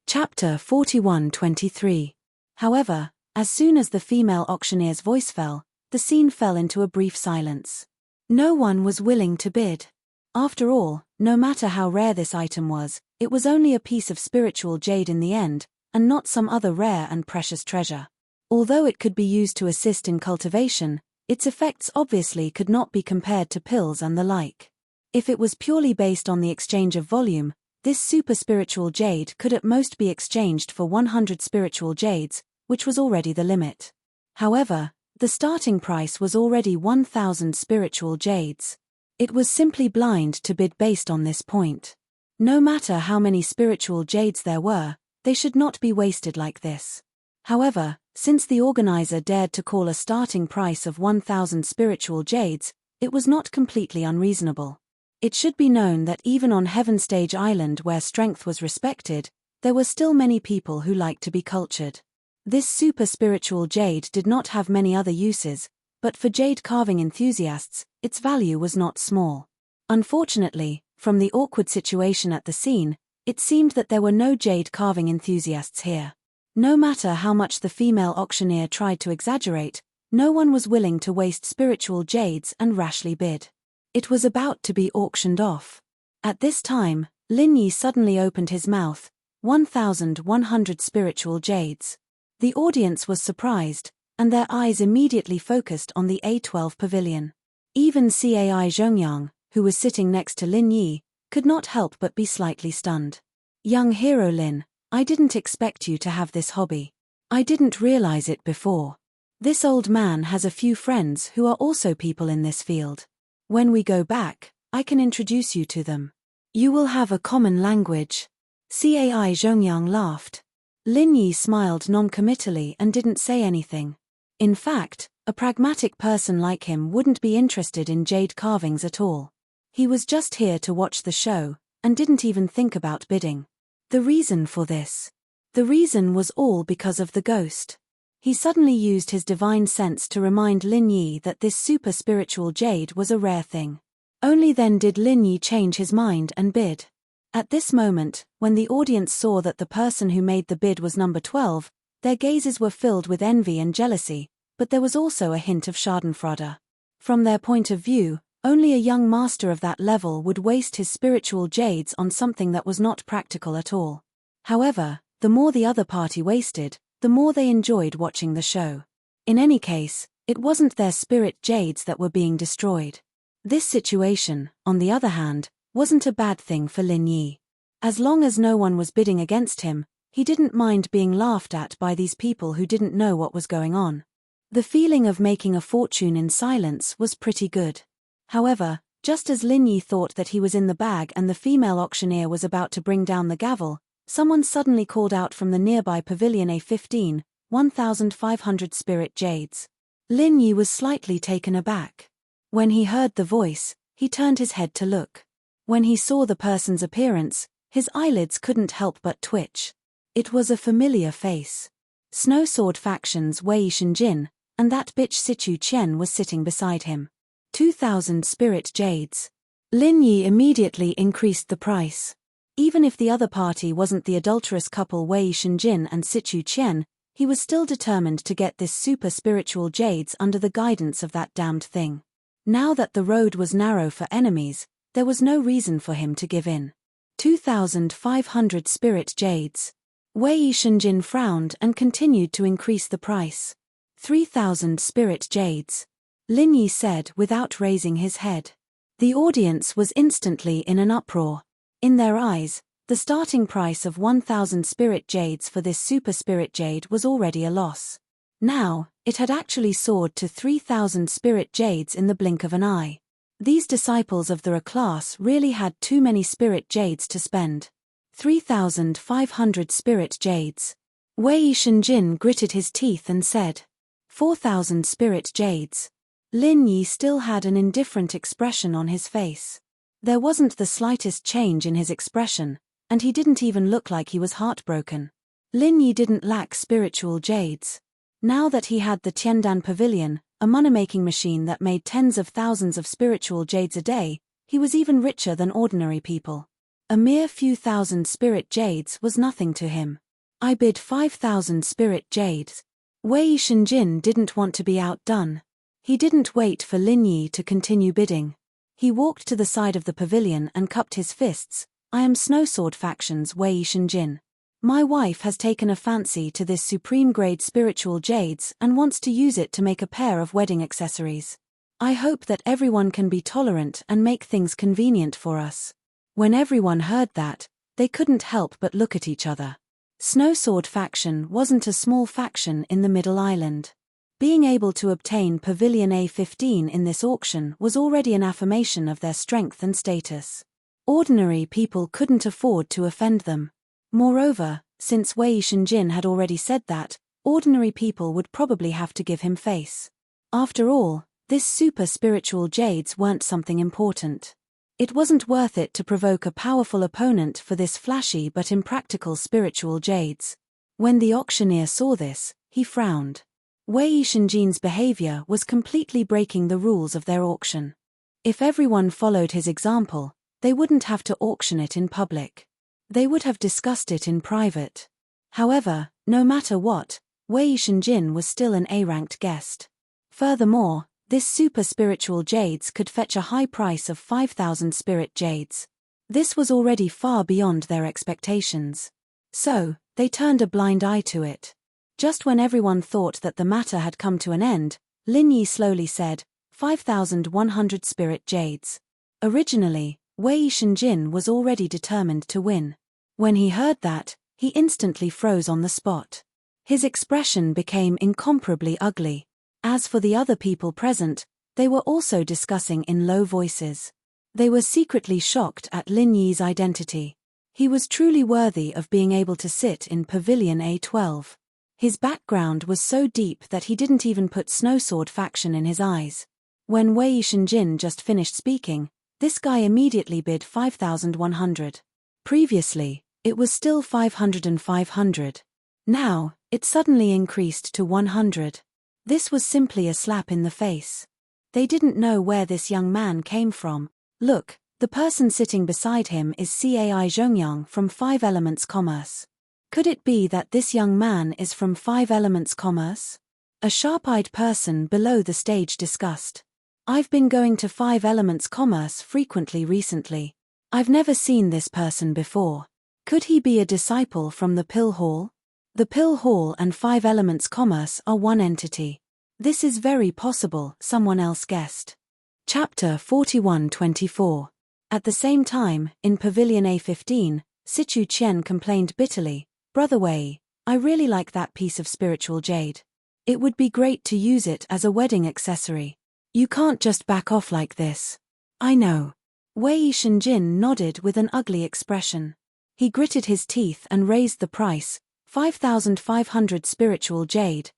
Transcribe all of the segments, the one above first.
Chapter 41:23. However, as soon as the female auctioneer's voice fell, the scene fell into a brief silence. No one was willing to bid. After all, no matter how rare this item was, it was only a piece of spiritual jade in the end, and not some other rare and precious treasure. Although it could be used to assist in cultivation, its effects obviously could not be compared to pills and the like. If it was purely based on the exchange of volume, this super spiritual jade could at most be exchanged for 100 spiritual jades, which was already the limit. However, the starting price was already 1,000 spiritual jades. It was simply blind to bid based on this point. No matter how many spiritual jades there were, they should not be wasted like this. However, since the organizer dared to call a starting price of 1,000 spiritual jades, it was not completely unreasonable. It should be known that even on Heaven Stage Island, where strength was respected, there were still many people who liked to be cultured. This super spiritual jade did not have many other uses, but for jade carving enthusiasts, its value was not small. Unfortunately, from the awkward situation at the scene, it seemed that there were no jade carving enthusiasts here. No matter how much the female auctioneer tried to exaggerate, no one was willing to waste spiritual jades and rashly bid. It was about to be auctioned off. At this time, Lin Yi suddenly opened his mouth. 1,100 spiritual jades. The audience was surprised, and their eyes immediately focused on the A12 pavilion. Even Cai Zhongyang, who was sitting next to Lin Yi, could not help but be slightly stunned. Young hero Lin, I didn't expect you to have this hobby. I didn't realize it before. This old man has a few friends who are also people in this field. When we go back, I can introduce you to them. You will have a common language. Cai Zhongyang laughed. Lin Yi smiled non-committally and didn't say anything. In fact, a pragmatic person like him wouldn't be interested in jade carvings at all. He was just here to watch the show, and didn't even think about bidding. The reason for this? The reason was all because of the ghost. He suddenly used his divine sense to remind Lin Yi that this super spiritual jade was a rare thing. Only then did Lin Yi change his mind and bid. At this moment, when the audience saw that the person who made the bid was number 12, their gazes were filled with envy and jealousy, but there was also a hint of schadenfreude. From their point of view, only a young master of that level would waste his spiritual jades on something that was not practical at all. However, the more the other party wasted, the more they enjoyed watching the show. In any case, it wasn't their spirit jades that were being destroyed. This situation, on the other hand, wasn't a bad thing for Lin Yi. As long as no one was bidding against him, he didn't mind being laughed at by these people who didn't know what was going on. The feeling of making a fortune in silence was pretty good. However, just as Lin Yi thought that he was in the bag and the female auctioneer was about to bring down the gavel, someone suddenly called out from the nearby pavilion A15, 1,500 spirit jades. Lin Yi was slightly taken aback. When he heard the voice, he turned his head to look. When he saw the person's appearance, his eyelids couldn't help but twitch. It was a familiar face. Snowsword Faction's Wei Shenjin, and that bitch Sichu Qian was sitting beside him. 2,000 spirit jades. Lin Yi immediately increased the price. Even if the other party wasn't the adulterous couple Wei Shenjin and Sichu Qian, he was still determined to get this super spiritual jades under the guidance of that damned thing. Now that the road was narrow for enemies, there was no reason for him to give in. 2,500 spirit jades. Wei Shenjin frowned and continued to increase the price. 3,000 spirit jades. Lin Yi said without raising his head. The audience was instantly in an uproar. In their eyes, the starting price of 1,000 spirit jades for this super spirit jade was already a loss. Now, it had actually soared to 3,000 spirit jades in the blink of an eye. These disciples of the Ra class really had too many spirit jades to spend. 3,500 spirit jades. Wei Shenjin gritted his teeth and said, 4,000 spirit jades. Lin Yi still had an indifferent expression on his face. There wasn't the slightest change in his expression, and he didn't even look like he was heartbroken. Lin Yi didn't lack spiritual jades. Now that he had the Tiandan Pavilion, a money-making machine that made tens of thousands of spiritual jades a day, he was even richer than ordinary people. A mere few thousand spirit jades was nothing to him. I bid 5,000 spirit jades. Wei Shenjin didn't want to be outdone. He didn't wait for Lin Yi to continue bidding. He walked to the side of the pavilion and cupped his fists. I am Snowsword Faction's Wei Shenjin. My wife has taken a fancy to this supreme-grade spiritual jades and wants to use it to make a pair of wedding accessories. I hope that everyone can be tolerant and make things convenient for us. When everyone heard that, they couldn't help but look at each other. Snowsword Faction wasn't a small faction in the Middle Island. Being able to obtain Pavilion A15 in this auction was already an affirmation of their strength and status. Ordinary people couldn't afford to offend them. Moreover, since Wei Shenjin had already said that, ordinary people would probably have to give him face. After all, this super spiritual jades weren't something important. It wasn't worth it to provoke a powerful opponent for this flashy but impractical spiritual jades. When the auctioneer saw this, he frowned. Wei Shenjin's behavior was completely breaking the rules of their auction. If everyone followed his example, they wouldn't have to auction it in public. They would have discussed it in private. However, no matter what, Wei Shenjin was still an A-ranked guest. Furthermore, this super spiritual jades could fetch a high price of 5,000 spirit jades. This was already far beyond their expectations. So, they turned a blind eye to it. Just when everyone thought that the matter had come to an end, Lin Yi slowly said, 5,100 spirit jades. Originally, Wei Shenjin was already determined to win. When he heard that, he instantly froze on the spot. His expression became incomparably ugly. As for the other people present, they were also discussing in low voices. They were secretly shocked at Lin Yi's identity. He was truly worthy of being able to sit in Pavilion A12. His background was so deep that he didn't even put Snowsword Faction in his eyes. When Wei Shenjin just finished speaking, this guy immediately bid 5,100. Previously, it was still 500 and 500. Now, it suddenly increased to 100. This was simply a slap in the face. They didn't know where this young man came from. Look, the person sitting beside him is Cai Zhongyang from 5 Elements Commerce. Could it be that this young man is from 5 Elements Commerce? A sharp-eyed person below the stage discussed. I've been going to 5 Elements Commerce frequently recently. I've never seen this person before. Could he be a disciple from the Pill Hall? The Pill Hall and 5 Elements Commerce are one entity. This is very possible, someone else guessed. Chapter 41-24. At the same time, in Pavilion A15, Sichu Qian complained bitterly, Brother Wei, I really like that piece of spiritual jade. It would be great to use it as a wedding accessory. You can't just back off like this. I know. Wei Shenjin nodded with an ugly expression. He gritted his teeth and raised the price, 5,500 spiritual jade.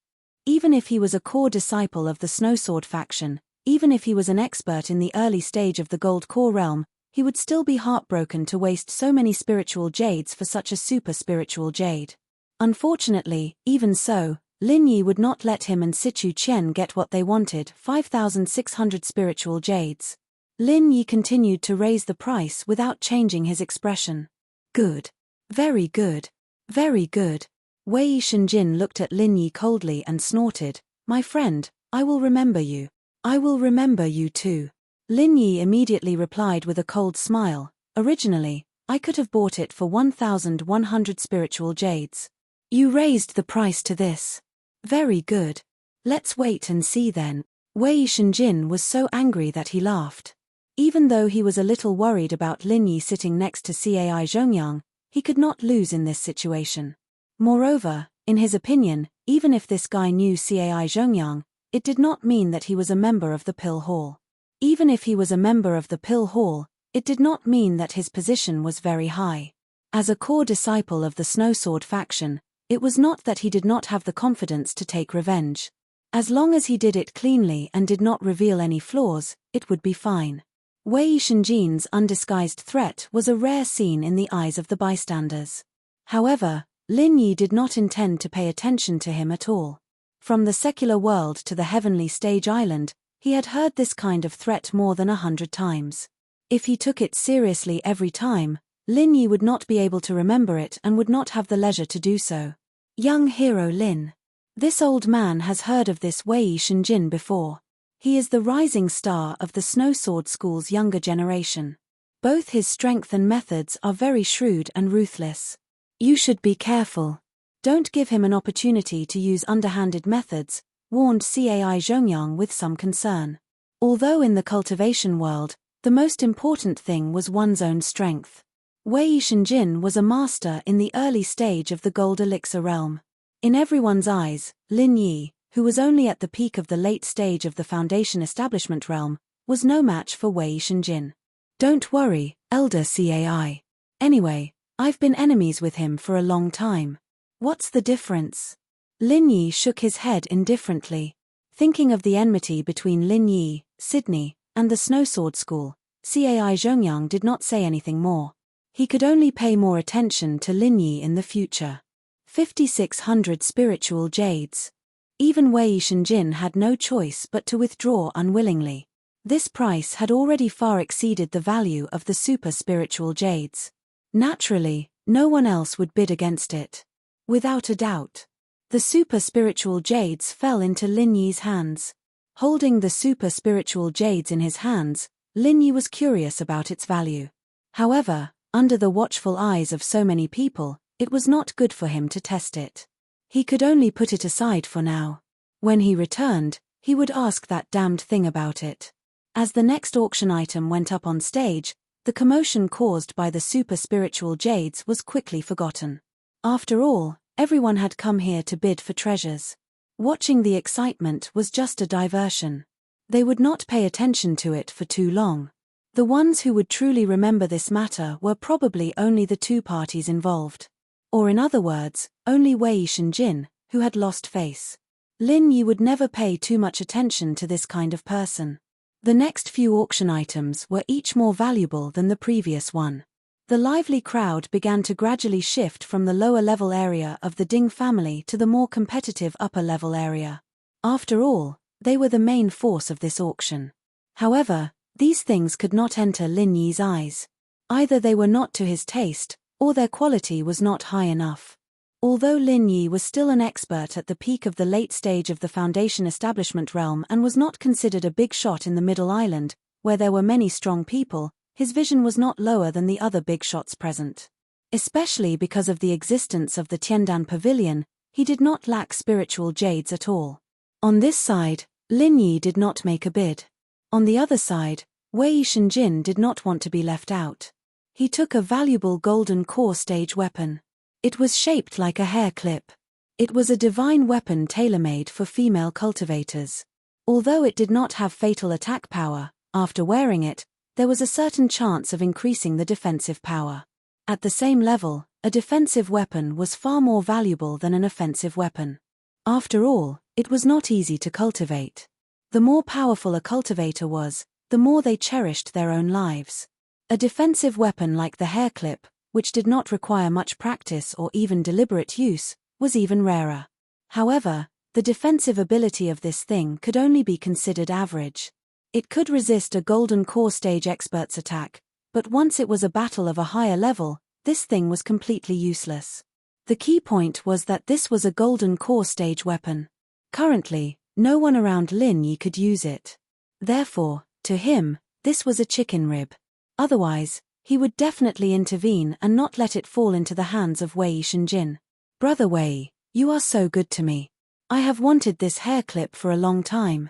Even if he was a core disciple of the Snowsword Faction, even if he was an expert in the early stage of the Gold Core realm, he would still be heartbroken to waste so many spiritual jades for such a super spiritual jade. Unfortunately, even so, Lin Yi would not let him and Sichu Qian get what they wanted, 5,600 spiritual jades. Lin Yi continued to raise the price without changing his expression. Good. Very good. Very good. Wei Shenjin looked at Lin Yi coldly and snorted, My friend, I will remember you. I will remember you too. Lin Yi immediately replied with a cold smile, Originally, I could have bought it for 1,100 spiritual jades. You raised the price to this. Very good. Let's wait and see then. Wei Shenjin was so angry that he laughed. Even though he was a little worried about Lin Yi sitting next to Cai Zhongyang, he could not lose in this situation. Moreover, in his opinion, even if this guy knew Cai Zhongyang, it did not mean that he was a member of the Pill Hall. Even if he was a member of the Pill Hall, it did not mean that his position was very high. As a core disciple of the Snowsword Faction, it was not that he did not have the confidence to take revenge. As long as he did it cleanly and did not reveal any flaws, it would be fine. Wei Shenjin's undisguised threat was a rare scene in the eyes of the bystanders. However, Lin Yi did not intend to pay attention to him at all. From the secular world to the heavenly stage island, he had heard this kind of threat more than 100 times. If he took it seriously every time, Lin Yi would not be able to remember it and would not have the leisure to do so. Young hero Lin. This old man has heard of this Wei Shenjin before. He is the rising star of the Snow Sword School's younger generation. Both his strength and methods are very shrewd and ruthless. You should be careful. Don't give him an opportunity to use underhanded methods, warned Cai Zhongyang with some concern. Although in the cultivation world, the most important thing was one's own strength. Wei Shenjin was a master in the early stage of the Gold Elixir realm. In everyone's eyes, Lin Yi, who was only at the peak of the late stage of the Foundation Establishment realm, was no match for Wei Shenjin. Don't worry, Elder Cai. Anyway, I've been enemies with him for a long time. What's the difference? Lin Yi shook his head indifferently. Thinking of the enmity between Lin Yi, Sydney, and the Snow Sword School, Cai Zhongyang did not say anything more. He could only pay more attention to Lin Yi in the future. 5,600 spiritual jades. Even Wei Shenjin had no choice but to withdraw unwillingly. This price had already far exceeded the value of the super spiritual jades. Naturally, no one else would bid against it. Without a doubt. The super spiritual jades fell into Lin Yi's hands. Holding the super spiritual jades in his hands, Lin Yi was curious about its value. However, under the watchful eyes of so many people, it was not good for him to test it. He could only put it aside for now. When he returned, he would ask that damned thing about it. As the next auction item went up on stage, the commotion caused by the super spiritual jades was quickly forgotten. After all, everyone had come here to bid for treasures. Watching the excitement was just a diversion. They would not pay attention to it for too long. The ones who would truly remember this matter were probably only the two parties involved. Or in other words, only Wei Shenjin, who had lost face. Lin Yi would never pay too much attention to this kind of person. The next few auction items were each more valuable than the previous one. The lively crowd began to gradually shift from the lower-level area of the Ding family to the more competitive upper-level area. After all, they were the main force of this auction. However, these things could not enter Lin Yi's eyes. Either they were not to his taste, or their quality was not high enough. Although Lin Yi was still an expert at the peak of the late stage of the Foundation Establishment realm and was not considered a big shot in the Middle Island, where there were many strong people, his vision was not lower than the other big shots present. Especially because of the existence of the Tiandan Pavilion, he did not lack spiritual jades at all. On this side, Lin Yi did not make a bid. On the other side, Wei Shenjin did not want to be left out. He took a valuable golden core stage weapon. It was shaped like a hair clip. It was a divine weapon tailor-made for female cultivators. Although it did not have fatal attack power, after wearing it, there was a certain chance of increasing the defensive power. At the same level, a defensive weapon was far more valuable than an offensive weapon. After all, it was not easy to cultivate. The more powerful a cultivator was, the more they cherished their own lives. A defensive weapon like the hair clip, which did not require much practice or even deliberate use, was even rarer. However, the defensive ability of this thing could only be considered average. It could resist a golden core stage expert's attack, but once it was a battle of a higher level, this thing was completely useless. The key point was that this was a golden core stage weapon. Currently, no one around Lin Yi could use it. Therefore, to him, this was a chicken rib. Otherwise, he would definitely intervene and not let it fall into the hands of Wei Shenjin. Brother Wei, you are so good to me. I have wanted this hair clip for a long time.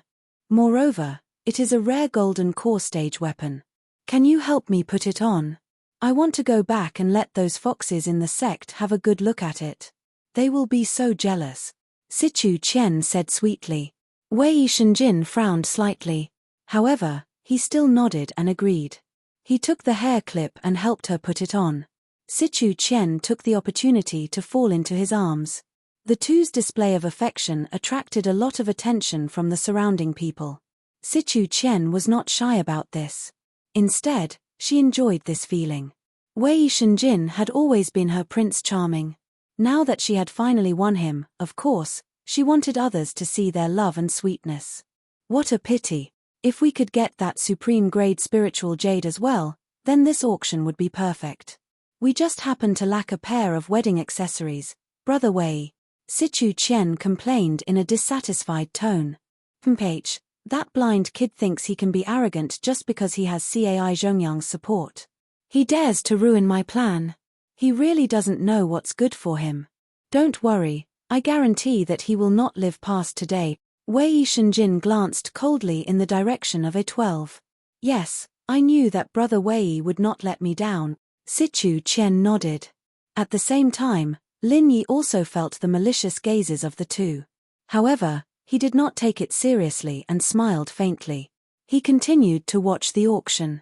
Moreover, it is a rare golden core stage weapon. Can you help me put it on? I want to go back and let those foxes in the sect have a good look at it. They will be so jealous. Sichu Qian said sweetly. Wei Shenjin frowned slightly. However, he still nodded and agreed. He took the hair clip and helped her put it on. Sichu Qian took the opportunity to fall into his arms. The two's display of affection attracted a lot of attention from the surrounding people. Sichu Qian was not shy about this. Instead, she enjoyed this feeling. Wei Shenjin had always been her Prince Charming. Now that she had finally won him, of course, she wanted others to see their love and sweetness. What a pity. If we could get that supreme grade spiritual jade as well, then this auction would be perfect. We just happen to lack a pair of wedding accessories, Brother Wei. Sichu Qian complained in a dissatisfied tone. H. That blind kid thinks he can be arrogant just because he has Cai Zhongyang's support. He dares to ruin my plan. He really doesn't know what's good for him. Don't worry, I guarantee that he will not live past today. Wei Shenjin glanced coldly in the direction of A12. Yes, I knew that Brother Wei would not let me down. Sichu Qian nodded. At the same time, Lin Yi also felt the malicious gazes of the two. However, he did not take it seriously and smiled faintly. He continued to watch the auction.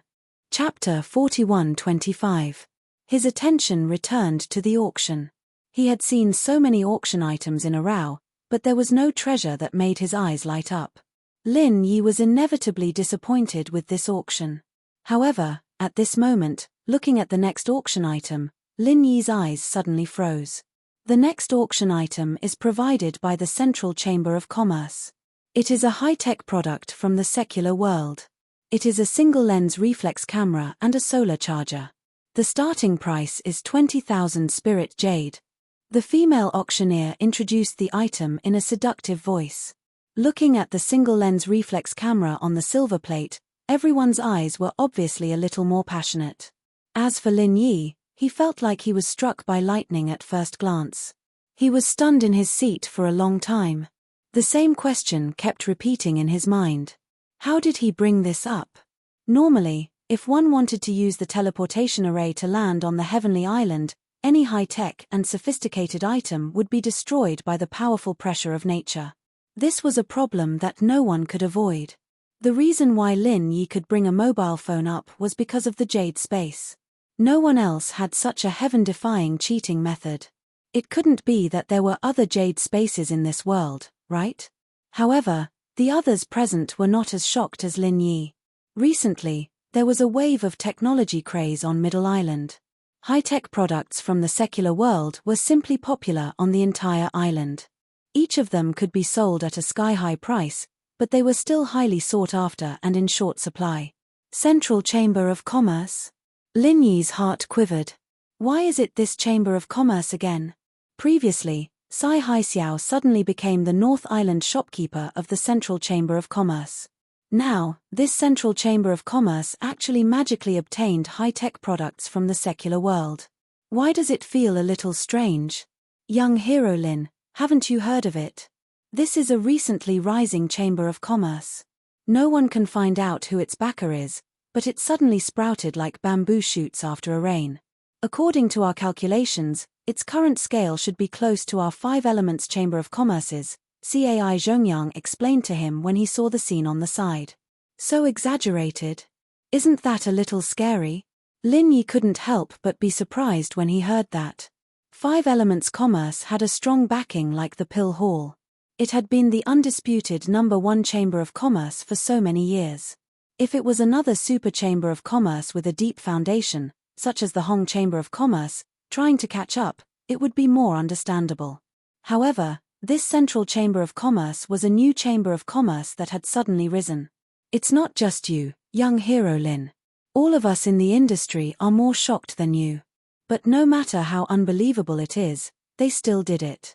Chapter 41-25. His attention returned to the auction. He had seen so many auction items in a row, but there was no treasure that made his eyes light up. Lin Yi was inevitably disappointed with this auction. However, at this moment, looking at the next auction item, Lin Yi's eyes suddenly froze. The next auction item is provided by the Central Chamber of Commerce. It is a high-tech product from the secular world. It is a single-lens reflex camera and a solar charger. The starting price is 20,000 spirit jade. The female auctioneer introduced the item in a seductive voice. Looking at the single-lens reflex camera on the silver plate, everyone's eyes were obviously a little more passionate. As for Lin Yi, he felt like he was struck by lightning at first glance. He was stunned in his seat for a long time. The same question kept repeating in his mind. How did he bring this up? Normally, if one wanted to use the teleportation array to land on the heavenly island, any high-tech and sophisticated item would be destroyed by the powerful pressure of nature. This was a problem that no one could avoid. The reason why Lin Yi could bring a mobile phone up was because of the jade space. No one else had such a heaven-defying cheating method. It couldn't be that there were other jade spaces in this world, right? However, the others present were not as shocked as Lin Yi. Recently, there was a wave of technology craze on Middle Island. High-tech products from the secular world were simply popular on the entire island. Each of them could be sold at a sky-high price, but they were still highly sought after and in short supply. Central Chamber of Commerce? Lin Yi's heart quivered. Why is it this Chamber of Commerce again? Previously, Sai Haixiao suddenly became the North Island shopkeeper of the Central Chamber of Commerce. Now, this Central Chamber of Commerce actually magically obtained high-tech products from the secular world. Why does it feel a little strange? Young hero Lin, haven't you heard of it? This is a recently rising Chamber of Commerce. No one can find out who its backer is, but it suddenly sprouted like bamboo shoots after a rain. According to our calculations, its current scale should be close to our 5 Elements Chamber of Commerce's, Cai Zhongyang explained to him when he saw the scene on the side. So exaggerated. Isn't that a little scary? Lin Yi couldn't help but be surprised when he heard that. 5 Elements Commerce had a strong backing like the Pill Hall. It had been the undisputed #1 Chamber of Commerce for so many years. If it was another super chamber of commerce with a deep foundation, such as the Hong Chamber of Commerce, trying to catch up, it would be more understandable. However, this Central Chamber of Commerce was a new chamber of commerce that had suddenly risen. It's not just you, young hero Lin. All of us in the industry are more shocked than you. But no matter how unbelievable it is, they still did it.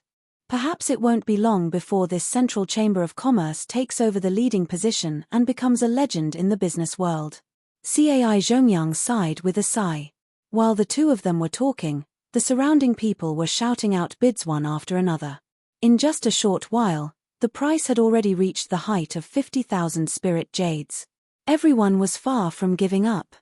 Perhaps it won't be long before this Central Chamber of Commerce takes over the leading position and becomes a legend in the business world. Cai Zhongyang sighed with a sigh. While the two of them were talking, the surrounding people were shouting out bids one after another. In just a short while, the price had already reached the height of 50,000 spirit jades. Everyone was far from giving up.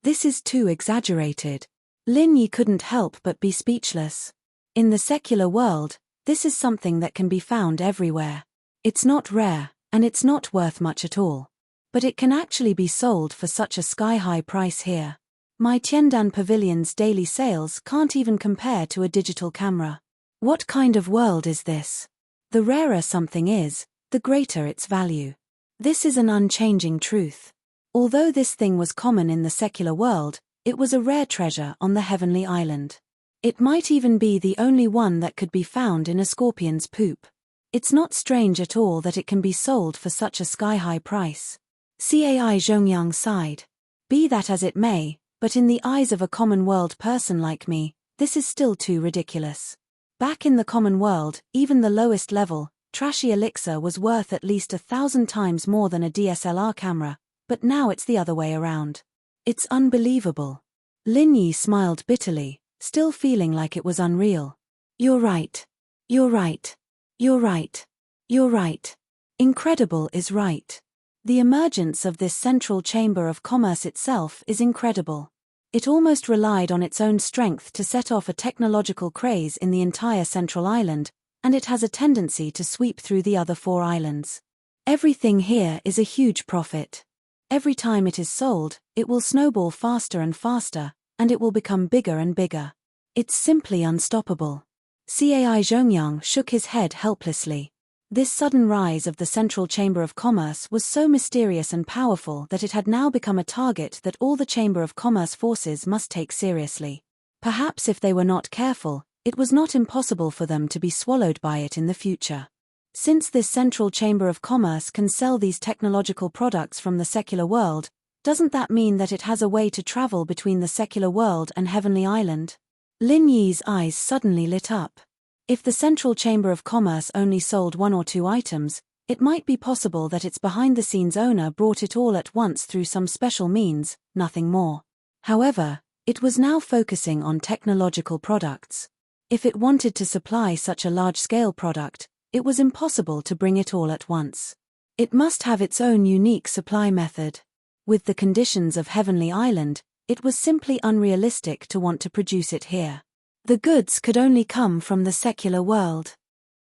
This is too exaggerated. Lin Yi couldn't help but be speechless. In the secular world, this is something that can be found everywhere. It's not rare, and it's not worth much at all. But it can actually be sold for such a sky-high price here. My Tiandan Pavilion's daily sales can't even compare to a digital camera. What kind of world is this? The rarer something is, the greater its value. This is an unchanging truth. Although this thing was common in the secular world, it was a rare treasure on the heavenly island. It might even be the only one that could be found in a scorpion's poop. It's not strange at all that it can be sold for such a sky-high price. Cai Zhongyang sighed. Be that as it may, But in the eyes of a common world person like me, this is still too ridiculous. Back in the common world, even the lowest level, trashy elixir was worth at least 1,000 times more than a DSLR camera, but now it's the other way around. It's unbelievable. Lin Yi smiled bitterly, still feeling like it was unreal. You're right. You're right. You're right. You're right. Incredible is right. The emergence of this central chamber of commerce itself is incredible. It almost relied on its own strength to set off a technological craze in the entire central island, and it has a tendency to sweep through the other 4 islands. Everything here is a huge profit. Every time it is sold, it will snowball faster and faster, and it will become bigger and bigger. It's simply unstoppable. Cai Zhongyang shook his head helplessly. This sudden rise of the Central Chamber of Commerce was so mysterious and powerful that it had now become a target that all the Chamber of Commerce forces must take seriously. Perhaps if they were not careful, it was not impossible for them to be swallowed by it in the future. Since this Central Chamber of Commerce can sell these technological products from the secular world, doesn't that mean that it has a way to travel between the secular world and Heavenly Island? Lin Yi's eyes suddenly lit up. If the Central Chamber of Commerce only sold 1 or 2 items, it might be possible that its behind-the-scenes owner brought it all at once through some special means, nothing more. However, it was now focusing on technological products. If it wanted to supply such a large-scale product, it was impossible to bring it all at once. It must have its own unique supply method. With the conditions of Heavenly Island, it was simply unrealistic to want to produce it here. The goods could only come from the secular world.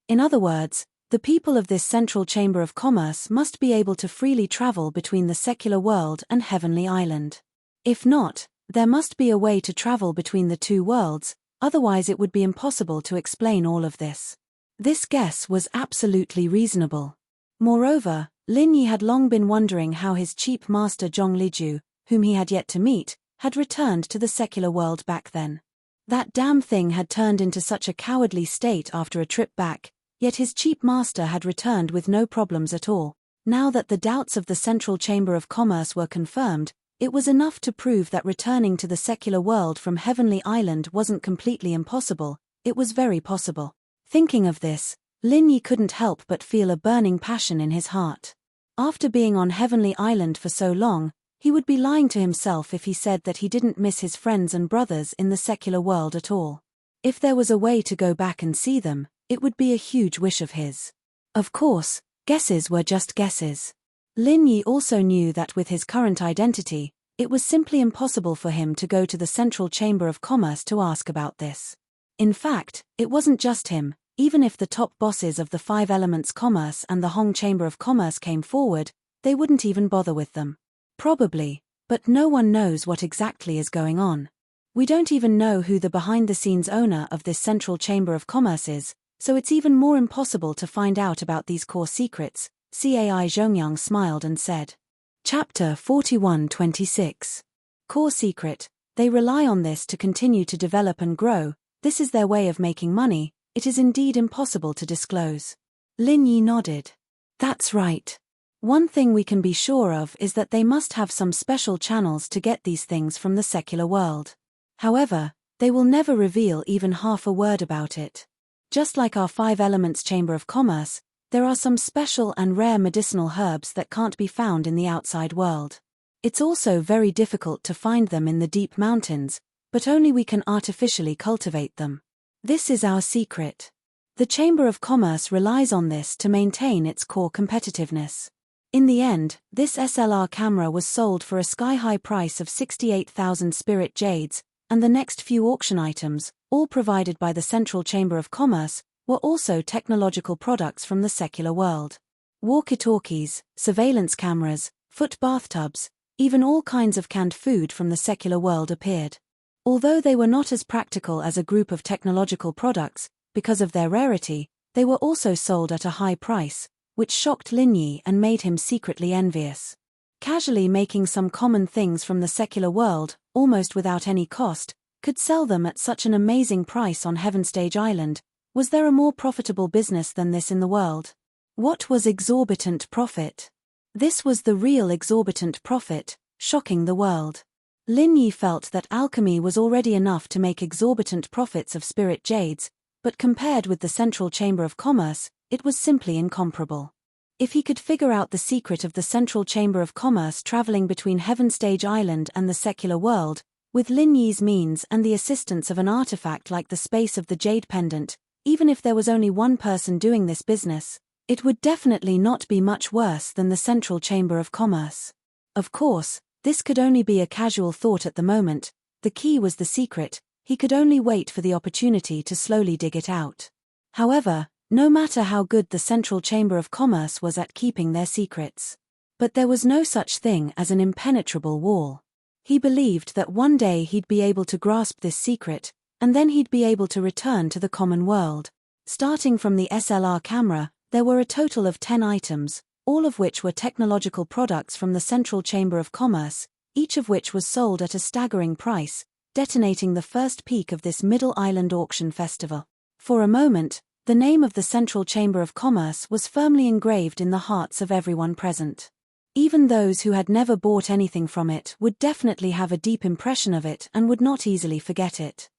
In other words, the people of this Central Chamber of Commerce must be able to freely travel between the secular world and Heavenly Island. If not, there must be a way to travel between the 2 worlds, otherwise it would be impossible to explain all of this. This guess was absolutely reasonable. Moreover, Lin Yi had long been wondering how his cheap master Zhong Liju, whom he had yet to meet, had returned to the secular world back then. That damn thing had turned into such a cowardly state after a trip back, yet his cheap master had returned with no problems at all. Now that the doubts of the Central Chamber of Commerce were confirmed, it was enough to prove that returning to the secular world from Heavenly Island wasn't completely impossible, it was very possible. Thinking of this, Lin Yi couldn't help but feel a burning passion in his heart. After being on Heavenly Island for so long, he would be lying to himself if he said that he didn't miss his friends and brothers in the secular world at all. If there was a way to go back and see them, it would be a huge wish of his. Of course, guesses were just guesses. Lin Yi also knew that with his current identity, it was simply impossible for him to go to the Central Chamber of Commerce to ask about this. In fact, it wasn't just him. Even if the top bosses of the 5 Elements Commerce and the Hong Chamber of Commerce came forward, they wouldn't even bother with them. Probably, but no one knows what exactly is going on. We don't even know who the behind-the-scenes owner of this Central Chamber of Commerce is, so it's even more impossible to find out about these core secrets. Cai Zhongyang smiled and said. Chapter 41-26. Core secret. They rely on this to continue to develop and grow. This is their way of making money. It is indeed impossible to disclose. Lin Yi nodded. That's right. One thing we can be sure of is that they must have some special channels to get these things from the secular world. However, they will never reveal even half a word about it. Just like our 5 Elements Chamber of Commerce, there are some special and rare medicinal herbs that can't be found in the outside world. It's also very difficult to find them in the deep mountains, but only we can artificially cultivate them. This is our secret. The Chamber of Commerce relies on this to maintain its core competitiveness. In the end, this SLR camera was sold for a sky-high price of 68,000 spirit jades, and the next few auction items, all provided by the Central Chamber of Commerce, were also technological products from the secular world. Walkie-talkies, surveillance cameras, foot bathtubs, even all kinds of canned food from the secular world appeared. Although they were not as practical as a group of technological products, because of their rarity, they were also sold at a high price, which shocked Lin Yi and made him secretly envious. Casually making some common things from the secular world, almost without any cost, could sell them at such an amazing price on Heavenstage Island. Was there a more profitable business than this in the world? What was exorbitant profit? This was the real exorbitant profit, shocking the world. Lin Yi felt that alchemy was already enough to make exorbitant profits of spirit jades, but compared with the Central Chamber of Commerce, it was simply incomparable. If he could figure out the secret of the Central Chamber of Commerce traveling between Heavenstage Island and the secular world, with Lin Yi's means and the assistance of an artifact like the space of the Jade Pendant, even if there was only one person doing this business, it would definitely not be much worse than the Central Chamber of Commerce. Of course, this could only be a casual thought at the moment. The key was the secret. He could only wait for the opportunity to slowly dig it out. However, no matter how good the Central Chamber of Commerce was at keeping their secrets, but there was no such thing as an impenetrable wall. He believed that one day he'd be able to grasp this secret, and then he'd be able to return to the common world. Starting from the SLR camera, there were a total of 10 items, all of which were technological products from the Central Chamber of Commerce, each of which was sold at a staggering price, detonating the first peak of this Middle Island auction festival. For a moment, the name of the Central Chamber of Commerce was firmly engraved in the hearts of everyone present. Even those who had never bought anything from it would definitely have a deep impression of it and would not easily forget it.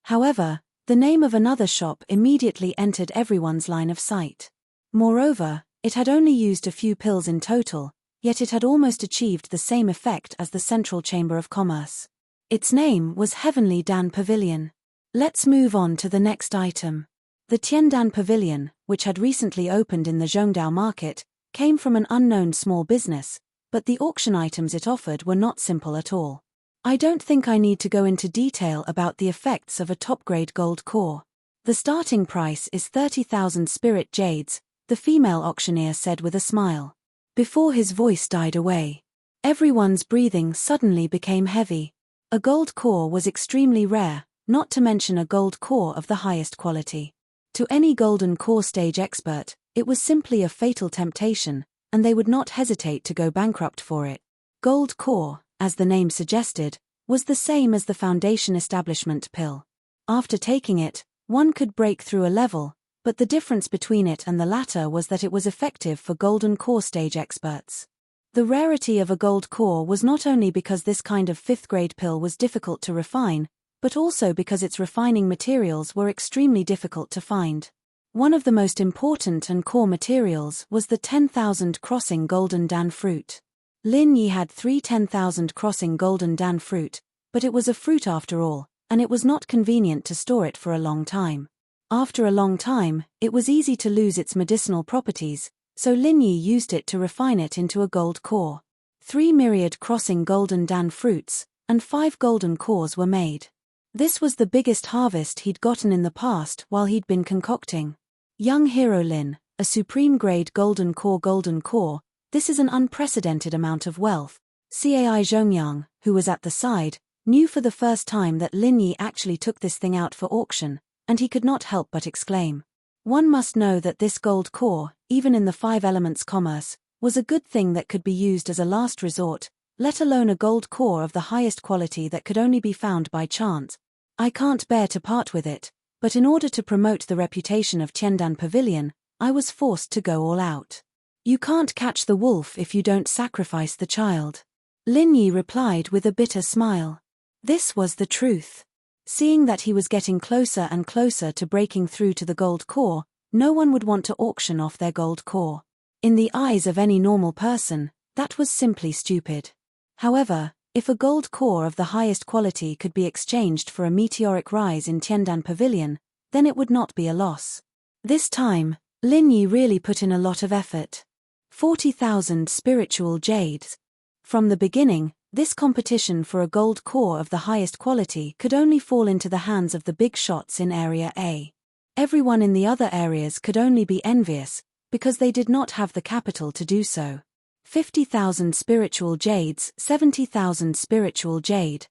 However, the name of another shop immediately entered everyone's line of sight. Moreover, it had only used a few pills in total, yet it had almost achieved the same effect as the Central Chamber of Commerce. Its name was Heavenly Dan Pavilion. Let's move on to the next item. The Tiandan Pavilion, which had recently opened in the Zhongdao market, came from an unknown small business, but the auction items it offered were not simple at all. I don't think I need to go into detail about the effects of a top-grade gold core. The starting price is 30,000 spirit jades, the female auctioneer said with a smile. Before his voice died away, everyone's breathing suddenly became heavy. A gold core was extremely rare, not to mention a gold core of the highest quality. To any golden core stage expert, it was simply a fatal temptation, and they would not hesitate to go bankrupt for it. Gold core, as the name suggested, was the same as the Foundation Establishment pill. After taking it, one could break through a level, but the difference between it and the latter was that it was effective for golden core stage experts. The rarity of a gold core was not only because this kind of 5th-grade pill was difficult to refine, but also because its refining materials were extremely difficult to find. One of the most important and core materials was the 10,000 crossing golden dan fruit. Lin Yi had 3 10,000 crossing golden dan fruit, but it was a fruit after all, and it was not convenient to store it for a long time. After a long time, it was easy to lose its medicinal properties, so Lin Yi used it to refine it into a gold core. 3 myriad crossing golden dan fruits, and 5 golden cores were made. This was the biggest harvest he'd gotten in the past while he'd been concocting. Young hero Lin, a supreme grade golden core, this is an unprecedented amount of wealth. Cai Zhongyang, who was at the side, knew for the first time that Lin Yi actually took this thing out for auction, and he could not help but exclaim. One must know that this gold core, even in the 5 elements commerce, was a good thing that could be used as a last resort, let alone a gold core of the highest quality that could only be found by chance. I can't bear to part with it, but in order to promote the reputation of Tiandan Pavilion, I was forced to go all out. You can't catch the wolf if you don't sacrifice the child. Lin Yi replied with a bitter smile. This was the truth. Seeing that he was getting closer and closer to breaking through to the gold core, no one would want to auction off their gold core. In the eyes of any normal person, that was simply stupid. However, if a gold core of the highest quality could be exchanged for a meteoric rise in Tiandan Pavilion, then it would not be a loss. This time, Lin Yi really put in a lot of effort. 40,000 spiritual jades. From the beginning, this competition for a gold core of the highest quality could only fall into the hands of the big shots in Area A. Everyone in the other areas could only be envious, because they did not have the capital to do so. 50,000 spiritual jades, 70,000 spiritual jade,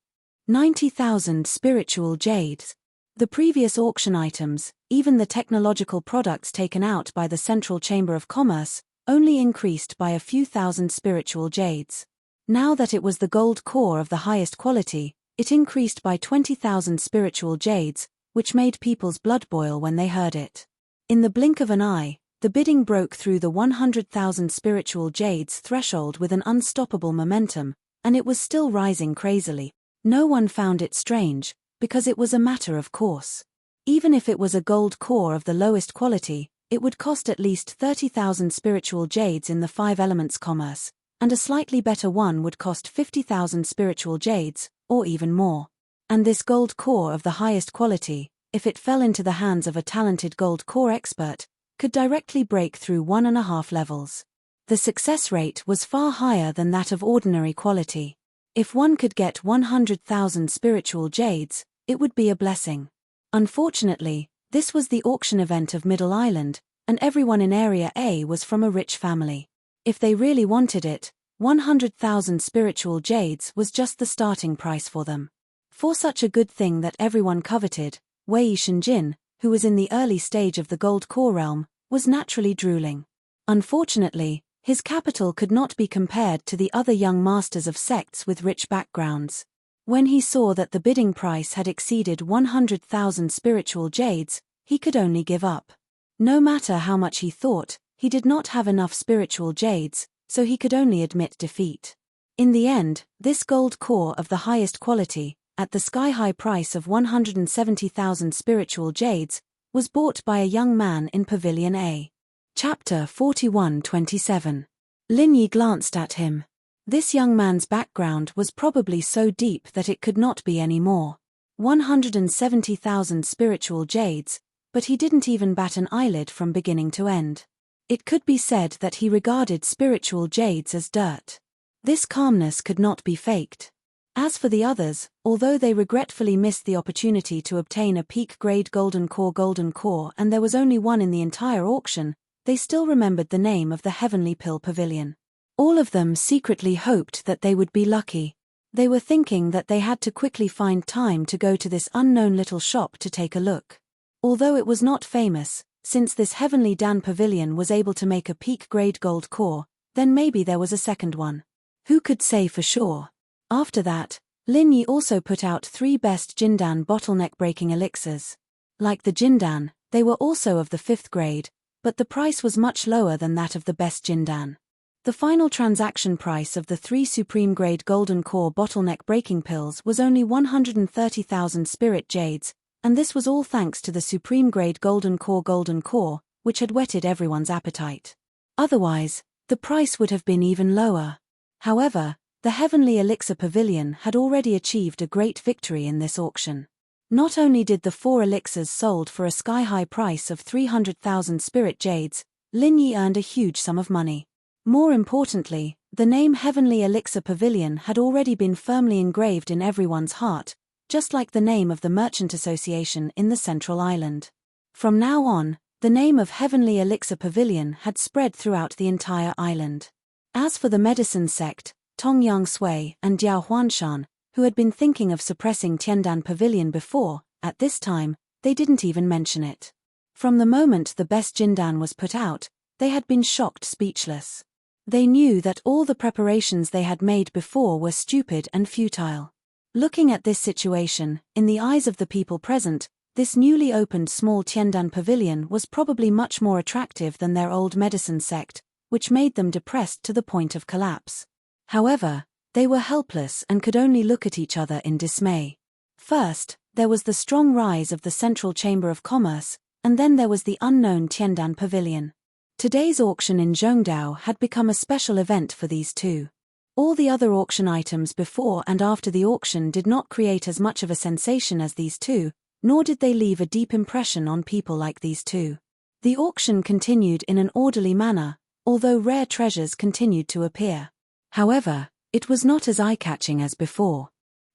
90,000 spiritual jades. The previous auction items, even the technological products taken out by the Central Chamber of Commerce, only increased by a few thousand spiritual jades. Now that it was the gold core of the highest quality, it increased by 20,000 spiritual jades, which made people's blood boil when they heard it. In the blink of an eye, the bidding broke through the 100,000 spiritual jades threshold with an unstoppable momentum, and it was still rising crazily. No one found it strange, because it was a matter of course. Even if it was a gold core of the lowest quality, it would cost at least 30,000 spiritual jades in the 5 elements commerce, and a slightly better one would cost 50,000 spiritual jades, or even more. And this gold core of the highest quality, if it fell into the hands of a talented gold core expert, could directly break through 1.5 levels. The success rate was far higher than that of ordinary quality. If one could get 100,000 spiritual jades, it would be a blessing. Unfortunately, this was the auction event of Middle Island, and everyone in Area A was from a rich family. If they really wanted it, 100,000 spiritual jades was just the starting price for them. For such a good thing that everyone coveted, Wei Shenjin, who was in the early stage of the gold core realm, was naturally drooling. Unfortunately, his capital could not be compared to the other young masters of sects with rich backgrounds. When he saw that the bidding price had exceeded 100,000 spiritual jades, he could only give up. No matter how much he thought, he did not have enough spiritual jades, so he could only admit defeat. In the end, this gold core of the highest quality, at the sky-high price of 170,000 spiritual jades, was bought by a young man in Pavilion A. Chapter 41-27. Lin Yi glanced at him. This young man's background was probably so deep that it could not be any more. 170,000 spiritual jades, but he didn't even bat an eyelid from beginning to end. It could be said that he regarded spiritual jades as dirt. This calmness could not be faked. As for the others, although they regretfully missed the opportunity to obtain a peak-grade golden core and there was only one in the entire auction, they still remembered the name of the Heavenly Pill Pavilion. All of them secretly hoped that they would be lucky. They were thinking that they had to quickly find time to go to this unknown little shop to take a look. Although it was not famous, since this Heavenly Dan Pavilion was able to make a peak-grade gold core, then maybe there was a second one. Who could say for sure? After that, Lin Yi also put out 3 best Jindan bottleneck-breaking elixirs. Like the Jindan, they were also of the 5th grade, but the price was much lower than that of the best Jindan. The final transaction price of the 3 supreme-grade golden core bottleneck-breaking pills was only 130,000 spirit jades, and this was all thanks to the supreme-grade golden core, which had whetted everyone's appetite. Otherwise, the price would have been even lower. However, the Heavenly Elixir Pavilion had already achieved a great victory in this auction. Not only did the 4 elixirs sold for a sky-high price of 300,000 spirit jades, Lin Yi earned a huge sum of money. More importantly, the name Heavenly Elixir Pavilion had already been firmly engraved in everyone's heart, just like the name of the Merchant Association in the Central Island. From now on, the name of Heavenly Elixir Pavilion had spread throughout the entire island. As for the medicine sect, Tong Yang Sui and Diao Huanshan, who had been thinking of suppressing Tiandan Pavilion before, at this time, they didn't even mention it. From the moment the best Jindan was put out, they had been shocked speechless. They knew that all the preparations they had made before were stupid and futile. Looking at this situation, in the eyes of the people present, this newly opened small Tiandan Pavilion was probably much more attractive than their old medicine sect, which made them depressed to the point of collapse. However, they were helpless and could only look at each other in dismay. First, there was the strong rise of the Central Chamber of Commerce, and then there was the unknown Tiandan Pavilion. Today's auction in Zhongdao had become a special event for these two. All the other auction items before and after the auction did not create as much of a sensation as these two, nor did they leave a deep impression on people like these two. The auction continued in an orderly manner, although rare treasures continued to appear. However, it was not as eye-catching as before.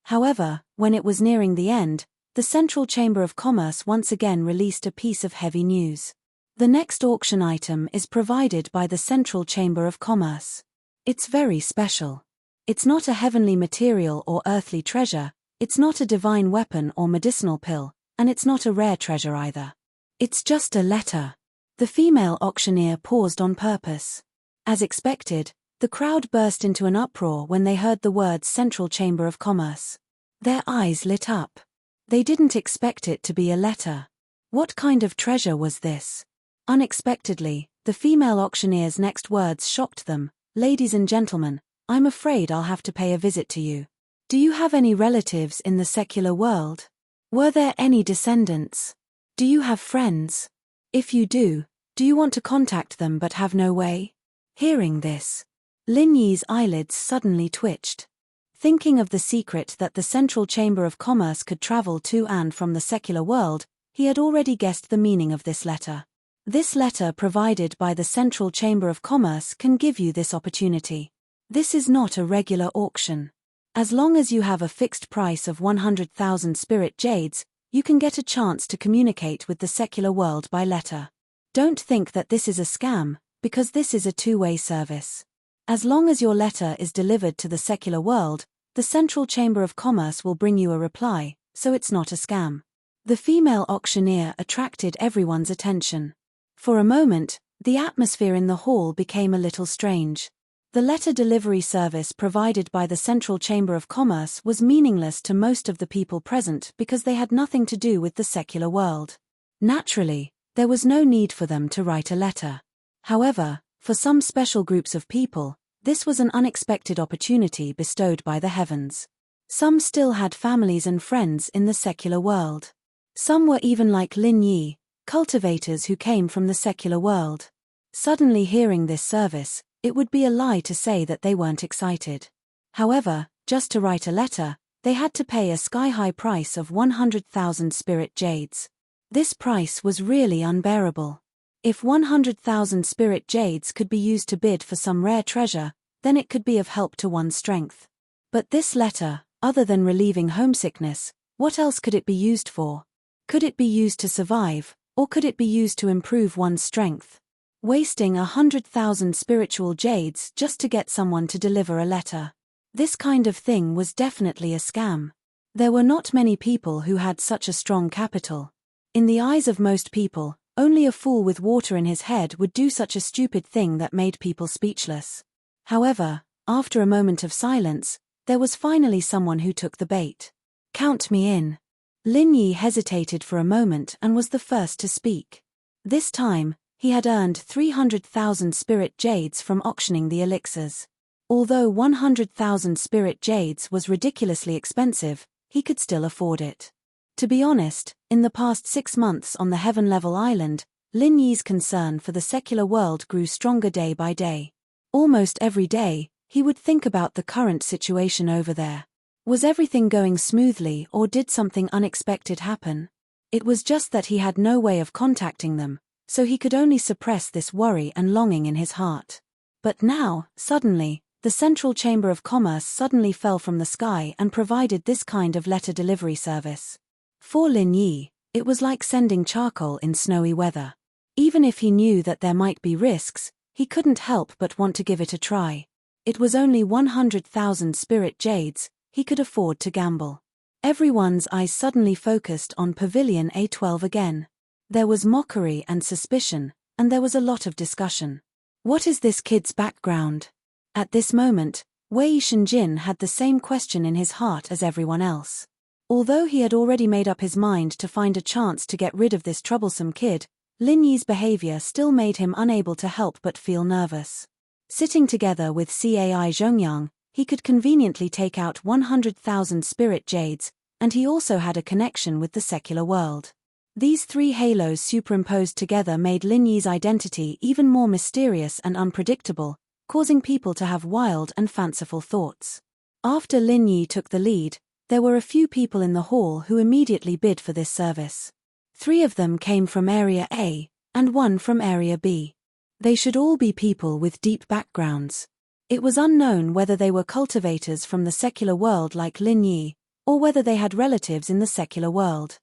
However, when it was nearing the end, the Central Chamber of Commerce once again released a piece of heavy news. The next auction item is provided by the Central Chamber of Commerce. It's very special. It's not a heavenly material or earthly treasure, it's not a divine weapon or medicinal pill, and it's not a rare treasure either. It's just a letter. The female auctioneer paused on purpose. As expected, the crowd burst into an uproar when they heard the words Central Chamber of Commerce. Their eyes lit up. They didn't expect it to be a letter. What kind of treasure was this? Unexpectedly, the female auctioneer's next words shocked them. "Ladies and gentlemen, I'm afraid I'll have to pay a visit to you. Do you have any relatives in the secular world? Were there any descendants? Do you have friends? If you do you want to contact them but have no way? Hearing this, Lin Yi's eyelids suddenly twitched. Thinking of the secret that the Central Chamber of Commerce could travel to and from the secular world, he had already guessed the meaning of this letter. This letter provided by the Central Chamber of Commerce can give you this opportunity. This is not a regular auction. As long as you have a fixed price of 100,000 spirit jades, you can get a chance to communicate with the secular world by letter. Don't think that this is a scam, because this is a two-way service. As long as your letter is delivered to the secular world, the Central Chamber of Commerce will bring you a reply, so it's not a scam. The female auctioneer attracted everyone's attention. For a moment, the atmosphere in the hall became a little strange. The letter delivery service provided by the Central Chamber of Commerce was meaningless to most of the people present because they had nothing to do with the secular world. Naturally, there was no need for them to write a letter. However, for some special groups of people, this was an unexpected opportunity bestowed by the heavens. Some still had families and friends in the secular world. Some were even like Lin Yi, cultivators who came from the secular world. Suddenly hearing this service, it would be a lie to say that they weren't excited. However, just to write a letter, they had to pay a sky-high price of 100,000 spirit jades. This price was really unbearable. If 100,000 spirit jades could be used to bid for some rare treasure, then it could be of help to one's strength. But this letter, other than relieving homesickness, what else could it be used for? Could it be used to survive, or could it be used to improve one's strength? Wasting 100,000 spiritual jades just to get someone to deliver a letter. This kind of thing was definitely a scam. There were not many people who had such a strong capital. In the eyes of most people, only a fool with water in his head would do such a stupid thing that made people speechless. However, after a moment of silence, there was finally someone who took the bait. Count me in. Lin Yi hesitated for a moment and was the first to speak. This time, he had earned 300,000 spirit jades from auctioning the elixirs. Although 100,000 spirit jades was ridiculously expensive, he could still afford it. To be honest, in the past 6 months on the Heaven Level Island, Lin Yi's concern for the secular world grew stronger day by day. Almost every day, he would think about the current situation over there. Was everything going smoothly or did something unexpected happen? It was just that he had no way of contacting them, so he could only suppress this worry and longing in his heart. But now, suddenly, the Central Chamber of Commerce suddenly fell from the sky and provided this kind of letter delivery service. For Lin Yi, it was like sending charcoal in snowy weather. Even if he knew that there might be risks, he couldn't help but want to give it a try. It was only 100,000 spirit jades, he could afford to gamble. Everyone's eyes suddenly focused on Pavilion A12 again. There was mockery and suspicion, and there was a lot of discussion. What is this kid's background? At this moment, Wei Shenjin had the same question in his heart as everyone else. Although he had already made up his mind to find a chance to get rid of this troublesome kid, Lin Yi's behavior still made him unable to help but feel nervous. Sitting together with Cai Zhongyang, he could conveniently take out 100,000 spirit jades, and he also had a connection with the secular world. These three halos superimposed together made Lin Yi's identity even more mysterious and unpredictable, causing people to have wild and fanciful thoughts. After Lin Yi took the lead, there were a few people in the hall who immediately bid for this service. 3 of them came from Area A, and 1 from Area B. They should all be people with deep backgrounds. It was unknown whether they were cultivators from the secular world like Lin Yi, or whether they had relatives in the secular world.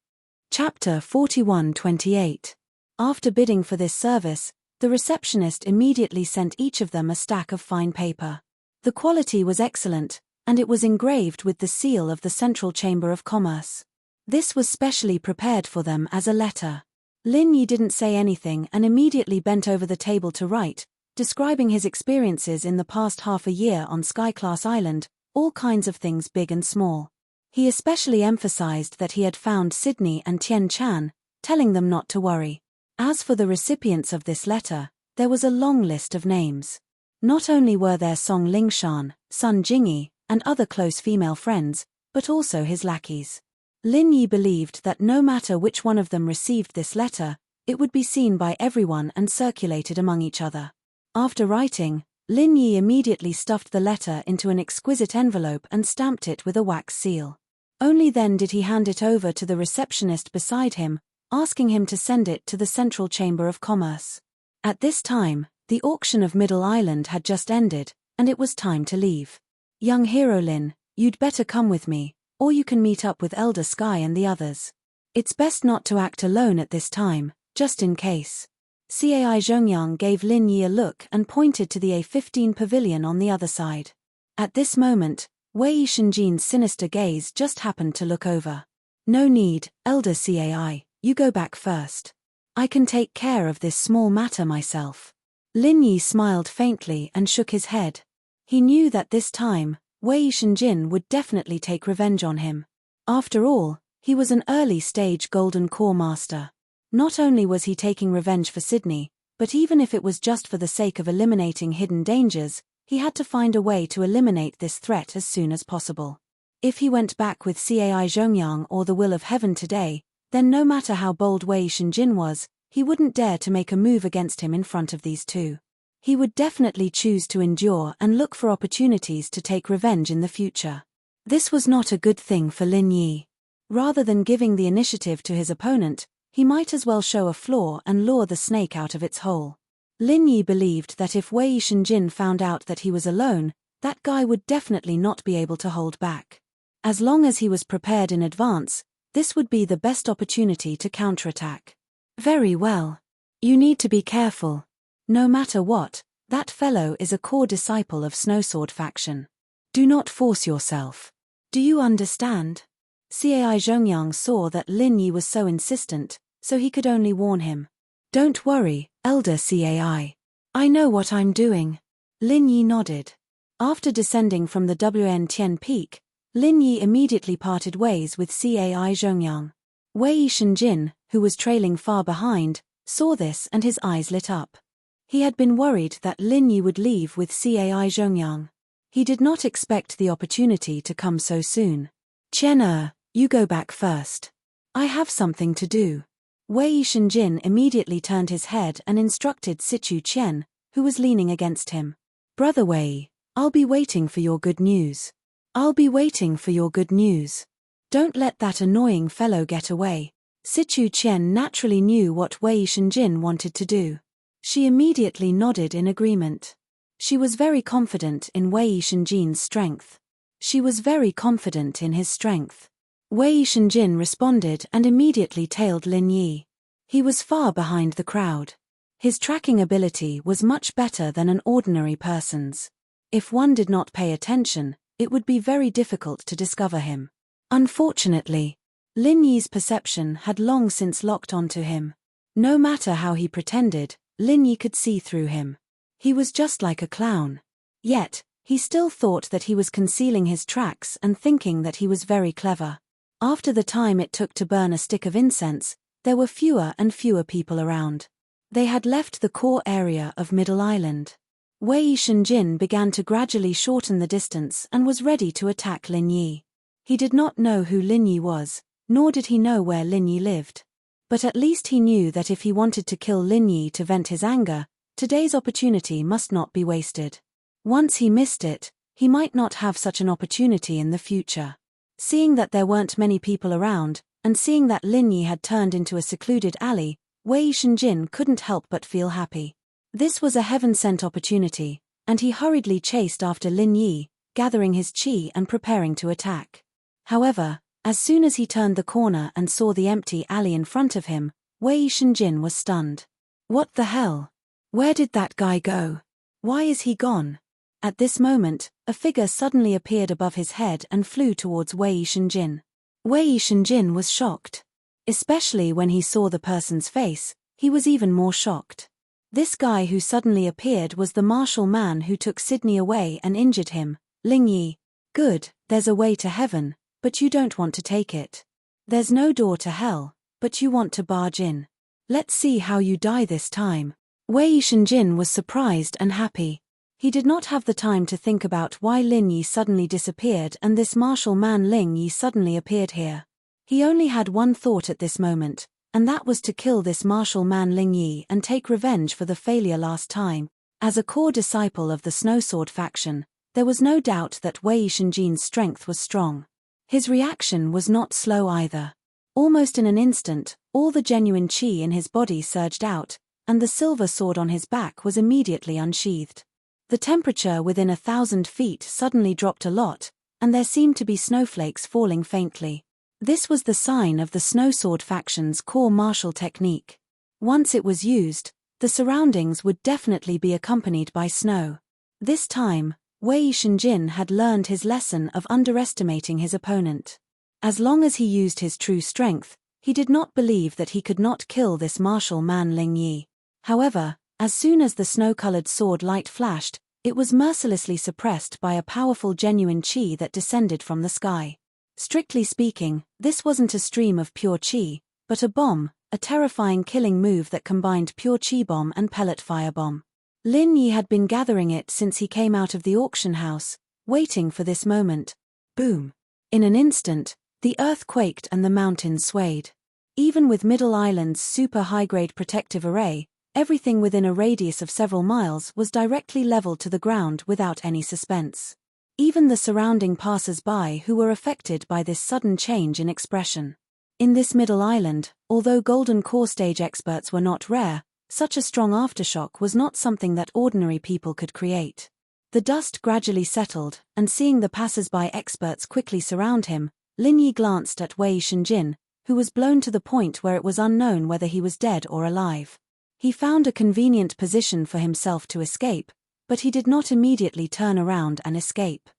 Chapter 41-28. After bidding for this service, the receptionist immediately sent each of them a stack of fine paper. The quality was excellent, and it was engraved with the seal of the Central Chamber of Commerce. This was specially prepared for them as a letter. Lin Yi didn't say anything and immediately bent over the table to write, describing his experiences in the past half a year on Sky-class Island, all kinds of things big and small. He especially emphasized that he had found Sydney and Tian Chan, telling them not to worry. As for the recipients of this letter, there was a long list of names. Not only were there Song Lingshan, Sun Jingyi, and other close female friends, but also his lackeys. Lin Yi believed that no matter which one of them received this letter, it would be seen by everyone and circulated among each other. After writing, Lin Yi immediately stuffed the letter into an exquisite envelope and stamped it with a wax seal. Only then did he hand it over to the receptionist beside him, asking him to send it to the Central Chamber of Commerce. At this time, the auction of Middle Island had just ended, and it was time to leave. Young hero Lin, you'd better come with me, or you can meet up with Elder Sky and the others. It's best not to act alone at this time, just in case. Cai Zhongyang gave Lin Yi a look and pointed to the A15 pavilion on the other side. At this moment, Wei Shenjin's sinister gaze just happened to look over. No need, Elder Cai, you go back first. I can take care of this small matter myself. Lin Yi smiled faintly and shook his head. He knew that this time, Wei Shenjin would definitely take revenge on him. After all, he was an early-stage Golden Core master. Not only was he taking revenge for Sydney, but even if it was just for the sake of eliminating hidden dangers, he had to find a way to eliminate this threat as soon as possible. If he went back with Cai Zhongyang or the Will of Heaven today, then no matter how bold Wei Shenjin was, he wouldn't dare to make a move against him in front of these two. He would definitely choose to endure and look for opportunities to take revenge in the future. This was not a good thing for Lin Yi. Rather than giving the initiative to his opponent, he might as well show a flaw and lure the snake out of its hole. Lin Yi believed that if Wei Shenjin found out that he was alone, that guy would definitely not be able to hold back. As long as he was prepared in advance, this would be the best opportunity to counterattack. Very well. You need to be careful. No matter what, that fellow is a core disciple of Snowsword faction. Do not force yourself. Do you understand? Cai Zhongyang saw that Lin Yi was so insistent, so he could only warn him. Don't worry, Elder Cai. I know what I'm doing. Lin Yi nodded. After descending from the Wn Tian Peak, Lin Yi immediately parted ways with Cai Zhongyang. Wei Shenjin, who was trailing far behind, saw this and his eyes lit up. He had been worried that Lin Yi would leave with Cai Zhongyang. He did not expect the opportunity to come so soon. Chen you go back first. I have something to do. Wei Shenjin immediately turned his head and instructed Situ Chen, who was leaning against him. Brother Wei, I'll be waiting for your good news. I'll be waiting for your good news. Don't let that annoying fellow get away. Situ Chen naturally knew what Wei Shenjin wanted to do. She immediately nodded in agreement. She was very confident in Wei Shenjin's strength. She was very confident in his strength. Wei Shenjin responded and immediately tailed Lin Yi. He was far behind the crowd. His tracking ability was much better than an ordinary person's. If one did not pay attention, it would be very difficult to discover him. Unfortunately, Lin Yi's perception had long since locked onto him. No matter how he pretended, Lin Yi could see through him. He was just like a clown. Yet, he still thought that he was concealing his tracks and thinking that he was very clever. After the time it took to burn a stick of incense, there were fewer and fewer people around. They had left the core area of Middle Island. Wei Shenjin began to gradually shorten the distance and was ready to attack Lin Yi. He did not know who Lin Yi was, nor did he know where Lin Yi lived. But at least he knew that if he wanted to kill Lin Yi to vent his anger, today's opportunity must not be wasted. Once he missed it, he might not have such an opportunity in the future. Seeing that there weren't many people around, and seeing that Lin Yi had turned into a secluded alley, Wei Shenjin couldn't help but feel happy. This was a heaven-sent opportunity, and he hurriedly chased after Lin Yi, gathering his qi and preparing to attack. However, as soon as he turned the corner and saw the empty alley in front of him, Wei Shenjin was stunned. What the hell? Where did that guy go? Why is he gone? At this moment, a figure suddenly appeared above his head and flew towards Wei Shenjin. Wei Shenjin was shocked. Especially when he saw the person's face, he was even more shocked. This guy who suddenly appeared was the martial man who took Sydney away and injured him, Ling Yi. Good, there's a way to heaven, but you don't want to take it. There's no door to hell, but you want to barge in. Let's see how you die this time. Wei Shenjin was surprised and happy. He did not have the time to think about why Lin Yi suddenly disappeared and this martial man Ling Yi suddenly appeared here. He only had one thought at this moment, and that was to kill this martial man Ling Yi and take revenge for the failure last time. As a core disciple of the Snowsword faction, there was no doubt that Wei Shenjin's strength was strong. His reaction was not slow either. Almost in an instant, all the genuine qi in his body surged out, and the silver sword on his back was immediately unsheathed. The temperature within 1,000 feet suddenly dropped a lot, and there seemed to be snowflakes falling faintly. This was the sign of the Snowsword faction's core martial technique. Once it was used, the surroundings would definitely be accompanied by snow. This time, Wei Shenjin had learned his lesson of underestimating his opponent. As long as he used his true strength, he did not believe that he could not kill this martial man Ling Yi. However, as soon as the snow-colored sword light flashed, it was mercilessly suppressed by a powerful genuine qi that descended from the sky. Strictly speaking, this wasn't a stream of pure qi, but a bomb, a terrifying killing move that combined pure qi bomb and pellet firebomb. Lin Yi had been gathering it since he came out of the auction house, waiting for this moment. Boom! In an instant, the earth quaked and the mountains swayed. Even with Middle Island's super high-grade protective array, everything within a radius of several miles was directly leveled to the ground without any suspense. Even the surrounding passers-by who were affected by this sudden change in expression. In this Middle Island, although Golden Core stage experts were not rare, such a strong aftershock was not something that ordinary people could create. The dust gradually settled, and seeing the passers-by experts quickly surround him, Lin Yi glanced at Wei Shenjin, who was blown to the point where it was unknown whether he was dead or alive. He found a convenient position for himself to escape, but he did not immediately turn around and escape.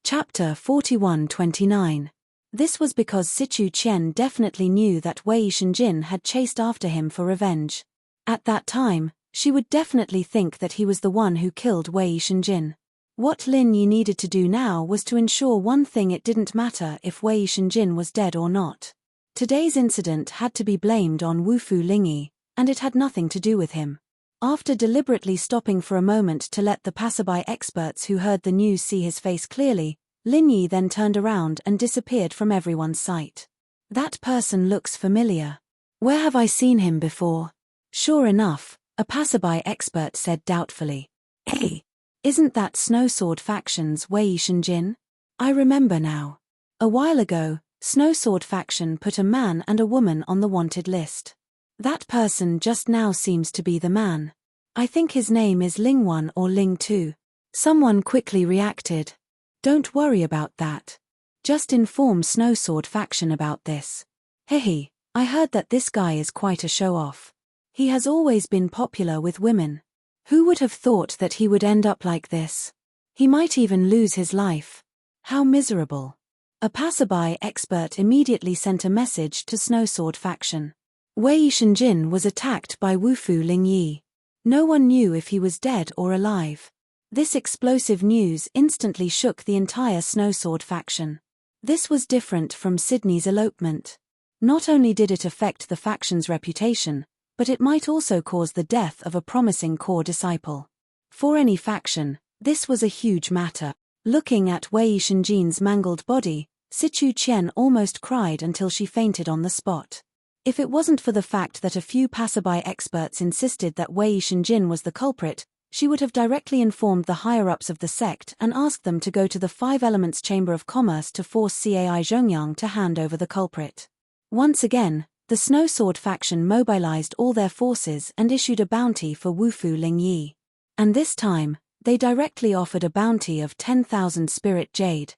Chapter 41-29. This was because Sichu Qian definitely knew that Wei Shenjin had chased after him for revenge. At that time, she would definitely think that he was the one who killed Wei Shenjin. What Lin Yi needed to do now was to ensure one thing: it didn't matter if Wei Shenjin was dead or not. Today's incident had to be blamed on Wufu Lingyi, and it had nothing to do with him. After deliberately stopping for a moment to let the passerby experts who heard the news see his face clearly, Lin Yi then turned around and disappeared from everyone's sight. That person looks familiar. Where have I seen him before? Sure enough, a passerby expert said doubtfully. Hey, isn't that Snowsword faction's Wei Shenjin? I remember now. A while ago, Snowsword faction put a man and a woman on the wanted list. That person just now seems to be the man. I think his name is Ling 1 or Ling 2. Someone quickly reacted. Don't worry about that. Just inform Snowsword faction about this. Hehe, I heard that this guy is quite a show-off. He has always been popular with women. Who would have thought that he would end up like this? He might even lose his life. How miserable. A passerby expert immediately sent a message to Snowsword faction. Wei Shenjin was attacked by Wufu Lingyi. No one knew if he was dead or alive. This explosive news instantly shook the entire Snowsword faction. This was different from Sydney's elopement. Not only did it affect the faction's reputation, but it might also cause the death of a promising core disciple. For any faction, this was a huge matter. Looking at Wei Shenjin's mangled body, Sichu Qian almost cried until she fainted on the spot. If it wasn't for the fact that a few passerby experts insisted that Wei Shenjin was the culprit, she would have directly informed the higher-ups of the sect and asked them to go to the Five Elements Chamber of Commerce to force Cai Zhongyang to hand over the culprit. Once again, the Snowsword faction mobilized all their forces and issued a bounty for Wufu Lingyi. And this time, they directly offered a bounty of 10,000 spirit jade.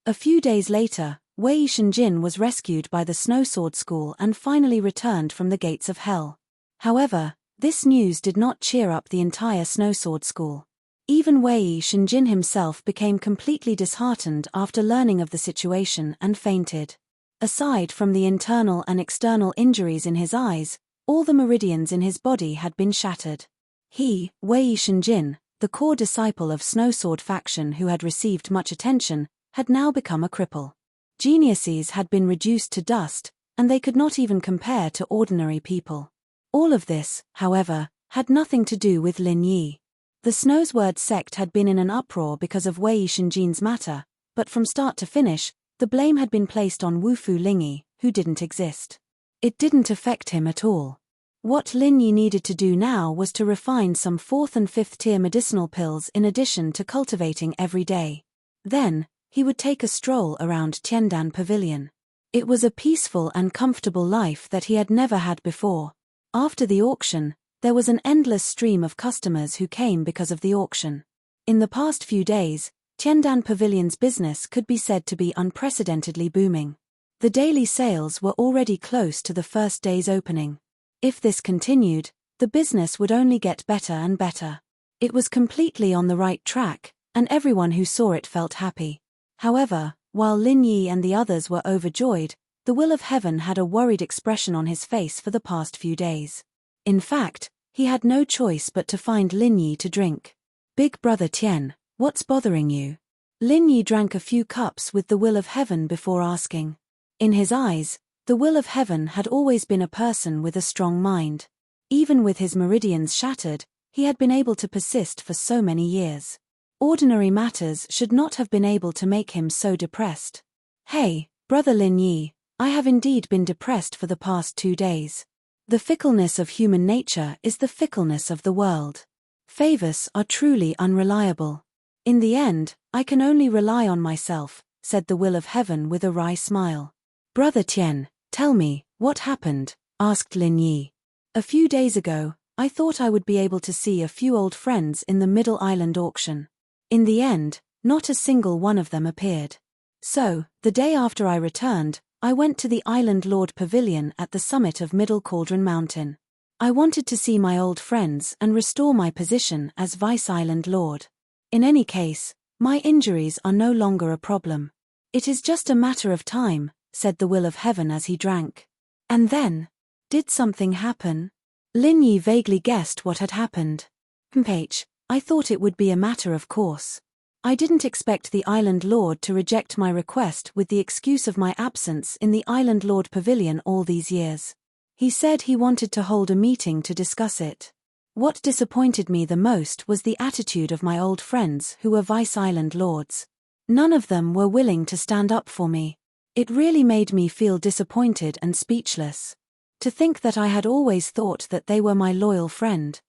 A few days later, Wei Shenjin was rescued by the Snowsword School and finally returned from the gates of hell. However, this news did not cheer up the entire Snowsword School. Even Wei Shenjin himself became completely disheartened after learning of the situation and fainted. Aside from the internal and external injuries in his eyes, all the meridians in his body had been shattered. He, Wei Shenjin, the core disciple of Snowsword faction who had received much attention, had now become a cripple. Geniuses had been reduced to dust, and they could not even compare to ordinary people. All of this, however, had nothing to do with Lin Yi. The Snowsword sect had been in an uproar because of Wei Shenjin's matter, but from start to finish, the blame had been placed on Wufu Lingyi, who didn't exist. It didn't affect him at all. What Lingyi needed to do now was to refine some 4th and 5th tier medicinal pills in addition to cultivating every day. Then, he would take a stroll around Tiandan Pavilion. It was a peaceful and comfortable life that he had never had before. After the auction, there was an endless stream of customers who came because of the auction. In the past few days, Tiandan Pavilion's business could be said to be unprecedentedly booming. The daily sales were already close to the first day's opening. If this continued, the business would only get better and better. It was completely on the right track, and everyone who saw it felt happy. However, while Lingyi and the others were overjoyed, the Will of Heaven had a worried expression on his face for the past few days. In fact, he had no choice but to find Lingyi to drink. "Big brother Tian, what's bothering you?" Lingyi drank a few cups with the Will of Heaven before asking. In his eyes, the Will of Heaven had always been a person with a strong mind. Even with his meridians shattered, he had been able to persist for so many years. Ordinary matters should not have been able to make him so depressed. "Hey, brother Lingyi, I have indeed been depressed for the past 2 days. The fickleness of human nature is the fickleness of the world. Favors are truly unreliable. In the end, I can only rely on myself," said the Will of Heaven with a wry smile. "Brother Tian, tell me, what happened?" asked Lingyi. "A few days ago, I thought I would be able to see a few old friends in the Middle Island auction. In the end, not a single one of them appeared. So, the day after I returned, I went to the Island Lord Pavilion at the summit of Middle Cauldron Mountain. I wanted to see my old friends and restore my position as Vice Island Lord. In any case, my injuries are no longer a problem. It is just a matter of time," said the Will of Heaven as he drank. "And then? Did something happen?" Lingyi vaguely guessed what had happened. "I thought it would be a matter of course. I didn't expect the Island Lord to reject my request with the excuse of my absence in the Island Lord Pavilion all these years. He said he wanted to hold a meeting to discuss it. What disappointed me the most was the attitude of my old friends who were Vice Island Lords. None of them were willing to stand up for me. It really made me feel disappointed and speechless. To think that I had always thought that they were my loyal friend,"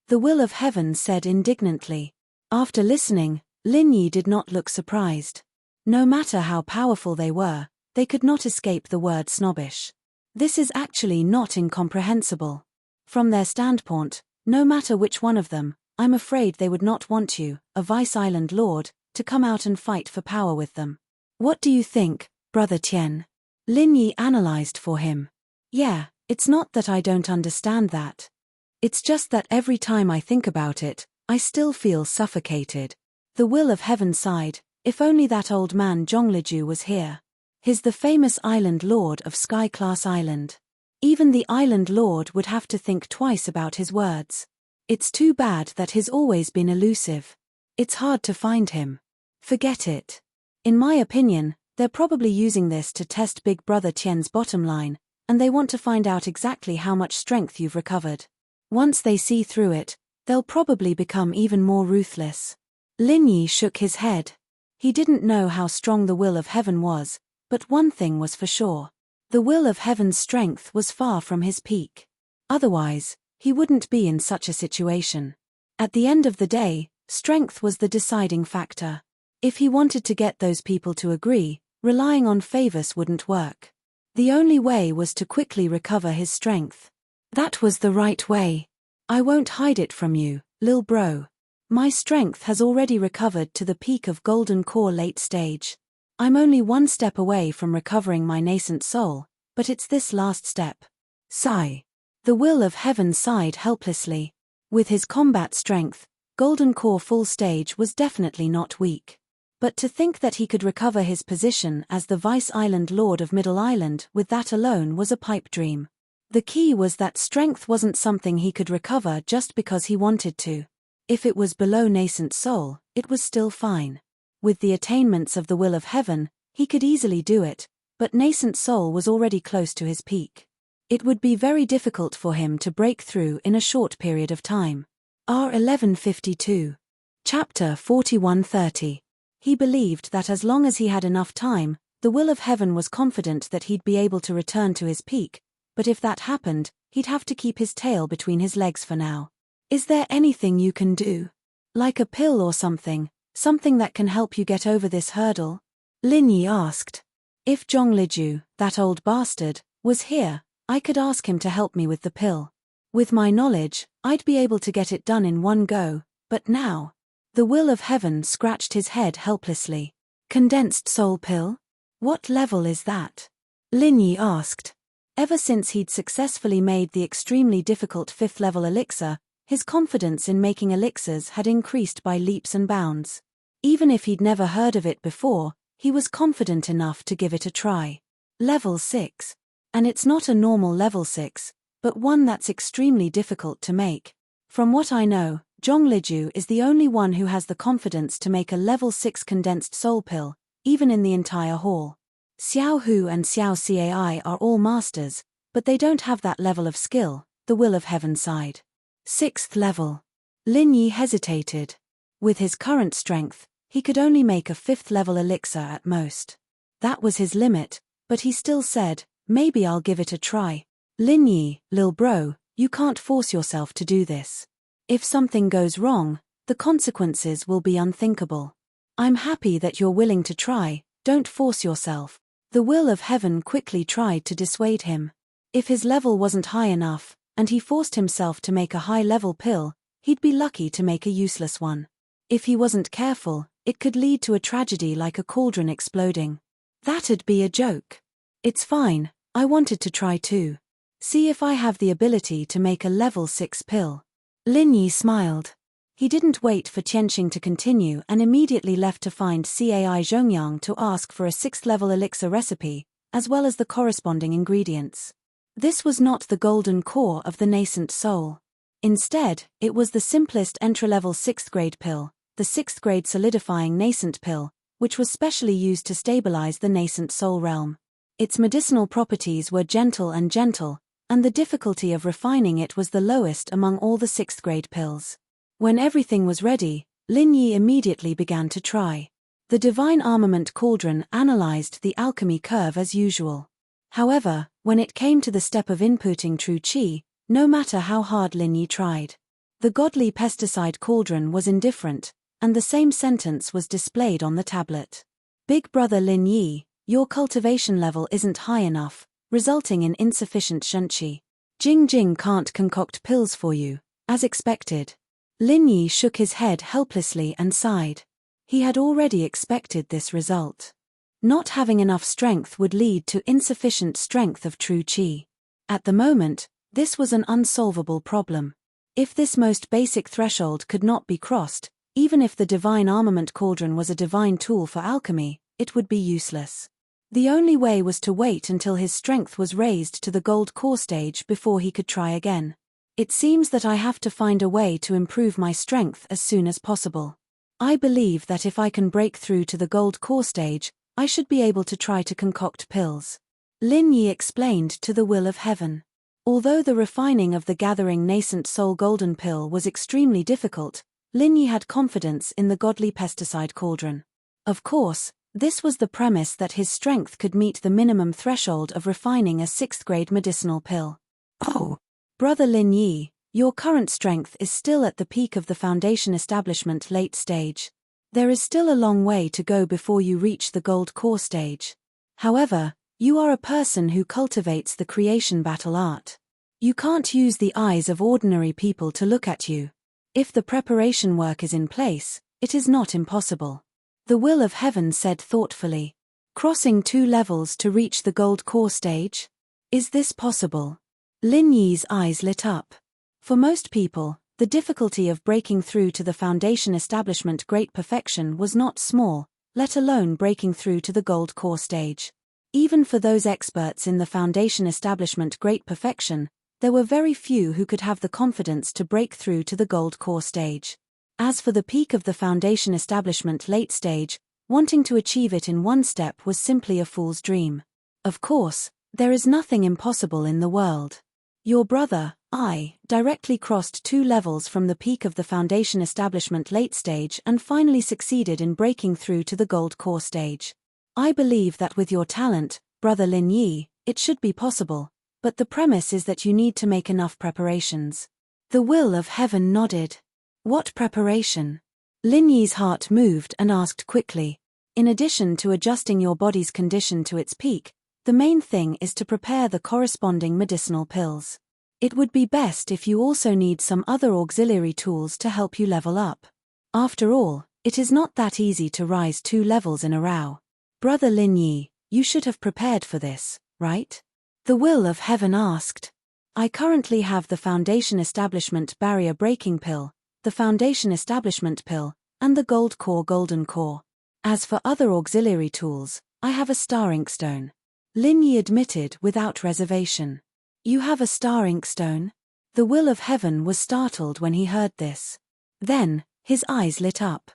the Will of Heaven said indignantly. After listening, Lingyi did not look surprised. No matter how powerful they were, they could not escape the word snobbish. This is actually not incomprehensible. From their standpoint, no matter which one of them, I'm afraid they would not want you, a Vice Island Lord, to come out and fight for power with them. "What do you think, brother Tian?" Lingyi analyzed for him. "Yeah, it's not that I don't understand that. It's just that every time I think about it, I still feel suffocated." The Will of Heaven sighed. If only that old man Zhongliju was here. He's the famous Island Lord of Sky Class Island. Even the Island Lord would have to think twice about his words. It's too bad that he's always been elusive. It's hard to find him. Forget it. In my opinion, they're probably using this to test Big Brother Tian's bottom line, and they want to find out exactly how much strength you've recovered. Once they see through it, they'll probably become even more ruthless. Lingyi shook his head. He didn't know how strong the Will of Heaven was, but one thing was for sure. The Will of Heaven's strength was far from his peak. Otherwise, he wouldn't be in such a situation. At the end of the day, strength was the deciding factor. If he wanted to get those people to agree, relying on favors wouldn't work. The only way was to quickly recover his strength. That was the right way. "I won't hide it from you, lil bro. My strength has already recovered to the peak of Golden Core late stage. I'm only one step away from recovering my nascent soul, but it's this last step." Sigh. The Will of Heaven sighed helplessly. With his combat strength, Golden Core full stage was definitely not weak. But to think that he could recover his position as the Vice Island Lord of Middle Island with that alone was a pipe dream. The key was that strength wasn't something he could recover just because he wanted to. If it was below nascent soul, it was still fine. With the attainments of the Will of Heaven, he could easily do it, but nascent soul was already close to his peak. It would be very difficult for him to break through in a short period of time. R1152. Chapter 4130. He believed that as long as he had enough time, the will of heaven was confident that he'd be able to return to his peak, but if that happened, he'd have to keep his tail between his legs for now. Is there anything you can do? Like a pill or something that can help you get over this hurdle? Lin Yi asked. If Zhongliju, that old bastard, was here, I could ask him to help me with the pill. With my knowledge, I'd be able to get it done in one go, but now. The will of heaven scratched his head helplessly. Condensed soul pill? What level is that? Lin Yi asked. Ever since he'd successfully made the extremely difficult 5th level elixir, his confidence in making elixirs had increased by leaps and bounds. Even if he'd never heard of it before, he was confident enough to give it a try. Level 6. And it's not a normal level 6, but one that's extremely difficult to make. From what I know, Zhongliju is the only one who has the confidence to make a level 6 condensed soul pill, even in the entire hall. Xiao Hu and Xiao Cai are all masters, but they don't have that level of skill, the will of heaven sighed. 6th level. Lin Yi hesitated. With his current strength, he could only make a 5th level elixir at most. That was his limit, but he still said, maybe I'll give it a try. Lin Yi, lil bro, you can't force yourself to do this. If something goes wrong, the consequences will be unthinkable. I'm happy that you're willing to try, don't force yourself. The will of heaven quickly tried to dissuade him. If his level wasn't high enough, and he forced himself to make a high-level pill, he'd be lucky to make a useless one. If he wasn't careful, it could lead to a tragedy like a cauldron exploding. That'd be a joke. It's fine, I wanted to try too. See if I have the ability to make a level 6 pill. Lin Yi smiled. He didn't wait for Qianxing to continue and immediately left to find Cai Zhongyang to ask for a 6th level elixir recipe, as well as the corresponding ingredients. This was not the golden core of the nascent soul. Instead, it was the simplest entry-level 6th grade pill, the 6th grade solidifying nascent pill, which was specially used to stabilize the nascent soul realm. Its medicinal properties were gentle, and the difficulty of refining it was the lowest among all the 6th grade pills. When everything was ready, Lin Yi immediately began to try. The divine armament cauldron analyzed the alchemy curve as usual. However, when it came to the step of inputting true qi, no matter how hard Lin Yi tried, the godly pesticide cauldron was indifferent, and the same sentence was displayed on the tablet. Big brother Lin Yi, your cultivation level isn't high enough, resulting in insufficient shenqi. Jing can't concoct pills for you, as expected. Lin Yi shook his head helplessly and sighed. He had already expected this result. Not having enough strength would lead to insufficient strength of true qi. At the moment, this was an unsolvable problem. If this most basic threshold could not be crossed, even if the divine armament cauldron was a divine tool for alchemy, it would be useless. The only way was to wait until his strength was raised to the gold core stage before he could try again. It seems that I have to find a way to improve my strength as soon as possible. I believe that if I can break through to the gold core stage, I should be able to try to concoct pills. Lin Yi explained to the will of heaven. Although the refining of the gathering nascent soul golden pill was extremely difficult, Lin Yi had confidence in the godly pesticide cauldron. Of course, this was the premise that his strength could meet the minimum threshold of refining a 6th grade medicinal pill. Oh, brother Lin Yi, your current strength is still at the peak of the foundation establishment late stage. There is still a long way to go before you reach the gold core stage. However, you are a person who cultivates the creation battle art. You can't use the eyes of ordinary people to look at you. If the preparation work is in place, it is not impossible. The will of heaven said thoughtfully. Crossing 2 levels to reach the gold core stage? Is this possible? Lin Yi's eyes lit up. For most people, the difficulty of breaking through to the foundation establishment great perfection was not small, let alone breaking through to the gold core stage. Even for those experts in the foundation establishment great perfection, there were very few who could have the confidence to break through to the gold core stage. As for the peak of the foundation establishment late stage, wanting to achieve it in one step was simply a fool's dream. Of course, there is nothing impossible in the world. Your brother, I, directly crossed 2 levels from the peak of the Foundation Establishment late stage and finally succeeded in breaking through to the Gold Core stage. I believe that with your talent, Brother Lin Yi, it should be possible, but the premise is that you need to make enough preparations. The Will of Heaven nodded. What preparation? Lin Yi's heart moved and asked quickly. In addition to adjusting your body's condition to its peak, the main thing is to prepare the corresponding medicinal pills. It would be best if you also need some other auxiliary tools to help you level up. After all, it is not that easy to rise 2 levels in a row. Brother Lin Yi, you should have prepared for this, right? The Will of Heaven asked. I currently have the Foundation Establishment Barrier Breaking Pill, the Foundation Establishment Pill, and the Gold Core Golden Core. As for other auxiliary tools, I have a Star Ink Stone. Lin Yi admitted without reservation. You have a Star Ink Stone? The Will of Heaven was startled when he heard this. Then, his eyes lit up.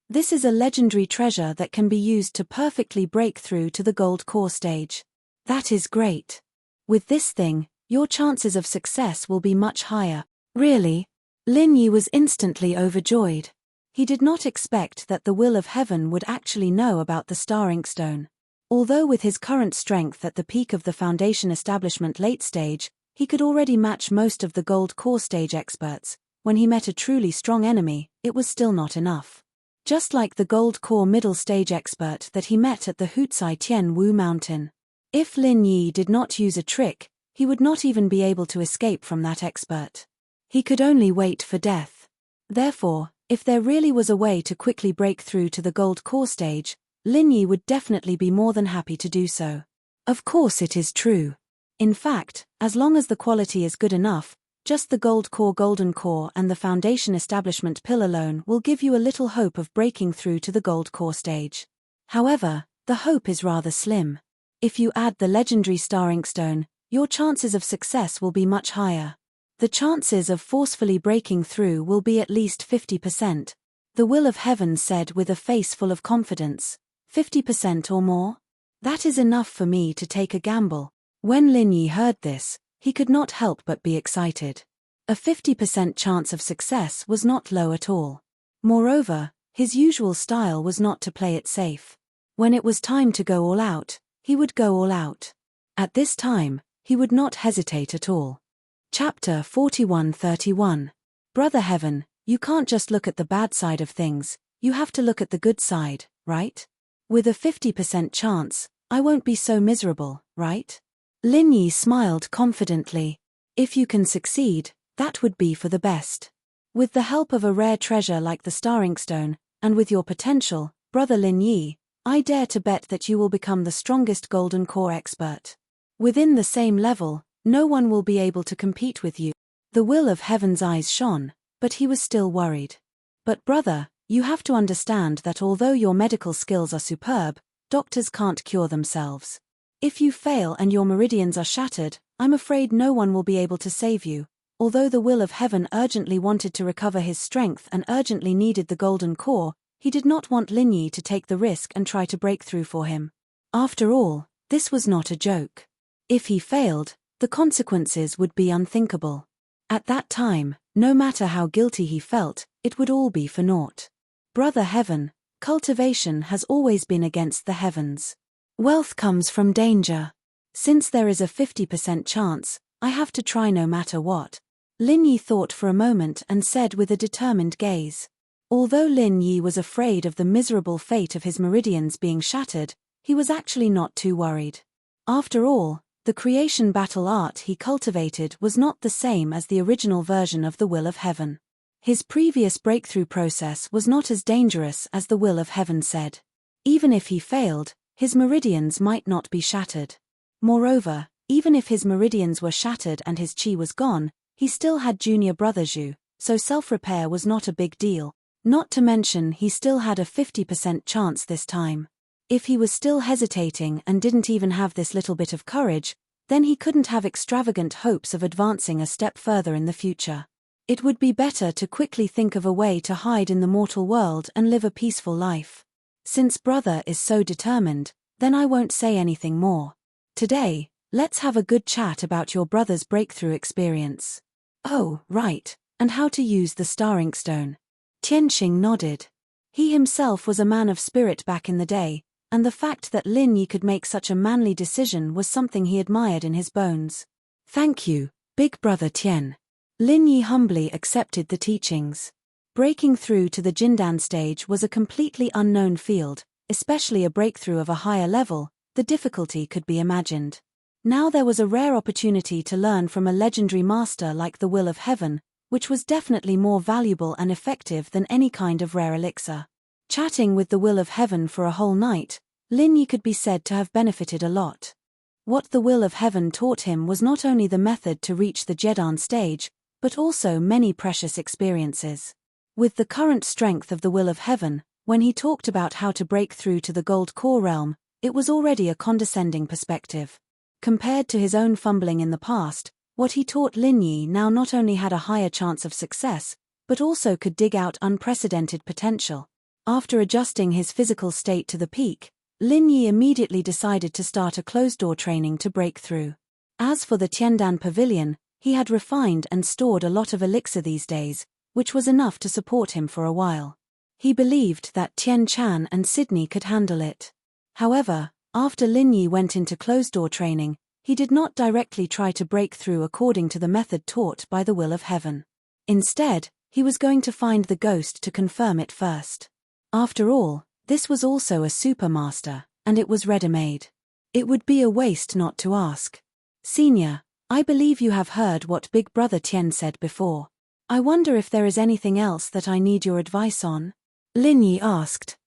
This is a legendary treasure that can be used to perfectly break through to the Gold Core stage. That is great. With this thing, your chances of success will be much higher. Really? Lin Yi was instantly overjoyed. He did not expect that the Will of Heaven would actually know about the Star Ink Stone. Although with his current strength at the peak of the Foundation Establishment late stage, he could already match most of the Gold Core stage experts, when he met a truly strong enemy, it was still not enough. Just like the Gold Core middle stage expert that he met at the Hutsai Tian Wu Mountain. If Lin Yi did not use a trick, he would not even be able to escape from that expert. He could only wait for death. Therefore, if there really was a way to quickly break through to the Gold Core stage, Lin Yi would definitely be more than happy to do so. Of course it is true. In fact, as long as the quality is good enough, just the Gold Core Golden Core and the Foundation Establishment Pill alone will give you a little hope of breaking through to the Gold Core stage. However, the hope is rather slim. If you add the legendary Star Ink Stone, your chances of success will be much higher. The chances of forcefully breaking through will be at least 50%. The Will of Heaven said with a face full of confidence. 50% or more? That is enough for me to take a gamble. When Lin Yi heard this, he could not help but be excited. A 50% chance of success was not low at all. Moreover, his usual style was not to play it safe. When it was time to go all out, he would go all out. At this time, he would not hesitate at all. Chapter 41:31. Brother Heaven, you can't just look at the bad side of things, you have to look at the good side, right? With a 50% chance, I won't be so miserable, right? Lin Yi smiled confidently. If you can succeed, that would be for the best. With the help of a rare treasure like the Star Ink Stone, and with your potential, Brother Lin Yi, I dare to bet that you will become the strongest Golden Core expert. Within the same level, no one will be able to compete with you. The Will of Heaven's eyes shone, but he was still worried. But brother, you have to understand that although your medical skills are superb, doctors can't cure themselves. If you fail and your meridians are shattered, I'm afraid no one will be able to save you. Although the Will of Heaven urgently wanted to recover his strength and urgently needed the Golden Core, he did not want Lin Yi to take the risk and try to break through for him. After all, this was not a joke. If he failed, the consequences would be unthinkable. At that time, no matter how guilty he felt, it would all be for naught. Brother Heaven, cultivation has always been against the heavens. Wealth comes from danger. Since there is a 50% chance, I have to try no matter what. Lin Yi thought for a moment and said with a determined gaze. Although Lin Yi was afraid of the miserable fate of his meridians being shattered, he was actually not too worried. After all, the creation battle art he cultivated was not the same as the original version of the Will of Heaven. His previous breakthrough process was not as dangerous as the Will of Heaven said. Even if he failed, his meridians might not be shattered. Moreover, even if his meridians were shattered and his chi was gone, he still had junior brother Zhu, so self-repair was not a big deal. Not to mention he still had a 50% chance this time. If he was still hesitating and didn't even have this little bit of courage, then he couldn't have extravagant hopes of advancing a step further in the future. It would be better to quickly think of a way to hide in the mortal world and live a peaceful life. Since brother is so determined, then I won't say anything more. Today, Let's have a good chat about your brother's breakthrough experience. Oh, right, and how to use the star inkstone. Tianxing nodded. He himself was a man of spirit back in the day, and the fact that Lin Yi could make such a manly decision was something he admired in his bones. Thank you, big brother Tian. Lin Yi humbly accepted the teachings. Breaking through to the Jindan stage was a completely unknown field, especially a breakthrough of a higher level. The difficulty could be imagined. Now there was a rare opportunity to learn from a legendary master like the Will of Heaven, which was definitely more valuable and effective than any kind of rare elixir. Chatting with the Will of Heaven for a whole night, Lin Yi could be said to have benefited a lot. What the Will of Heaven taught him was not only the method to reach the Jedan stage, but also many precious experiences. With the current strength of the Will of Heaven, when he talked about how to break through to the Gold Core realm, it was already a condescending perspective. Compared to his own fumbling in the past, what he taught Lin Yi now not only had a higher chance of success, but also could dig out unprecedented potential. After adjusting his physical state to the peak, Lin Yi immediately decided to start a closed-door training to break through. As for the Tiandan Pavilion, he had refined and stored a lot of elixir these days, which was enough to support him for a while. He believed that Tian Chan and Sydney could handle it. However, after Lin Yi went into closed-door training, he did not directly try to break through according to the method taught by the Will of Heaven. Instead, he was going to find the ghost to confirm it first. After all, this was also a supermaster, and it was ready-made. It would be a waste not to ask. Senior, I believe you have heard what Big Brother Tian said before. I wonder if there is anything else that I need your advice on? Lin Yi asked.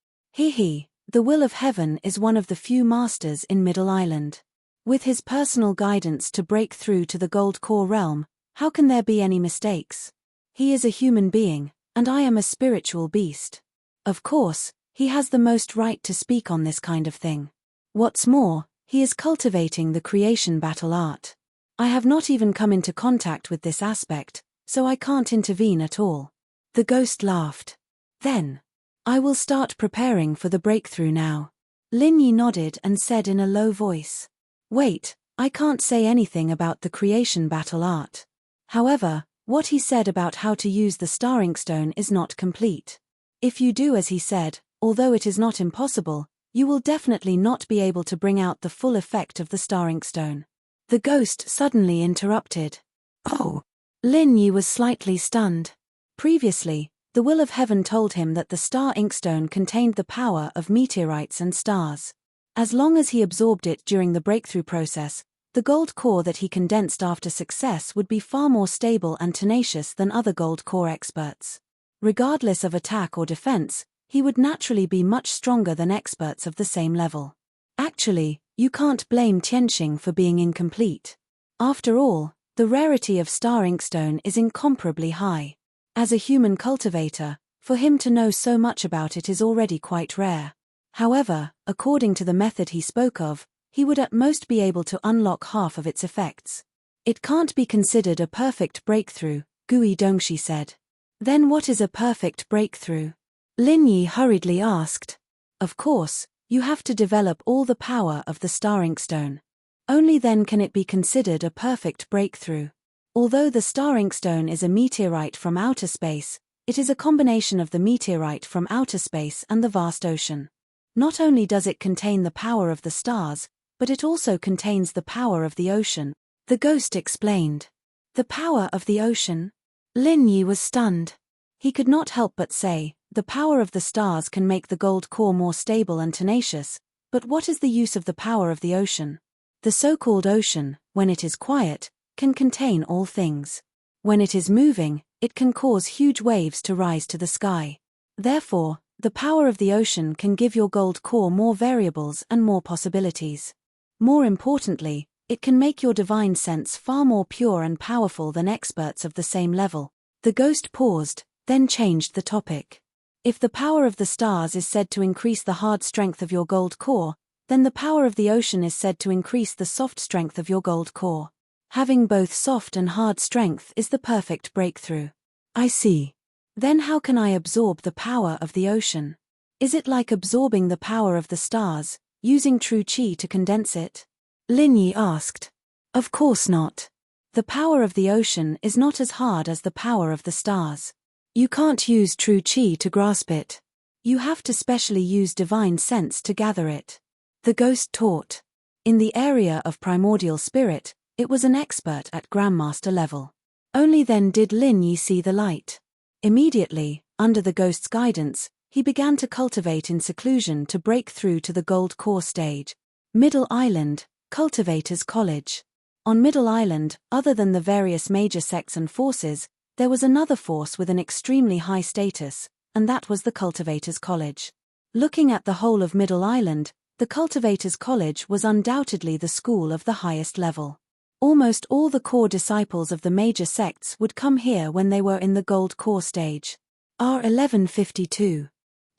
The Will of Heaven is one of the few masters in Middle Island. With his personal guidance to break through to the Gold Core realm, how can there be any mistakes? He is a human being, and I am a spiritual beast. Of course, he has the most right to speak on this kind of thing. What's more, he is cultivating the creation battle art. I have not even come into contact with this aspect, so I can't intervene at all. The ghost laughed. Then, I will start preparing for the breakthrough now. Lin Yi nodded and said in a low voice. Wait, I can't say anything about the creation battle art. However, what he said about how to use the star inkstone is not complete. If you do as he said, although it is not impossible, you will definitely not be able to bring out the full effect of the star inkstone. The ghost suddenly interrupted. Oh! Lin Yi was slightly stunned. Previously, the Will of Heaven told him that the star inkstone contained the power of meteorites and stars. As long as he absorbed it during the breakthrough process, the gold core that he condensed after success would be far more stable and tenacious than other gold core experts. Regardless of attack or defense, he would naturally be much stronger than experts of the same level. Actually, you can't blame Tianxing for being incomplete. After all, the rarity of star inkstone is incomparably high. As a human cultivator, for him to know so much about it is already quite rare. However, according to the method he spoke of, he would at most be able to unlock half of its effects. It can't be considered a perfect breakthrough, Gui Dongxi said. Then what is a perfect breakthrough? Lin Yi hurriedly asked. Of course, you have to develop all the power of the star inkstone. Only then can it be considered a perfect breakthrough. Although the star inkstone is a meteorite from outer space, it is a combination of the meteorite from outer space and the vast ocean. Not only does it contain the power of the stars, but it also contains the power of the ocean, the ghost explained. The power of the ocean? Lin Yi was stunned. He could not help but say, the power of the stars can make the gold core more stable and tenacious, but what is the use of the power of the ocean? The so-called ocean, when it is quiet, can contain all things. When it is moving, it can cause huge waves to rise to the sky. Therefore, the power of the ocean can give your gold core more variables and more possibilities. More importantly, it can make your divine sense far more pure and powerful than experts of the same level. The ghost paused, then changed the topic. If the power of the stars is said to increase the hard strength of your gold core, then the power of the ocean is said to increase the soft strength of your gold core. Having both soft and hard strength is the perfect breakthrough. I see. Then how can I absorb the power of the ocean? Is it like absorbing the power of the stars, using true qi to condense it? Lin Yi asked. Of course not. The power of the ocean is not as hard as the power of the stars. You can't use true chi to grasp it. You have to specially use divine sense to gather it. The ghost taught. In the area of primordial spirit, it was an expert at Grandmaster level. Only then did Lin Yi see the light. Immediately, under the ghost's guidance, he began to cultivate in seclusion to break through to the gold core stage. Middle Island, Cultivators College. On Middle Island, other than the various major sects and forces, there was another force with an extremely high status, and that was the Cultivators College. Looking at the whole of Middle Island, the Cultivators College was undoubtedly the school of the highest level. Almost all the core disciples of the major sects would come here when they were in the gold core stage. R1152.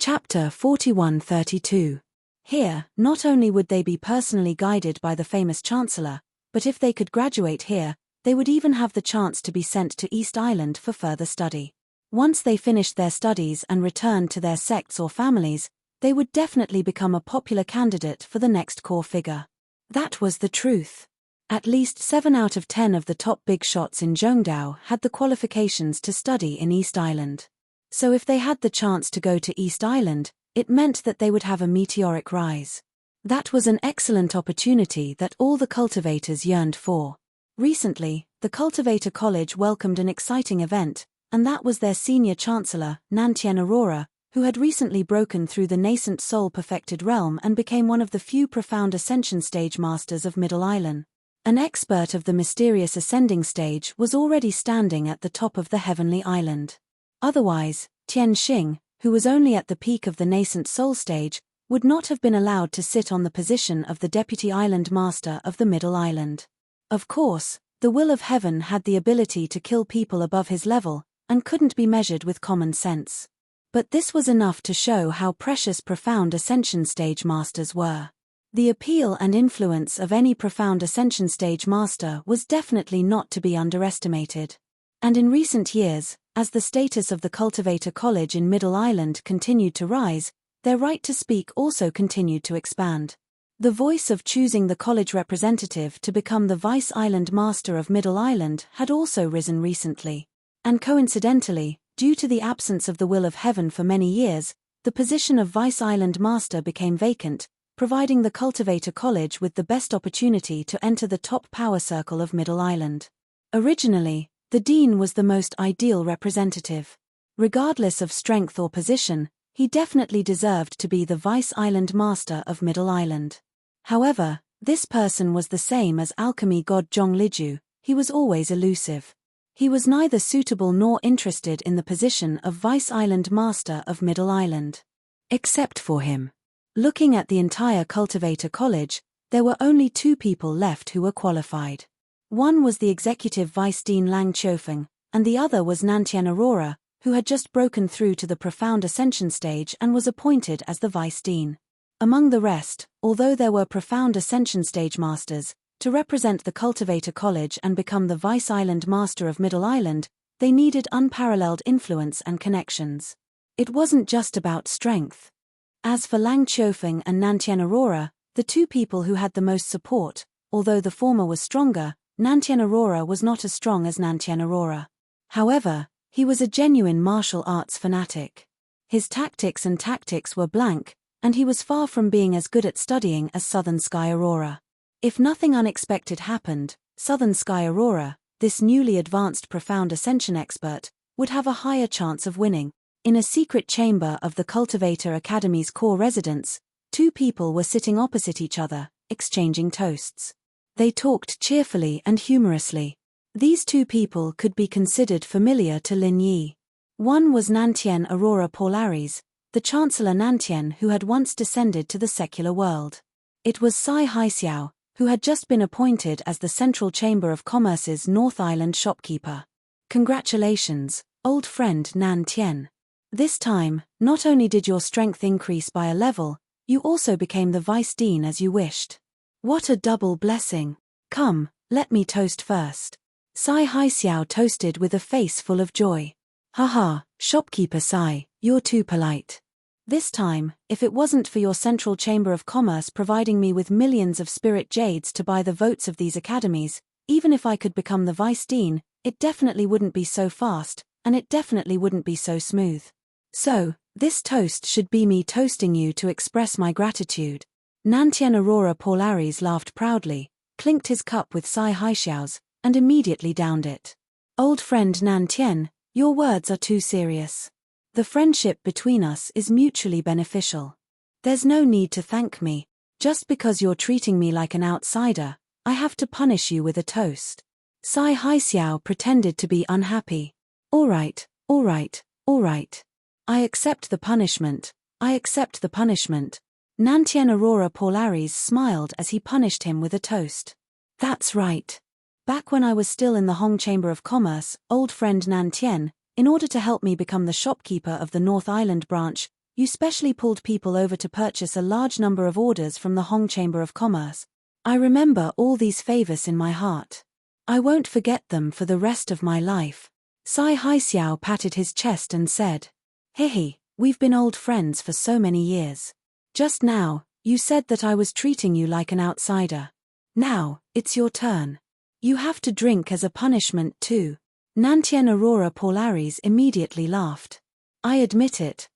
Chapter 4132. Here, not only would they be personally guided by the famous Chancellor, but if they could graduate here, they would even have the chance to be sent to East Island for further study. Once they finished their studies and returned to their sects or families, they would definitely become a popular candidate for the next core figure. That was the truth. At least 7 out of 10 of the top big shots in Zhongdao had the qualifications to study in East Island. So if they had the chance to go to East Island, it meant that they would have a meteoric rise. That was an excellent opportunity that all the cultivators yearned for. Recently, the Cultivator College welcomed an exciting event, and that was their senior chancellor, Nantian Aurora, who had recently broken through the nascent soul-perfected realm and became one of the few profound ascension stage masters of Middle Island. An expert of the mysterious ascending stage was already standing at the top of the heavenly island. Otherwise, Tian Xing, who was only at the peak of the nascent soul stage, would not have been allowed to sit on the position of the deputy island master of the Middle Island. Of course, the will of heaven had the ability to kill people above his level, and couldn't be measured with common sense. But this was enough to show how precious profound ascension stage masters were. The appeal and influence of any profound ascension stage master was definitely not to be underestimated. And in recent years, as the status of the Cultivator College in Middle Island continued to rise, their right to speak also continued to expand. The voice of choosing the college representative to become the Vice Island Master of Middle Island had also risen recently. And coincidentally, due to the absence of the will of heaven for many years, the position of Vice Island Master became vacant, providing the Cultivator College with the best opportunity to enter the top power circle of Middle Island. Originally, the Dean was the most ideal representative. Regardless of strength or position, he definitely deserved to be the Vice Island Master of Middle Island. However, this person was the same as alchemy god Zhong Liju. He was always elusive. He was neither suitable nor interested in the position of Vice Island Master of Middle Island. Except for him. Looking at the entire Cultivator College, there were only 2 people left who were qualified. One was the Executive Vice Dean Lang Qiufeng, and the other was Nantian Aurora, who had just broken through to the profound ascension stage and was appointed as the Vice Dean. Among the rest, although there were profound ascension stage masters, to represent the Cultivator College and become the Vice Island Master of Middle Island, they needed unparalleled influence and connections. It wasn't just about strength. As for Lang Qiufeng and Nantian Aurora, the 2 people who had the most support, although the former was stronger, Nantian Aurora was not as strong as Nantian Aurora. However, he was a genuine martial arts fanatic. His tactics were blank, and he was far from being as good at studying as Southern Sky Aurora. If nothing unexpected happened, Southern Sky Aurora, this newly advanced profound ascension expert, would have a higher chance of winning. In a secret chamber of the Cultivator Academy's core residence, 2 people were sitting opposite each other, exchanging toasts. They talked cheerfully and humorously. These 2 people could be considered familiar to Lin Yi. One was Nantian Aurora Paularis, the Chancellor Nantian who had once descended to the secular world. It was Sai Haixiao, who had just been appointed as the Central Chamber of Commerce's North Island shopkeeper. Congratulations, old friend Nantian. This time, not only did your strength increase by a level, you also became the Vice Dean as you wished. What a double blessing. Come, let me toast first. Sai Haixiao toasted with a face full of joy. Haha, shopkeeper Sai, you're too polite. This time, if it wasn't for your Central Chamber of Commerce providing me with millions of spirit jades to buy the votes of these academies, Even if I could become the vice dean, it definitely wouldn't be so fast, and it definitely wouldn't be so smooth. So, this toast should be me toasting you to express my gratitude. Nantien Aurora Paularis laughed proudly, clinked his cup with Sai Haixiao's, and immediately downed it. Old friend Nantien, your words are too serious. The friendship between us is mutually beneficial. There's no need to thank me. Just because you're treating me like an outsider, I have to punish you with a toast. Sai Haixiao pretended to be unhappy. All right. I accept the punishment. Nantien Aurora Paularis smiled as he punished him with a toast. That's right. Back when I was still in the Hong Chamber of Commerce, old friend Nantien, in order to help me become the shopkeeper of the North Island branch, you specially pulled people over to purchase a large number of orders from the Hong Chamber of Commerce. I remember all these favors in my heart. I won't forget them for the rest of my life. Sai Haixiao patted his chest and said, Hehe, we've been old friends for so many years. Just now, you said that I was treating you like an outsider. Now, it's your turn. You have to drink as a punishment too. Nantien Aurora Paularis immediately laughed. I admit it.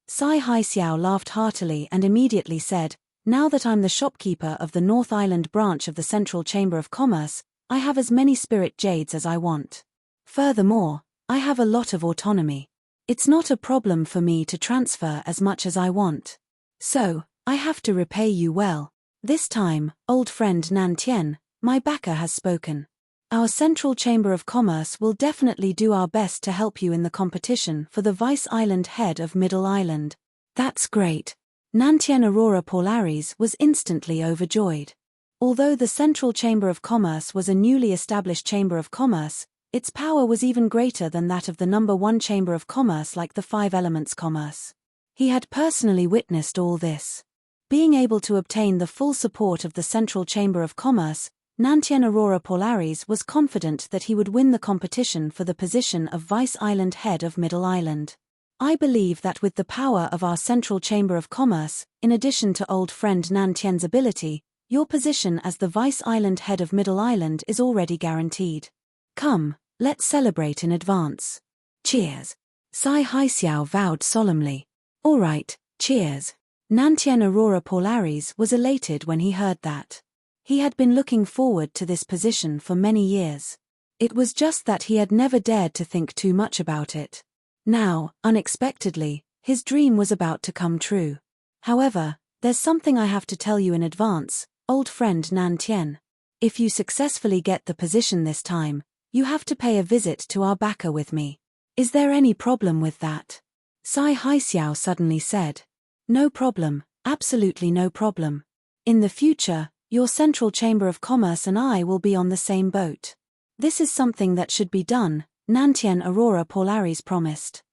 Sai Haixiao laughed heartily and immediately said, now that I'm the shopkeeper of the North Island branch of the Central Chamber of Commerce, I have as many spirit jades as I want. Furthermore, I have a lot of autonomy. It's not a problem for me to transfer as much as I want. So, I have to repay you well. This time, old friend Nantien, my backer has spoken. Our Central Chamber of Commerce will definitely do our best to help you in the competition for the Vice Island head of Middle Island. That's great. Nantien Aurora Paularis was instantly overjoyed. Although the Central Chamber of Commerce was a newly established Chamber of Commerce, its power was even greater than that of the number 1 Chamber of Commerce like the Five Elements Commerce. He had personally witnessed all this. Being able to obtain the full support of the Central Chamber of Commerce, Nantien Aurora Paularis was confident that he would win the competition for the position of Vice Island head of Middle Island. I believe that with the power of our Central Chamber of Commerce, in addition to old friend Nantien's ability, your position as the Vice Island head of Middle Island is already guaranteed. Come, let's celebrate in advance. Cheers. Sai Haixiao vowed solemnly. All right, cheers. Nantien Aurora Paularis was elated when he heard that. He had been looking forward to this position for many years. It was just that he had never dared to think too much about it. Now, unexpectedly, his dream was about to come true. However, there's something I have to tell you in advance, old friend Nantien. If you successfully get the position this time, you have to pay a visit to our backer with me. Is there any problem with that? Sai Haixiao suddenly said. No problem, absolutely no problem. In the future, your Central Chamber of Commerce and I will be on the same boat. This is something that should be done, Nantien Aurora Paularis promised.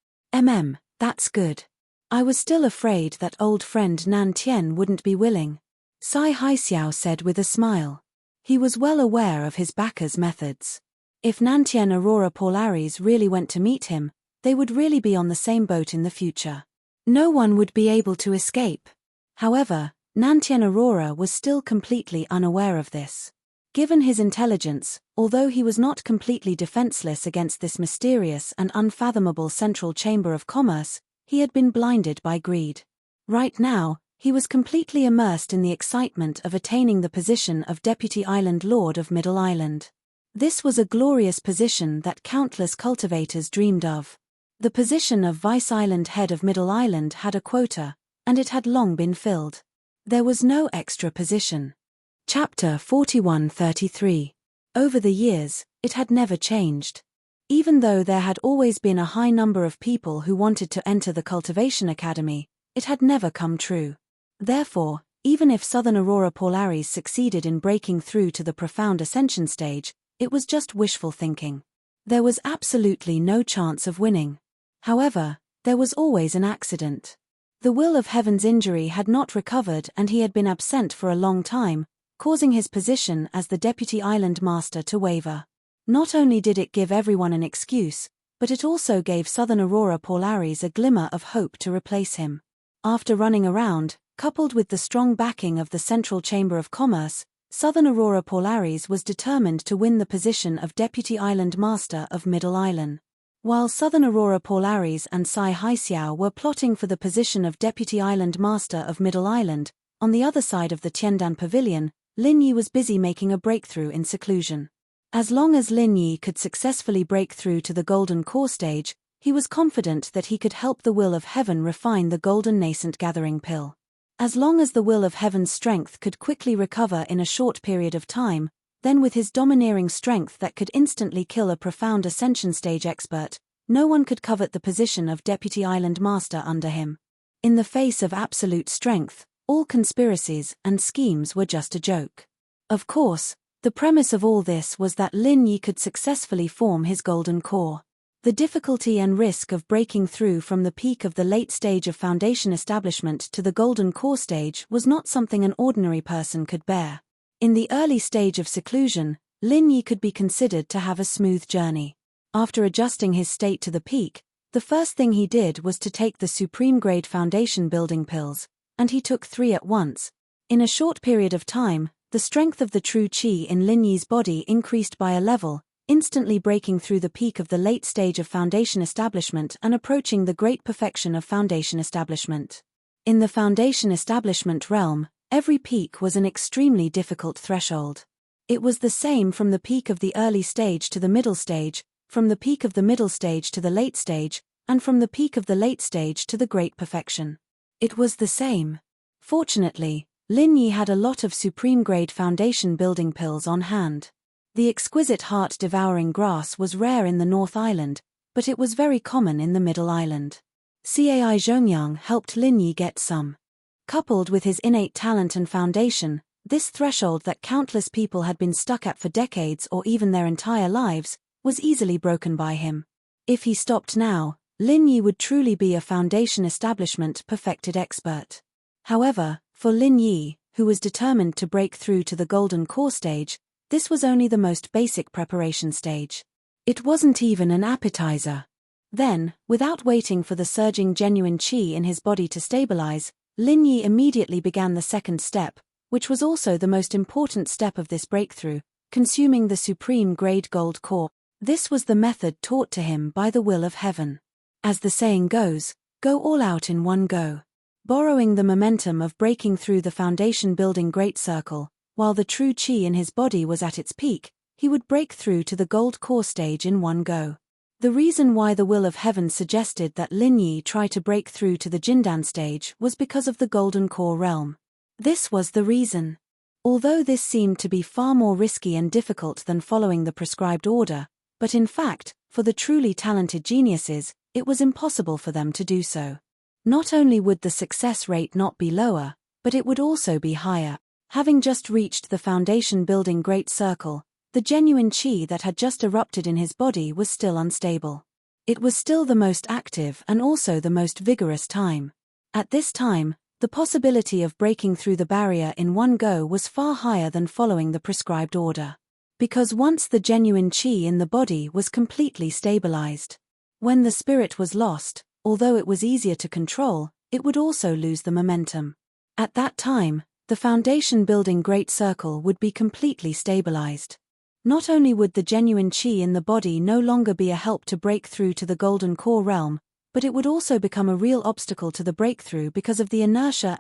That's good. I was still afraid that old friend Nantien wouldn't be willing. Sai Haixiao said with a smile. He was well aware of his backer's methods. If Nantien Aurora Paularis really went to meet him, they would really be on the same boat in the future. No one would be able to escape. However, Nantien Aurora was still completely unaware of this. Given his intelligence, although he was not completely defenseless against this mysterious and unfathomable Central Chamber of Commerce, he had been blinded by greed. Right now, he was completely immersed in the excitement of attaining the position of Deputy Island Lord of Middle Island. This was a glorious position that countless cultivators dreamed of. The position of Vice Island head of Middle Island had a quota, and it had long been filled. There was no extra position. Chapter 4133. Over the years, it had never changed. Even though there had always been a high number of people who wanted to enter the Cultivation Academy, it had never come true. Therefore, even if Southern Aurora Paularis succeeded in breaking through to the profound ascension stage, it was just wishful thinking. There was absolutely no chance of winning. However, there was always an accident. The Will of Heaven's injury had not recovered and he had been absent for a long time, causing his position as the Deputy Island Master to waver. Not only did it give everyone an excuse, but it also gave Southern Aurora Paularis a glimmer of hope to replace him. After running around, coupled with the strong backing of the Central Chamber of Commerce, Southern Aurora Polaris was determined to win the position of Deputy Island Master of Middle Island. While Southern Aurora Polaris and Sai Haixiao were plotting for the position of Deputy Island Master of Middle Island, on the other side of the Tiandan Pavilion, Lin Yi was busy making a breakthrough in seclusion. As long as Lin Yi could successfully break through to the Golden Core stage, he was confident that he could help the will of heaven refine the Golden Nascent Gathering Pill. As long as the will of heaven's strength could quickly recover in a short period of time, then with his domineering strength that could instantly kill a profound ascension stage expert, no one could covet the position of Deputy Island Master under him. In the face of absolute strength, all conspiracies and schemes were just a joke. Of course, the premise of all this was that Lin Yi could successfully form his Golden Core. The difficulty and risk of breaking through from the peak of the late stage of foundation establishment to the Golden Core stage was not something an ordinary person could bear. In the early stage of seclusion, Lin Yi could be considered to have a smooth journey. After adjusting his state to the peak, the first thing he did was to take the supreme grade foundation building pills, and he took 3 at once. In a short period of time, the strength of the true qi in Lin Yi's body increased by a level, instantly breaking through the peak of the late stage of foundation establishment and approaching the great perfection of foundation establishment. In the foundation establishment realm, every peak was an extremely difficult threshold. It was the same from the peak of the early stage to the middle stage, from the peak of the middle stage to the late stage, and from the peak of the late stage to the great perfection. It was the same. Fortunately, Lin Yi had a lot of supreme grade foundation building pills on hand. The exquisite heart-devouring grass was rare in the North Island, but it was very common in the Middle Island. Cai Zhongyang helped Lin Yi get some. Coupled with his innate talent and foundation, this threshold that countless people had been stuck at for decades or even their entire lives, was easily broken by him. If he stopped now, Lin Yi would truly be a foundation establishment perfected expert. However, for Lin Yi, who was determined to break through to the Golden Core stage, this was only the most basic preparation stage. It wasn't even an appetizer. Then, without waiting for the surging genuine qi in his body to stabilize, Lin Yi immediately began the second step, which was also the most important step of this breakthrough, consuming the supreme grade gold core. This was the method taught to him by the will of heaven. As the saying goes, go all out in one go. Borrowing the momentum of breaking through the foundation building great circle, while the true qi in his body was at its peak, he would break through to the gold core stage in one go. The reason why the will of heaven suggested that Lin Yi try to break through to the Jindan stage was because of the Golden Core realm. This was the reason. Although this seemed to be far more risky and difficult than following the prescribed order, but in fact, for the truly talented geniuses, it was impossible for them to do so. Not only would the success rate not be lower, but it would also be higher. Having just reached the foundation building great circle, the genuine qi that had just erupted in his body was still unstable. It was still the most active and also the most vigorous time. At this time, the possibility of breaking through the barrier in one go was far higher than following the prescribed order. Because once the genuine qi in the body was completely stabilized, when the spirit was lost, although it was easier to control, it would also lose the momentum. At that time, the foundation building great circle would be completely stabilized. Not only would the genuine qi in the body no longer be a help to break through to the Golden Core realm, but it would also become a real obstacle to the breakthrough because of the inertia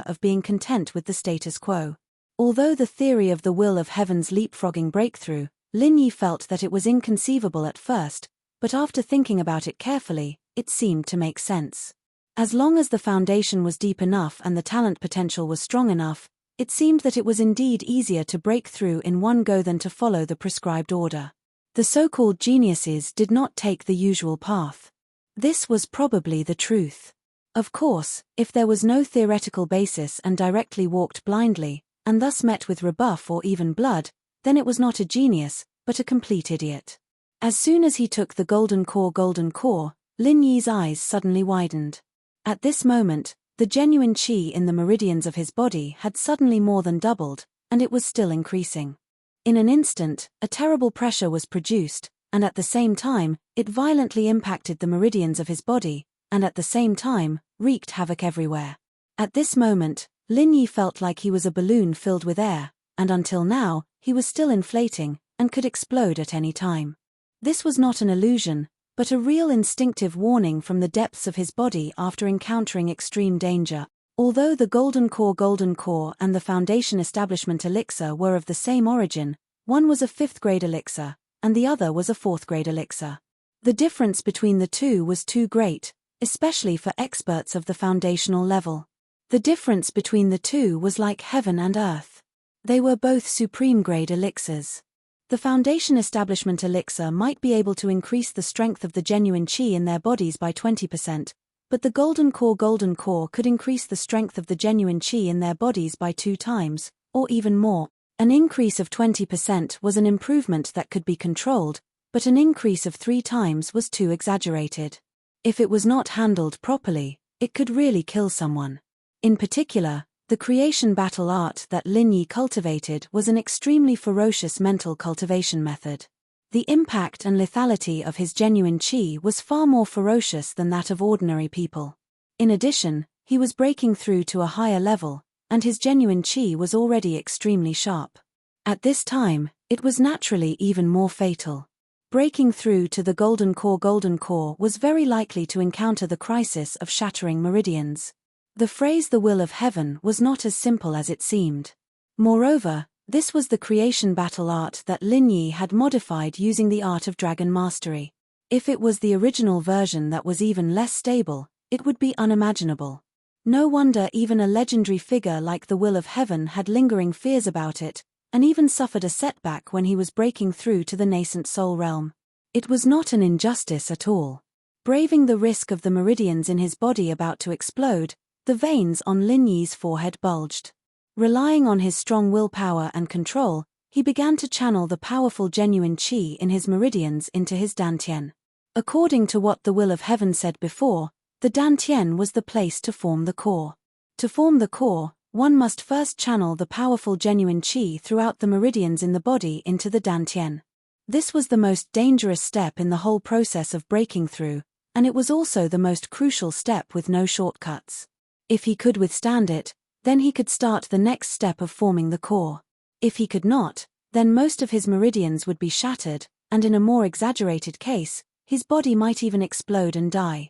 of being content with the status quo. Although the theory of the will of heaven's leapfrogging breakthrough, Lin Yi felt that it was inconceivable at first, but after thinking about it carefully, it seemed to make sense. As long as the foundation was deep enough and the talent potential was strong enough, it seemed that it was indeed easier to break through in one go than to follow the prescribed order. The so-called geniuses did not take the usual path. This was probably the truth. Of course, if there was no theoretical basis and directly walked blindly, and thus met with rebuff or even blood, then it was not a genius, but a complete idiot. As soon as he took the Golden Core, Lin Yi's eyes suddenly widened. At this moment, the genuine qi in the meridians of his body had suddenly more than doubled, and it was still increasing. In an instant, a terrible pressure was produced, and at the same time, it violently impacted the meridians of his body, and at the same time, wreaked havoc everywhere. At this moment, Lin Yi felt like he was a balloon filled with air, and until now, he was still inflating, and could explode at any time. This was not an illusion, but a real instinctive warning from the depths of his body after encountering extreme danger. Although the Golden Core and the Foundation Establishment Elixir were of the same origin, one was a 5th grade elixir, and the other was a 4th grade elixir. The difference between the two was too great, especially for experts of the foundational level. The difference between the two was like heaven and earth. They were both supreme grade elixirs. The Foundation Establishment Elixir might be able to increase the strength of the genuine qi in their bodies by 20%, but the Golden Core could increase the strength of the genuine qi in their bodies by 2 times, or even more. An increase of 20% was an improvement that could be controlled, but an increase of 3 times was too exaggerated. If it was not handled properly, it could really kill someone. In particular, the creation battle art that Lin Yi cultivated was an extremely ferocious mental cultivation method. The impact and lethality of his genuine qi was far more ferocious than that of ordinary people. In addition, he was breaking through to a higher level, and his genuine qi was already extremely sharp. At this time, it was naturally even more fatal. Breaking through to the Golden Core was very likely to encounter the crisis of shattering meridians. The phrase "the will of heaven" was not as simple as it seemed. Moreover, this was the creation battle art that Lin Yi had modified using the art of dragon mastery. If it was the original version that was even less stable, it would be unimaginable. No wonder even a legendary figure like the Will of Heaven had lingering fears about it, and even suffered a setback when he was breaking through to the nascent soul realm. It was not an injustice at all. Braving the risk of the meridians in his body about to explode, the veins on Lin Yi's forehead bulged. Relying on his strong willpower and control, he began to channel the powerful genuine qi in his meridians into his dantian. According to what the Will of Heaven said before, the dantian was the place to form the core. To form the core, one must first channel the powerful genuine qi throughout the meridians in the body into the dantian. This was the most dangerous step in the whole process of breaking through, and it was also the most crucial step with no shortcuts. If he could withstand it, then he could start the next step of forming the core. If he could not, then most of his meridians would be shattered, and in a more exaggerated case, his body might even explode and die.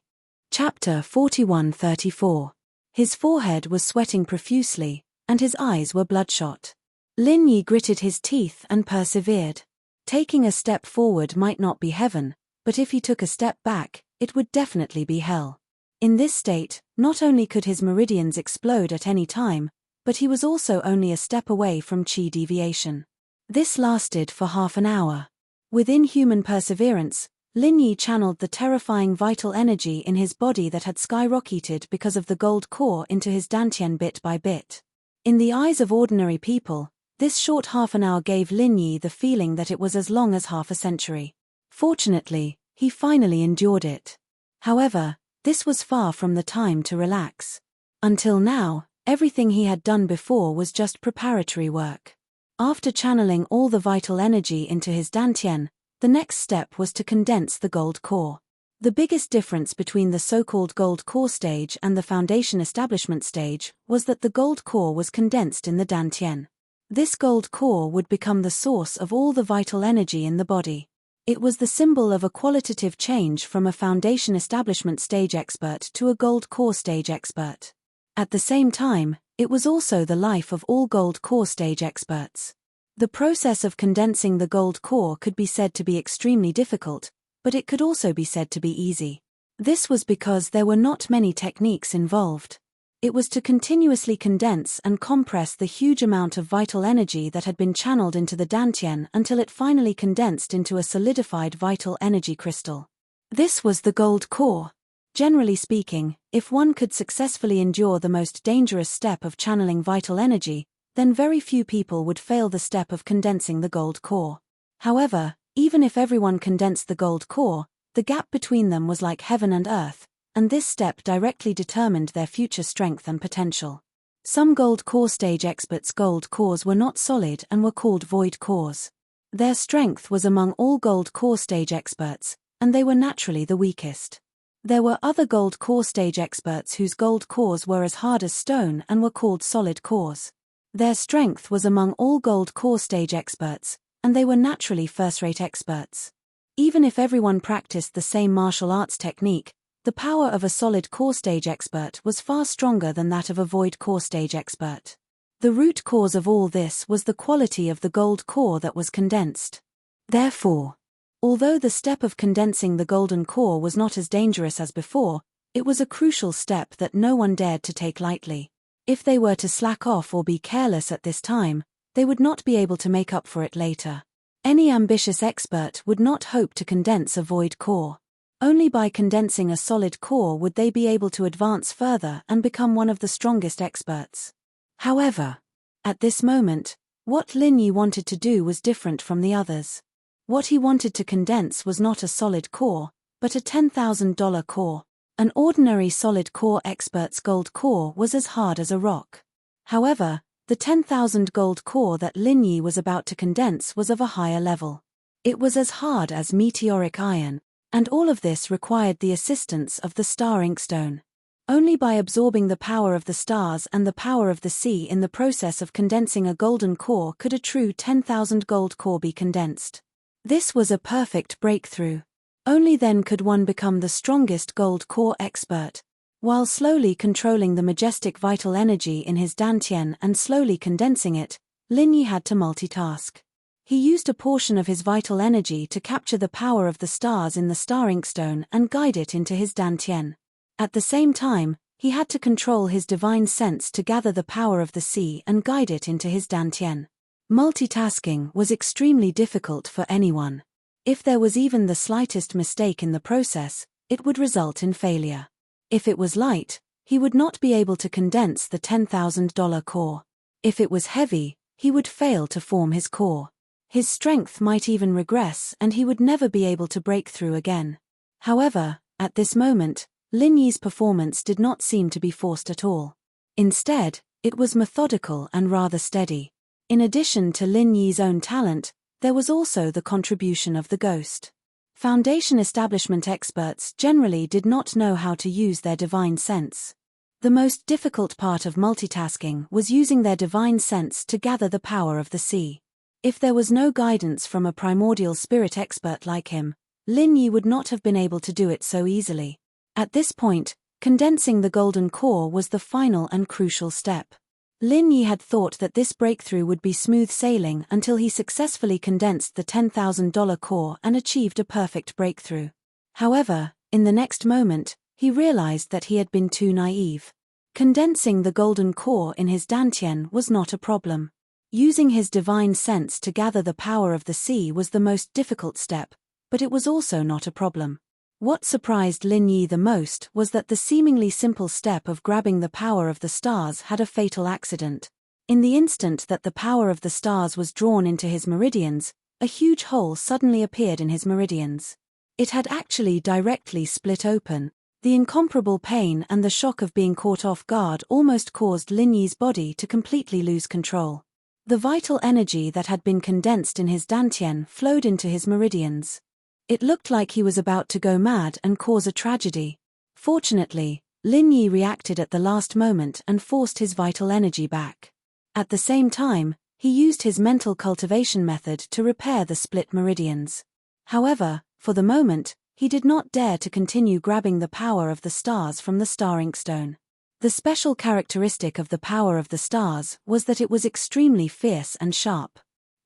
Chapter 41-34. His forehead was sweating profusely, and his eyes were bloodshot. Lin Yi gritted his teeth and persevered. Taking a step forward might not be heaven, but if he took a step back, it would definitely be hell. In this state, not only could his meridians explode at any time, but he was also only a step away from qi deviation. This lasted for half an hour. With inhuman perseverance, Lin Yi channeled the terrifying vital energy in his body that had skyrocketed because of the gold core into his dantian bit by bit. In the eyes of ordinary people, this short half an hour gave Lin Yi the feeling that it was as long as half a century. Fortunately, he finally endured it. However, this was far from the time to relax. Until now, everything he had done before was just preparatory work. After channeling all the vital energy into his dantian, the next step was to condense the gold core. The biggest difference between the so-called gold core stage and the foundation establishment stage was that the gold core was condensed in the dantian. This gold core would become the source of all the vital energy in the body. It was the symbol of a qualitative change from a foundation establishment stage expert to a gold core stage expert. At the same time, it was also the life of all gold core stage experts. The process of condensing the gold core could be said to be extremely difficult, but it could also be said to be easy. This was because there were not many techniques involved. It was to continuously condense and compress the huge amount of vital energy that had been channeled into the dantian until it finally condensed into a solidified vital energy crystal. This was the gold core. Generally speaking, if one could successfully endure the most dangerous step of channeling vital energy, then very few people would fail the step of condensing the gold core. However, even if everyone condensed the gold core, the gap between them was like heaven and earth, and this step directly determined their future strength and potential. Some gold core stage experts' gold cores were not solid and were called void cores. Their strength was among all gold core stage experts, and they were naturally the weakest. There were other gold core stage experts whose gold cores were as hard as stone and were called solid cores. Their strength was among all gold core stage experts, and they were naturally first-rate experts. Even if everyone practiced the same martial arts technique, the power of a solid core stage expert was far stronger than that of a void core stage expert. The root cause of all this was the quality of the gold core that was condensed. Therefore, although the step of condensing the golden core was not as dangerous as before, it was a crucial step that no one dared to take lightly. If they were to slack off or be careless at this time, they would not be able to make up for it later. Any ambitious expert would not hope to condense a void core. Only by condensing a solid core would they be able to advance further and become one of the strongest experts. However, at this moment, what Lin Yi wanted to do was different from the others. What he wanted to condense was not a solid core, but a $10,000 core. An ordinary solid core expert's gold core was as hard as a rock. However, the 10,000 gold core that Lin Yi was about to condense was of a higher level. It was as hard as meteoric iron, and all of this required the assistance of the star inkstone. Only by absorbing the power of the stars and the power of the sea in the process of condensing a golden core could a true 10,000 gold core be condensed. This was a perfect breakthrough. Only then could one become the strongest gold core expert. While slowly controlling the majestic vital energy in his dantian and slowly condensing it, Lin Yi had to multitask. He used a portion of his vital energy to capture the power of the stars in the star inkstone and guide it into his dantian. At the same time, he had to control his divine sense to gather the power of the sea and guide it into his dantian. Multitasking was extremely difficult for anyone. If there was even the slightest mistake in the process, it would result in failure. If it was light, he would not be able to condense the $10,000 core. If it was heavy, he would fail to form his core. His strength might even regress and he would never be able to break through again. However, at this moment, Lin Yi's performance did not seem to be forced at all. Instead, it was methodical and rather steady. In addition to Lin Yi's own talent, there was also the contribution of the ghost. Foundation establishment experts generally did not know how to use their divine sense. The most difficult part of multitasking was using their divine sense to gather the power of the sea. If there was no guidance from a primordial spirit expert like him, Lin Yi would not have been able to do it so easily. At this point, condensing the golden core was the final and crucial step. Lin Yi had thought that this breakthrough would be smooth sailing until he successfully condensed the $10,000 core and achieved a perfect breakthrough. However, in the next moment, he realized that he had been too naive. Condensing the golden core in his dantian was not a problem. Using his divine sense to gather the power of the sea was the most difficult step, but it was also not a problem. What surprised Lin Yi the most was that the seemingly simple step of grabbing the power of the stars had a fatal accident. In the instant that the power of the stars was drawn into his meridians, a huge hole suddenly appeared in his meridians. It had actually directly split open. The incomparable pain and the shock of being caught off guard almost caused Lin Yi's body to completely lose control. The vital energy that had been condensed in his dantian flowed into his meridians. It looked like he was about to go mad and cause a tragedy. Fortunately, Lin Yi reacted at the last moment and forced his vital energy back. At the same time, he used his mental cultivation method to repair the split meridians. However, for the moment, he did not dare to continue grabbing the power of the stars from the star inkstone. The special characteristic of the power of the stars was that it was extremely fierce and sharp.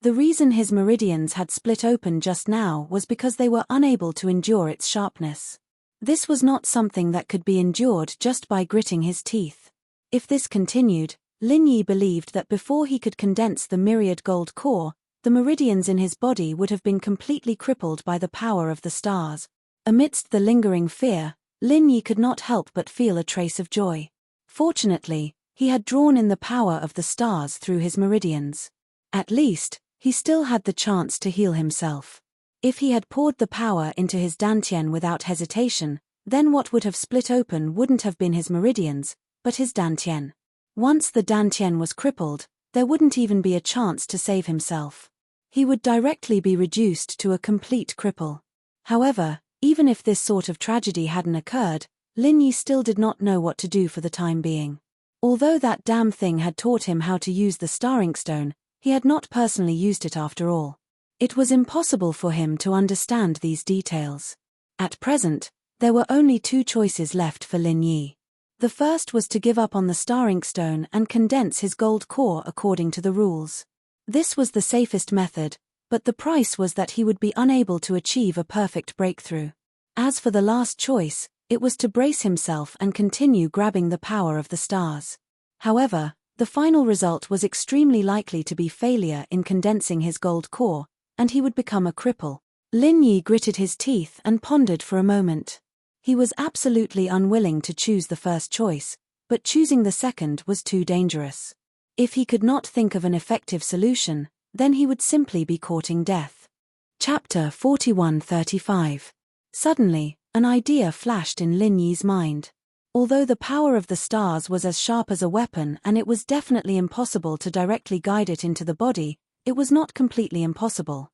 The reason his meridians had split open just now was because they were unable to endure its sharpness. This was not something that could be endured just by gritting his teeth. If this continued, Lin Yi believed that before he could condense the myriad gold core, the meridians in his body would have been completely crippled by the power of the stars. Amidst the lingering fear, Lin Yi could not help but feel a trace of joy. Fortunately, he had drawn in the power of the stars through his meridians. At least, he still had the chance to heal himself. If he had poured the power into his dantian without hesitation, then what would have split open wouldn't have been his meridians, but his dantian. Once the dantian was crippled, there wouldn't even be a chance to save himself. He would directly be reduced to a complete cripple. However, even if this sort of tragedy hadn't occurred, Lin Yi still did not know what to do for the time being. Although that damn thing had taught him how to use the star stone, he had not personally used it after all. It was impossible for him to understand these details. At present, there were only two choices left for Lin Yi. The first was to give up on the star stone and condense his gold core according to the rules. This was the safest method, but the price was that he would be unable to achieve a perfect breakthrough. As for the last choice, it was to brace himself and continue grabbing the power of the stars. However, the final result was extremely likely to be failure in condensing his gold core, and he would become a cripple. Lin Yi gritted his teeth and pondered for a moment. He was absolutely unwilling to choose the first choice, but choosing the second was too dangerous. If he could not think of an effective solution, then he would simply be courting death. Chapter 41:35. Suddenly, an idea flashed in Lin Yi's mind. Although the power of the stars was as sharp as a weapon and it was definitely impossible to directly guide it into the body, it was not completely impossible.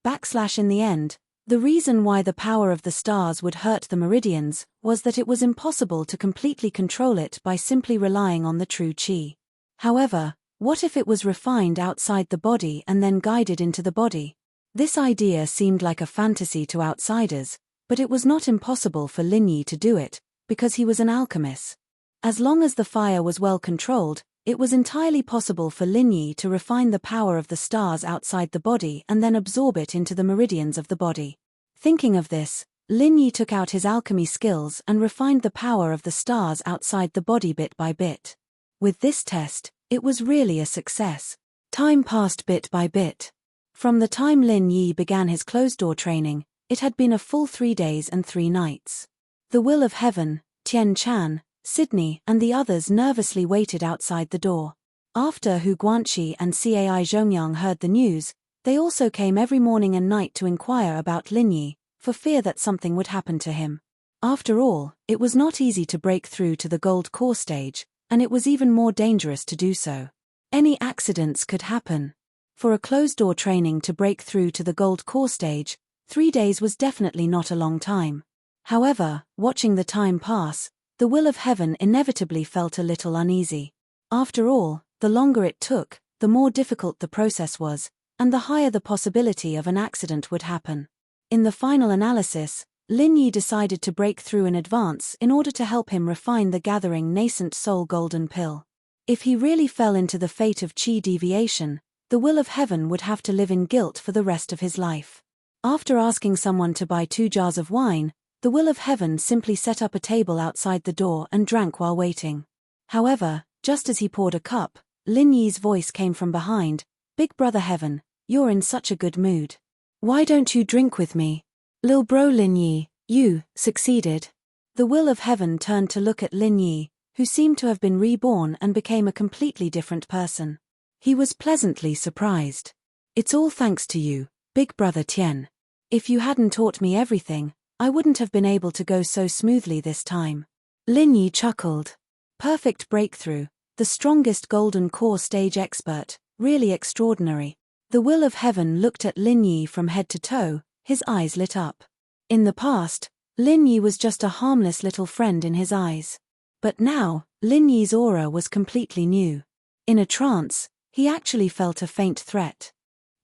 In the end, the reason why the power of the stars would hurt the meridians was that it was impossible to completely control it by simply relying on the true qi. However, what if it was refined outside the body and then guided into the body? This idea seemed like a fantasy to outsiders, but it was not impossible for Lin Yi to do it, because he was an alchemist. As long as the fire was well controlled, it was entirely possible for Lin Yi to refine the power of the stars outside the body and then absorb it into the meridians of the body. Thinking of this, Lin Yi took out his alchemy skills and refined the power of the stars outside the body bit by bit. With this test, it was really a success. Time passed bit by bit. From the time Lin Yi began his closed-door training, it had been a full 3 days and 3 nights. The Will of Heaven, Tian Chan, Sydney and the others nervously waited outside the door. After Hu Guanqi and Cai Zhongyang heard the news, they also came every morning and night to inquire about Lin Yi, for fear that something would happen to him. After all, it was not easy to break through to the gold core stage, and it was even more dangerous to do so. Any accidents could happen. For a closed-door training to break through to the gold core stage, 3 days was definitely not a long time. However, watching the time pass, the Will of Heaven inevitably felt a little uneasy. After all, the longer it took, the more difficult the process was, and the higher the possibility of an accident would happen. In the final analysis, Lin Yi decided to break through in advance in order to help him refine the gathering nascent soul golden pill. If he really fell into the fate of qi deviation, the Will of Heaven would have to live in guilt for the rest of his life. After asking someone to buy 2 jars of wine, the Will of Heaven simply set up a table outside the door and drank while waiting. However, just as he poured a cup, Lin Yi's voice came from behind, "Big Brother Heaven, you're in such a good mood. Why don't you drink with me? Lil bro Lin Yi, you succeeded." The Will of Heaven turned to look at Lin Yi, who seemed to have been reborn and became a completely different person. He was pleasantly surprised. "It's all thanks to you, Big Brother Tian. If you hadn't taught me everything, I wouldn't have been able to go so smoothly this time." Lin Yi chuckled. Perfect breakthrough, the strongest golden core stage expert, really extraordinary. The Will of Heaven looked at Lin Yi from head to toe, his eyes lit up. In the past, Lin Yi was just a harmless little friend in his eyes. But now, Lin Yi's aura was completely new. In a trance, he actually felt a faint threat.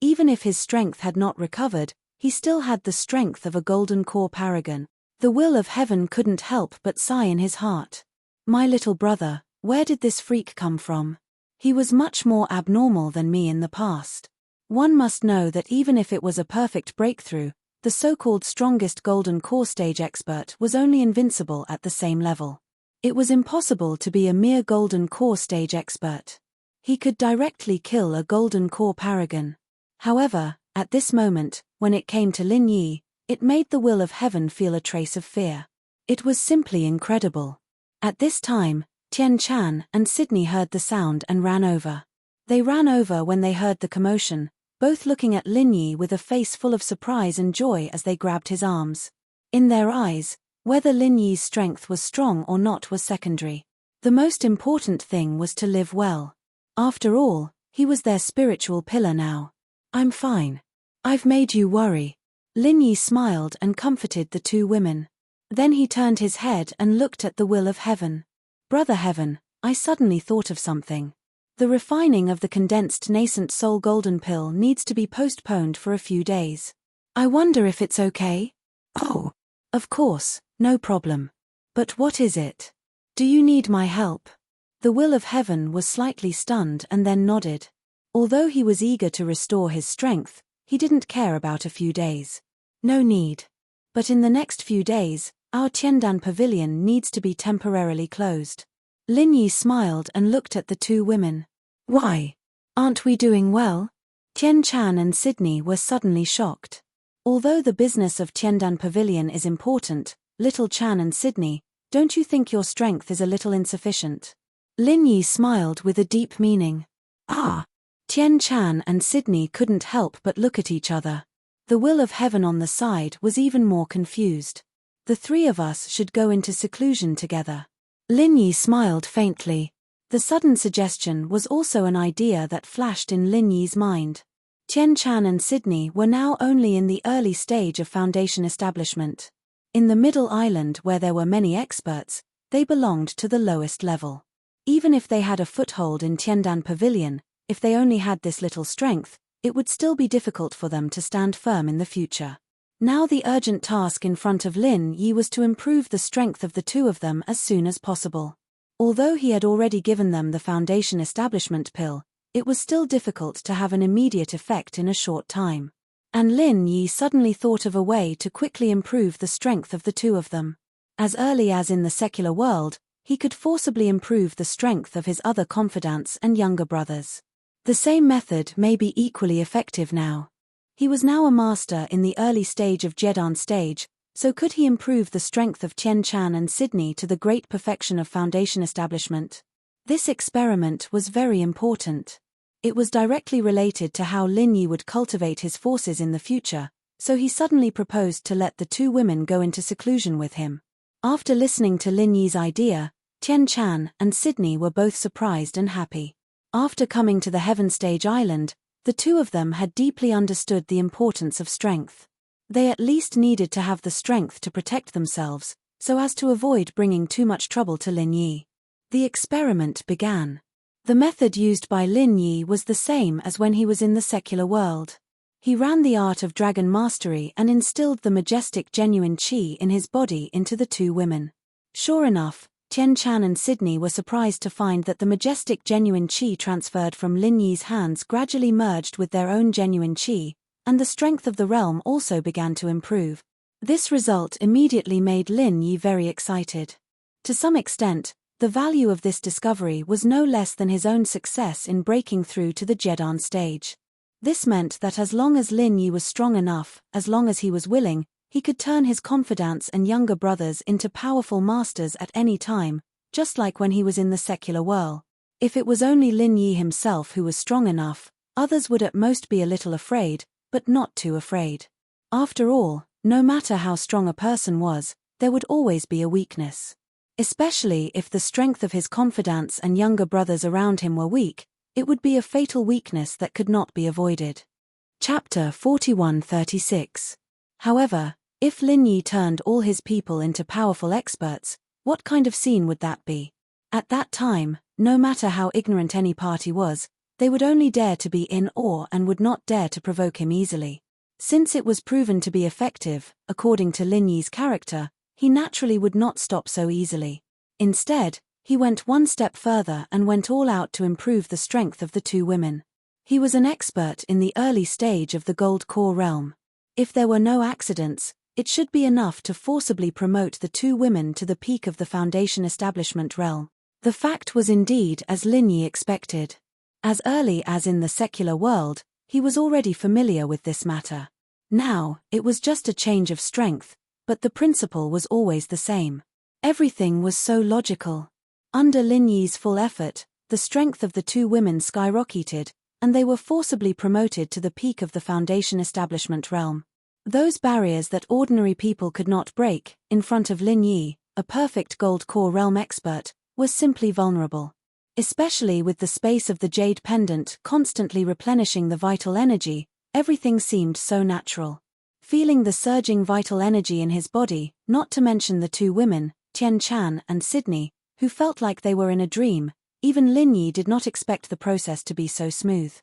Even if his strength had not recovered, he still had the strength of a golden core paragon. The Will of Heaven couldn't help but sigh in his heart. "My little brother, where did this freak come from? He was much more abnormal than me in the past." One must know that even if it was a perfect breakthrough, the so-called strongest golden core stage expert was only invincible at the same level. It was impossible to be a mere golden core stage expert. He could directly kill a golden core paragon. However, at this moment, when it came to Lin Yi, it made the Will of Heaven feel a trace of fear. It was simply incredible. At this time, Tian Chan and Sydney heard the sound and ran over. They ran over when they heard the commotion, both looking at Lin Yi with a face full of surprise and joy as they grabbed his arms. In their eyes, whether Lin Yi's strength was strong or not was secondary. The most important thing was to live well. After all, he was their spiritual pillar now. "I'm fine. I've made you worry." Lin Yi smiled and comforted the 2 women. Then he turned his head and looked at the Will of Heaven. "Brother Heaven, I suddenly thought of something. The refining of the condensed nascent soul golden pill needs to be postponed for a few days. I wonder if it's okay? Oh, of course, no problem. But what is it? Do you need my help? The will of heaven was slightly stunned and then nodded. Although he was eager to restore his strength, he didn't care about a few days. No need. But in the next few days, our Tiandan pavilion needs to be temporarily closed. Lin Yi smiled and looked at the two women. Why? Aren't we doing well? Tian Chan and Sydney were suddenly shocked. Although the business of Tiandan pavilion is important, little Chan and Sydney, don't you think your strength is a little insufficient? Lin Yi smiled with a deep meaning. Ah! Tian Chan and Sydney couldn't help but look at each other. The will of heaven on the side was even more confused. The three of us should go into seclusion together. Lin Yi smiled faintly. The sudden suggestion was also an idea that flashed in Lin Yi's mind. Tian Chan and Sydney were now only in the early stage of foundation establishment. In the middle island where there were many experts, they belonged to the lowest level. Even if they had a foothold in Tiandan Pavilion, if they only had this little strength, it would still be difficult for them to stand firm in the future. Now the urgent task in front of Lin Yi was to improve the strength of the two of them as soon as possible. Although he had already given them the foundation establishment pill, it was still difficult to have an immediate effect in a short time. And Lin Yi suddenly thought of a way to quickly improve the strength of the two of them. As early as in the secular world, he could forcibly improve the strength of his other confidants and younger brothers. The same method may be equally effective now. He was now a master in the early stage of Jedan stage, so could he improve the strength of Tian Chan and Sydney to the great perfection of foundation establishment? This experiment was very important. It was directly related to how Lin Yi would cultivate his forces in the future, so he suddenly proposed to let the two women go into seclusion with him. After listening to Lin Yi's idea, Tian Chan and Sydney were both surprised and happy. After coming to the Heaven Stage Island, the two of them had deeply understood the importance of strength. They at least needed to have the strength to protect themselves, so as to avoid bringing too much trouble to Lin Yi. The experiment began. The method used by Lin Yi was the same as when he was in the secular world. He ran the art of dragon mastery and instilled the majestic genuine qi in his body into the two women. Sure enough, Tian Chan and Sydney were surprised to find that the majestic genuine qi transferred from Lin Yi's hands gradually merged with their own genuine qi, and the strength of the realm also began to improve. This result immediately made Lin Yi very excited. To some extent, the value of this discovery was no less than his own success in breaking through to the Jedan stage. This meant that as long as Lin Yi was strong enough, as long as he was willing, he could turn his confidants and younger brothers into powerful masters at any time, just like when he was in the secular world. If it was only Lin Yi himself who was strong enough, others would at most be a little afraid, but not too afraid. After all, no matter how strong a person was, there would always be a weakness. Especially if the strength of his confidants and younger brothers around him were weak, it would be a fatal weakness that could not be avoided. Chapter 41-36. However, if Lin Yi turned all his people into powerful experts, what kind of scene would that be? At that time, no matter how ignorant any party was, they would only dare to be in awe and would not dare to provoke him easily. Since it was proven to be effective, according to Lin Yi's character, he naturally would not stop so easily. Instead, he went one step further and went all out to improve the strength of the two women. He was an expert in the early stage of the Gold Core realm. If there were no accidents, it should be enough to forcibly promote the two women to the peak of the foundation establishment realm. The fact was indeed as Lin Yi expected. As early as in the secular world, he was already familiar with this matter. Now, it was just a change of strength, but the principle was always the same. Everything was so logical. Under Lin Yi's full effort, the strength of the two women skyrocketed, and they were forcibly promoted to the peak of the foundation establishment realm. Those barriers that ordinary people could not break, in front of Lin Yi, a perfect Gold Core realm expert, was simply vulnerable. Especially with the space of the jade pendant constantly replenishing the vital energy, everything seemed so natural. Feeling the surging vital energy in his body, not to mention the two women, Tian Chan and Sydney, who felt like they were in a dream. Even Lin Yi did not expect the process to be so smooth.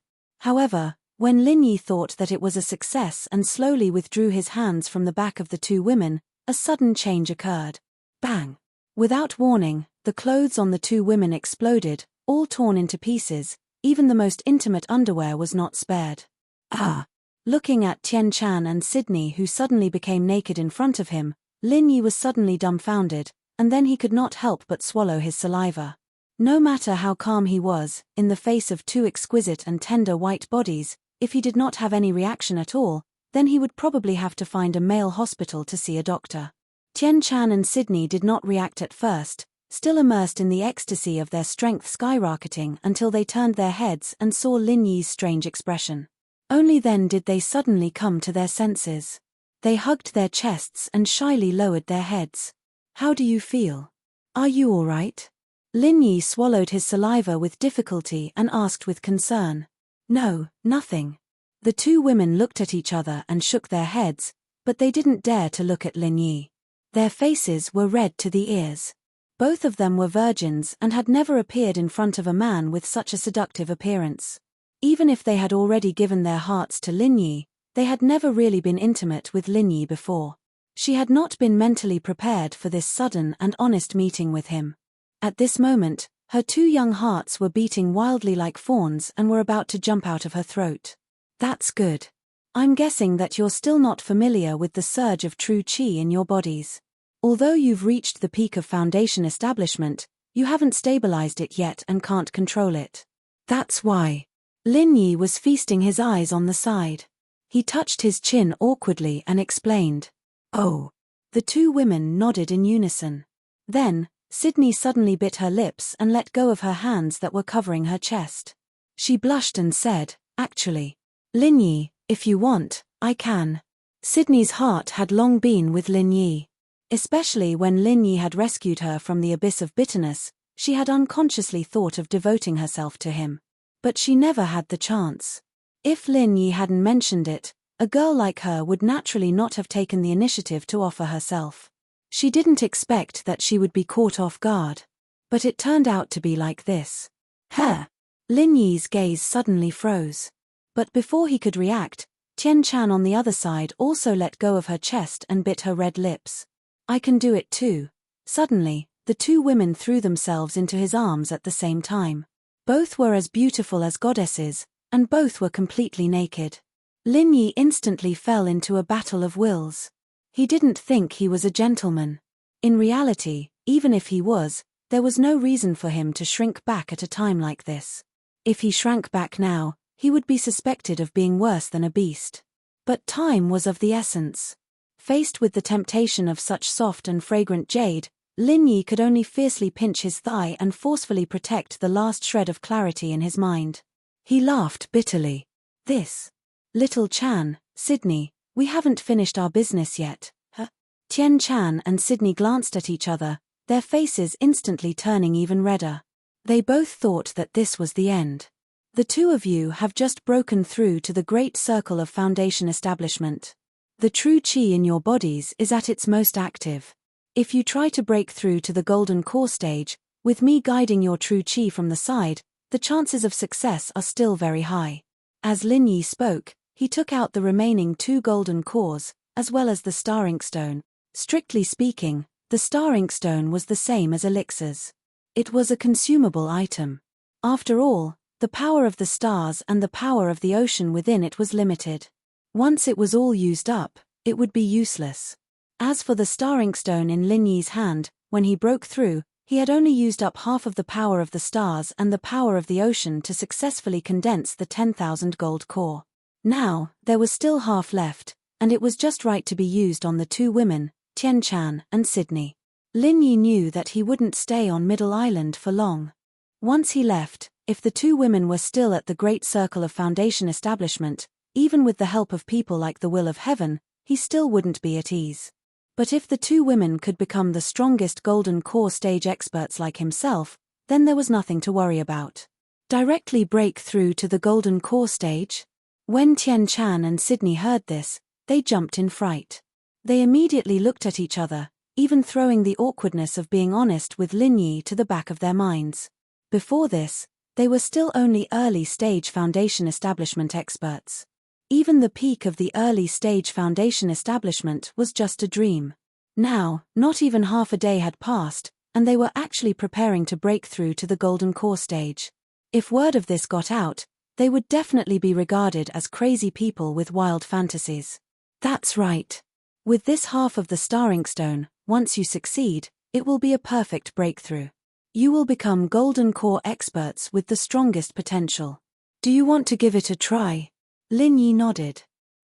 However, when Lin Yi thought that it was a success and slowly withdrew his hands from the back of the two women, a sudden change occurred. Bang! Without warning, the clothes on the two women exploded, all torn into pieces. Even the most intimate underwear was not spared. Ah! Looking at Tian Chan and Sydney, who suddenly became naked in front of him, Lin Yi was suddenly dumbfounded, and then he could not help but swallow his saliva. No matter how calm he was, in the face of two exquisite and tender white bodies, if he did not have any reaction at all, then he would probably have to find a male hospital to see a doctor. Tian Chan and Sydney did not react at first, still immersed in the ecstasy of their strength skyrocketing, until they turned their heads and saw Lin Yi's strange expression. Only then did they suddenly come to their senses. They hugged their chests and shyly lowered their heads. How do you feel? Are you all right? Lin Yi swallowed his saliva with difficulty and asked with concern. No, nothing. The two women looked at each other and shook their heads, but they didn't dare to look at Lin Yi. Their faces were red to the ears. Both of them were virgins and had never appeared in front of a man with such a seductive appearance. Even if they had already given their hearts to Lin Yi, they had never really been intimate with Lin Yi before. She had not been mentally prepared for this sudden and honest meeting with him. At this moment, her two young hearts were beating wildly like fawns and were about to jump out of her throat. That's good. I'm guessing that you're still not familiar with the surge of true qi in your bodies. Although you've reached the peak of foundation establishment, you haven't stabilized it yet and can't control it. That's why. Lin Yi was feasting his eyes on the side. He touched his chin awkwardly and explained. Oh. The two women nodded in unison. Then, Sydney suddenly bit her lips and let go of her hands that were covering her chest. She blushed and said, actually, Lin Yi, if you want, I can. Sydney's heart had long been with Lin Yi. Especially when Lin Yi had rescued her from the abyss of bitterness, she had unconsciously thought of devoting herself to him. But she never had the chance. If Lin Yi hadn't mentioned it, a girl like her would naturally not have taken the initiative to offer herself. She didn't expect that she would be caught off guard. But it turned out to be like this. Huh! Lin Yi's gaze suddenly froze. But before he could react, Tian Chan on the other side also let go of her chest and bit her red lips. I can do it too. Suddenly, the two women threw themselves into his arms at the same time. Both were as beautiful as goddesses, and both were completely naked. Lin Yi instantly fell into a battle of wills. He didn't think he was a gentleman. In reality, even if he was, there was no reason for him to shrink back at a time like this. If he shrank back now, he would be suspected of being worse than a beast. But time was of the essence. Faced with the temptation of such soft and fragrant jade, Lin Yi could only fiercely pinch his thigh and forcefully protect the last shred of clarity in his mind. He laughed bitterly. This. Little Chan, Sydney, we haven't finished our business yet, huh? Tian Chan and Sydney glanced at each other, their faces instantly turning even redder. They both thought that this was the end. The two of you have just broken through to the great circle of foundation establishment. The true qi in your bodies is at its most active. If you try to break through to the golden core stage, with me guiding your true qi from the side, the chances of success are still very high. As Lin Yi spoke, he took out the remaining 2 golden cores, as well as the star inkstone. Strictly speaking, the star inkstone was the same as elixirs. It was a consumable item. After all, the power of the stars and the power of the ocean within it was limited. Once it was all used up, it would be useless. As for the star inkstone in Lin Yi's hand, when he broke through, he had only used up half of the power of the stars and the power of the ocean to successfully condense the 10,000 gold core. Now, there was still half left, and it was just right to be used on the 2 women, Tian Chan and Sydney. Lin Yi knew that he wouldn't stay on Middle Island for long. Once he left, if the 2 women were still at the great circle of foundation establishment, even with the help of people like the Will of Heaven, he still wouldn't be at ease. But if the 2 women could become the strongest golden core stage experts like himself, then there was nothing to worry about. Directly break through to the golden core stage? When Tian Chan and Sydney heard this, they jumped in fright. They immediately looked at each other, even throwing the awkwardness of being honest with Lin Yi to the back of their minds. Before this, they were still only early-stage foundation establishment experts. Even the peak of the early-stage foundation establishment was just a dream. Now, not even half a day had passed, and they were actually preparing to break through to the golden core stage. If word of this got out, they would definitely be regarded as crazy people with wild fantasies. That's right. With this half of the star inkstone, once you succeed, it will be a perfect breakthrough. You will become golden core experts with the strongest potential. Do you want to give it a try? Lin Yi nodded.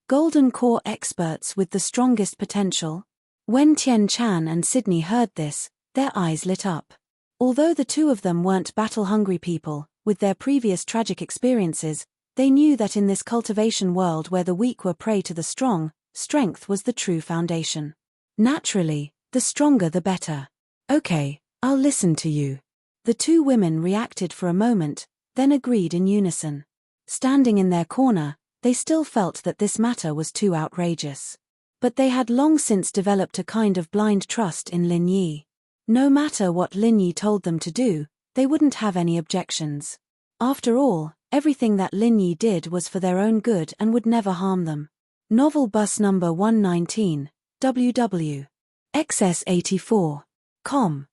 Golden core experts with the strongest potential? When Tian Chan and Sydney heard this, their eyes lit up. Although the two of them weren't battle-hungry people, with their previous tragic experiences, they knew that in this cultivation world where the weak were prey to the strong, strength was the true foundation. Naturally, the stronger the better. Okay, I'll listen to you. The two women reacted for a moment, then agreed in unison. Standing in their corner, they still felt that this matter was too outrageous. But they had long since developed a kind of blind trust in Lin Yi. No matter what Lin Yi told them to do, they wouldn't have any objections. After all, everything that Lin Yi did was for their own good and would never harm them. Novel Bus Number 119, WW. XS84. Com.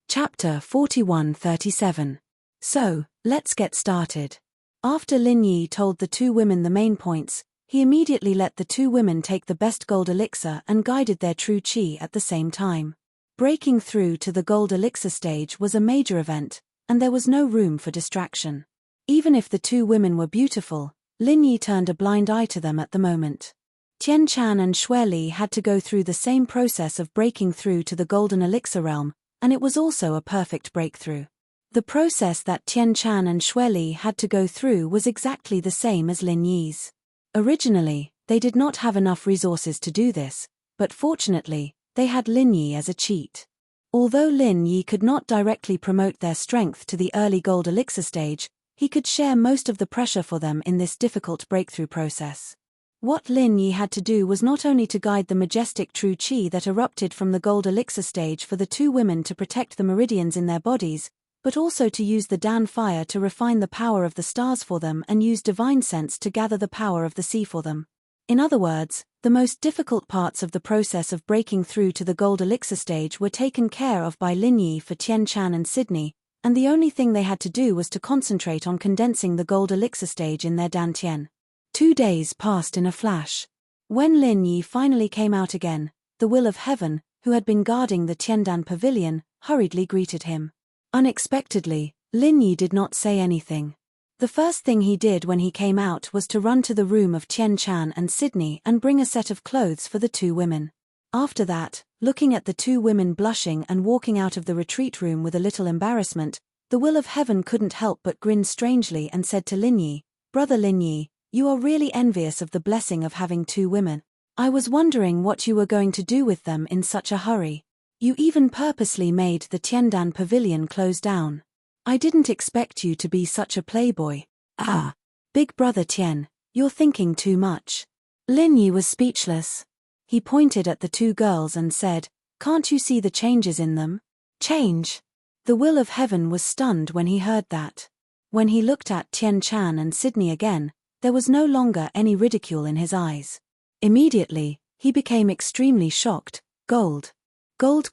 Chapter 4137. So, let's get started. After Lin Yi told the two women the main points, he immediately let the two women take the best gold elixir and guided their true qi at the same time. Breaking through to the gold elixir stage was a major event, and there was no room for distraction. Even if the two women were beautiful, Lin Yi turned a blind eye to them at the moment. Tian Chan and Xue Li had to go through the same process of breaking through to the golden elixir realm, and it was also a perfect breakthrough. The process that Tian Chan and Xue Li had to go through was exactly the same as Lin Yi's. Originally, they did not have enough resources to do this, but fortunately, they had Lin Yi as a cheat. Although Lin Yi could not directly promote their strength to the early gold elixir stage, he could share most of the pressure for them in this difficult breakthrough process. What Lin Yi had to do was not only to guide the majestic true qi that erupted from the gold elixir stage for the two women to protect the meridians in their bodies, but also to use the Dan fire to refine the power of the stars for them and use divine sense to gather the power of the sea for them. In other words, the most difficult parts of the process of breaking through to the gold elixir stage were taken care of by Lin Yi for Tian Chan and Sydney, and the only thing they had to do was to concentrate on condensing the gold elixir stage in their Dan Tian. 2 days passed in a flash. When Lin Yi finally came out again, the Will of Heaven, who had been guarding the Tiandan pavilion, hurriedly greeted him. Unexpectedly, Lin Yi did not say anything. The first thing he did when he came out was to run to the room of Tian Chan and Sydney and bring a set of clothes for the two women. After that, looking at the two women blushing and walking out of the retreat room with a little embarrassment, the Will of Heaven couldn't help but grin strangely and said to Lin Yi, "Brother Lin Yi, you are really envious of the blessing of having two women. I was wondering what you were going to do with them in such a hurry. You even purposely made the Tiandan pavilion close down. I didn't expect you to be such a playboy." "Ah, big brother Tian, you're thinking too much." Lin Yi was speechless. He pointed at the two girls and said, "Can't you see the changes in them?" "Change?" The Will of Heaven was stunned when he heard that. When he looked at Tian Chan and Sydney again, there was no longer any ridicule in his eyes. Immediately, he became extremely shocked. Gold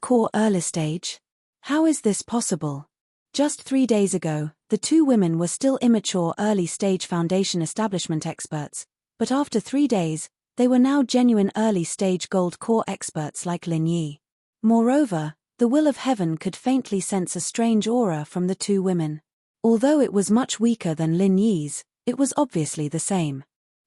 core early stage? How is this possible? Just 3 days ago, the two women were still immature early-stage foundation establishment experts, but after 3 days, they were now genuine early-stage gold core experts like Lin Yi. Moreover, the Will of Heaven could faintly sense a strange aura from the two women. Although it was much weaker than Lin Yi's, it was obviously the same.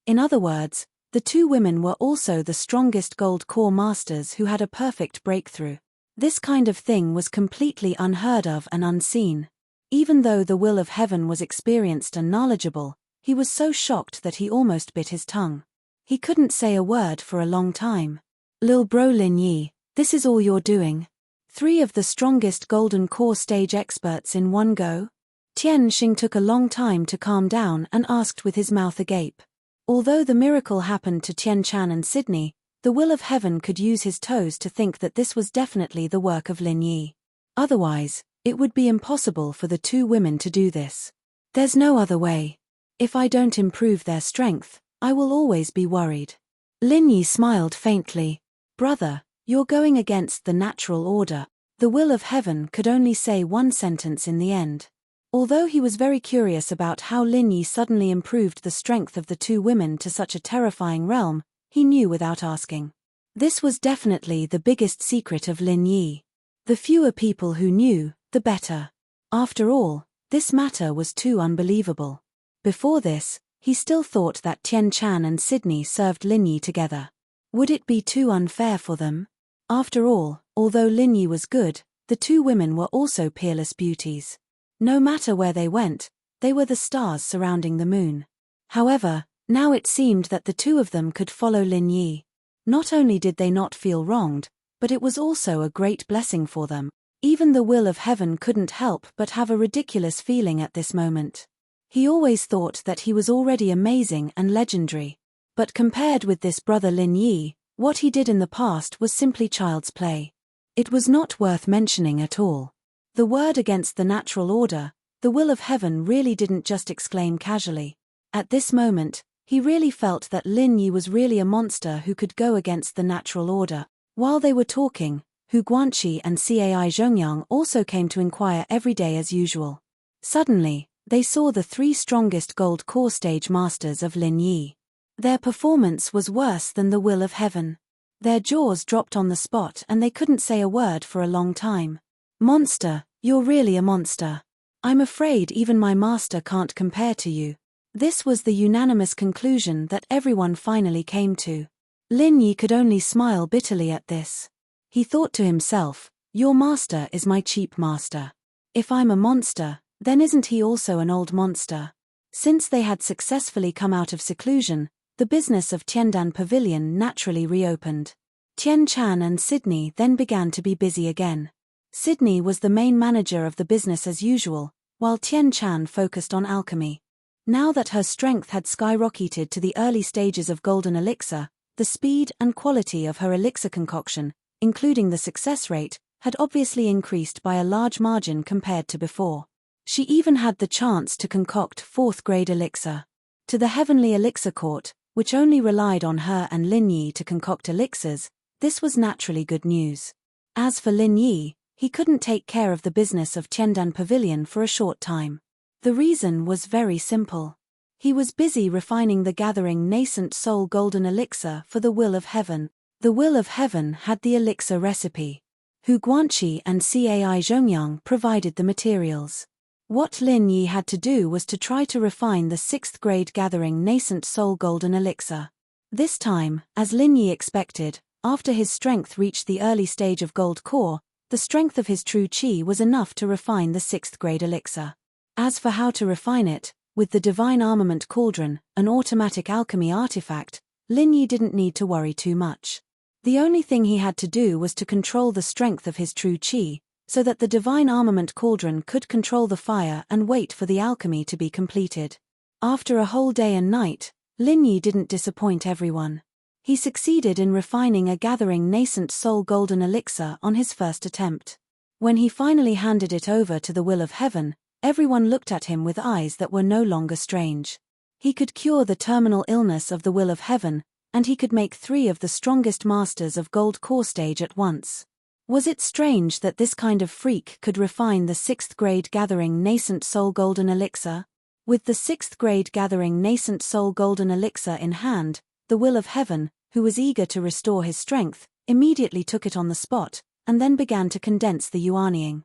In other words, the two women were also the strongest gold core masters who had a perfect breakthrough. This kind of thing was completely unheard of and unseen. Even though the Will of Heaven was experienced and knowledgeable, he was so shocked that he almost bit his tongue. He couldn't say a word for a long time. "Lil bro Lin Yi, this is all you're doing? 3 of the strongest golden core stage experts in one go?" Tian Xing took a long time to calm down and asked with his mouth agape. Although the miracle happened to Tian Chan and Sydney, The will of heaven could use his toes to think that this was definitely the work of Lin Yi. Otherwise, it would be impossible for the two women to do this. There's no other way. If I don't improve their strength, I will always be worried. Lin Yi smiled faintly. Brother, you're going against the natural order. The will of heaven could only say one sentence in the end. Although he was very curious about how Lin Yi suddenly improved the strength of the two women to such a terrifying realm, he knew without asking. This was definitely the biggest secret of Lin Yi. The fewer people who knew, the better. After all, this matter was too unbelievable. Before this, he still thought that Tian Chan and Sydney served Lin Yi together. Would it be too unfair for them? After all, although Lin Yi was good, the two women were also peerless beauties. No matter where they went, they were the stars surrounding the moon. However, now it seemed that the two of them could follow Lin Yi. Not only did they not feel wronged, but it was also a great blessing for them. Even the will of heaven couldn't help but have a ridiculous feeling at this moment. He always thought that he was already amazing and legendary. But compared with this brother Lin Yi, what he did in the past was simply child's play. It was not worth mentioning at all. The word against the natural order, the will of heaven, really didn't just exclaim casually. At this moment, he really felt that Lin Yi was really a monster who could go against the natural order. While they were talking, Hu Guanqi and Cai Zhongyang also came to inquire every day as usual. Suddenly, they saw the three strongest gold core stage masters of Lin Yi. Their performance was worse than the will of heaven. Their jaws dropped on the spot and they couldn't say a word for a long time. Monster, you're really a monster. I'm afraid even my master can't compare to you. This was the unanimous conclusion that everyone finally came to. Lin Yi could only smile bitterly at this. He thought to himself, your master is my cheap master. If I'm a monster, then isn't he also an old monster? Since they had successfully come out of seclusion, the business of Tiandan Pavilion naturally reopened. Tian Chan and Sydney then began to be busy again. Sydney was the main manager of the business as usual, while Tian Chan focused on alchemy. Now that her strength had skyrocketed to the early stages of golden elixir, the speed and quality of her elixir concoction, including the success rate, had obviously increased by a large margin compared to before. She even had the chance to concoct fourth-grade elixir. To the heavenly elixir court, which only relied on her and Lin Yi to concoct elixirs, this was naturally good news. As for Lin Yi, he couldn't take care of the business of Tiandan Pavilion for a short time. The reason was very simple. He was busy refining the gathering nascent soul golden elixir for the will of heaven. The will of heaven had the elixir recipe. Hu Guanqi and Cai Zhongyang provided the materials. What Lin Yi had to do was to try to refine the 6th grade gathering nascent soul golden elixir. This time, as Lin Yi expected, after his strength reached the early stage of gold core, the strength of his true qi was enough to refine the 6th grade elixir. As for how to refine it, with the divine armament cauldron, an automatic alchemy artifact, Lin Yi didn't need to worry too much. The only thing he had to do was to control the strength of his true qi, so that the divine armament cauldron could control the fire and wait for the alchemy to be completed. After a whole day and night, Lin Yi didn't disappoint everyone. He succeeded in refining a gathering nascent soul golden elixir on his first attempt. When he finally handed it over to the will of heaven, everyone looked at him with eyes that were no longer strange. He could cure the terminal illness of the will of heaven, and he could make 3 of the strongest masters of gold core stage at once. Was it strange that this kind of freak could refine the 6th grade gathering nascent soul golden elixir? With the 6th grade gathering nascent soul golden elixir in hand, the will of heaven, who was eager to restore his strength, immediately took it on the spot, and then began to condense the yuanying.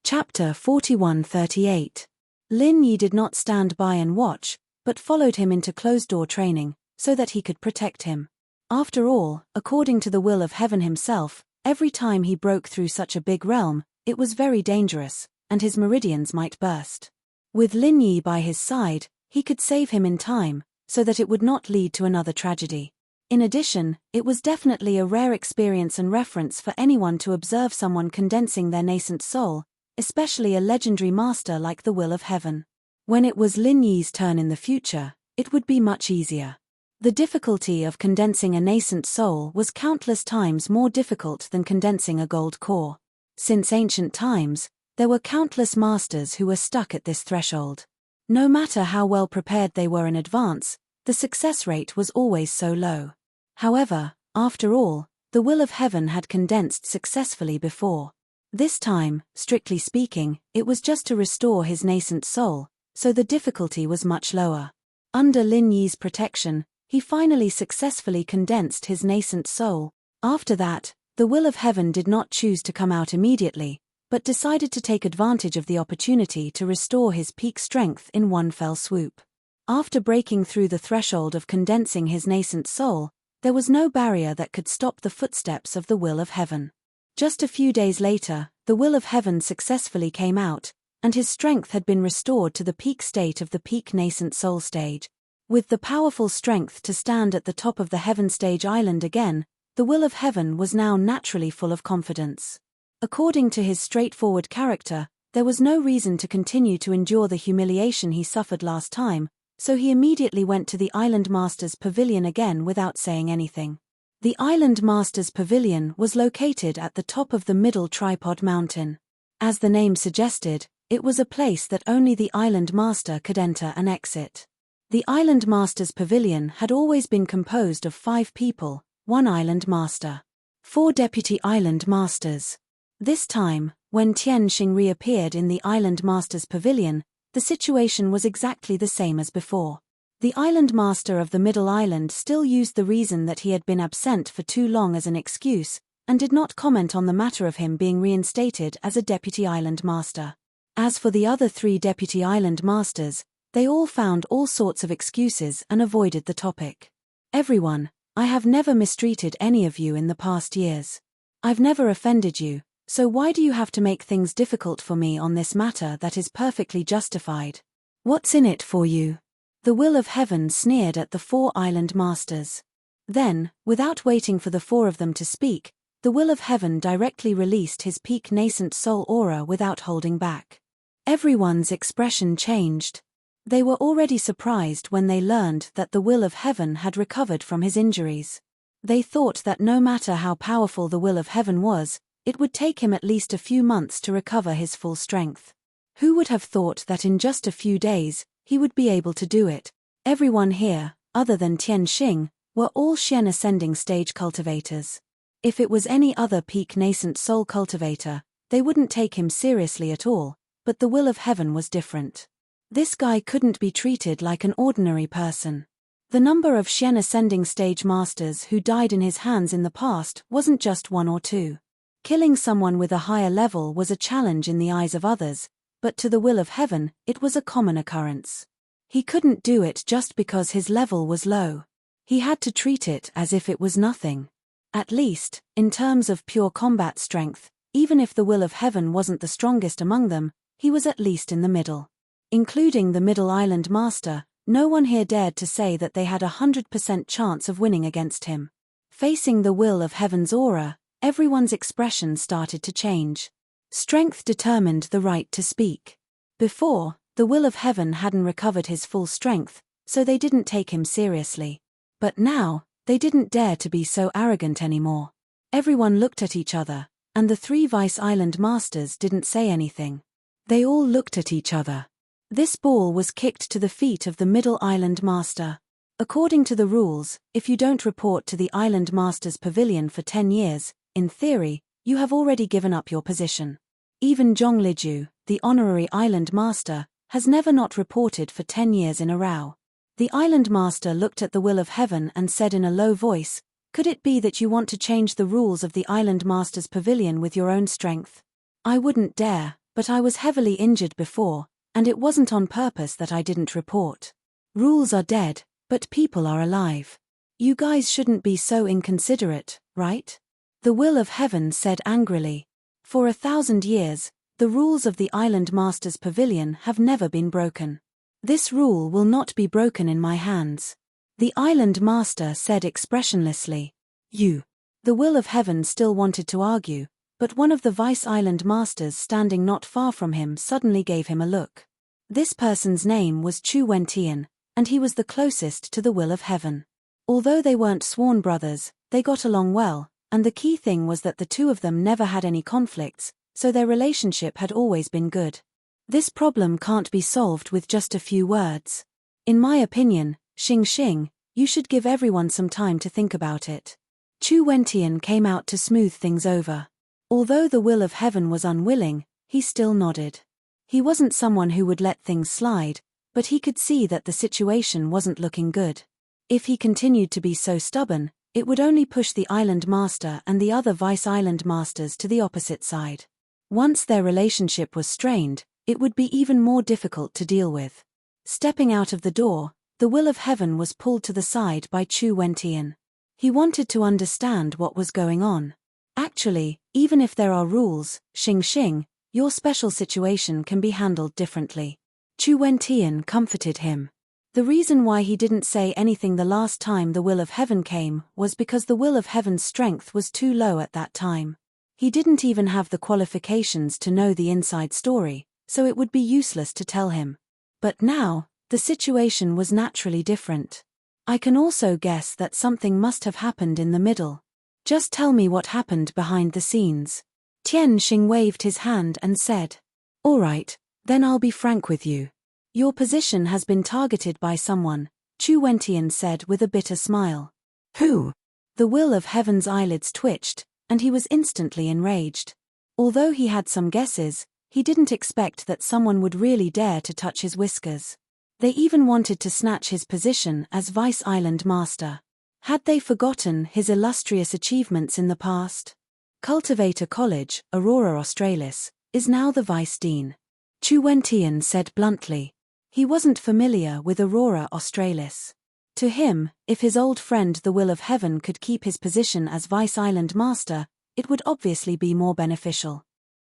Chapter 4138. Lin Yi did not stand by and watch, but followed him into closed-door training, so that he could protect him. After all, according to the will of heaven himself, every time he broke through such a big realm, it was very dangerous, and his meridians might burst. With Lin Yi by his side, he could save him in time, so that it would not lead to another tragedy. In addition, it was definitely a rare experience and reference for anyone to observe someone condensing their nascent soul, especially a legendary master like the will of heaven. When it was Lin Yi's turn in the future, it would be much easier. The difficulty of condensing a nascent soul was countless times more difficult than condensing a gold core. Since ancient times, there were countless masters who were stuck at this threshold. No matter how well prepared they were in advance, the success rate was always so low. However, after all, the will of heaven had condensed successfully before. This time, strictly speaking, it was just to restore his nascent soul, so the difficulty was much lower. Under Lin Yi's protection, he finally successfully condensed his nascent soul. After that, the will of heaven did not choose to come out immediately, but decided to take advantage of the opportunity to restore his peak strength in one fell swoop. After breaking through the threshold of condensing his nascent soul, there was no barrier that could stop the footsteps of the will of heaven. Just a few days later, the will of heaven successfully came out, and his strength had been restored to the peak state of the peak nascent soul stage. With the powerful strength to stand at the top of the heaven stage island again, the will of heaven was now naturally full of confidence. According to his straightforward character, there was no reason to continue to endure the humiliation he suffered last time, so he immediately went to the Island Master's pavilion again without saying anything. The Island Master's pavilion was located at the top of the middle tripod mountain. As the name suggested, it was a place that only the Island Master could enter and exit. The Island Master's pavilion had always been composed of 5 people, 1 Island Master, 4 Deputy Island Masters. This time, when Tian Xing reappeared in the Island Master's pavilion, the situation was exactly the same as before. The Island Master of the Middle Island still used the reason that he had been absent for too long as an excuse, and did not comment on the matter of him being reinstated as a Deputy Island Master. As for the other 3 Deputy Island Masters, they all found all sorts of excuses and avoided the topic. Everyone, I have never mistreated any of you in the past years. I've never offended you, so why do you have to make things difficult for me on this matter that is perfectly justified? What's in it for you? The will of heaven sneered at the 4 Island Masters. Then, without waiting for the 4 of them to speak, the will of heaven directly released his peak nascent soul aura without holding back. Everyone's expression changed. They were already surprised when they learned that the will of heaven had recovered from his injuries. They thought that no matter how powerful the will of heaven was, it would take him at least a few months to recover his full strength. Who would have thought that in just a few days, he would be able to do it? Everyone here, other than Tian Xing, were all Xian ascending stage cultivators. If it was any other peak nascent soul cultivator, they wouldn't take him seriously at all, but the will of heaven was different. This guy couldn't be treated like an ordinary person. The number of Xian ascending stage masters who died in his hands in the past wasn't just 1 or 2. Killing someone with a higher level was a challenge in the eyes of others, but to the will of heaven, it was a common occurrence. He couldn't do it just because his level was low. He had to treat it as if it was nothing. At least, in terms of pure combat strength, even if the will of heaven wasn't the strongest among them, he was at least in the middle. Including the Middle Island Master, no one here dared to say that they had 100% chance of winning against him. Facing the will of heaven's aura, everyone's expression started to change. Strength determined the right to speak. Before, the will of heaven hadn't recovered his full strength, so they didn't take him seriously. But now, they didn't dare to be so arrogant anymore. Everyone looked at each other, and the 3 Vice Island Masters didn't say anything. They all looked at each other. This ball was kicked to the feet of the Middle Island Master. According to the rules, if you don't report to the Island Master's pavilion for 10 years, in theory, you have already given up your position. Even Zhong Liju, the honorary Island Master, has never not reported for 10 years in a row. The Island Master looked at the will of heaven and said in a low voice, "Could it be that you want to change the rules of the Island Master's pavilion with your own strength? I wouldn't dare, but I was heavily injured before, and it wasn't on purpose that I didn't report. Rules are dead, but people are alive. You guys shouldn't be so inconsiderate, right?" The will of heaven said angrily. For 1,000 years, the rules of the Island Master's pavilion have never been broken. This rule will not be broken in my hands. The Island Master said expressionlessly. "You." The will of heaven still wanted to argue, but one of the Vice Island Masters standing not far from him suddenly gave him a look. This person's name was Chu Wentian, and he was the closest to the will of heaven. Although they weren't sworn brothers, they got along well, and the key thing was that the two of them never had any conflicts, so their relationship had always been good. This problem can't be solved with just a few words. In my opinion, Xing Xing, you should give everyone some time to think about it. Chu Wentian came out to smooth things over. Although the will of heaven was unwilling, he still nodded. He wasn't someone who would let things slide, but he could see that the situation wasn't looking good. If he continued to be so stubborn, it would only push the island master and the other vice-island masters to the opposite side. Once their relationship was strained, it would be even more difficult to deal with. Stepping out of the door, the will of heaven was pulled to the side by Chu Wentian. He wanted to understand what was going on. Actually, even if there are rules, Xing Xing, your special situation can be handled differently. Chu Wentian comforted him. The reason why he didn't say anything the last time the will of heaven came was because the will of heaven's strength was too low at that time. He didn't even have the qualifications to know the inside story, so it would be useless to tell him. But now, the situation was naturally different. I can also guess that something must have happened in the middle. Just tell me what happened behind the scenes. Tian Xing waved his hand and said, "All right, then I'll be frank with you. Your position has been targeted by someone," Chu Wentian said with a bitter smile. "Who?" The will of heaven's eyelids twitched, and he was instantly enraged. Although he had some guesses, he didn't expect that someone would really dare to touch his whiskers. They even wanted to snatch his position as Vice-Island Master. Had they forgotten his illustrious achievements in the past? Cultivator College, Aurora Australis, is now the Vice Dean. Chu Wentian said bluntly. He wasn't familiar with Aurora Australis. To him, if his old friend the Will of Heaven could keep his position as Vice-Island Master, it would obviously be more beneficial.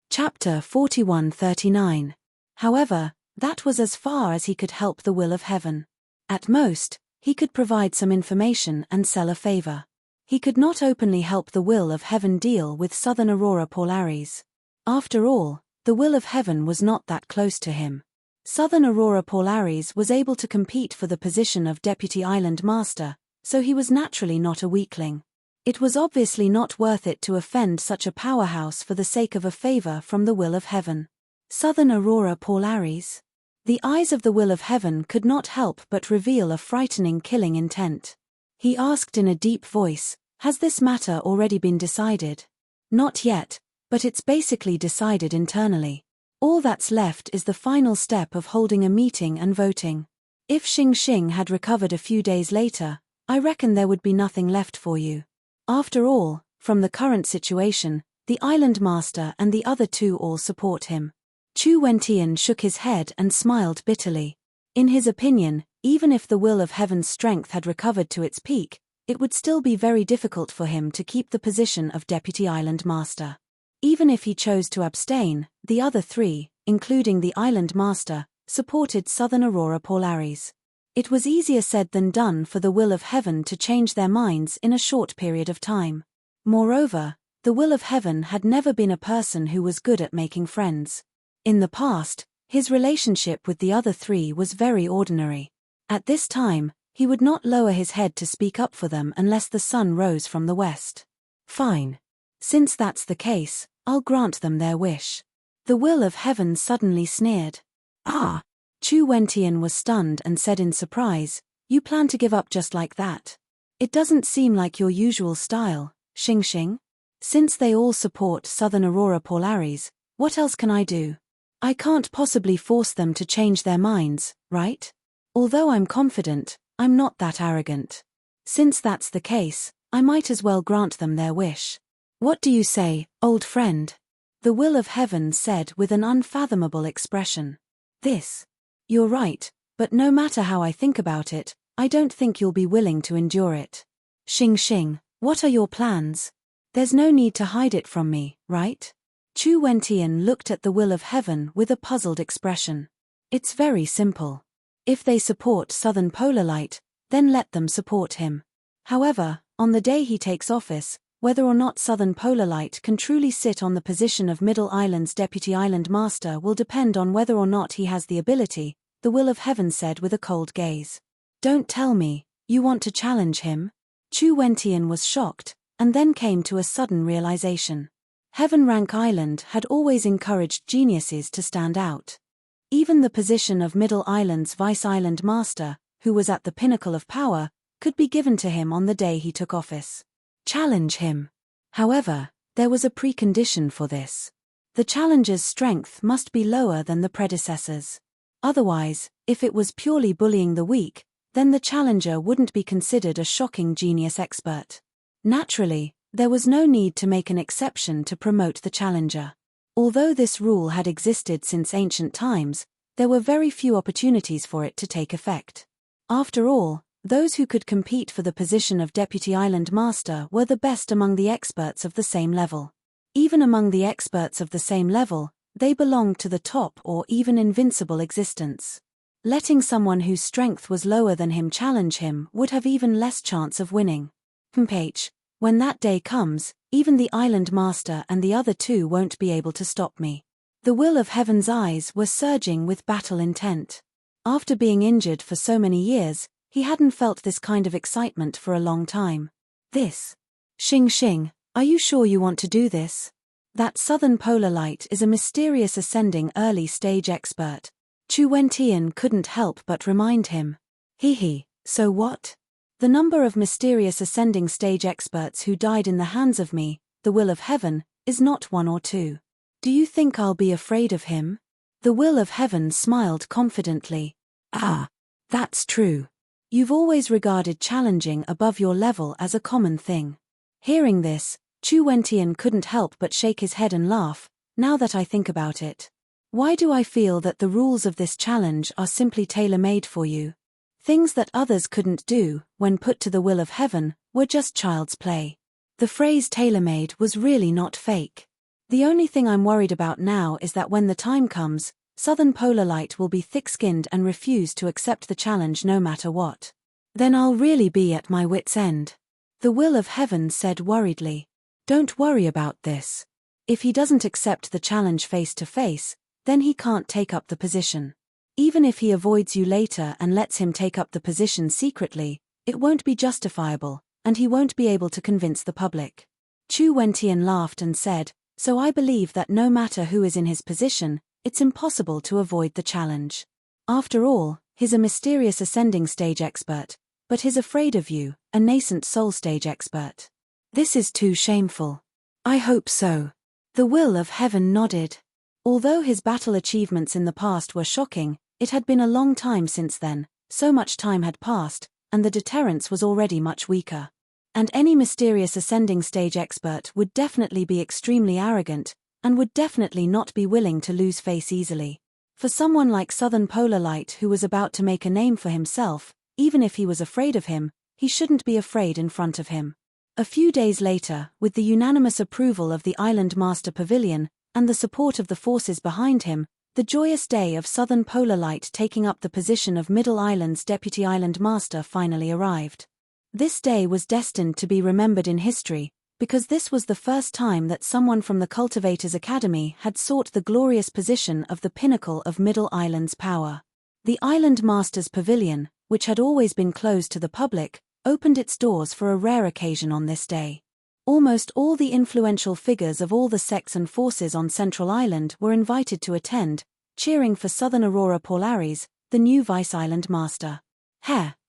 Chapter 4139. However, that was as far as he could help the Will of Heaven. At most, he could provide some information and sell a favor. He could not openly help the Will of Heaven deal with Southern Aurora Polaris. After all, the Will of Heaven was not that close to him. Southern Aurora Polaris was able to compete for the position of Deputy Island Master, so he was naturally not a weakling. It was obviously not worth it to offend such a powerhouse for the sake of a favor from the Will of Heaven. Southern Aurora Polaris? The eyes of the Will of Heaven could not help but reveal a frightening killing intent. He asked in a deep voice, "Has this matter already been decided?" "Not yet, but it's basically decided internally. All that's left is the final step of holding a meeting and voting. If Xing Xing had recovered a few days later, I reckon there would be nothing left for you. After all, from the current situation, the Island Master and the other two all support him." Chu Wentian shook his head and smiled bitterly. In his opinion, even if the Will of Heaven's strength had recovered to its peak, it would still be very difficult for him to keep the position of Deputy Island Master. Even if he chose to abstain, the other three, including the Island Master, supported Southern Aurora Polaris. It was easier said than done for the Will of Heaven to change their minds in a short period of time. Moreover, the Will of Heaven had never been a person who was good at making friends. In the past, his relationship with the other three was very ordinary. At this time, he would not lower his head to speak up for them unless the sun rose from the west. "Fine. Since that's the case, I'll grant them their wish." The Will of Heaven suddenly sneered. "Ah!" Chu Wentian was stunned and said in surprise, "You plan to give up just like that? It doesn't seem like your usual style, Xing Xing. Since they all support Southern Aurora Polaris, what else can I do? I can't possibly force them to change their minds, right? Although I'm confident, I'm not that arrogant. Since that's the case, I might as well grant them their wish. What do you say, old friend?" The Will of Heaven said with an unfathomable expression. You're right, but no matter how I think about it, I don't think you'll be willing to endure it. Xing Xing, what are your plans? There's no need to hide it from me, right?" Chu Wentian looked at the Will of Heaven with a puzzled expression. "It's very simple. If they support Southern Polarlight, then let them support him. However, on the day he takes office, whether or not Southern Polarlight can truly sit on the position of Middle Island's Deputy Island Master will depend on whether or not he has the ability," the Will of Heaven said with a cold gaze. "Don't tell me," You want to challenge him? Chu Wentian was shocked, and then came to a sudden realization. Heaven Rank Island had always encouraged geniuses to stand out. Even the position of Middle Island's Vice-Island Master, who was at the pinnacle of power, could be given to him on the day he took office. Challenge him. However, there was a precondition for this. The challenger's strength must be lower than the predecessor's. Otherwise, if it was purely bullying the weak, then the challenger wouldn't be considered a shocking genius expert. Naturally, there was no need to make an exception to promote the challenger. Although this rule had existed since ancient times, there were very few opportunities for it to take effect. After all, those who could compete for the position of Deputy Island Master were the best among the experts of the same level. Even among the experts of the same level, they belonged to the top or even invincible existence. Letting someone whose strength was lower than him challenge him would have even less chance of winning. When that day comes, even the Island Master and the other two won't be able to stop me. The will of Heaven's eyes were surging with battle intent. After being injured for so many years, he hadn't felt this kind of excitement for a long time. This. Xing Xing, are you sure you want to do this? That southern polar light is a mysterious ascending early stage expert. Chu Wentian couldn't help but remind him. So what? The number of mysterious ascending stage experts who died in the hands of me, the will of heaven, is not 1 or 2. Do you think I'll be afraid of him? The will of heaven smiled confidently. Ah, that's true. You've always regarded challenging above your level as a common thing. Hearing this, Chu Wentian couldn't help but shake his head and laugh. Now that I think about it. Why do I feel that the rules of this challenge are simply tailor-made for you? Things that others couldn't do, when put to the will of heaven, were just child's play. The phrase tailor-made was really not fake. The only thing I'm worried about now is that when the time comes, Southern Polar Light will be thick-skinned and refuse to accept the challenge no matter what. Then I'll really be at my wit's end. The will of heaven said worriedly. Don't worry about this. If he doesn't accept the challenge face-to-face, then he can't take up the position. Even if he avoids you later and lets him take up the position secretly, it won't be justifiable, and he won't be able to convince the public. Chu Wentian laughed and said, so I believe that no matter who is in his position, it's impossible to avoid the challenge. After all, he's a mysterious ascending stage expert, but he's afraid of you, a nascent soul stage expert. This is too shameful. I hope so. The will of heaven nodded. Although his battle achievements in the past were shocking, it had been a long time since then, so much time had passed, and the deterrence was already much weaker. And any mysterious ascending stage expert would definitely be extremely arrogant, and would definitely not be willing to lose face easily. For someone like Southern Polar Light who was about to make a name for himself, even if he was afraid of him, he shouldn't be afraid in front of him. A few days later, with the unanimous approval of the Island Master Pavilion, and the support of the forces behind him, the joyous day of Southern Polar Light taking up the position of Middle Island's Deputy Island Master finally arrived. This day was destined to be remembered in history, because this was the first time that someone from the Cultivators Academy had sought the glorious position of the pinnacle of Middle Island's power. The Island Master's Pavilion, which had always been closed to the public, opened its doors for a rare occasion on this day. Almost all the influential figures of all the sects and forces on Central Island were invited to attend, cheering for Southern Aurora Polaris, the new Vice-Island Master.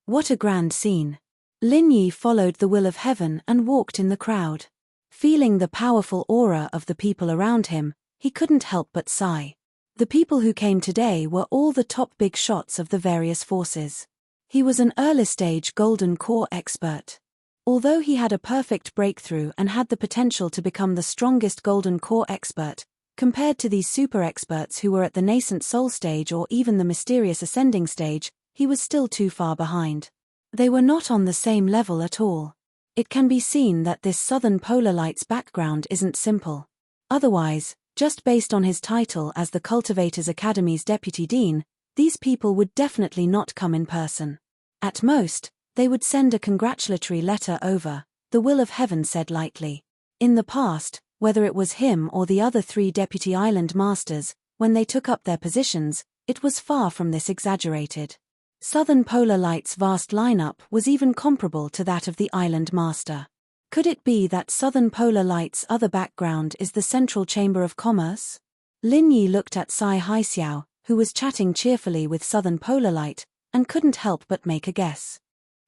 What a grand scene! Lin Yi followed the will of heaven and walked in the crowd. Feeling the powerful aura of the people around him, he couldn't help but sigh. The people who came today were all the top big shots of the various forces. He was an early-stage Golden Core expert. Although he had a perfect breakthrough and had the potential to become the strongest Golden Core expert, compared to these super experts who were at the nascent soul stage or even the mysterious ascending stage, he was still too far behind. They were not on the same level at all. It can be seen that this Southern Polar Light's background isn't simple. Otherwise, just based on his title as the Cultivators Academy's Deputy Dean, these people would definitely not come in person. At most, they would send a congratulatory letter over, the will of heaven said lightly. In the past, whether it was him or the other 3 Deputy Island Masters, when they took up their positions, it was far from this exaggerated. Southern Polar Light's vast lineup was even comparable to that of the Island Master. Could it be that Southern Polar Light's other background is the Central Chamber of Commerce? Lin Yi looked at Sai Haixiao, who was chatting cheerfully with Southern Polar Light, and couldn't help but make a guess.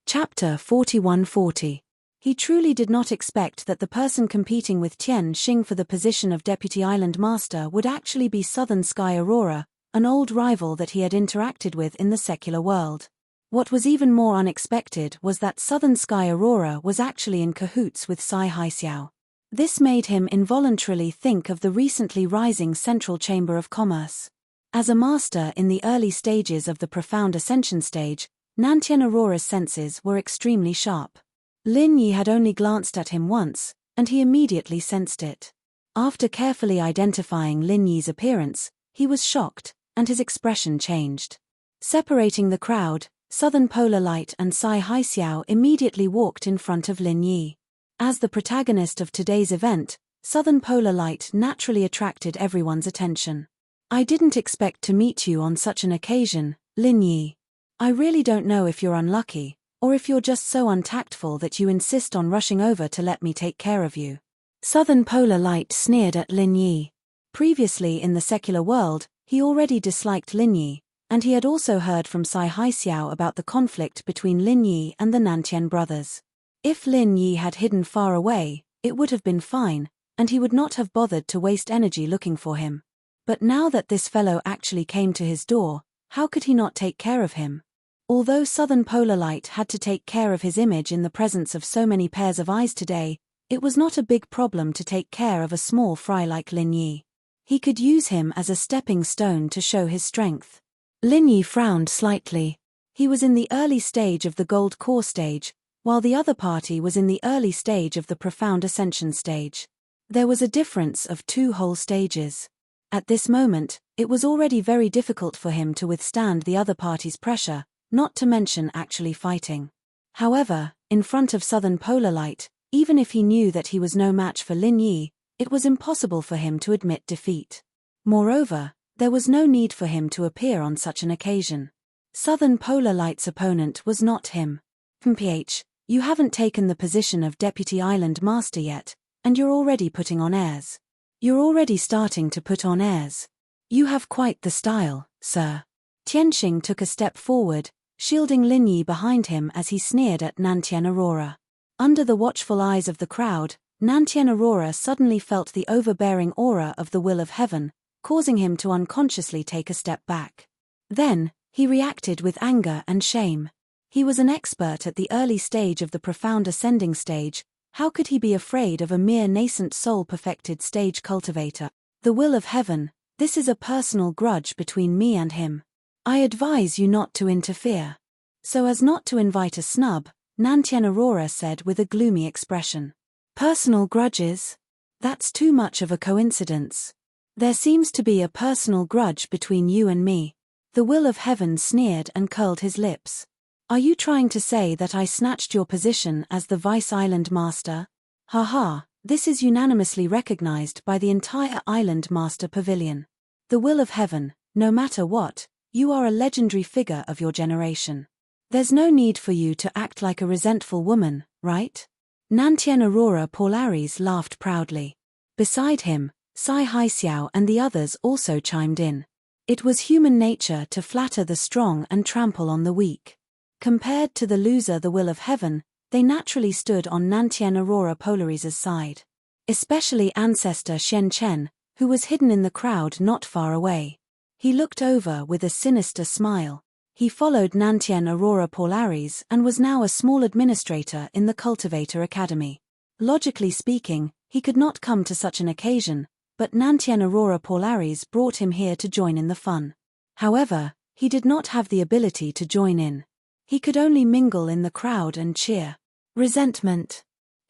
Chapter 4140. He truly did not expect that the person competing with Tian Xing for the position of Deputy Island Master would actually be Southern Sky Aurora, an old rival that he had interacted with in the secular world. What was even more unexpected was that Southern Sky Aurora was actually in cahoots with Sai Haixiao. This made him involuntarily think of the recently rising Central Chamber of Commerce. As a master in the early stages of the Profound Ascension stage, Nantian Aurora's senses were extremely sharp. Lin Yi had only glanced at him once, and he immediately sensed it. After carefully identifying Lin Yi's appearance, he was shocked, and his expression changed. Separating the crowd, Southern Polar Light and Sai Haixiao immediately walked in front of Lin Yi. As the protagonist of today's event, Southern Polar Light naturally attracted everyone's attention. I didn't expect to meet you on such an occasion, Lin Yi. I really don't know if you're unlucky, or if you're just so untactful that you insist on rushing over to let me take care of you. Southern Polar Light sneered at Lin Yi. Previously in the secular world, he already disliked Lin Yi, and he had also heard from Sai Haixiao about the conflict between Lin Yi and the Nantian brothers. If Lin Yi had hidden far away, it would have been fine, and he would not have bothered to waste energy looking for him. But now that this fellow actually came to his door, how could he not take care of him? Although Southern Polar Light had to take care of his image in the presence of so many pairs of eyes today, it was not a big problem to take care of a small fry like Lin Yi. He could use him as a stepping stone to show his strength. Lin Yi frowned slightly. He was in the early stage of the Gold Core stage, while the other party was in the early stage of the Profound Ascension stage. There was a difference of 2 whole stages. At this moment, it was already very difficult for him to withstand the other party's pressure, not to mention actually fighting. However, in front of Southern Polar Light, even if he knew that he was no match for Lin Yi, it was impossible for him to admit defeat. Moreover, there was no need for him to appear on such an occasion. Southern Polar Light's opponent was not him. "PH, you haven't taken the position of Deputy Island Master yet, and you're already putting on airs. You're already starting to put on airs. You have quite the style, sir." Tianxing took a step forward, shielding Lin Yi behind him as he sneered at Nantian Aurora. Under the watchful eyes of the crowd, Nantian Aurora suddenly felt the overbearing aura of the will of heaven, causing him to unconsciously take a step back. Then, he reacted with anger and shame. He was an expert at the early stage of the Profound Ascending stage. How could he be afraid of a mere nascent soul-perfected stage cultivator? The will of heaven, this is a personal grudge between me and him. I advise you not to interfere. So as not to invite a snub, Nantian Aurora said with a gloomy expression. Personal grudges? That's too much of a coincidence. There seems to be a personal grudge between you and me. The will of heaven sneered and curled his lips. Are you trying to say that I snatched your position as the Vice Island Master? Haha, this is unanimously recognized by the entire Island Master Pavilion. The will of heaven, no matter what, you are a legendary figure of your generation. There's no need for you to act like a resentful woman, right? Nantian Aurora Paularis laughed proudly. Beside him, Sai Haixiao and the others also chimed in. It was human nature to flatter the strong and trample on the weak. Compared to the loser the will of heaven, they naturally stood on Nantian Aurora Paularis' side. Especially Ancestor Shen Chen, who was hidden in the crowd not far away. He looked over with a sinister smile. He followed Nantian Aurora Paularis and was now a small administrator in the Cultivator Academy. Logically speaking, he could not come to such an occasion, but Nantian Aurora Paularis brought him here to join in the fun. However, he did not have the ability to join in. He could only mingle in the crowd and cheer. Resentment.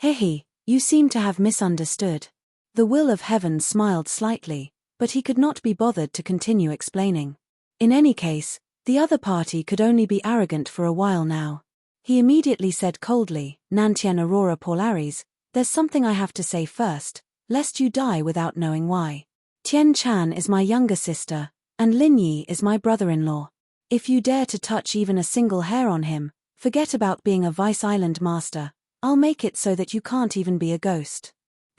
Hehe, you seem to have misunderstood. The will of heaven smiled slightly, but he could not be bothered to continue explaining. In any case, the other party could only be arrogant for a while now. He immediately said coldly, Nantian Aurora Paularis, there's something I have to say first, lest you die without knowing why. Tian Chan is my younger sister, and Lin Yi is my brother-in-law. If you dare to touch even a single hair on him, forget about being a Vice Island master. I'll make it so that you can't even be a ghost.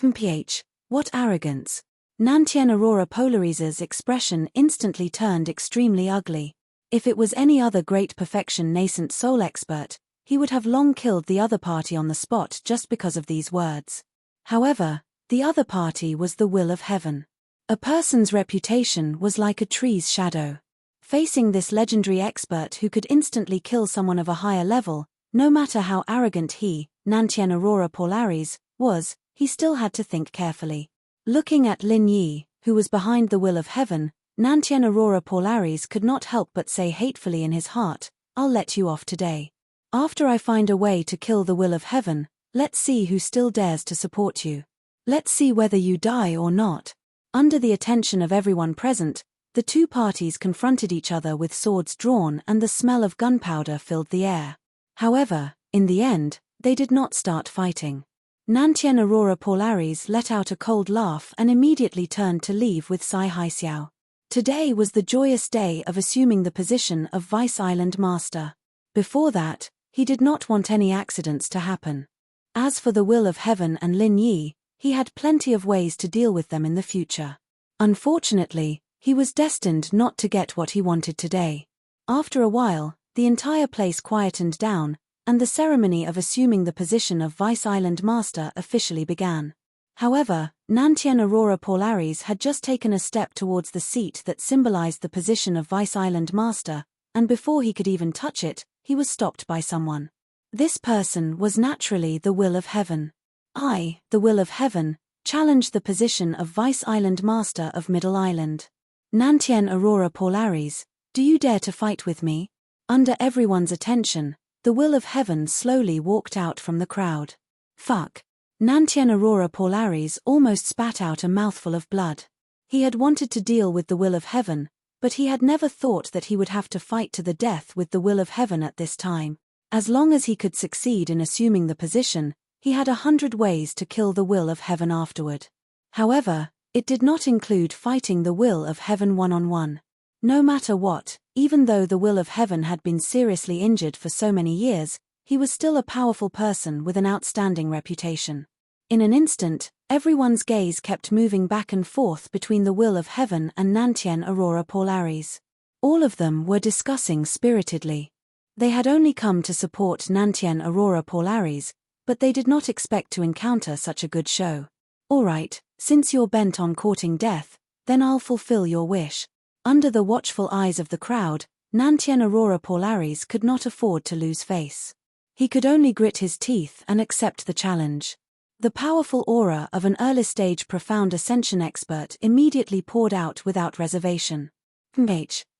Mph, what arrogance. Nantien Aurora Polarize's expression instantly turned extremely ugly. If it was any other great perfection nascent soul expert, he would have long killed the other party on the spot just because of these words. However, the other party was the will of heaven. A person's reputation was like a tree's shadow. Facing this legendary expert who could instantly kill someone of a higher level, no matter how arrogant he, Nantien Aurora Polarize, was, he still had to think carefully. Looking at Lin Yi, who was behind the will of heaven, Nantien Aurora Polarize could not help but say hatefully in his heart, "I'll let you off today. After I find a way to kill the will of heaven, let's see who still dares to support you. Let's see whether you die or not." Under the attention of everyone present, the two parties confronted each other with swords drawn and the smell of gunpowder filled the air. However, in the end, they did not start fighting. Nantien Aurora Polarize let out a cold laugh and immediately turned to leave with Sai Haixiao. Today was the joyous day of assuming the position of Vice Island Master. Before that, he did not want any accidents to happen. As for the will of heaven and Lin Yi, he had plenty of ways to deal with them in the future. Unfortunately, he was destined not to get what he wanted today. After a while, the entire place quietened down, and the ceremony of assuming the position of Vice Island Master officially began. However, Nantien Aurora Polarize had just taken a step towards the seat that symbolized the position of Vice Island Master, and before he could even touch it, he was stopped by someone. This person was naturally the will of heaven. I, the will of heaven, challenge the position of Vice Island Master of Middle Island. Nantien Aurora Polarize, do you dare to fight with me? Under everyone's attention, the will of heaven slowly walked out from the crowd. Fuck. Nantien Aurora Polarize almost spat out a mouthful of blood. He had wanted to deal with the will of heaven, but he had never thought that he would have to fight to the death with the will of heaven at this time. As long as he could succeed in assuming the position, he had 100 ways to kill the will of heaven afterward. However, it did not include fighting the will of heaven one-on-one. No matter what, even though the will of heaven had been seriously injured for so many years, he was still a powerful person with an outstanding reputation. In an instant, everyone's gaze kept moving back and forth between the will of heaven and Nantien Aurora Polarize. All of them were discussing spiritedly. They had only come to support Nantien Aurora Polarize, but they did not expect to encounter such a good show. Alright, since you're bent on courting death, then I'll fulfill your wish. Under the watchful eyes of the crowd, Nantien Aurora Polarize could not afford to lose face. He could only grit his teeth and accept the challenge. The powerful aura of an early-stage profound ascension expert immediately poured out without reservation.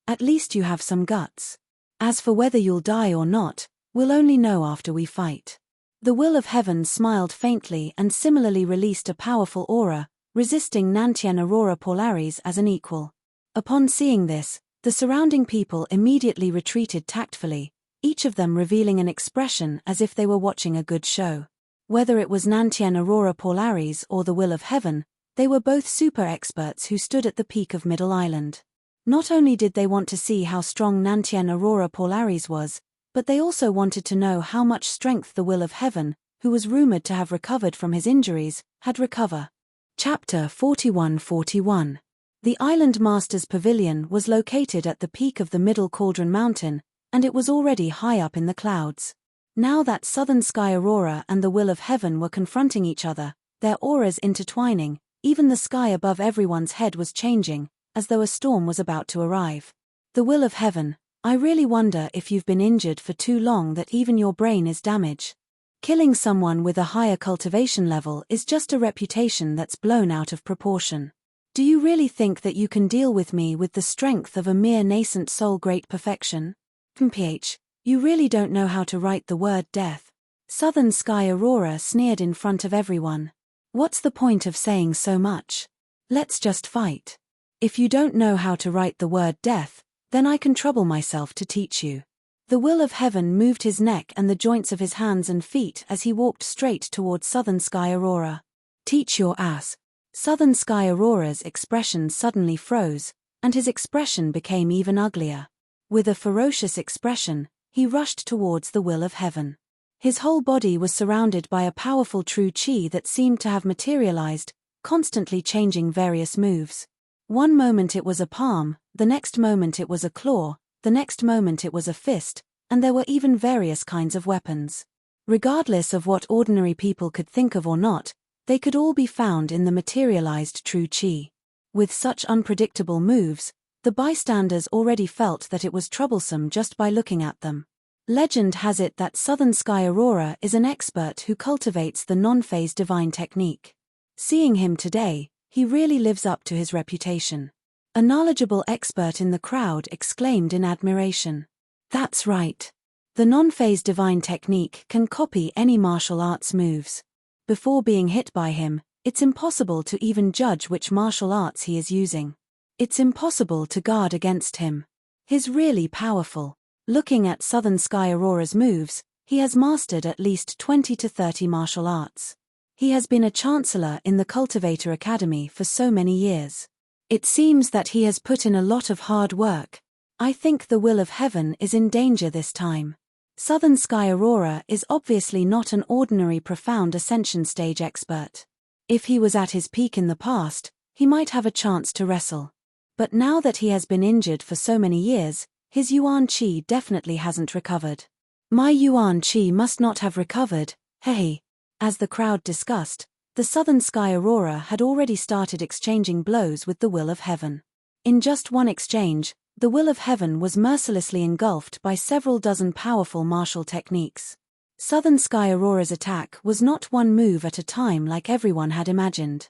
At least you have some guts. As for whether you'll die or not, we'll only know after we fight. The will of heaven smiled faintly and similarly released a powerful aura, resisting Nantien Aurora Polarize as an equal. Upon seeing this, the surrounding people immediately retreated tactfully, each of them revealing an expression as if they were watching a good show. Whether it was Nantien Aurora Polarize or the will of heaven, they were both super experts who stood at the peak of Middle Island. Not only did they want to see how strong Nantien Aurora Polarize was, but they also wanted to know how much strength the will of heaven, who was rumored to have recovered from his injuries, had recovered. Chapter 41-41. The Island Master's Pavilion was located at the peak of the Middle Cauldron Mountain, and it was already high up in the clouds. Now that Southern Sky Aurora and the will of heaven were confronting each other, their auras intertwining, even the sky above everyone's head was changing, as though a storm was about to arrive. The will of heaven, I really wonder if you've been injured for too long that even your brain is damaged. Killing someone with a higher cultivation level is just a reputation that's blown out of proportion. Do you really think that you can deal with me with the strength of a mere nascent soul great perfection? Mph. You really don't know how to write the word death. Southern Sky Aurora sneered in front of everyone. What's the point of saying so much? Let's just fight. If you don't know how to write the word death, then I can trouble myself to teach you. The will of heaven moved his neck and the joints of his hands and feet as he walked straight towards Southern Sky Aurora. Teach your ass. Southern Sky Aurora's expression suddenly froze, and his expression became even uglier. With a ferocious expression, he rushed towards the will of heaven. His whole body was surrounded by a powerful true chi that seemed to have materialized, constantly changing various moves. One moment it was a palm, the next moment it was a claw, the next moment it was a fist, and there were even various kinds of weapons. Regardless of what ordinary people could think of or not, they could all be found in the materialized true chi. With such unpredictable moves, the bystanders already felt that it was troublesome just by looking at them. Legend has it that Southern Sky Aurora is an expert who cultivates the non-phase divine technique. Seeing him today, he really lives up to his reputation. A knowledgeable expert in the crowd exclaimed in admiration. That's right. The non-phase divine technique can copy any martial arts moves. Before being hit by him, it's impossible to even judge which martial arts he is using. It's impossible to guard against him. He's really powerful. Looking at Southern Sky Aurora's moves, he has mastered at least 20 to 30 martial arts. He has been a chancellor in the Cultivator Academy for so many years. It seems that he has put in a lot of hard work. I think the will of heaven is in danger this time. Southern Sky Aurora is obviously not an ordinary profound ascension stage expert. If he was at his peak in the past, he might have a chance to wrestle. But now that he has been injured for so many years, his Yuan Qi definitely hasn't recovered. My Yuan Qi must not have recovered, hey. As the crowd discussed, the Southern Sky Aurora had already started exchanging blows with the will of heaven. In just one exchange, the will of heaven was mercilessly engulfed by several dozen powerful martial techniques. Southern Sky Aurora's attack was not one move at a time like everyone had imagined.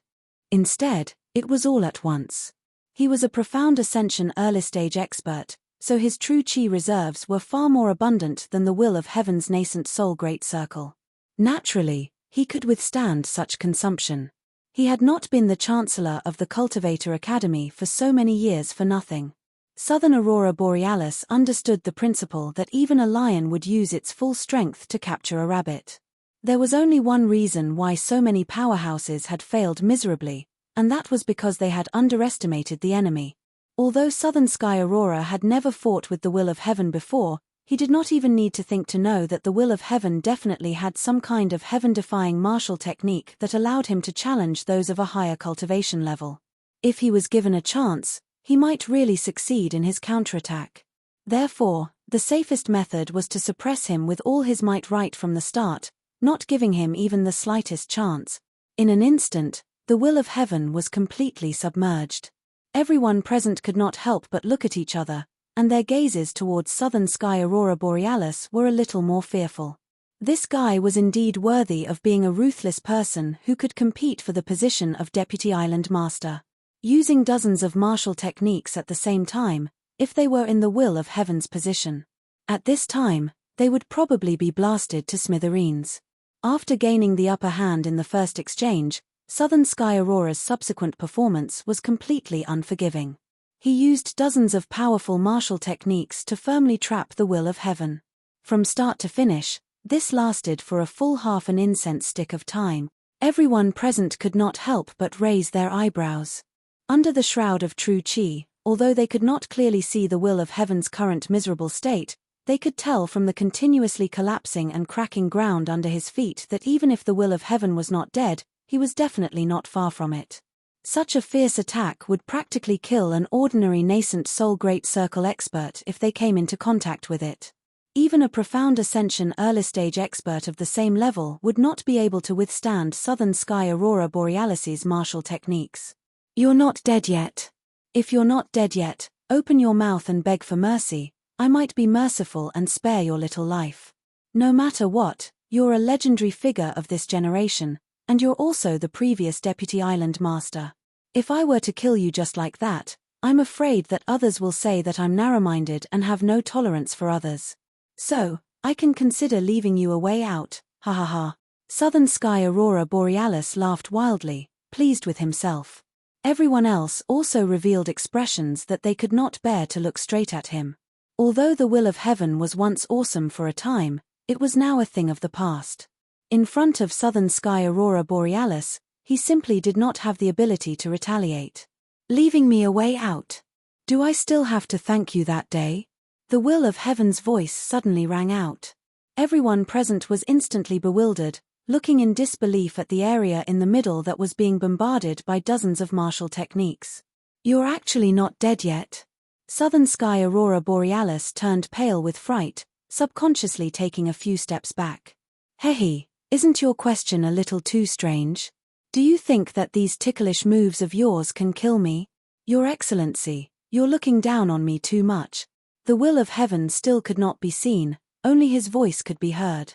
Instead, it was all at once. He was a profound ascension early-stage expert, so his true chi reserves were far more abundant than the will of heaven's nascent soul great circle. Naturally, he could withstand such consumption. He had not been the chancellor of the Cultivator Academy for so many years for nothing. Southern Aurora Borealis understood the principle that even a lion would use its full strength to capture a rabbit. There was only one reason why so many powerhouses had failed miserably, and that was because they had underestimated the enemy. Although Southern Sky Aurora had never fought with the will of heaven before, he did not even need to think to know that the will of heaven definitely had some kind of heaven-defying martial technique that allowed him to challenge those of a higher cultivation level. If he was given a chance, he might really succeed in his counterattack. Therefore, the safest method was to suppress him with all his might right from the start, not giving him even the slightest chance. In an instant, the will of heaven was completely submerged. Everyone present could not help but look at each other, and their gazes towards Southern Sky Aurora Borealis were a little more fearful. This guy was indeed worthy of being a ruthless person who could compete for the position of Deputy Island Master. Using dozens of martial techniques at the same time, if they were in the will of heaven's position. At this time, they would probably be blasted to smithereens. After gaining the upper hand in the first exchange, Southern Sky Aurora's subsequent performance was completely unforgiving. He used dozens of powerful martial techniques to firmly trap the will of heaven. From start to finish, this lasted for a full half an incense stick of time. Everyone present could not help but raise their eyebrows. Under the shroud of true chi, although they could not clearly see the will of heaven's current miserable state, they could tell from the continuously collapsing and cracking ground under his feet that even if the will of heaven was not dead, he was definitely not far from it. Such a fierce attack would practically kill an ordinary nascent soul great circle expert if they came into contact with it. Even a profound ascension early-stage expert of the same level would not be able to withstand Southern Sky Aurora Borealis's martial techniques. You're not dead yet. If you're not dead yet, open your mouth and beg for mercy. I might be merciful and spare your little life. No matter what, you're a legendary figure of this generation, and you're also the previous Deputy Island Master. If I were to kill you just like that, I'm afraid that others will say that I'm narrow-minded and have no tolerance for others. So, I can consider leaving you a way out, ha ha ha. Southern Sky Aurora Borealis laughed wildly, pleased with himself. Everyone else also revealed expressions that they could not bear to look straight at him. Although the will of heaven was once awesome for a time, it was now a thing of the past. In front of Southern Sky Aurora Borealis, he simply did not have the ability to retaliate. Leaving me a way out. Do I still have to thank you that day? The will of heaven's voice suddenly rang out. Everyone present was instantly bewildered, looking in disbelief at the area in the middle that was being bombarded by dozens of martial techniques. "You're actually not dead yet." Southern Sky Aurora Borealis turned pale with fright, subconsciously taking a few steps back. "Hehe, isn't your question a little too strange? Do you think that these ticklish moves of yours can kill me? Your Excellency, you're looking down on me too much." The will of heaven still could not be seen, only his voice could be heard.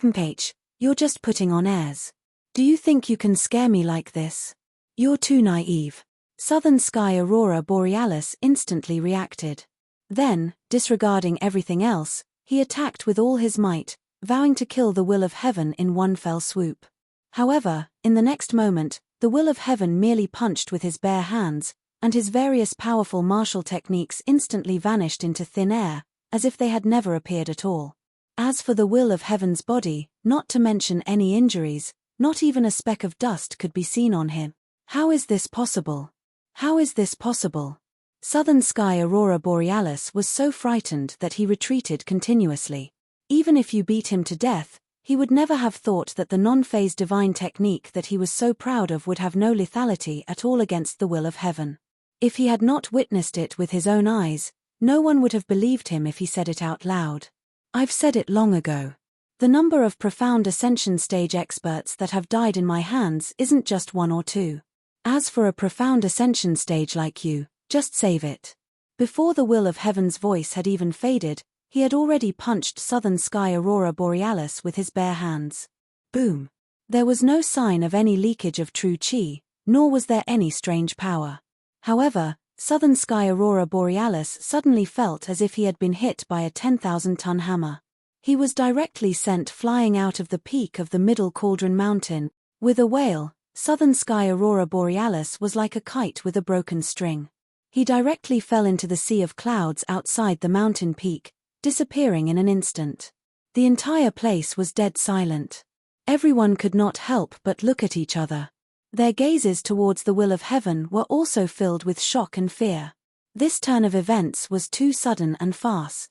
"Mph, you're just putting on airs. Do you think you can scare me like this? You're too naive." Southern Sky Aurora Borealis instantly reacted. Then, disregarding everything else, he attacked with all his might, vowing to kill the will of heaven in one fell swoop. However, in the next moment, the will of heaven merely punched with his bare hands, and his various powerful martial techniques instantly vanished into thin air, as if they had never appeared at all. As for the will of heaven's body, not to mention any injuries, not even a speck of dust could be seen on him. How is this possible? How is this possible? Southern Sky Aurora Borealis was so frightened that he retreated continuously. Even if you beat him to death, he would never have thought that the non-phase divine technique that he was so proud of would have no lethality at all against the will of heaven. If he had not witnessed it with his own eyes, no one would have believed him if he said it out loud. "I've said it long ago. The number of profound ascension stage experts that have died in my hands isn't just one or two. As for a profound ascension stage like you, just save it." Before the will of heaven's voice had even faded, he had already punched Southern Sky Aurora Borealis with his bare hands. Boom! There was no sign of any leakage of true chi, nor was there any strange power. However, Southern Sky Aurora Borealis suddenly felt as if he had been hit by a 10,000-ton hammer. He was directly sent flying out of the peak of the Middle Cauldron Mountain. With a wail, Southern Sky Aurora Borealis was like a kite with a broken string. He directly fell into the sea of clouds outside the mountain peak, disappearing in an instant. The entire place was dead silent. Everyone could not help but look at each other. Their gazes towards the will of heaven were also filled with shock and fear. This turn of events was too sudden and fast.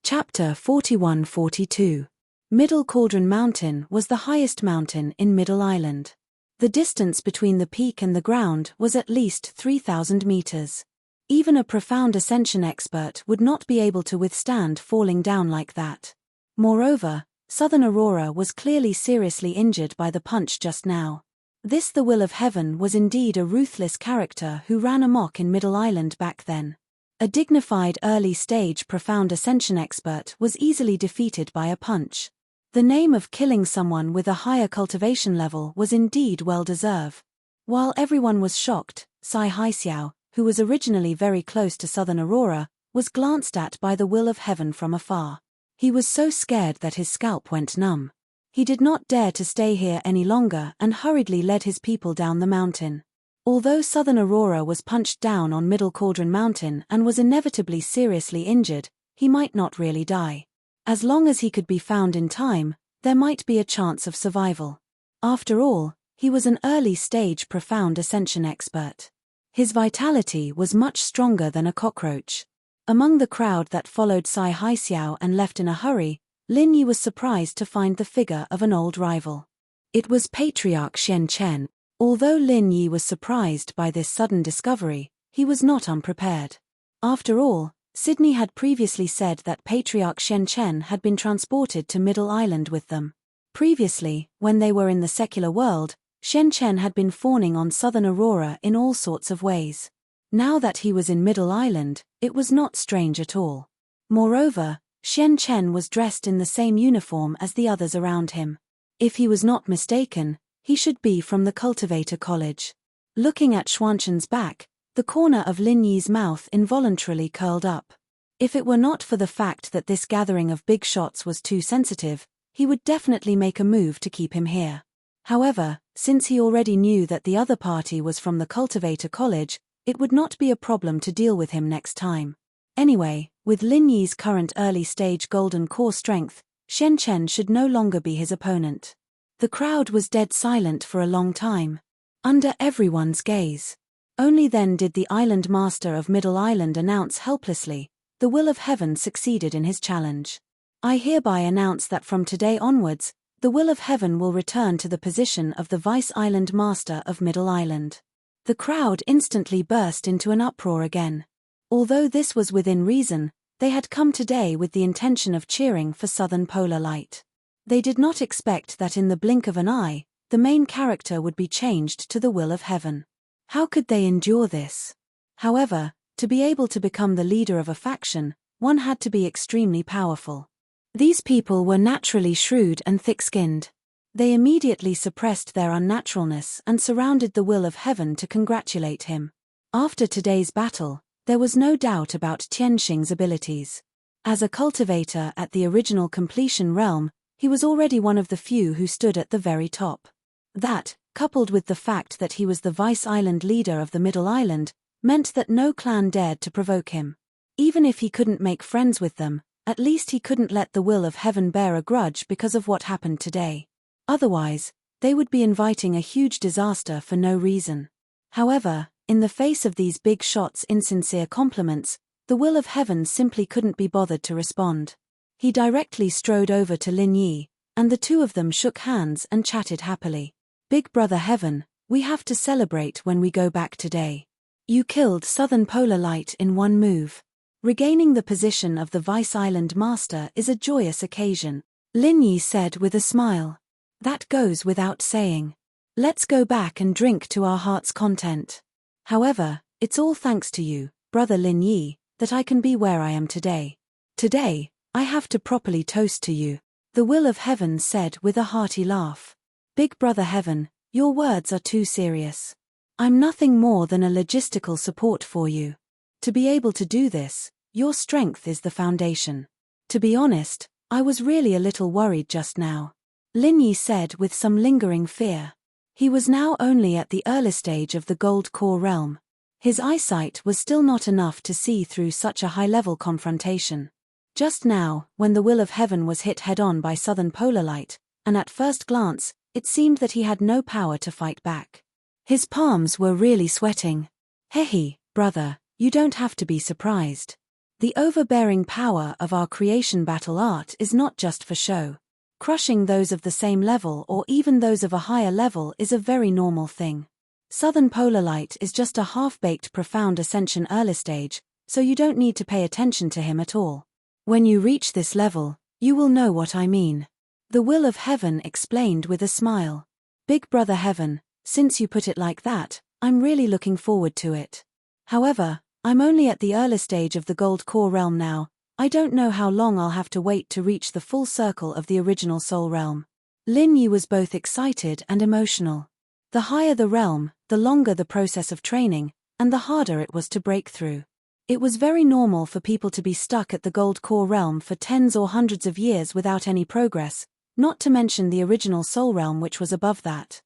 Chapter 41-42. Middle Cauldron Mountain was the highest mountain in Middle Island. The distance between the peak and the ground was at least 3,000 meters. Even a profound ascension expert would not be able to withstand falling down like that. Moreover, Southern Aurora was clearly seriously injured by the punch just now. This the will of heaven was indeed a ruthless character who ran amok in Middle Island back then. A dignified early-stage profound ascension expert was easily defeated by a punch. The name of killing someone with a higher cultivation level was indeed well-deserved. While everyone was shocked, Sai Haixiao, who was originally very close to Southern Aurora, was glanced at by the will of heaven from afar. He was so scared that his scalp went numb. He did not dare to stay here any longer and hurriedly led his people down the mountain. Although Southern Aurora was punched down on Middle Cauldron Mountain and was inevitably seriously injured, he might not really die. As long as he could be found in time, there might be a chance of survival. After all, he was an early-stage profound ascension expert. His vitality was much stronger than a cockroach. Among the crowd that followed Sai Haixiao and left in a hurry, Lin Yi was surprised to find the figure of an old rival. It was Patriarch Xian Chen. Although Lin Yi was surprised by this sudden discovery, he was not unprepared. After all, Sydney had previously said that Patriarch Xian Chen had been transported to Middle Island with them. Previously, when they were in the secular world, Xian Chen had been fawning on Southern Aurora in all sorts of ways. Now that he was in Middle Island, it was not strange at all. Moreover, Xian Chen was dressed in the same uniform as the others around him. If he was not mistaken, he should be from the Cultivator College. Looking at Xuanchen's back, the corner of Lin Yi's mouth involuntarily curled up. If it were not for the fact that this gathering of big shots was too sensitive, he would definitely make a move to keep him here. However, since he already knew that the other party was from the Cultivator College, it would not be a problem to deal with him next time. Anyway, with Lin Yi's current early-stage golden core strength, Xian Chen should no longer be his opponent. The crowd was dead silent for a long time. Under everyone's gaze. Only then did the island master of Middle Island announce helplessly, the will of heaven succeeded in his challenge. I hereby announce that from today onwards, the will of heaven will return to the position of the Vice Island Master of Middle Island. The crowd instantly burst into an uproar again. Although this was within reason, they had come today with the intention of cheering for Southern Polar Light. They did not expect that in the blink of an eye, the main character would be changed to the will of heaven. How could they endure this? However, to be able to become the leader of a faction, one had to be extremely powerful. These people were naturally shrewd and thick-skinned. They immediately suppressed their unnaturalness and surrounded the will of heaven to congratulate him. After today's battle, there was no doubt about Tianxing's abilities. As a cultivator at the original completion realm, he was already one of the few who stood at the very top. That, coupled with the fact that he was the Vice Island leader of the Middle Island, meant that no clan dared to provoke him. Even if he couldn't make friends with them, at least he couldn't let the will of heaven bear a grudge because of what happened today. Otherwise, they would be inviting a huge disaster for no reason. However, in the face of these big shots' insincere compliments, the will of heaven simply couldn't be bothered to respond. He directly strode over to Lin Yi, and the two of them shook hands and chatted happily. Big Brother Heaven, we have to celebrate when we go back today. You killed Southern Polar Light in one move. Regaining the position of the Vice Island Master is a joyous occasion, Lin Yi said with a smile. That goes without saying. Let's go back and drink to our heart's content. However, it's all thanks to you, Brother Lin Yi, that I can be where I am today. Today, I have to properly toast to you, the will of heaven said with a hearty laugh. Big Brother Heaven, your words are too serious. I'm nothing more than a logistical support for you. To be able to do this, your strength is the foundation. To be honest, I was really a little worried just now, Lin Yi said with some lingering fear. He was now only at the early stage of the Gold Core realm. His eyesight was still not enough to see through such a high-level confrontation. Just now, when the will of heaven was hit head-on by Southern Polar Light, and at first glance, it seemed that he had no power to fight back. His palms were really sweating. Hehe, brother, you don't have to be surprised. The overbearing power of our creation battle art is not just for show. Crushing those of the same level or even those of a higher level is a very normal thing. Southern Polar Light is just a half-baked profound ascension early stage, so you don't need to pay attention to him at all. When you reach this level, you will know what I mean. The will of heaven explained with a smile. Big Brother Heaven, since you put it like that, I'm really looking forward to it. However, I'm only at the early stage of the Gold Core realm now. I don't know how long I'll have to wait to reach the full circle of the original Soul realm. Lin Yi was both excited and emotional. The higher the realm, the longer the process of training, and the harder it was to break through. It was very normal for people to be stuck at the Gold Core realm for tens or hundreds of years without any progress, not to mention the original Soul realm which was above that.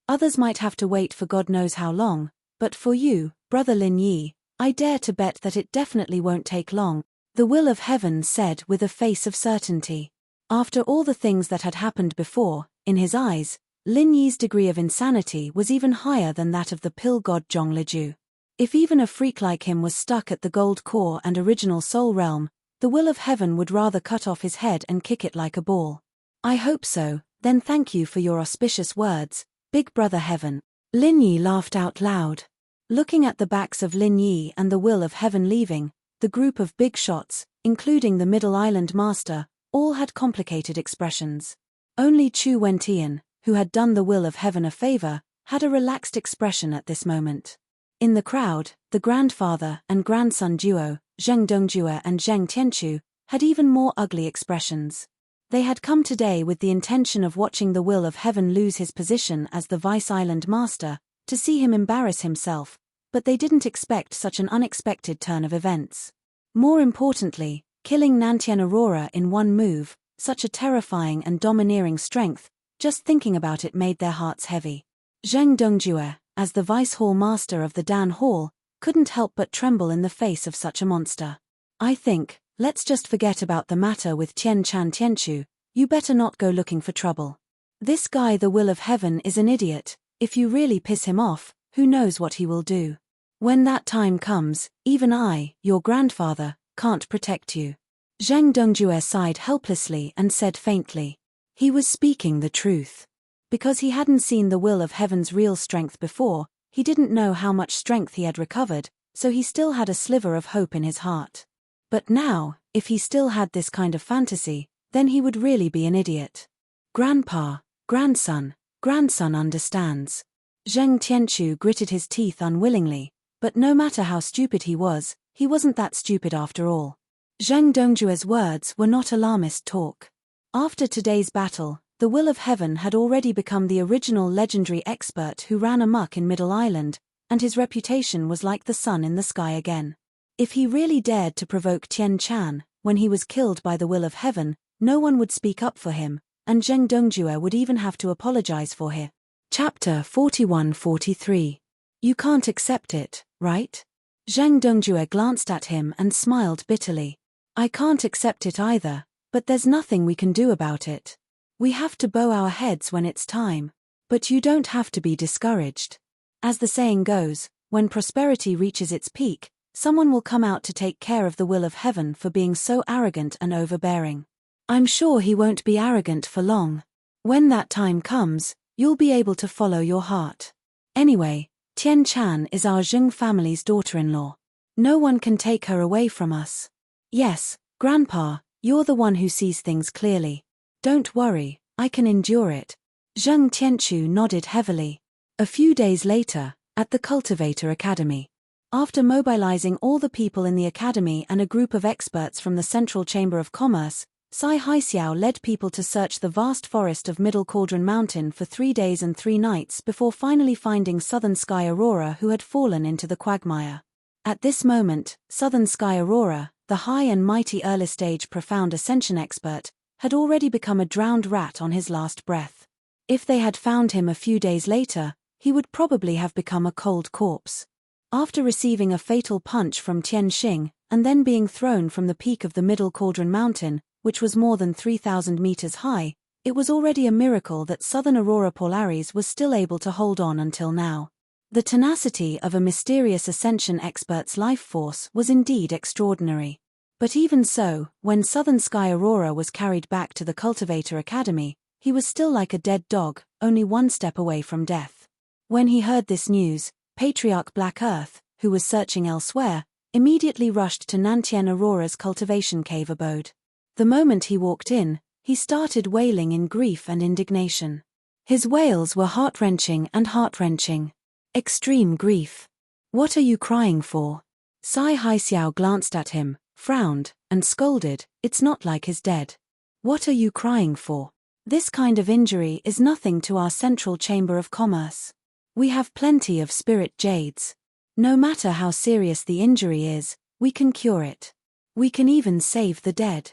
Others might have to wait for God knows how long, but for you, Brother Lin Yi, I dare to bet that it definitely won't take long, the will of heaven said with a face of certainty. After all the things that had happened before, in his eyes, Lin Yi's degree of insanity was even higher than that of the pill god Zhongliju. If even a freak like him was stuck at the Gold Core and original Soul realm, the will of heaven would rather cut off his head and kick it like a ball. I hope so, then thank you for your auspicious words, Big Brother Heaven. Lin Yi laughed out loud. Looking at the backs of Lin Yi and the will of heaven leaving, the group of big shots, including the Middle Island Master, all had complicated expressions. Only Chu Wentian, who had done the will of heaven a favor, had a relaxed expression at this moment. In the crowd, the grandfather and grandson duo, Zheng Dongjue and Zheng Tianchu, had even more ugly expressions. They had come today with the intention of watching the will of heaven lose his position as the Vice Island Master, to see him embarrass himself, but they didn't expect such an unexpected turn of events. More importantly, killing Nantian Aurora in one move, such a terrifying and domineering strength, just thinking about it made their hearts heavy. Zheng Dongjue, as the Vice Hall Master of the Dan Hall, couldn't help but tremble in the face of such a monster. I think, let's just forget about the matter with Tian Chan Tianchu, you better not go looking for trouble. This guy the will of heaven is an idiot, if you really piss him off, who knows what he will do. When that time comes, even I, your grandfather, can't protect you. Zheng Dongjue sighed helplessly and said faintly. He was speaking the truth. Because he hadn't seen the will of heaven's real strength before, he didn't know how much strength he had recovered, so he still had a sliver of hope in his heart. But now, if he still had this kind of fantasy, then he would really be an idiot. Grandpa, grandson understands. Zheng Tianchu gritted his teeth unwillingly, but no matter how stupid he wasn't that stupid after all. Zheng Dongjue's words were not alarmist talk. After today's battle, the will of heaven had already become the original legendary expert who ran amok in Middle Island, and his reputation was like the sun in the sky again. If he really dared to provoke Tian Chan, when he was killed by the will of heaven, no one would speak up for him, and Zheng Dongjue would even have to apologize for him. Chapter 41-43. You can't accept it, right? Zheng Dongjue glanced at him and smiled bitterly. I can't accept it either, but there's nothing we can do about it. We have to bow our heads when it's time. But you don't have to be discouraged. As the saying goes, when prosperity reaches its peak, someone will come out to take care of the will of heaven for being so arrogant and overbearing. I'm sure he won't be arrogant for long. When that time comes, you'll be able to follow your heart. Anyway, Tian Chan is our Zheng family's daughter-in-law. No one can take her away from us. Yes, Grandpa, you're the one who sees things clearly. Don't worry, I can endure it. Zheng Tianchu nodded heavily. A few days later, at the Cultivator Academy. After mobilizing all the people in the academy and a group of experts from the Central Chamber of Commerce, Sai Haixiao led people to search the vast forest of Middle Cauldron Mountain for 3 days and 3 nights before finally finding Southern Sky Aurora, who had fallen into the quagmire. At this moment, Southern Sky Aurora, the high and mighty early-stage profound ascension expert, had already become a drowned rat on his last breath. If they had found him a few days later, he would probably have become a cold corpse. After receiving a fatal punch from Tian Xing, and then being thrown from the peak of the Middle Cauldron Mountain, which was more than 3,000 meters high, it was already a miracle that Southern Aurora Polaris was still able to hold on until now. The tenacity of a mysterious ascension expert's life force was indeed extraordinary. But even so, when Southern Sky Aurora was carried back to the Cultivator Academy, he was still like a dead dog, only 1 step away from death. When he heard this news, Patriarch Black Earth, who was searching elsewhere, immediately rushed to Nantien Aurora's cultivation cave abode. The moment he walked in, he started wailing in grief and indignation. His wails were heart-wrenching and heart-wrenching. Extreme grief. What are you crying for? Sai Haixiao glanced at him, frowned, and scolded. It's not like he's dead. What are you crying for? This kind of injury is nothing to our Central Chamber of Commerce. We have plenty of spirit jades. No matter how serious the injury is, we can cure it. We can even save the dead.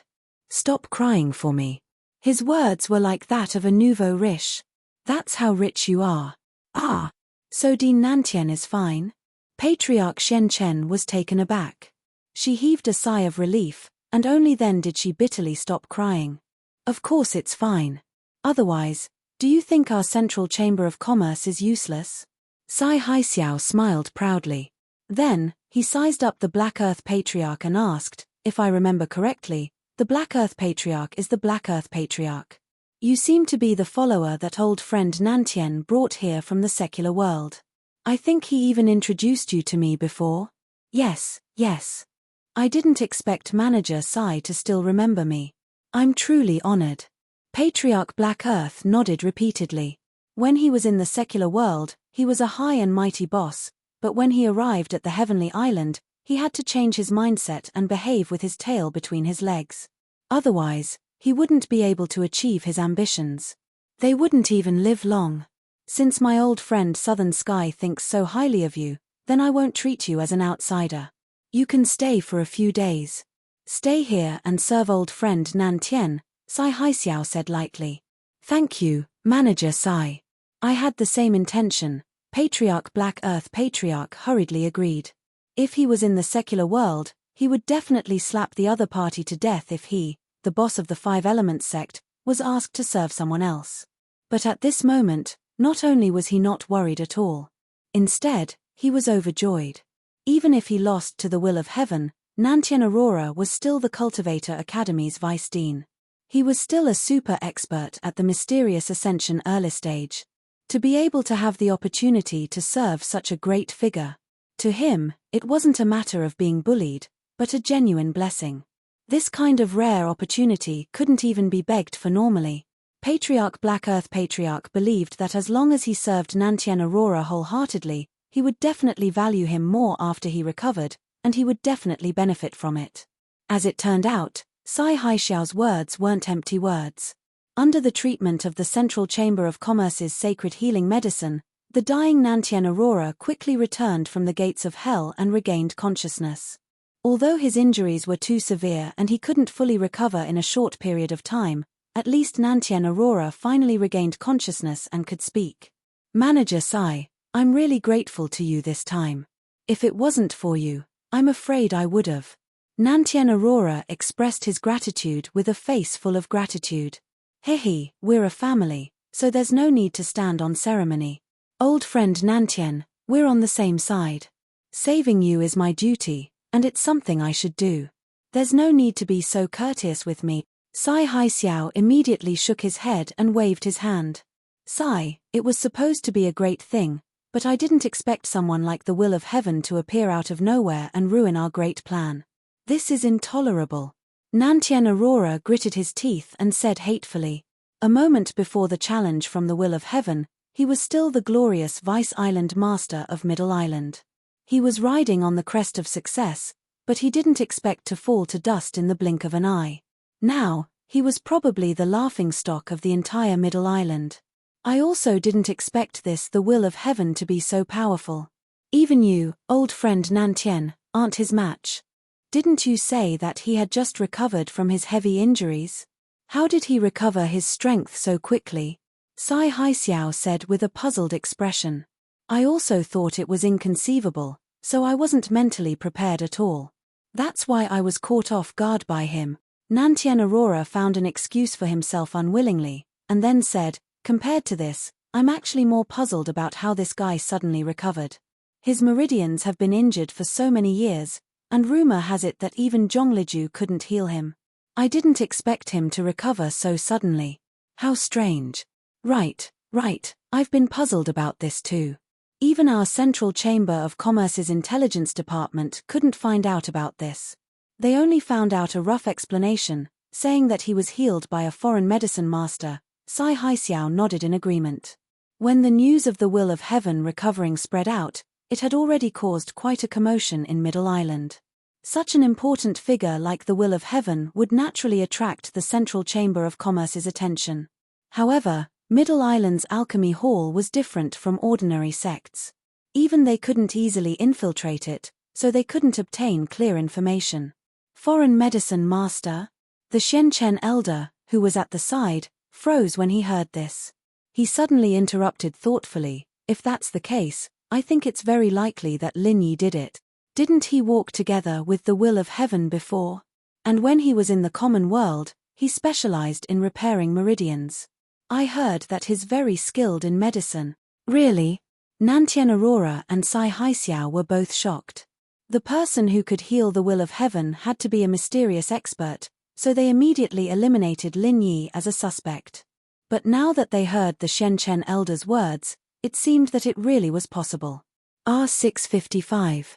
Stop crying for me. His words were like that of a nouveau riche. That's how rich you are. Ah. So Dean Nantien is fine? Patriarch Shen Chen was taken aback. She heaved a sigh of relief, and only then did she bitterly stop crying. Of course it's fine. Otherwise, do you think our Central Chamber of Commerce is useless? Sai Haixiao smiled proudly. Then, he sized up the Black Earth Patriarch and asked, if I remember correctly, the Black Earth Patriarch is the Black Earth Patriarch. You seem to be the follower that old friend Nantien brought here from the secular world. I think he even introduced you to me before. Yes. I didn't expect Manager Sai to still remember me. I'm truly honored. Patriarch Black Earth nodded repeatedly. When he was in the secular world, he was a high and mighty boss, but when he arrived at the Heavenly Island, he had to change his mindset and behave with his tail between his legs. Otherwise, he wouldn't be able to achieve his ambitions. They wouldn't even live long. Since my old friend Southern Sky thinks so highly of you, then I won't treat you as an outsider. You can stay for a few days. Stay here and serve old friend Nantien, Sai Haixiao said lightly. Thank you, Manager Sai. I had the same intention, Patriarch Black Earth Patriarch hurriedly agreed. If he was in the secular world, he would definitely slap the other party to death if he, the boss of the Five Elements sect, was asked to serve someone else. But at this moment, not only was he not worried at all. Instead, he was overjoyed. Even if he lost to the will of heaven, Nantian Aurora was still the Cultivator Academy's vice dean. He was still a super expert at the mysterious Ascension early stage. To be able to have the opportunity to serve such a great figure. To him, it wasn't a matter of being bullied, but a genuine blessing. This kind of rare opportunity couldn't even be begged for normally. Patriarch Black Earth Patriarch believed that as long as he served Nantian Aurora wholeheartedly, he would definitely value him more after he recovered, and he would definitely benefit from it. As it turned out, Sai Haixiao's words weren't empty words. Under the treatment of the Central Chamber of Commerce's sacred healing medicine, the dying Nantian Aurora quickly returned from the gates of hell and regained consciousness. Although his injuries were too severe and he couldn't fully recover in a short period of time, at least Nantian Aurora finally regained consciousness and could speak. Manager Sai, I'm really grateful to you this time. If it wasn't for you, I'm afraid I would've. Nantian Aurora expressed his gratitude with a face full of gratitude. Hehe, we're a family, so there's no need to stand on ceremony. Old friend Nantian, we're on the same side. Saving you is my duty, and it's something I should do. There's no need to be so courteous with me. Sai Haixiao immediately shook his head and waved his hand. Sai, it was supposed to be a great thing, but I didn't expect someone like the will of heaven to appear out of nowhere and ruin our great plan. This is intolerable. Nantian Aurora gritted his teeth and said hatefully. A moment before the challenge from the will of heaven, he was still the glorious Vice Island Master of Middle Island. He was riding on the crest of success, but he didn't expect to fall to dust in the blink of an eye. Now, he was probably the laughingstock of the entire Middle Island. I also didn't expect the will of heaven to be so powerful. Even you, old friend Nantian, aren't his match. Didn't you say that he had just recovered from his heavy injuries? How did he recover his strength so quickly? Sai Haixiao said with a puzzled expression. I also thought it was inconceivable, so I wasn't mentally prepared at all. That's why I was caught off guard by him. Nantian Aurora found an excuse for himself unwillingly, and then said, compared to this, I'm actually more puzzled about how this guy suddenly recovered. His meridians have been injured for so many years, and rumor has it that even Zhongliju couldn't heal him. I didn't expect him to recover so suddenly. How strange. Right, I've been puzzled about this too. Even our Central Chamber of Commerce's intelligence department couldn't find out about this. They only found out a rough explanation, saying that he was healed by a foreign medicine master. Sai Haixiao nodded in agreement. When the news of the will of heaven recovering spread out, it had already caused quite a commotion in Middle Island. Such an important figure like the will of heaven would naturally attract the Central Chamber of Commerce's attention. However, Middle Island's alchemy hall was different from ordinary sects. Even they couldn't easily infiltrate it, so they couldn't obtain clear information. Foreign medicine master? The Shenchen elder, who was at the side, froze when he heard this. He suddenly interrupted thoughtfully, if that's the case, I think it's very likely that Lin Yi did it. Didn't he walk together with the will of heaven before? And when he was in the common world, he specialized in repairing meridians. I heard that he's very skilled in medicine. Really? Nantian Aurora and Sai Haixiao were both shocked. The person who could heal the will of heaven had to be a mysterious expert, so they immediately eliminated Lin Yi as a suspect. But now that they heard the Shenchen elder's words, it seemed that it really was possible. R655.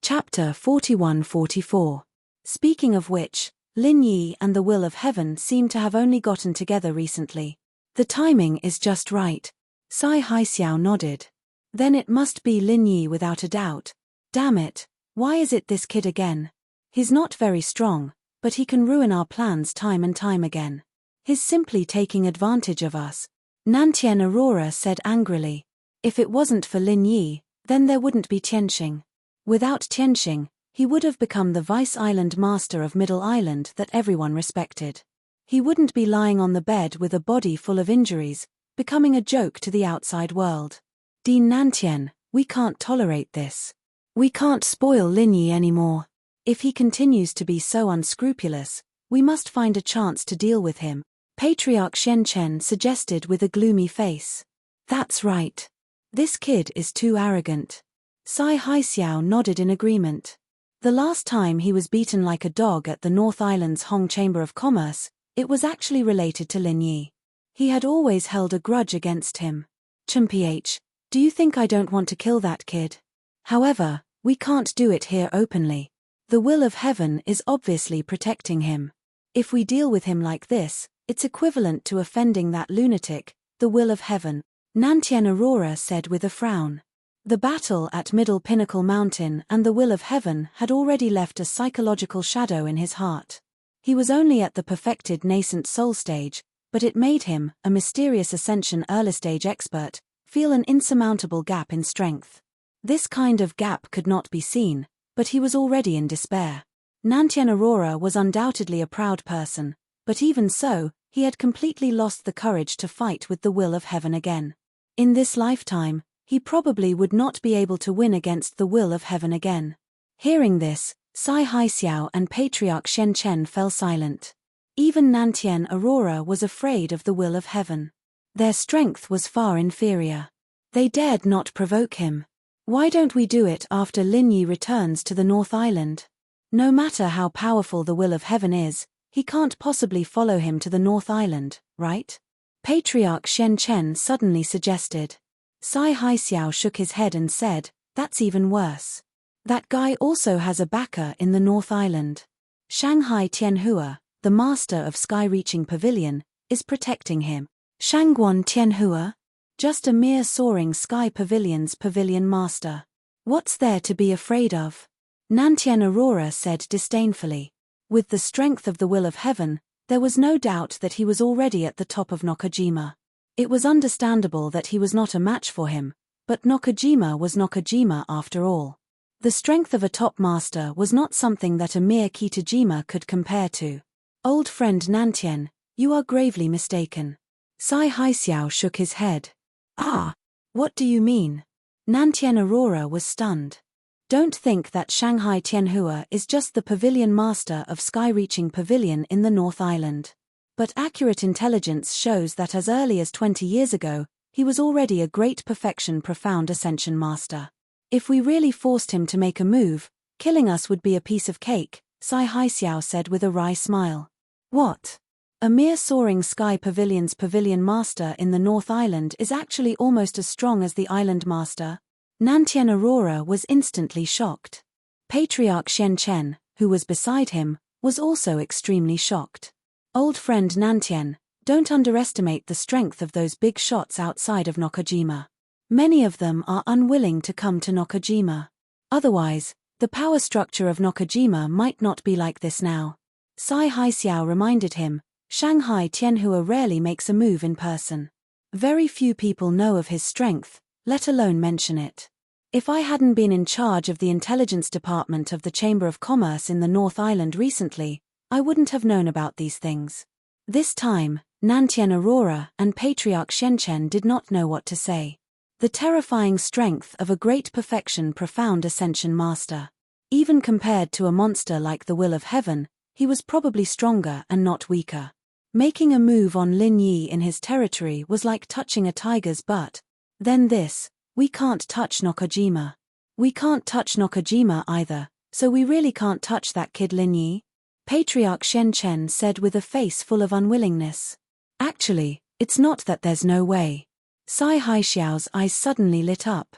Chapter 41-44. Speaking of which, Lin Yi and the will of heaven seem to have only gotten together recently. The timing is just right. Sai Haixiao nodded. Then it must be Lin Yi without a doubt. Damn it, why is it this kid again? He's not very strong, but he can ruin our plans time and time again. He's simply taking advantage of us. Nantian Aurora said angrily. If it wasn't for Lin Yi, then there wouldn't be Tianxing. Without Tianxing, he would have become the Vice Island Master of Middle Island that everyone respected. He wouldn't be lying on the bed with a body full of injuries, becoming a joke to the outside world. Dean Nantian, we can't tolerate this. We can't spoil Lin Yi anymore. If he continues to be so unscrupulous, we must find a chance to deal with him, Patriarch Shenchen suggested with a gloomy face. That's right. This kid is too arrogant. Sai Haixiao nodded in agreement. The last time he was beaten like a dog at the North Island's Hong Chamber of Commerce, it was actually related to Lin Yi. He had always held a grudge against him. "Chumph, do you think I don't want to kill that kid? However, we can't do it here openly. The will of heaven is obviously protecting him. If we deal with him like this, it's equivalent to offending that lunatic, the will of heaven," Nantien Aurora said with a frown. The battle at Middle Pinnacle Mountain and the will of heaven had already left a psychological shadow in his heart. He was only at the perfected nascent soul stage, but it made him, a mysterious ascension early stage expert, feel an insurmountable gap in strength. This kind of gap could not be seen, but he was already in despair. Nantien Aurora was undoubtedly a proud person, but even so, he had completely lost the courage to fight with the will of heaven again. In this lifetime, he probably would not be able to win against the will of heaven again. Hearing this, Sai Haixiao and Patriarch Shen Chen fell silent. Even Nantien Aurora was afraid of the will of heaven. Their strength was far inferior. They dared not provoke him. "Why don't we do it after Lin Yi returns to the North Island? No matter how powerful the will of heaven is, he can't possibly follow him to the North Island, right?" Patriarch Shen Chen suddenly suggested. Sai Haixiao shook his head and said, "That's even worse. That guy also has a backer in the North Island. Shanghai Tianhua, the master of Sky-Reaching Pavilion, is protecting him." Shangguan Tianhua? Just a mere soaring sky pavilion's pavilion master. What's there to be afraid of? Nantien Aurora said disdainfully. With the strength of the will of heaven, there was no doubt that he was already at the top of Nakajima. It was understandable that he was not a match for him, but Nakajima was Nakajima after all. The strength of a top master was not something that a mere Kitajima could compare to. "Old friend Nantien, you are gravely mistaken." Sai Haixiao shook his head. "Ah, what do you mean?" Nantien Aurora was stunned. "Don't think that Shanghai Tianhua is just the pavilion master of Sky-Reaching Pavilion in the North Island. But accurate intelligence shows that as early as 20 years ago, he was already a great perfection profound ascension master. If we really forced him to make a move, killing us would be a piece of cake," Sai Haixiao said with a wry smile. "What? A mere soaring sky pavilion's pavilion master in the North Island is actually almost as strong as the island master?" Nantien Aurora was instantly shocked. Patriarch Shen Chen, who was beside him, was also extremely shocked. "Old friend Nantien, don't underestimate the strength of those big shots outside of Nakajima. Many of them are unwilling to come to Nakajima. Otherwise, the power structure of Nakajima might not be like this now." Sai Haixiao reminded him, "Shanghai Tianhua rarely makes a move in person. Very few people know of his strength, let alone mention it. If I hadn't been in charge of the intelligence department of the Chamber of Commerce in the North Island recently, I wouldn't have known about these things." This time, Nantien Aurora and Patriarch Shen Chen did not know what to say. The terrifying strength of a great perfection profound ascension master. Even compared to a monster like the will of heaven, he was probably stronger and not weaker. Making a move on Lin Yi in his territory was like touching a tiger's butt. Then this, "We can't touch Nakajima. We can't touch Nakajima either, so we really can't touch that kid Lin Yi?" Patriarch Shen Chen said with a face full of unwillingness. "Actually, it's not that there's no way." Sai Haixiao's eyes suddenly lit up.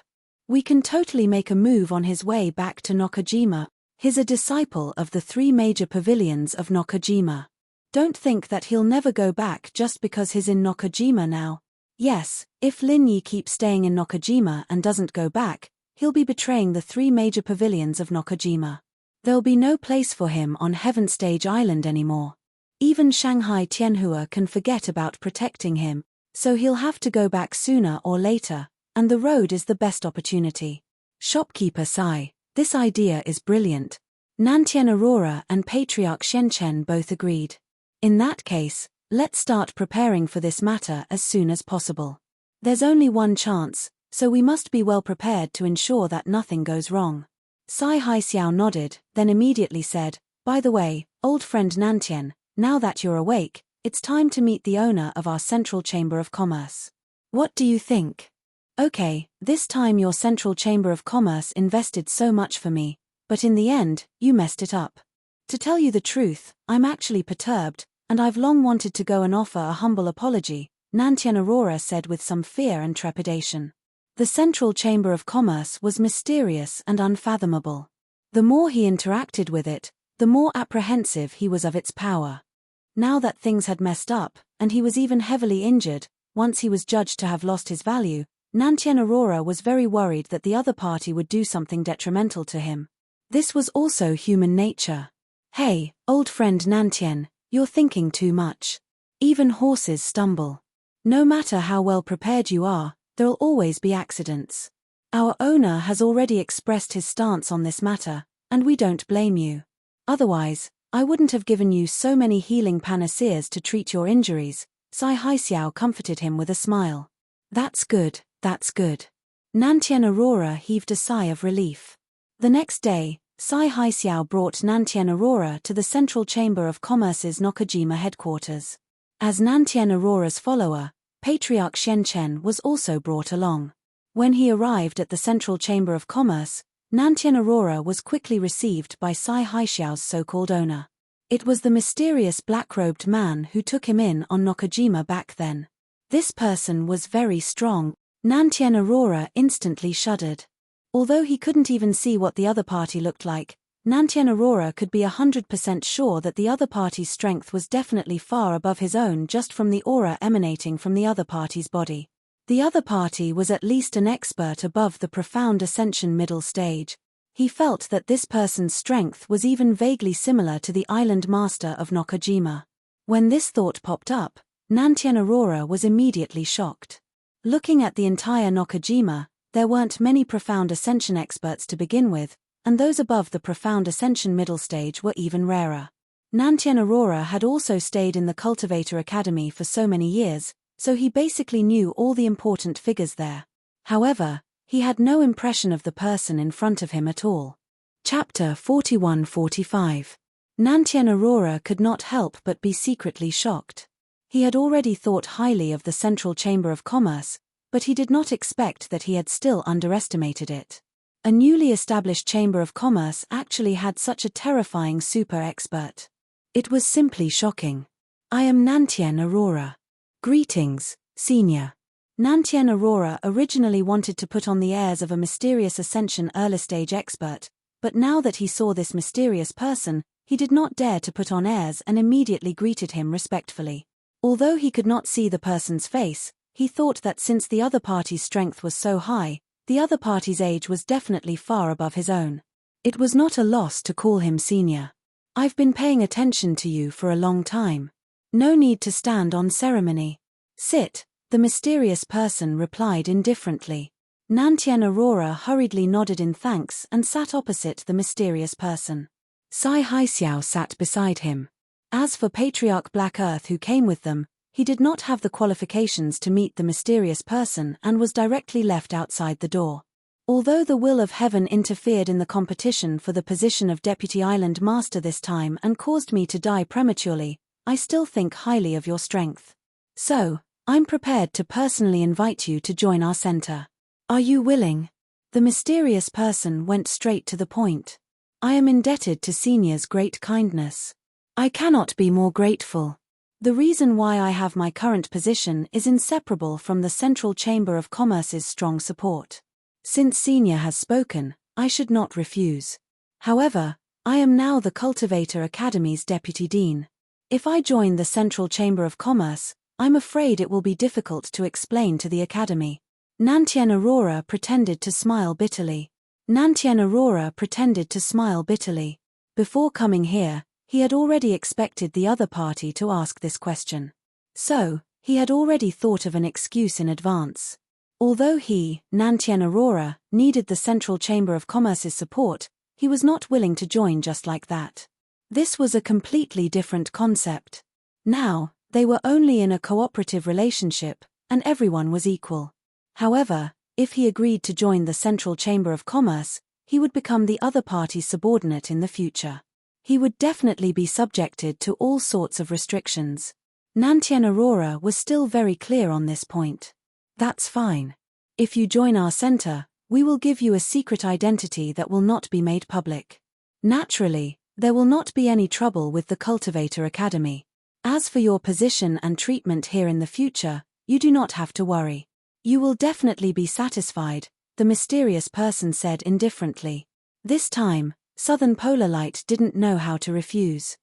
"We can totally make a move on his way back to Nakajima. He's a disciple of the 3 major pavilions of Nakajima. Don't think that he'll never go back just because he's in Nakajima now. Yes, if Lin Yi keeps staying in Nakajima and doesn't go back, he'll be betraying the 3 major pavilions of Nakajima. There'll be no place for him on Heaven Stage Island anymore. Even Shanghai Tianhua can forget about protecting him, so he'll have to go back sooner or later, and the road is the best opportunity." Shopkeeper Sai, "This idea is brilliant." Nantien Aurora and Patriarch Shen Chen both agreed. "In that case, let's start preparing for this matter as soon as possible. There's only one chance, so we must be well prepared to ensure that nothing goes wrong." Sai Haixiao nodded, then immediately said, "By the way, old friend Nantien, now that you're awake, it's time to meet the owner of our Central Chamber of Commerce. What do you think? Okay, this time your Central Chamber of Commerce invested so much for me, But in the end, you messed it up. To tell you the truth, I'm actually perturbed, and I've long wanted to go and offer a humble apology, Nantien Aurora said with some fear and trepidation. The Central Chamber of Commerce was mysterious and unfathomable. The more he interacted with it, the more apprehensive he was of its power. Now that things had messed up, and he was even heavily injured, once he was judged to have lost his value, Nantien Aurora was very worried that the other party would do something detrimental to him. This was also human nature. Hey, old friend Nantien, you're thinking too much. Even horses stumble. No matter how well prepared you are, there'll always be accidents. Our owner has already expressed his stance on this matter, and we don't blame you. Otherwise, I wouldn't have given you so many healing panaceas to treat your injuries. Sai Haixiao comforted him with a smile. That's good, that's good. Nantien Aurora heaved a sigh of relief. The next day, Sai Haixiao brought Nantien Aurora to the Central Chamber of Commerce's Nakajima headquarters. As Nantien Aurora's follower, Patriarch Shenchen was also brought along. When he arrived at the Central Chamber of Commerce, Nantien Aurora was quickly received by Sai Haixiao's so-called owner. It was the mysterious black-robed man who took him in on Nakajima back then. This person was very strong. Nantien Aurora instantly shuddered. Although he couldn't even see what the other party looked like, Nantien Aurora could be 100% sure that the other party's strength was definitely far above his own just from the aura emanating from the other party's body. The other party was at least an expert above the profound ascension middle stage. He felt that this person's strength was even vaguely similar to the island master of Nakajima. When this thought popped up, Nantien Aurora was immediately shocked. Looking at the entire Nakajima, there weren't many profound ascension experts to begin with, and those above the profound ascension middle stage were even rarer. Nantien Aurora had also stayed in the Cultivator Academy for so many years, so he basically knew all the important figures there. However, he had no impression of the person in front of him at all. Chapter 41-45. Nantien Aurora could not help but be secretly shocked. He had already thought highly of the Central Chamber of Commerce, but he did not expect that he had still underestimated it. A newly established Chamber of Commerce actually had such a terrifying super expert. It was simply shocking. I am Nantien Aurora. Greetings, Senior. Nantien Aurora originally wanted to put on the airs of a mysterious ascension early-stage expert, but now that he saw this mysterious person, he did not dare to put on airs and immediately greeted him respectfully. Although he could not see the person's face, he thought that since the other party's strength was so high, the other party's age was definitely far above his own. It was not a loss to call him Senior. I've been paying attention to you for a long time. No need to stand on ceremony. Sit, the mysterious person replied indifferently. Nantien Aurora hurriedly nodded in thanks and sat opposite the mysterious person. Sai Haixiao sat beside him. As for Patriarch Black Earth who came with them, he did not have the qualifications to meet the mysterious person and was directly left outside the door. Although the will of heaven interfered in the competition for the position of Deputy Island Master this time and caused me to die prematurely, I still think highly of your strength. So, I'm prepared to personally invite you to join our center. Are you willing? The mysterious person went straight to the point. I am indebted to Senior's great kindness. I cannot be more grateful. The reason why I have my current position is inseparable from the Central Chamber of Commerce's strong support. Since Senior has spoken, I should not refuse. However, I am now the Cultivator Academy's Deputy Dean. If I join the Central Chamber of Commerce, I'm afraid it will be difficult to explain to the Academy. Nantien Aurora pretended to smile bitterly. Before coming here, he had already expected the other party to ask this question. So, he had already thought of an excuse in advance. Although he, Nantien Aurora, needed the Central Chamber of Commerce's support, he was not willing to join just like that. This was a completely different concept. Now, they were only in a cooperative relationship, and everyone was equal. However, if he agreed to join the Central Chamber of Commerce, he would become the other party's subordinate in the future. He would definitely be subjected to all sorts of restrictions. Nantien Aurora was still very clear on this point. That's fine. If you join our center, we will give you a secret identity that will not be made public. Naturally, there will not be any trouble with the Cultivator Academy. As for your position and treatment here in the future, you do not have to worry. You will definitely be satisfied, the mysterious person said indifferently. This time, Southern Polar Light didn't know how to refuse.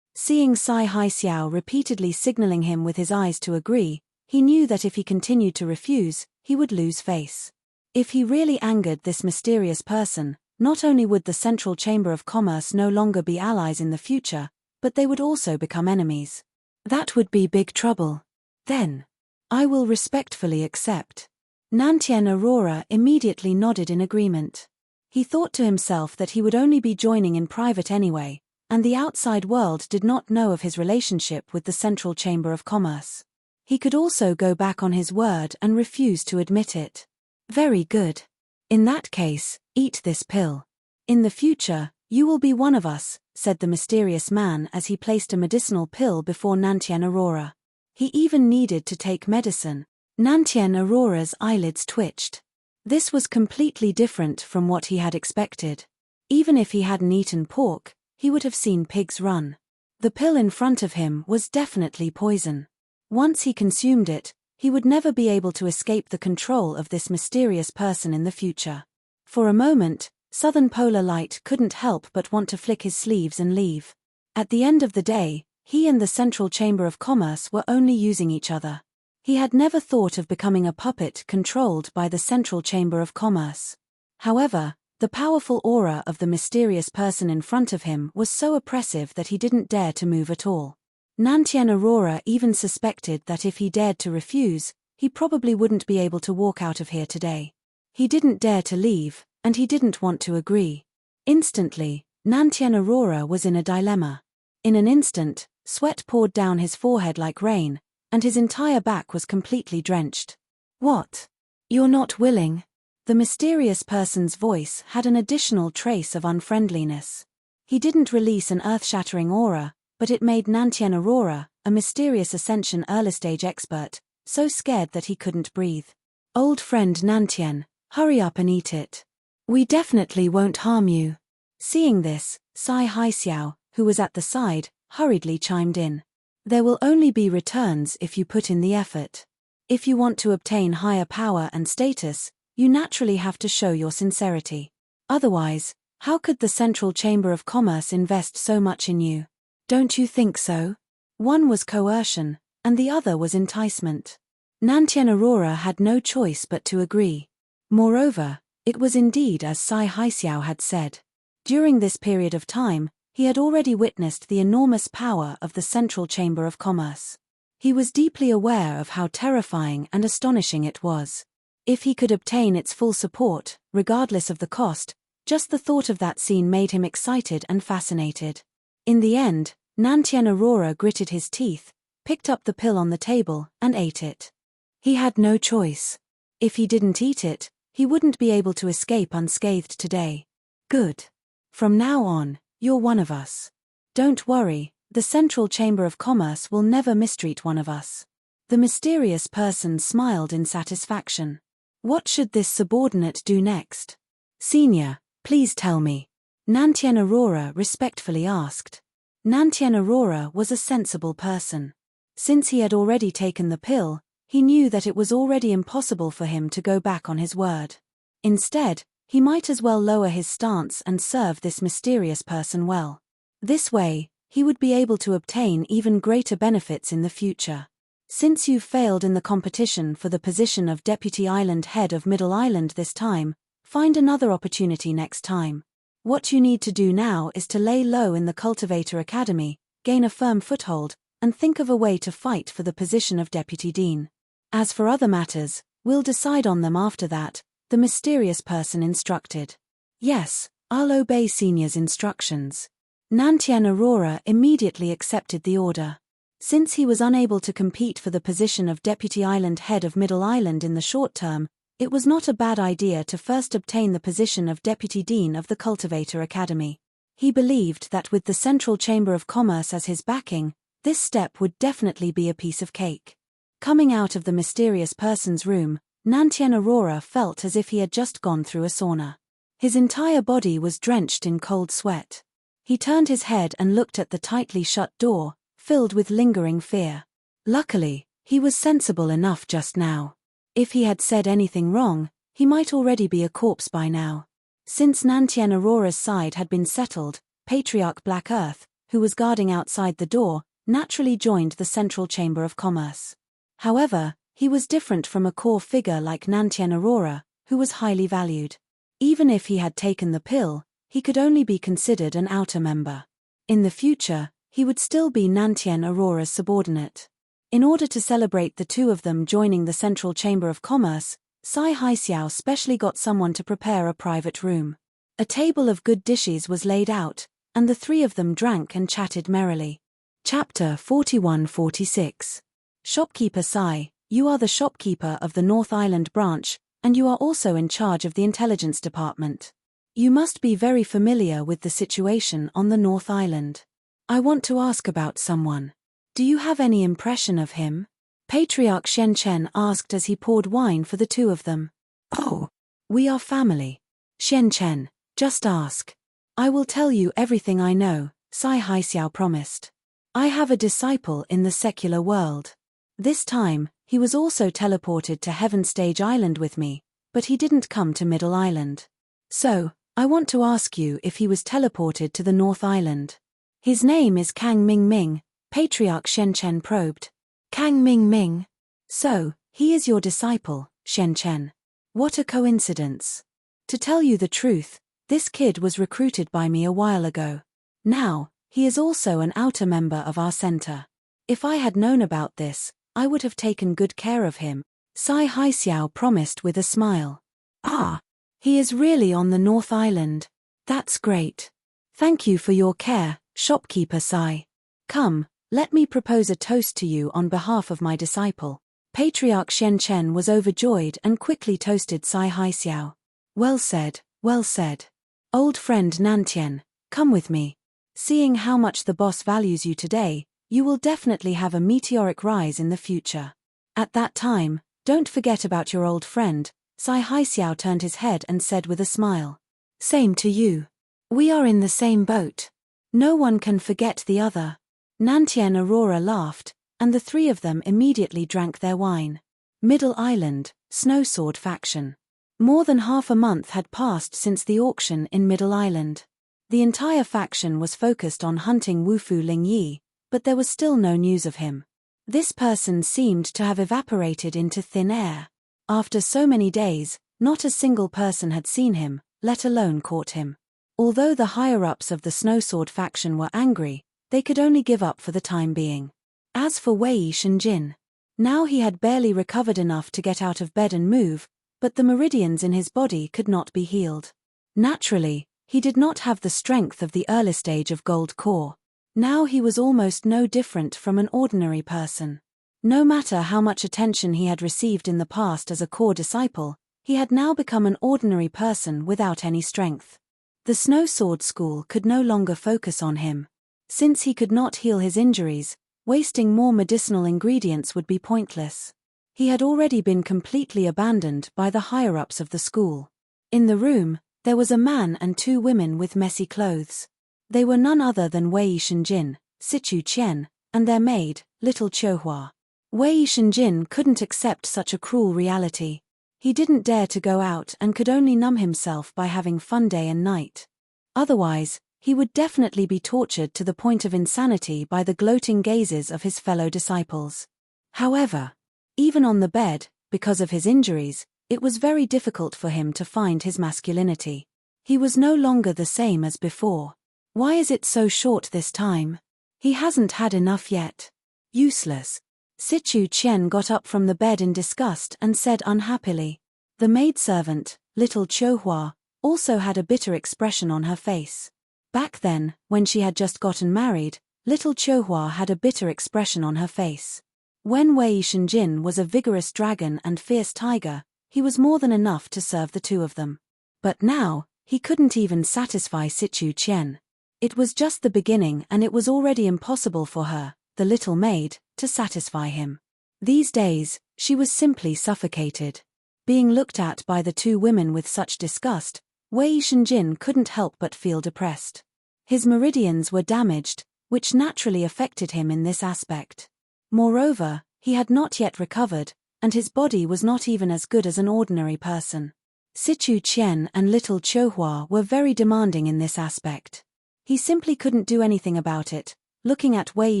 Seeing Sai Haixiao repeatedly signaling him with his eyes to agree, he knew that if he continued to refuse, he would lose face. If he really angered this mysterious person, not only would the Central Chamber of Commerce no longer be allies in the future, but they would also become enemies. That would be big trouble. Then, I will respectfully accept. Nantien Aurora immediately nodded in agreement. He thought to himself that he would only be joining in private anyway, and the outside world did not know of his relationship with the Central Chamber of Commerce. He could also go back on his word and refuse to admit it. Very good. In that case, eat this pill. In the future, you will be one of us, said the mysterious man as he placed a medicinal pill before Nantien Aurora. He even needed to take medicine. Nantien Aurora's eyelids twitched. This was completely different from what he had expected. Even if he hadn't eaten pork, he would have seen pigs run. The pill in front of him was definitely poison. Once he consumed it, he would never be able to escape the control of this mysterious person in the future. For a moment, Southern Polar Light couldn't help but want to flick his sleeves and leave. At the end of the day, he and the Central Chamber of Commerce were only using each other. He had never thought of becoming a puppet controlled by the Central Chamber of Commerce. However, the powerful aura of the mysterious person in front of him was so oppressive that he didn't dare to move at all. Nantien Aurora even suspected that if he dared to refuse, he probably wouldn't be able to walk out of here today. He didn't dare to leave, and he didn't want to agree. Instantly, Nantien Aurora was in a dilemma. In an instant, sweat poured down his forehead like rain, and his entire back was completely drenched. What? You're not willing? The mysterious person's voice had an additional trace of unfriendliness. He didn't release an earth-shattering aura, but it made Nantien Aurora, a mysterious Ascension early-stage expert, so scared that he couldn't breathe. Old friend Nantien, hurry up and eat it. We definitely won't harm you. Seeing this, Sai Haixiao, who was at the side, hurriedly chimed in. There will only be returns if you put in the effort. If you want to obtain higher power and status, you naturally have to show your sincerity. Otherwise, how could the Central Chamber of Commerce invest so much in you? Don't you think so? One was coercion, and the other was enticement. Nantien Aurora had no choice but to agree. Moreover, it was indeed as Sai Haixiao had said. During this period of time, he had already witnessed the enormous power of the Central Chamber of Commerce. He was deeply aware of how terrifying and astonishing it was. If he could obtain its full support, regardless of the cost, just the thought of that scene made him excited and fascinated. In the end, Nantien Aurora gritted his teeth, picked up the pill on the table, and ate it. He had no choice. If he didn't eat it, he wouldn't be able to escape unscathed today. Good. From now on, you're one of us. Don't worry, the Central Chamber of Commerce will never mistreat one of us. The mysterious person smiled in satisfaction. What should this subordinate do next? Senior, please tell me. Nantien Aurora respectfully asked. Nantien Aurora was a sensible person. Since he had already taken the pill, he knew that it was already impossible for him to go back on his word. Instead, he might as well lower his stance and serve this mysterious person well. This way, he would be able to obtain even greater benefits in the future. Since you've failed in the competition for the position of Deputy Island Head of Middle Island this time, find another opportunity next time. What you need to do now is to lay low in the Cultivator Academy, gain a firm foothold, and think of a way to fight for the position of Deputy Dean. As for other matters, we'll decide on them after that, the mysterious person instructed. Yes, I'll obey Senior's instructions. Nantien Aurora immediately accepted the order. Since he was unable to compete for the position of Deputy Island Head of Middle Island in the short term, it was not a bad idea to first obtain the position of Deputy Dean of the Cultivator Academy. He believed that with the Central Chamber of Commerce as his backing, this step would definitely be a piece of cake. Coming out of the mysterious person's room, Nantien Aurora felt as if he had just gone through a sauna. His entire body was drenched in cold sweat. He turned his head and looked at the tightly shut door, filled with lingering fear. Luckily, he was sensible enough just now. If he had said anything wrong, he might already be a corpse by now. Since Nantien Aurora's side had been settled, Patriarch Black Earth, who was guarding outside the door, naturally joined the Central Chamber of Commerce. However, he was different from a core figure like Nantien Aurora, who was highly valued. Even if he had taken the pill, he could only be considered an outer member. In the future, he would still be Nantien Aurora's subordinate. In order to celebrate the two of them joining the Central Chamber of Commerce, Sai Haixiao specially got someone to prepare a private room. A table of good dishes was laid out, and the three of them drank and chatted merrily. Chapter 41-46. Shopkeeper Sai, you are the shopkeeper of the North Island branch, and you are also in charge of the intelligence department. You must be very familiar with the situation on the North Island. I want to ask about someone. Do you have any impression of him? Patriarch Shen Chen asked as he poured wine for the two of them. Oh, we are family. Shen Chen, just ask. I will tell you everything I know, Sai Haixiao promised. I have a disciple in the secular world. This time, he was also teleported to Heaven Stage Island with me, but he didn't come to Middle Island. So, I want to ask you if he was teleported to the North Island. His name is Kang Ming Ming, Patriarch Shen Chen probed. Kang Ming Ming. So, he is your disciple, Shen Chen. What a coincidence. To tell you the truth, this kid was recruited by me a while ago. Now, he is also an outer member of our center. If I had known about this, I would have taken good care of him, Sai Haixiao promised with a smile. Ah, he is really on the North Island. That's great. Thank you for your care, shopkeeper Sai. Come, let me propose a toast to you on behalf of my disciple. Patriarch Shen Chen was overjoyed and quickly toasted Sai Haixiao. Well said, well said. Old friend Nantien, come with me. Seeing how much the boss values you today, you will definitely have a meteoric rise in the future. At that time, don't forget about your old friend. Sai Haixiao turned his head and said with a smile. Same to you. We are in the same boat. No one can forget the other. Nantien Aurora laughed, and the three of them immediately drank their wine. Middle Island, Snowsword Faction. More than half a month had passed since the auction in Middle Island. The entire faction was focused on hunting Wufu Lingyi, but there was still no news of him. This person seemed to have evaporated into thin air. After so many days, not a single person had seen him, let alone caught him. Although the higher-ups of the Snowsword faction were angry, they could only give up for the time being. As for Wei Shenjin, now he had barely recovered enough to get out of bed and move, but the meridians in his body could not be healed. Naturally, he did not have the strength of the early stage of Gold Core. Now he was almost no different from an ordinary person. No matter how much attention he had received in the past as a core disciple, he had now become an ordinary person without any strength. The Snow Sword School could no longer focus on him. Since he could not heal his injuries, wasting more medicinal ingredients would be pointless. He had already been completely abandoned by the higher-ups of the school. In the room, there was a man and two women with messy clothes. They were none other than Wei Shenjin, Sichu Qian, and their maid, Little Qiuhua. Wei Shenjin couldn't accept such a cruel reality. He didn't dare to go out and could only numb himself by having fun day and night. Otherwise, he would definitely be tortured to the point of insanity by the gloating gazes of his fellow disciples. However, even on the bed, because of his injuries, it was very difficult for him to find his masculinity. He was no longer the same as before. Why is it so short this time? He hasn't had enough yet. Useless. Sichu Qian got up from the bed in disgust and said unhappily. The maidservant, Little Qiuhua, also had a bitter expression on her face. Back then, when she had just gotten married, Little Qiuhua had a bitter expression on her face. When Wei Shenjin was a vigorous dragon and fierce tiger, he was more than enough to serve the two of them. But now, he couldn't even satisfy Sichu Qian. It was just the beginning and it was already impossible for her, the little maid, to satisfy him. These days, she was simply suffocated. Being looked at by the two women with such disgust, Wei Shenjin couldn't help but feel depressed. His meridians were damaged, which naturally affected him in this aspect. Moreover, he had not yet recovered, and his body was not even as good as an ordinary person. Sichu Qian and little Chouhua were very demanding in this aspect. He simply couldn't do anything about it. Looking at Wei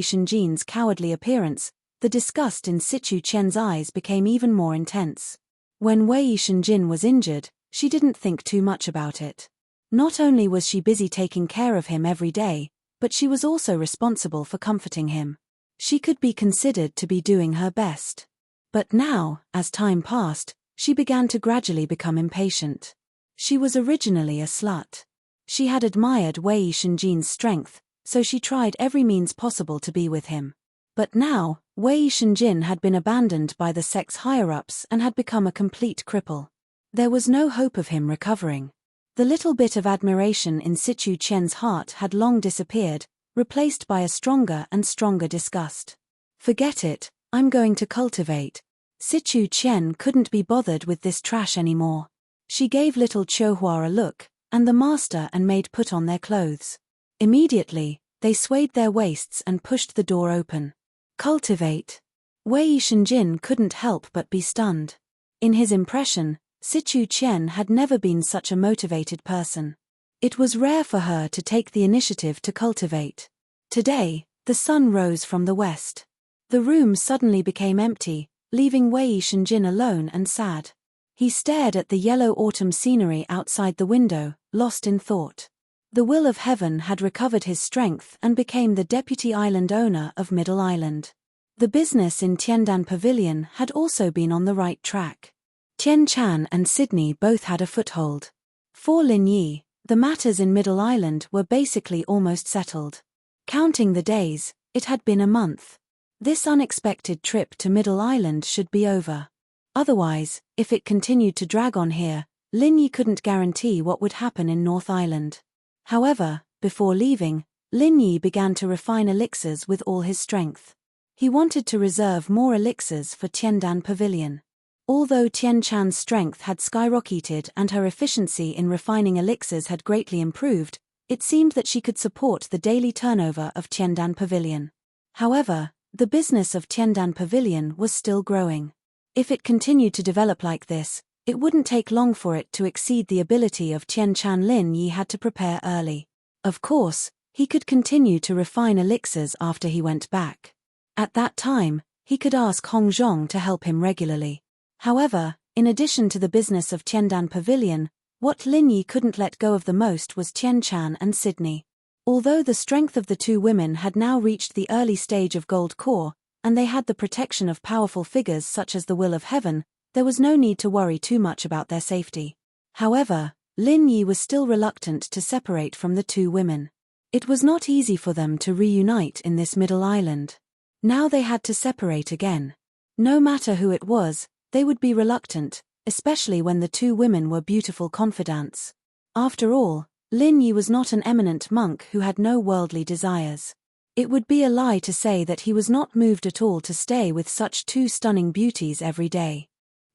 Shenjin's cowardly appearance, the disgust in Sichu Qian's eyes became even more intense. When Wei Shenjin was injured, she didn't think too much about it. Not only was she busy taking care of him every day, but she was also responsible for comforting him. She could be considered to be doing her best. But now, as time passed, she began to gradually become impatient. She was originally a slut. She had admired Wei Shenjin's strength, so she tried every means possible to be with him. But now, Wei Shenjin had been abandoned by the sex higher-ups and had become a complete cripple. There was no hope of him recovering. The little bit of admiration in Sichu Qian's heart had long disappeared, replaced by a stronger and stronger disgust. Forget it, I'm going to cultivate. Sichu Qian couldn't be bothered with this trash anymore. She gave little Chouhua a look, and the master and maid put on their clothes. Immediately, they swayed their waists and pushed the door open. Cultivate. Wei Shenjin couldn't help but be stunned. In his impression, Sichu Qian had never been such a motivated person. It was rare for her to take the initiative to cultivate. Today, the sun rose from the west. The room suddenly became empty, leaving Wei Shenjin alone and sad. He stared at the yellow autumn scenery outside the window, lost in thought. The Will of Heaven had recovered his strength and became the deputy island owner of Middle Island. The business in Tiandan Pavilion had also been on the right track. Tian Chan and Sydney both had a foothold. For Lin Yi, the matters in Middle Island were basically almost settled. Counting the days, it had been a month. This unexpected trip to Middle Island should be over. Otherwise, if it continued to drag on here, Lin Yi couldn't guarantee what would happen in North Island. However, before leaving, Lin Yi began to refine elixirs with all his strength. He wanted to reserve more elixirs for Tiandan Pavilion. Although Tian Chan's strength had skyrocketed and her efficiency in refining elixirs had greatly improved, it seemed that she could support the daily turnover of Tiandan Pavilion. However, the business of Tiandan Pavilion was still growing. If it continued to develop like this, it wouldn't take long for it to exceed the ability of Tian Chan. Lin Yi had to prepare early. Of course, he could continue to refine elixirs after he went back. At that time, he could ask Hong Zhong to help him regularly. However, in addition to the business of Tiandan Pavilion, what Lin Yi couldn't let go of the most was Tian Chan and Sydney. Although the strength of the two women had now reached the early stage of gold core, and they had the protection of powerful figures such as the Will of Heaven, there was no need to worry too much about their safety. However, Lin Yi was still reluctant to separate from the two women. It was not easy for them to reunite in this Middle Island. Now they had to separate again. No matter who it was, they would be reluctant, especially when the two women were beautiful confidantes. After all, Lin Yi was not an eminent monk who had no worldly desires. It would be a lie to say that he was not moved at all to stay with such two stunning beauties every day.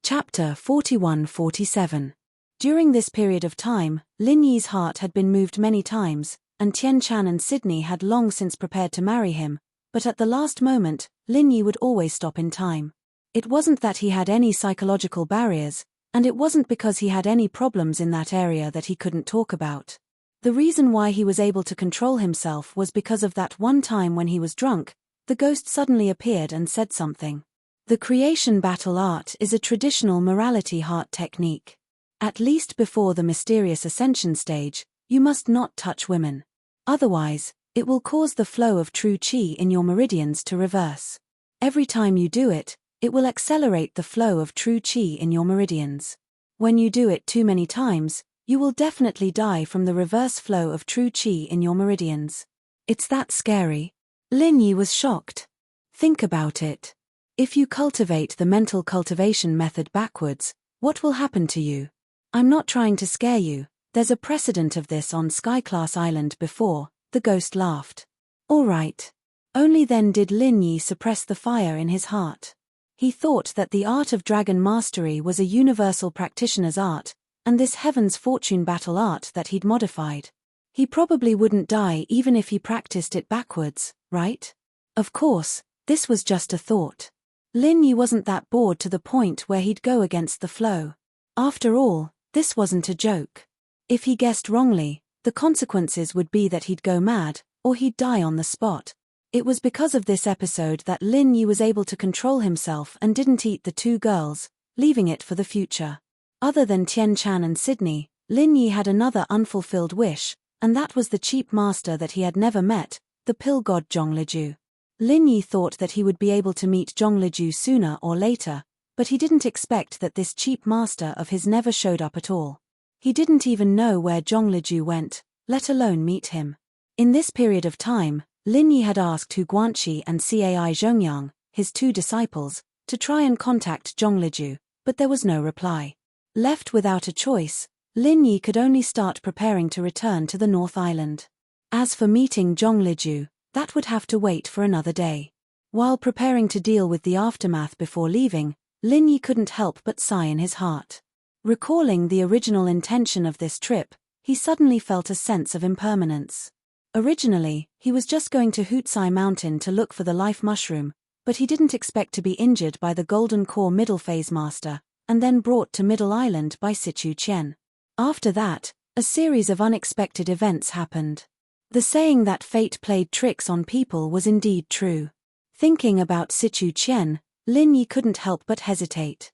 Chapter 41-47. During this period of time, Lin Yi's heart had been moved many times, and Tian Chan and Sydney had long since prepared to marry him, but at the last moment, Lin Yi would always stop in time. It wasn't that he had any psychological barriers, and it wasn't because he had any problems in that area that he couldn't talk about. The reason why he was able to control himself was because of that one time when he was drunk, the ghost suddenly appeared and said something. The creation battle art is a traditional morality heart technique. At least before the mysterious ascension stage, you must not touch women. Otherwise, it will cause the flow of true qi in your meridians to reverse. Every time you do it, it will accelerate the flow of true qi in your meridians. When you do it too many times, you will definitely die from the reverse flow of true qi in your meridians. It's that scary. Lin Yi was shocked. Think about it. If you cultivate the mental cultivation method backwards, what will happen to you? I'm not trying to scare you, there's a precedent of this on Sky-class Island before, the ghost laughed. All right. Only then did Lin Yi suppress the fire in his heart. He thought that the art of dragon mastery was a universal practitioner's art, and this heaven's fortune battle art that he'd modified. He probably wouldn't die even if he practiced it backwards, right? Of course, this was just a thought. Lin Yi wasn't that bored to the point where he'd go against the flow. After all, this wasn't a joke. If he guessed wrongly, the consequences would be that he'd go mad, or he'd die on the spot. It was because of this episode that Lin Yi was able to control himself and didn't eat the two girls, leaving it for the future. Other than Tian Chan and Sydney, Lin Yi had another unfulfilled wish, and that was the cheap master that he had never met, the pill god Zhongliju. Lin Yi thought that he would be able to meet Zhongliju sooner or later, but he didn't expect that this cheap master of his never showed up at all. He didn't even know where Zhongliju went, let alone meet him. In this period of time, Lin Yi had asked Hu Guanqi and Cai Zhongyang, his two disciples, to try and contact Zhongliju, but there was no reply. Left without a choice, Lin Yi could only start preparing to return to the North Island. As for meeting Zhongliju, that would have to wait for another day. While preparing to deal with the aftermath before leaving, Lin Yi couldn't help but sigh in his heart. Recalling the original intention of this trip, he suddenly felt a sense of impermanence. Originally, he was just going to Hutsai Mountain to look for the life mushroom, but he didn't expect to be injured by the Golden Core Middle Phase Master, and then brought to Middle Island by Sichu Qian. After that, a series of unexpected events happened. The saying that fate played tricks on people was indeed true. Thinking about Sichu Qian, Lin Yi couldn't help but hesitate.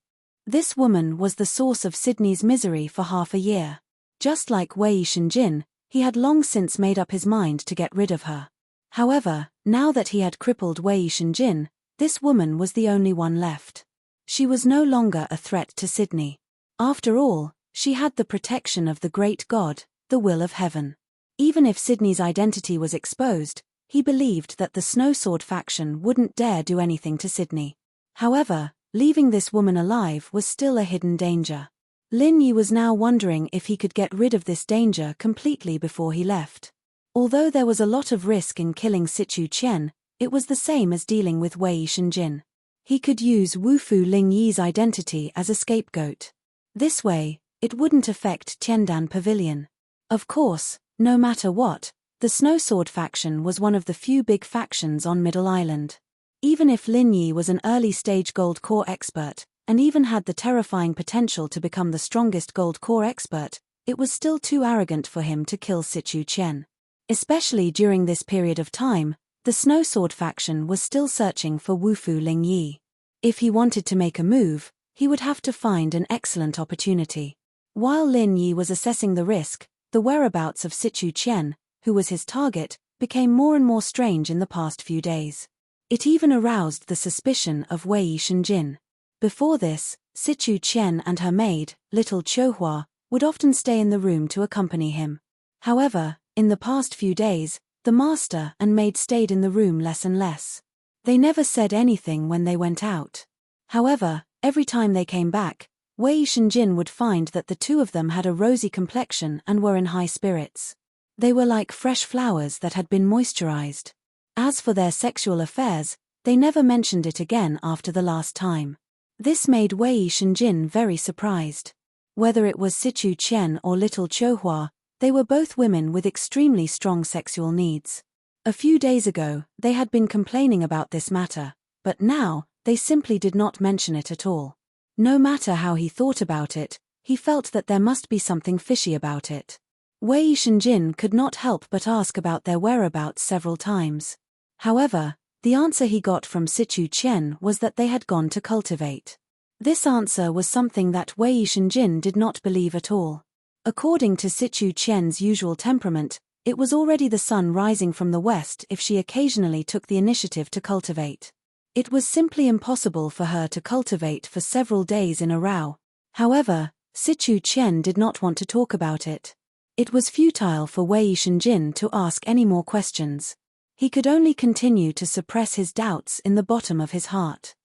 This woman was the source of Sydney's misery for half a year. Just like Wei Shenjin, he had long since made up his mind to get rid of her. However, now that he had crippled Wei Shenjin, this woman was the only one left. She was no longer a threat to Sydney. After all, she had the protection of the great god, the will of heaven. Even if Sydney's identity was exposed, he believed that the Snowsword faction wouldn't dare do anything to Sydney. However, leaving this woman alive was still a hidden danger. Lin Yi was now wondering if he could get rid of this danger completely before he left. Although there was a lot of risk in killing Sichu Qian, it was the same as dealing with Wei Shenjin. He could use Wufu Ling Yi's identity as a scapegoat. This way, it wouldn't affect Tiandan Pavilion. Of course, no matter what, the Snowsword faction was one of the few big factions on Middle Island. Even if Lin Yi was an early-stage gold core expert, and even had the terrifying potential to become the strongest gold core expert, it was still too arrogant for him to kill Sichu Qian. Especially during this period of time, the Snowsword faction was still searching for Wufu Ling Yi. If he wanted to make a move, he would have to find an excellent opportunity. While Lin Yi was assessing the risk, the whereabouts of Sichu Qian, who was his target, became more and more strange in the past few days. It even aroused the suspicion of Wei Shenjin. Before this, Sichu Qian and her maid, little Qiuhua, would often stay in the room to accompany him. However, in the past few days, the master and maid stayed in the room less and less. They never said anything when they went out. However, every time they came back, Wei Shenjin would find that the two of them had a rosy complexion and were in high spirits. They were like fresh flowers that had been moisturized. As for their sexual affairs, they never mentioned it again after the last time. This made Wei Shenjin very surprised. Whether it was Sichu Qian or little Qiuhua, they were both women with extremely strong sexual needs. A few days ago, they had been complaining about this matter, but now, they simply did not mention it at all. No matter how he thought about it, he felt that there must be something fishy about it. Wei Shenjin could not help but ask about their whereabouts several times. However, the answer he got from Sichu Qian was that they had gone to cultivate. This answer was something that Wei Shenjin did not believe at all. According to Sichu Qian's usual temperament, it was already the sun rising from the west if she occasionally took the initiative to cultivate. It was simply impossible for her to cultivate for several days in a row. However, Sichu Qian did not want to talk about it. It was futile for Wei Shenjin to ask any more questions. He could only continue to suppress his doubts in the bottom of his heart.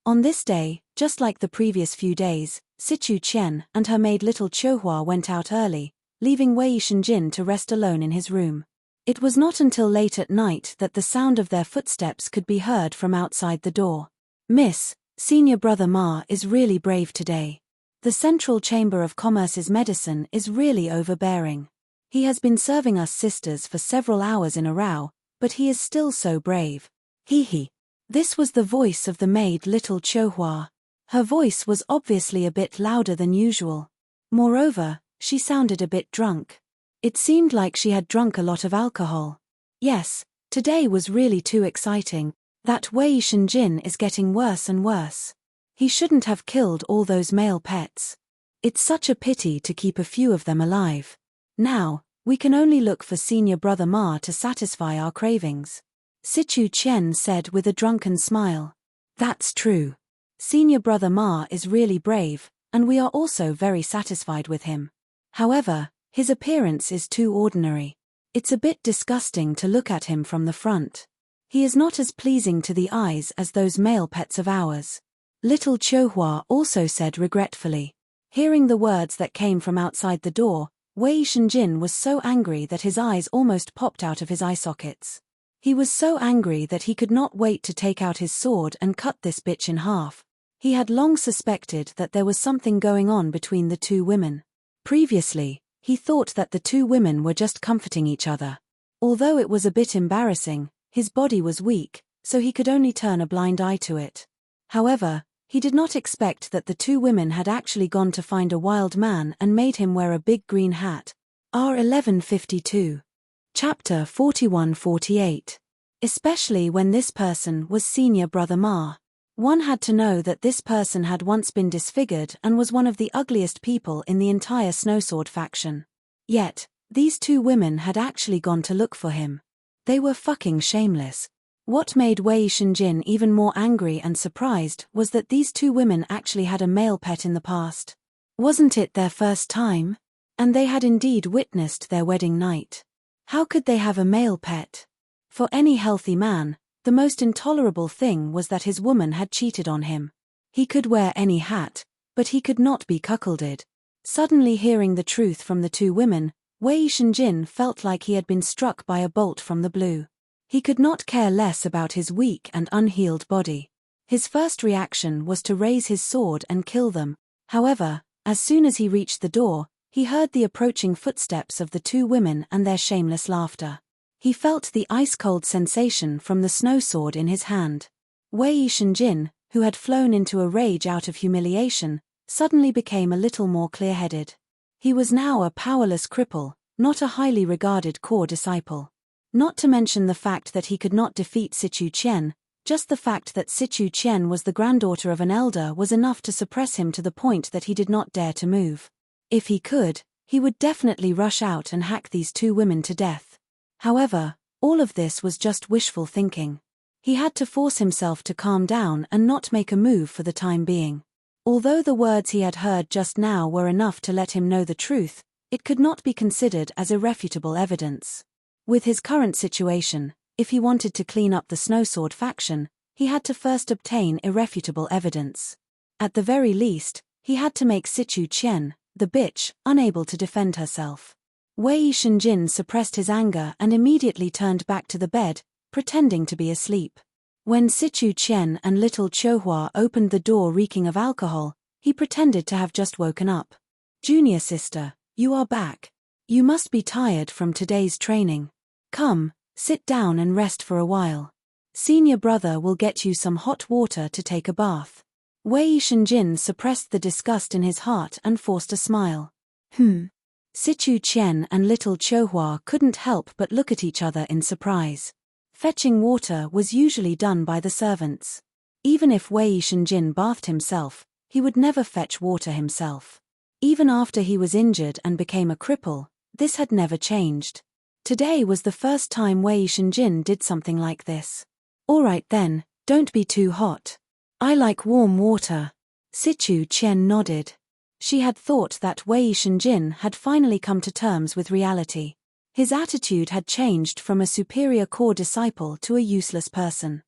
On this day, just like the previous few days, Sichu Qian and her maid little Qiuhua went out early, leaving Wei Shenjin to rest alone in his room. It was not until late at night that the sound of their footsteps could be heard from outside the door. "Miss, senior brother Ma is really brave today. The Central Chamber of Commerce's medicine is really overbearing. He has been serving us sisters for several hours in a row, but he is still so brave. Hee. This was the voice of the maid little Chohua. Her voice was obviously a bit louder than usual. Moreover, she sounded a bit drunk. It seemed like she had drunk a lot of alcohol. Yes, today was really too exciting. That Wei Shenjin is getting worse and worse. He shouldn't have killed all those male pets. It's such a pity to keep a few of them alive. Now, we can only look for Senior Brother Ma to satisfy our cravings. Sichu Chen said with a drunken smile. That's true. Senior Brother Ma is really brave, and we are also very satisfied with him. However, his appearance is too ordinary. It's a bit disgusting to look at him from the front. He is not as pleasing to the eyes as those male pets of ours. Little Chohua also said regretfully. Hearing the words that came from outside the door, Wei Shenjin was so angry that his eyes almost popped out of his eye sockets. He was so angry that he could not wait to take out his sword and cut this bitch in half. He had long suspected that there was something going on between the two women. Previously, he thought that the two women were just comforting each other. Although it was a bit embarrassing, his body was weak, so he could only turn a blind eye to it. However, he did not expect that the two women had actually gone to find a wild man and made him wear a big green hat. R1152. Chapter 41-48. Especially when this person was Senior Brother Ma. One had to know that this person had once been disfigured and was one of the ugliest people in the entire Snowsword faction. Yet, these two women had actually gone to look for him. They were fucking shameless. What made Wei Shenjin even more angry and surprised was that these two women actually had a male pet in the past. Wasn't it their first time? And they had indeed witnessed their wedding night. How could they have a male pet? For any healthy man, the most intolerable thing was that his woman had cheated on him. He could wear any hat, but he could not be cuckolded. Suddenly hearing the truth from the two women, Wei Shenjin felt like he had been struck by a bolt from the blue. He could not care less about his weak and unhealed body. His first reaction was to raise his sword and kill them. However, as soon as he reached the door, he heard the approaching footsteps of the two women and their shameless laughter. He felt the ice-cold sensation from the snow sword in his hand. Wei Shenjin, who had flown into a rage out of humiliation, suddenly became a little more clear-headed. He was now a powerless cripple, not a highly regarded core disciple. Not to mention the fact that he could not defeat Sichu Chen, just the fact that Sichu Chen was the granddaughter of an elder was enough to suppress him to the point that he did not dare to move. If he could, he would definitely rush out and hack these two women to death. However, all of this was just wishful thinking. He had to force himself to calm down and not make a move for the time being. Although the words he had heard just now were enough to let him know the truth, it could not be considered as irrefutable evidence. With his current situation, if he wanted to clean up the Snowsword faction, he had to first obtain irrefutable evidence. At the very least, he had to make Sichu Chen, the bitch, unable to defend herself. Wei Shenjin suppressed his anger and immediately turned back to the bed, pretending to be asleep. When Sichu Chen and little Chohua opened the door reeking of alcohol, he pretended to have just woken up. "Junior sister, you are back. You must be tired from today's training. Come, sit down and rest for a while. Senior brother will get you some hot water to take a bath." Wei Shenjin suppressed the disgust in his heart and forced a smile. Sichu Chen and little Chohua couldn't help but look at each other in surprise. Fetching water was usually done by the servants. Even if Wei Shenjin bathed himself, he would never fetch water himself. Even after he was injured and became a cripple, this had never changed. Today was the first time Wei Shenjin did something like this. "Alright then, don't be too hot. I like warm water." Sichu Chen nodded. She had thought that Wei Shenjin had finally come to terms with reality. His attitude had changed from a superior core disciple to a useless person.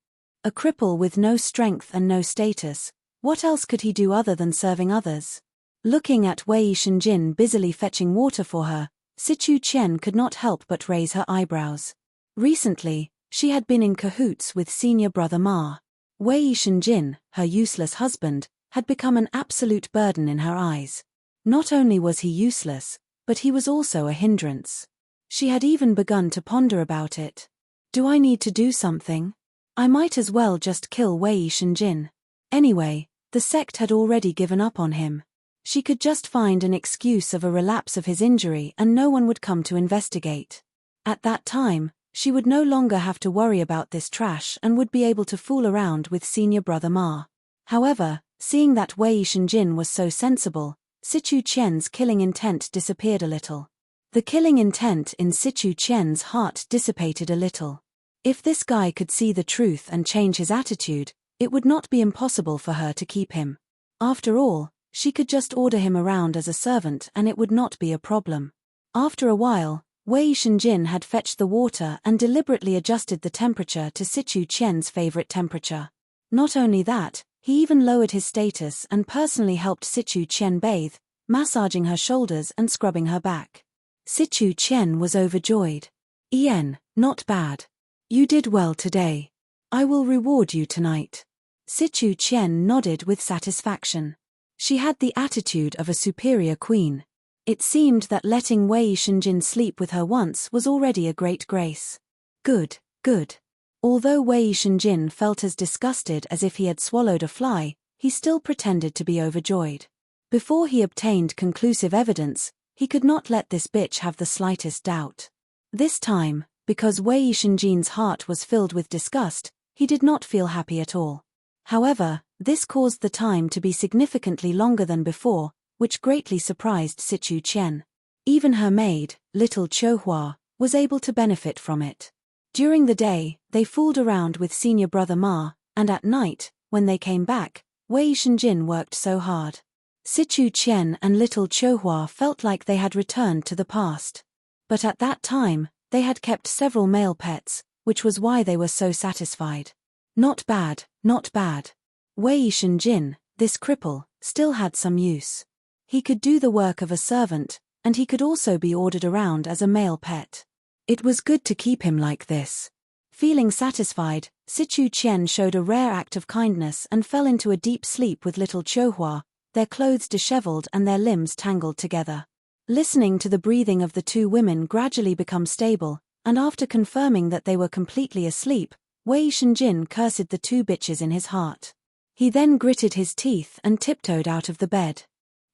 A cripple with no strength and no status, what else could he do other than serving others? Looking at Wei Shenjin busily fetching water for her, Sichu Chen could not help but raise her eyebrows. Recently, she had been in cahoots with Senior Brother Ma. Wei Shenjin, her useless husband, had become an absolute burden in her eyes. Not only was he useless, but he was also a hindrance. She had even begun to ponder about it. Do I need to do something? I might as well just kill Wei Shenjin. Anyway, the sect had already given up on him. She could just find an excuse of a relapse of his injury and no one would come to investigate. At that time, she would no longer have to worry about this trash and would be able to fool around with senior brother Ma. However, seeing that Wei Shenjin was so sensible, Sichu Qian's killing intent disappeared a little. The killing intent in Sichu Qian's heart dissipated a little. If this guy could see the truth and change his attitude, it would not be impossible for her to keep him. After all, she could just order him around as a servant and it would not be a problem. After a while, Wei Shenjin had fetched the water and deliberately adjusted the temperature to Sichu Qian's favorite temperature. Not only that, he even lowered his status and personally helped Sichu Qian bathe, massaging her shoulders and scrubbing her back. Sichu Qian was overjoyed. "Ian, not bad. You did well today. I will reward you tonight." Sichu Qian nodded with satisfaction. She had the attitude of a superior queen. It seemed that letting Wei Shenjin sleep with her once was already a great grace. Good, good. Although Wei Shenjin felt as disgusted as if he had swallowed a fly, he still pretended to be overjoyed. Before he obtained conclusive evidence, he could not let this bitch have the slightest doubt. This time, because Wei Shenjin's heart was filled with disgust, he did not feel happy at all. However, this caused the time to be significantly longer than before, which greatly surprised Sichu Qian. Even her maid, little Qiuhua, was able to benefit from it. During the day, they fooled around with senior brother Ma, and at night, when they came back, Wei Shenjin worked so hard. Sichu Qian and little Qiuhua felt like they had returned to the past. But at that time, they had kept several male pets, which was why they were so satisfied. Not bad, not bad. Wei Shenjin, this cripple, still had some use. He could do the work of a servant, and he could also be ordered around as a male pet. It was good to keep him like this. Feeling satisfied, Sichu Qian showed a rare act of kindness and fell into a deep sleep with little Qiuhua, their clothes disheveled and their limbs tangled together. Listening to the breathing of the two women gradually become stable, and after confirming that they were completely asleep, Wei Shenjin cursed the two bitches in his heart. He then gritted his teeth and tiptoed out of the bed.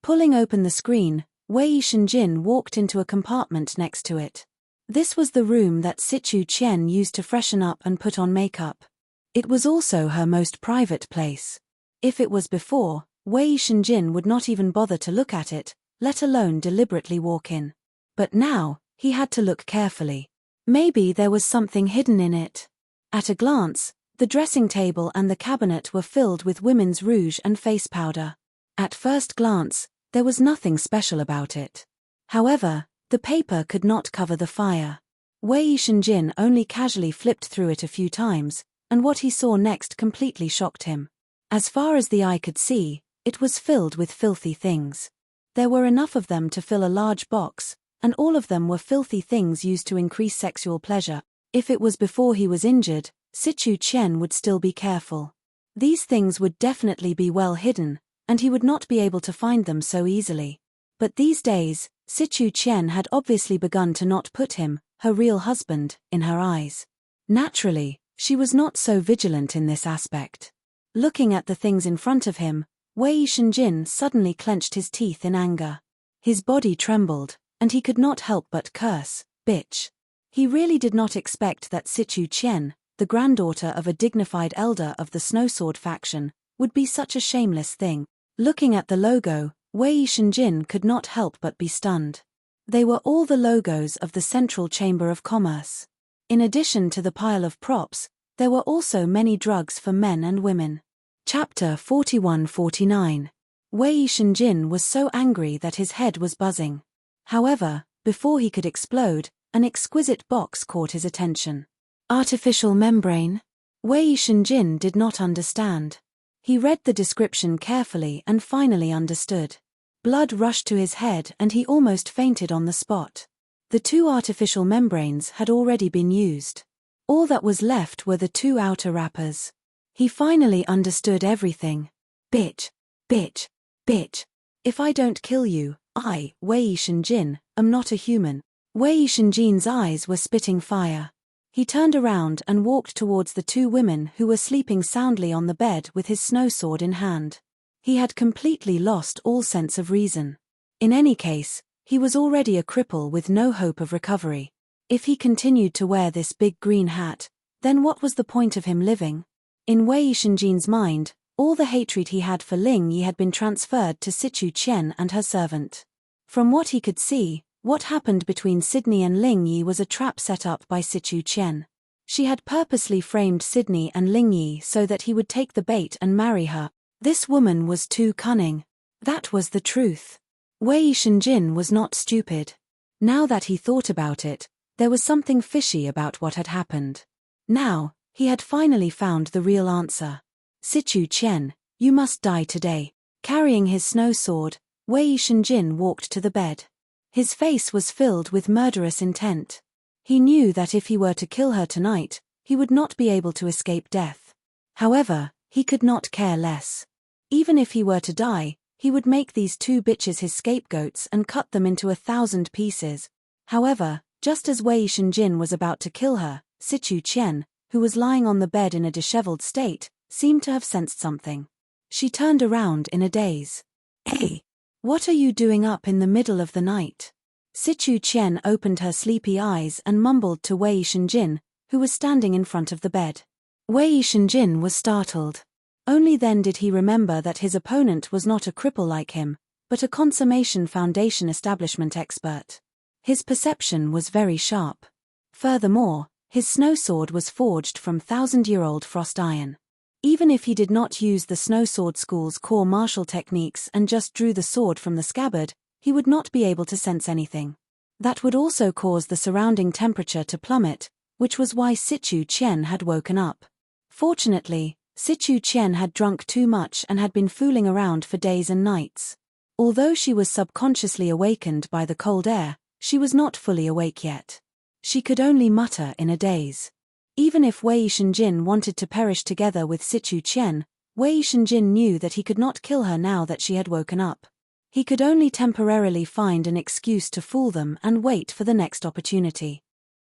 Pulling open the screen, Wei Shenjin walked into a compartment next to it. This was the room that Sichu Qian used to freshen up and put on makeup. It was also her most private place. If it was before, Wei Shenjin would not even bother to look at it, let alone deliberately walk in. But now, he had to look carefully. Maybe there was something hidden in it. At a glance, the dressing table and the cabinet were filled with women's rouge and face powder. At first glance, there was nothing special about it. However, the paper could not cover the fire. Wei Shenjin only casually flipped through it a few times, and what he saw next completely shocked him. As far as the eye could see, it was filled with filthy things. There were enough of them to fill a large box, and all of them were filthy things used to increase sexual pleasure. If it was before he was injured, Sichu Qian would still be careful. These things would definitely be well hidden, and he would not be able to find them so easily. But these days, Sichu Qian had obviously begun to not put him, her real husband, in her eyes. Naturally, she was not so vigilant in this aspect. Looking at the things in front of him, Wei Shenjin suddenly clenched his teeth in anger. His body trembled, and he could not help but curse, "Bitch." He really did not expect that Sichu Qian, the granddaughter of a dignified elder of the Snowsword faction, would be such a shameless thing. Looking at the logo, Wei Shenjin could not help but be stunned. They were all the logos of the Central Chamber of Commerce. In addition to the pile of props, there were also many drugs for men and women. Chapter 41-49. Wei Shenjin was so angry that his head was buzzing. However, before he could explode, an exquisite box caught his attention. Artificial membrane? Wei Shenjin did not understand. He read the description carefully and finally understood. Blood rushed to his head and he almost fainted on the spot. The two artificial membranes had already been used. All that was left were the two outer wrappers. He finally understood everything. Bitch, bitch, bitch. If I don't kill you, I, Wei Shenjin, am not a human. Wei Shenjin's eyes were spitting fire. He turned around and walked towards the two women who were sleeping soundly on the bed with his snow sword in hand. He had completely lost all sense of reason. In any case, he was already a cripple with no hope of recovery. If he continued to wear this big green hat, then what was the point of him living? In Wei Shenjin's mind, all the hatred he had for Ling Yi had been transferred to Sichu Qian and her servant. From what he could see, what happened between Sydney and Ling Yi was a trap set up by Sichu Qian. She had purposely framed Sydney and Ling Yi so that he would take the bait and marry her. This woman was too cunning. That was the truth. Wei Shenjin was not stupid. Now that he thought about it, there was something fishy about what had happened. Now, he had finally found the real answer. Sichu Qian, you must die today. Carrying his snow sword, Wei Shenjin walked to the bed. His face was filled with murderous intent. He knew that if he were to kill her tonight, he would not be able to escape death. However, he could not care less. Even if he were to die, he would make these two bitches his scapegoats and cut them into 1,000 pieces. However, just as Wei Shenjin was about to kill her, Sichu Qian, who was lying on the bed in a disheveled state, seemed to have sensed something. She turned around in a daze. Hey! What are you doing up in the middle of the night? Sichu Qian opened her sleepy eyes and mumbled to Wei Shenjin, who was standing in front of the bed. Wei Shenjin was startled. Only then did he remember that his opponent was not a cripple like him, but a consummation foundation establishment expert. His perception was very sharp. Furthermore, his snow sword was forged from 1,000-year-old frost iron. Even if he did not use the snow sword school's core martial techniques and just drew the sword from the scabbard, he would not be able to sense anything. That would also cause the surrounding temperature to plummet, which was why Sichu Qian had woken up. Fortunately, Sichu Qian had drunk too much and had been fooling around for days and nights. Although she was subconsciously awakened by the cold air, she was not fully awake yet. She could only mutter in a daze. Even if Wei Shenjin wanted to perish together with Sichu Qian, Wei Shenjin knew that he could not kill her now that she had woken up. He could only temporarily find an excuse to fool them and wait for the next opportunity.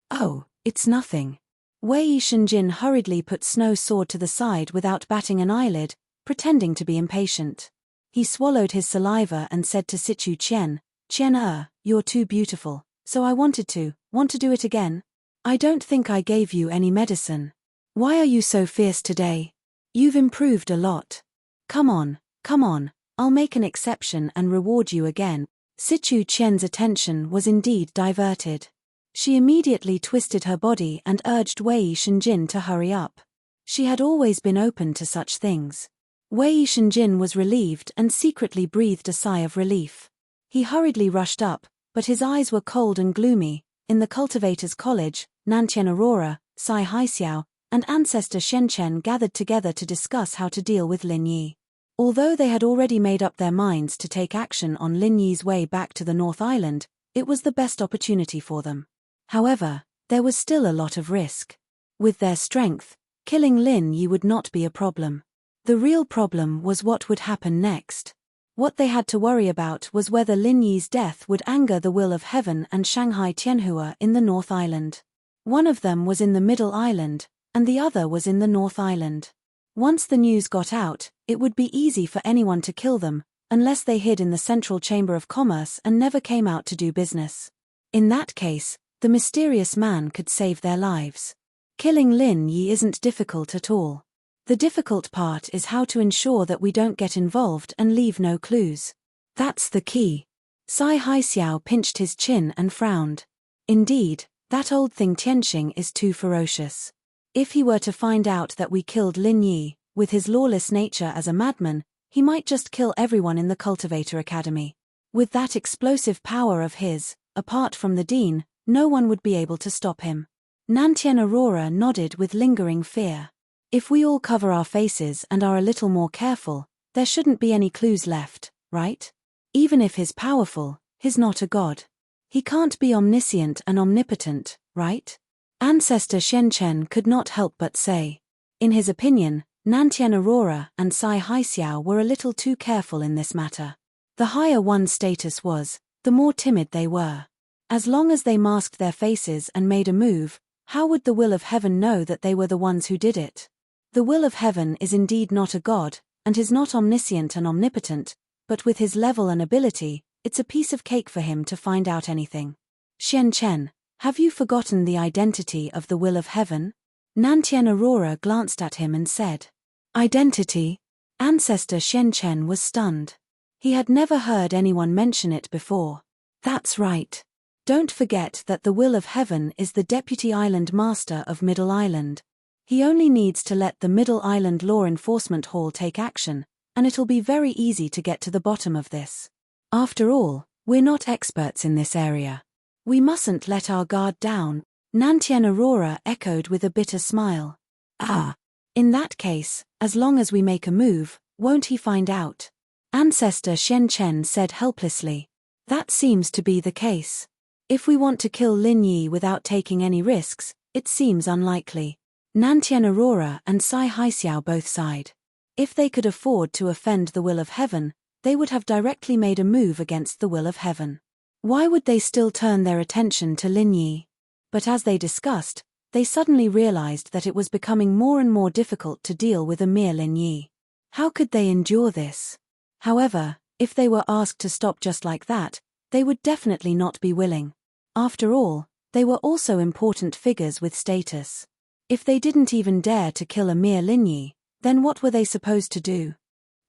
Oh, it's nothing. Wei Shenjin hurriedly put Snow Sword to the side without batting an eyelid, pretending to be impatient. He swallowed his saliva and said to Sichu Qian, "Qian, you're too beautiful, so I want to do it again? I don't think I gave you any medicine. Why are you so fierce today? You've improved a lot. Come on, I'll make an exception and reward you again." Sichu Qian's attention was indeed diverted. She immediately twisted her body and urged Wei Shenjin to hurry up. She had always been open to such things. Wei Shenjin was relieved and secretly breathed a sigh of relief. He hurriedly rushed up, but his eyes were cold and gloomy. In the Cultivators' College, Nantian Aurora, Sai Haixiao, and Ancestor Shenchen gathered together to discuss how to deal with Lin Yi. Although they had already made up their minds to take action on Lin Yi's way back to the North Island, it was the best opportunity for them. However, there was still a lot of risk. With their strength, killing Lin Yi would not be a problem. The real problem was what would happen next. What they had to worry about was whether Lin Yi's death would anger the will of heaven and Shanghai Tianhua in the North Island. One of them was in the Middle Island, and the other was in the North Island. Once the news got out, it would be easy for anyone to kill them, unless they hid in the Central Chamber of Commerce and never came out to do business. In that case, the mysterious man could save their lives. Killing Lin Yi isn't difficult at all. The difficult part is how to ensure that we don't get involved and leave no clues. That's the key. Sai Haixiao pinched his chin and frowned. Indeed, that old thing Tianxing is too ferocious. If he were to find out that we killed Lin Yi, with his lawless nature as a madman, he might just kill everyone in the Cultivator Academy. With that explosive power of his, apart from the Dean, no one would be able to stop him. Nantian Aurora nodded with lingering fear. If we all cover our faces and are a little more careful, there shouldn't be any clues left, right? Even if he's powerful, he's not a god. He can't be omniscient and omnipotent, right? Ancestor Shenchen could not help but say. In his opinion, Nantian Aurora and Sai Haixiao were a little too careful in this matter. The higher one's status was, the more timid they were. As long as they masked their faces and made a move, how would the will of heaven know that they were the ones who did it? The will of heaven is indeed not a god, and is not omniscient and omnipotent, but with his level and ability, it's a piece of cake for him to find out anything. Xian Chen, have you forgotten the identity of the will of heaven? Nantien Aurora glanced at him and said. Identity? Ancestor Xian Chen was stunned. He had never heard anyone mention it before. That's right. Don't forget that the will of heaven is the Deputy Island Master of Middle Island. He only needs to let the Middle Island Law Enforcement Hall take action, and it'll be very easy to get to the bottom of this. After all, we're not experts in this area. We mustn't let our guard down, Nantien Aurora echoed with a bitter smile. Ah. In that case, as long as we make a move, won't he find out? Ancestor Xian Chen said helplessly. That seems to be the case. If we want to kill Lin Yi without taking any risks, it seems unlikely. Nantien Aurora and Sai Haixiao both sighed. If they could afford to offend the will of heaven, they would have directly made a move against the will of heaven. Why would they still turn their attention to Lin Yi? But as they discussed, they suddenly realized that it was becoming more and more difficult to deal with a mere Lin Yi. How could they endure this? However, if they were asked to stop just like that, they would definitely not be willing. After all, they were also important figures with status. If they didn't even dare to kill a mere Lin Yi, then what were they supposed to do?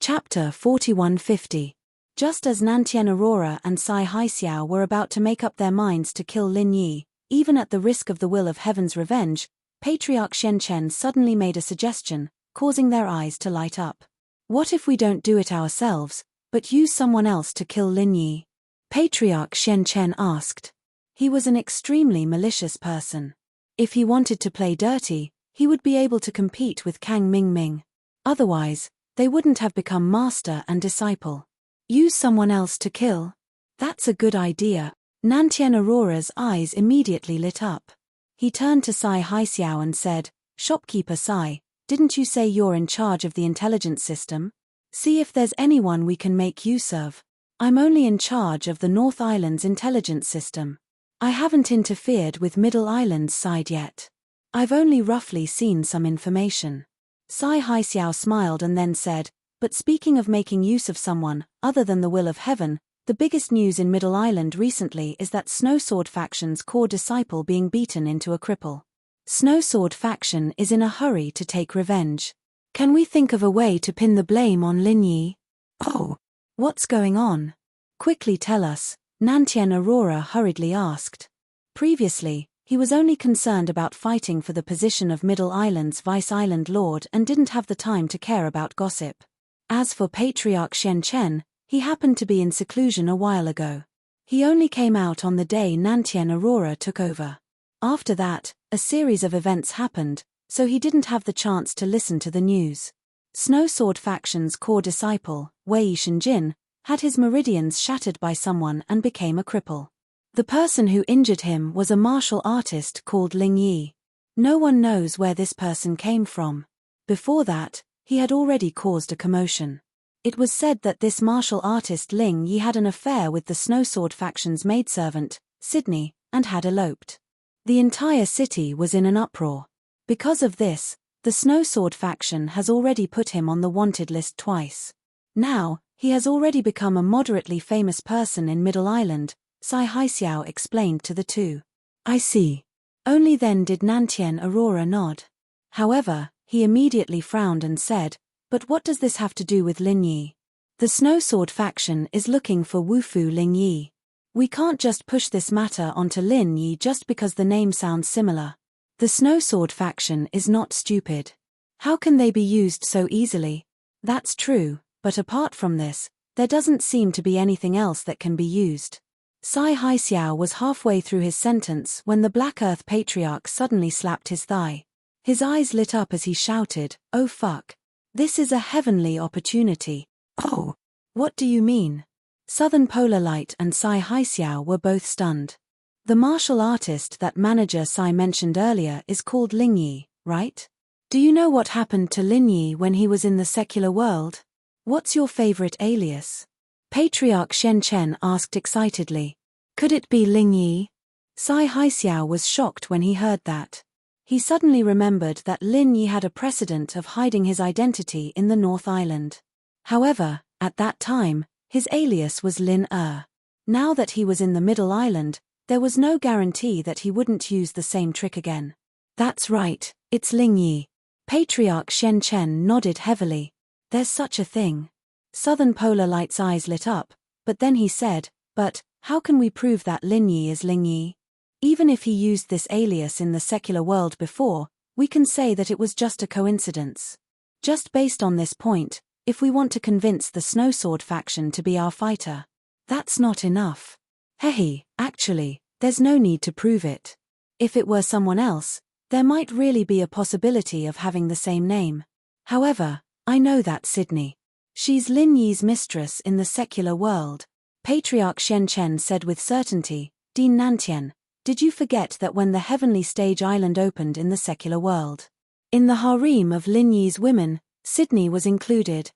Chapter 4150. Just as Nantien Aurora and Sai Haixiao were about to make up their minds to kill Lin Yi, even at the risk of the will of heaven's revenge, Patriarch Xian Chen suddenly made a suggestion, causing their eyes to light up. What if we don't do it ourselves, but use someone else to kill Lin Yi? Patriarch Xian Chen asked. He was an extremely malicious person. If he wanted to play dirty, he would be able to compete with Kang Mingming. Otherwise, they wouldn't have become master and disciple. Use someone else to kill? That's a good idea. Nantien Aurora's eyes immediately lit up. He turned to Sai Haixiao and said, Shopkeeper Sai, didn't you say you're in charge of the intelligence system? See if there's anyone we can make use of. I'm only in charge of the North Island's intelligence system. I haven't interfered with Middle Island's side yet. I've only roughly seen some information. Sai Haixiao smiled and then said, but speaking of making use of someone, other than the will of heaven, the biggest news in Middle Island recently is that Snowsword Faction's core disciple being beaten into a cripple. Snowsword Faction is in a hurry to take revenge. Can we think of a way to pin the blame on Lin Yi? Oh, what's going on? Quickly tell us, Nantien Aurora hurriedly asked. Previously, he was only concerned about fighting for the position of Middle Island's Vice-Island Lord and didn't have the time to care about gossip. As for Patriarch Xian Chen, he happened to be in seclusion a while ago. He only came out on the day Nantien Aurora took over. After that, a series of events happened, so he didn't have the chance to listen to the news. Snowsword Faction's core disciple, Wei Shenjin, had his meridians shattered by someone and became a cripple. The person who injured him was a martial artist called Ling Yi. No one knows where this person came from. Before that, he had already caused a commotion. It was said that this martial artist Ling Yi had an affair with the Snowsword Faction's maidservant, Sydney, and had eloped. The entire city was in an uproar. Because of this, the Snowsword Faction has already put him on the wanted list twice. Now, he has already become a moderately famous person in Middle Island, Sai Haixiao explained to the two. I see. Only then did Nantien Aurora nod. However, he immediately frowned and said, but what does this have to do with Lin Yi? The Snowsword Faction is looking for Wufu Ling Yi. We can't just push this matter onto Lin Yi just because the name sounds similar. The Snowsword Faction is not stupid. How can they be used so easily? That's true, but apart from this, there doesn't seem to be anything else that can be used. Sai Haixiao was halfway through his sentence when the Black Earth Patriarch suddenly slapped his thigh. His eyes lit up as he shouted, "Oh fuck. This is a heavenly opportunity." Oh, what do you mean? Southern Polar Light and Sai Haixiao were both stunned. The martial artist that manager Sai mentioned earlier is called Ling Yi, right? Do you know what happened to Lin Yi when he was in the secular world? What's your favorite alias? Patriarch Xian Chen asked excitedly. Could it be Ling Yi? Sai Haixiao was shocked when he heard that. He suddenly remembered that Lin Yi had a precedent of hiding his identity in the North Island. However, at that time, his alias was Lin Er. Now that he was in the Middle Island, there was no guarantee that he wouldn't use the same trick again. That's right, it's Ling Yi. Patriarch Shen Chen nodded heavily. There's such a thing. Southern Polar Light's eyes lit up, but then he said, but, how can we prove that Lin Yi is Ling Yi? Even if he used this alias in the secular world before, we can say that it was just a coincidence. Just based on this point, if we want to convince the Snowsword faction to be our fighter, that's not enough. Hehe, actually, there's no need to prove it. If it were someone else, there might really be a possibility of having the same name. However, I know that Sydney. She's Lin Yi's mistress in the secular world. Patriarch Shen Chen said with certainty. Dean Nantian, did you forget that when the Heavenly Stage Island opened in the secular world, in the harem of Lin Yi's women, Sydney was included?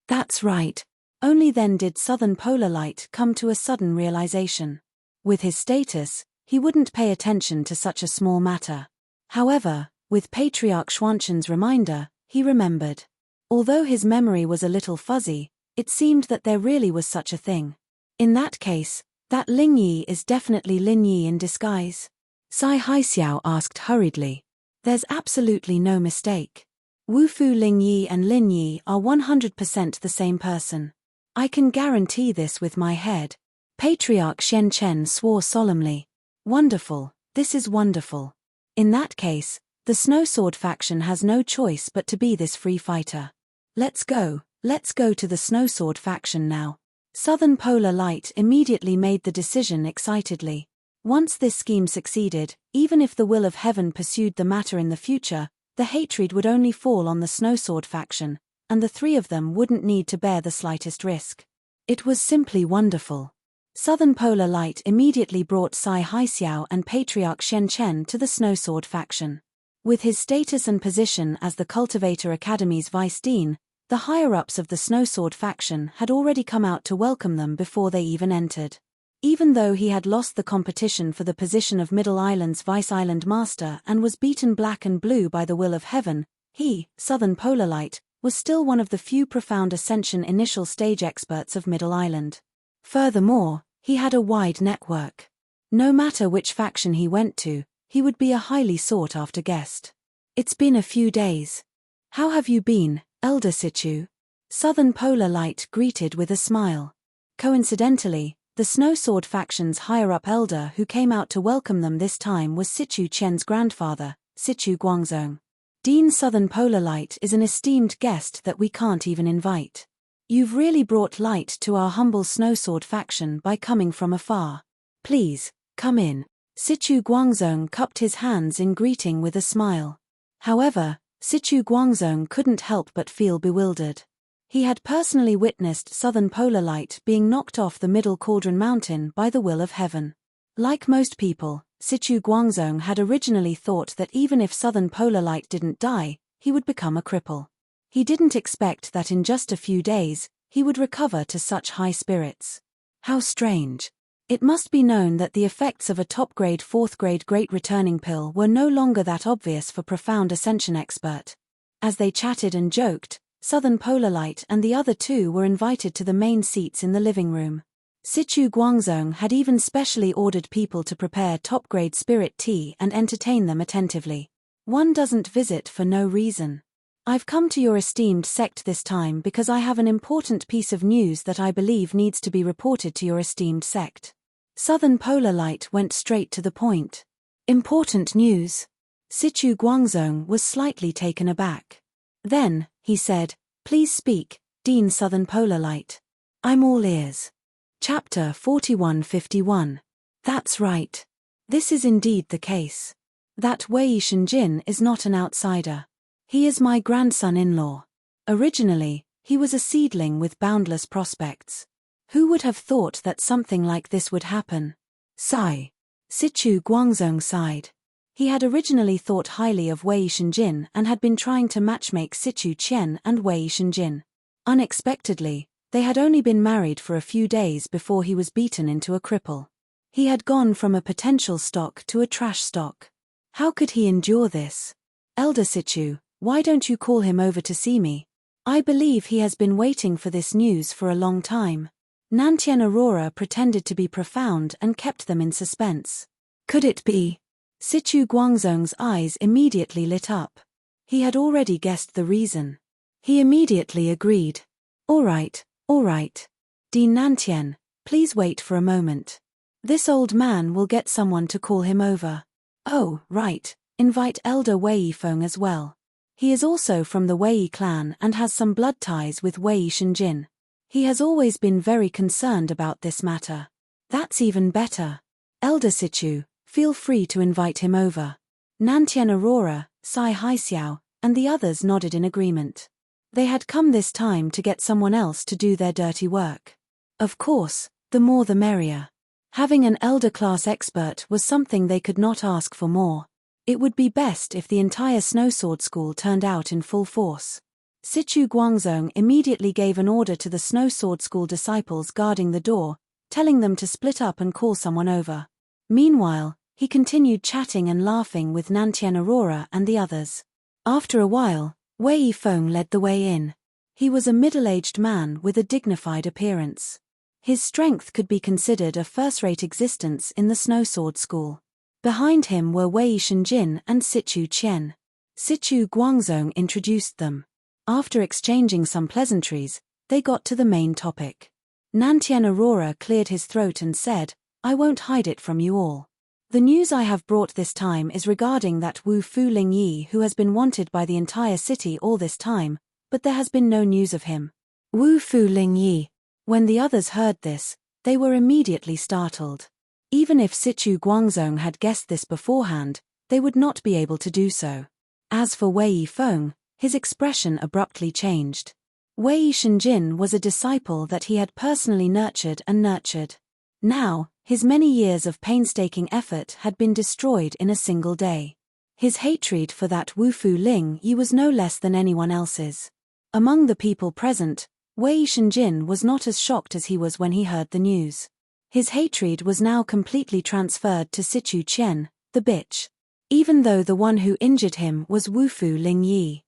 That's right. Only then did Southern Polar Light come to a sudden realization. With his status, he wouldn't pay attention to such a small matter. However, with Patriarch Xuanshen's reminder, he remembered. Although his memory was a little fuzzy, it seemed that there really was such a thing. In that case, that Ling Yi is definitely Lin Yi in disguise. Sai Haixiao asked hurriedly. There's absolutely no mistake. Wufu Ling Yi and Lin Yi are 100% the same person. I can guarantee this with my head. Patriarch Shen Chen swore solemnly. Wonderful, this is wonderful. In that case, the Snowsword faction has no choice but to be this free fighter. Let's go to the Snowsword faction now. Southern Polar Light immediately made the decision excitedly. Once this scheme succeeded, even if the will of heaven pursued the matter in the future, the hatred would only fall on the Snowsword faction, and the three of them wouldn't need to bear the slightest risk. It was simply wonderful. Southern Polar Light immediately brought Sai Haixiao and Patriarch Shen Chen to the Snowsword faction. With his status and position as the Cultivator Academy's vice dean, the higher-ups of the Snowsword faction had already come out to welcome them before they even entered. Even though he had lost the competition for the position of Middle Island's vice-island master and was beaten black and blue by the will of heaven, he, Southern Polar Light, was still one of the few profound ascension initial stage experts of Middle Island. Furthermore, he had a wide network. No matter which faction he went to, he would be a highly sought-after guest. It's been a few days. How have you been, Elder Sichu? Southern Polar Light greeted with a smile. Coincidentally, the Snowsword faction's higher-up elder who came out to welcome them this time was Sichu Chen's grandfather, Sichu Guangzong. Dean Southern Polar Light is an esteemed guest that we can't even invite. You've really brought light to our humble Snowsword faction by coming from afar. Please, come in. Sichu Guangzong cupped his hands in greeting with a smile. However, Sichu Guangzong couldn't help but feel bewildered. He had personally witnessed Southern Polar Light being knocked off the Middle Cauldron Mountain by the will of heaven. Like most people, Sichu Guangzong had originally thought that even if Southern Polar Light didn't die, he would become a cripple. He didn't expect that in just a few days, he would recover to such high spirits. How strange. It must be known that the effects of a top-grade 4th-grade Great Returning Pill were no longer that obvious for profound ascension expert. As they chatted and joked, Southern Polar Light and the other two were invited to the main seats in the living room. Sichu Guangzong had even specially ordered people to prepare top-grade spirit tea and entertain them attentively. One doesn't visit for no reason. I've come to your esteemed sect this time because I have an important piece of news that I believe needs to be reported to your esteemed sect. Southern Polar Light went straight to the point. Important news? Sichu Guangzong was slightly taken aback. Then, he said, please speak, Dean Southern Polar Light. I'm all ears. Chapter 4151. That's right. This is indeed the case. That Wei Shenjin is not an outsider. He is my grandson-in-law. Originally, he was a seedling with boundless prospects. Who would have thought that something like this would happen? Sigh. Sichu Guangzong sighed. He had originally thought highly of Wei Shenjin and had been trying to matchmake Sichu Qian and Wei Shenjin. Unexpectedly, they had only been married for a few days before he was beaten into a cripple. He had gone from a potential stock to a trash stock. How could he endure this? Elder Situ, why don't you call him over to see me? I believe he has been waiting for this news for a long time. Nantien Aurora pretended to be profound and kept them in suspense. Could it be? Situ Guangzong's eyes immediately lit up. He had already guessed the reason. He immediately agreed. All right. Dean Nantien, please wait for a moment. This old man will get someone to call him over. Oh, right, invite Elder Wei Feng as well. He is also from the Wei clan and has some blood ties with Wei Shenjin. He has always been very concerned about this matter. That's even better. Elder Situ, feel free to invite him over. Nantien Aurora, Sai Haixiao, and the others nodded in agreement. They had come this time to get someone else to do their dirty work. Of course, the more the merrier. Having an elder class expert was something they could not ask for more. It would be best if the entire Snowsword School turned out in full force. Situ Guangzong immediately gave an order to the Snowsword School disciples guarding the door, telling them to split up and call someone over. Meanwhile, he continued chatting and laughing with Nantien Aurora and the others. After a while, Wei Feng led the way in. He was a middle-aged man with a dignified appearance. His strength could be considered a first-rate existence in the Snowsword School. Behind him were Wei Shenjin and Situ Qian. Situ Guangzong introduced them. After exchanging some pleasantries, they got to the main topic. Nantien Aurora cleared his throat and said, I won't hide it from you all. The news I have brought this time is regarding that Wu Fu Lingyi who has been wanted by the entire city all this time, but there has been no news of him. Wu Fu Lingyi. When the others heard this, they were immediately startled. Even if Situ Guangzong had guessed this beforehand, they would not be able to do so. As for Wei Feng, his expression abruptly changed. Wei Shenjin was a disciple that he had personally nurtured. Now, his many years of painstaking effort had been destroyed in a single day. His hatred for that Wu Fu Lingyi was no less than anyone else's. Among the people present, Wei Shenjin was not as shocked as he was when he heard the news. His hatred was now completely transferred to Situ Qian, the bitch. Even though the one who injured him was Wu Fu Lingyi.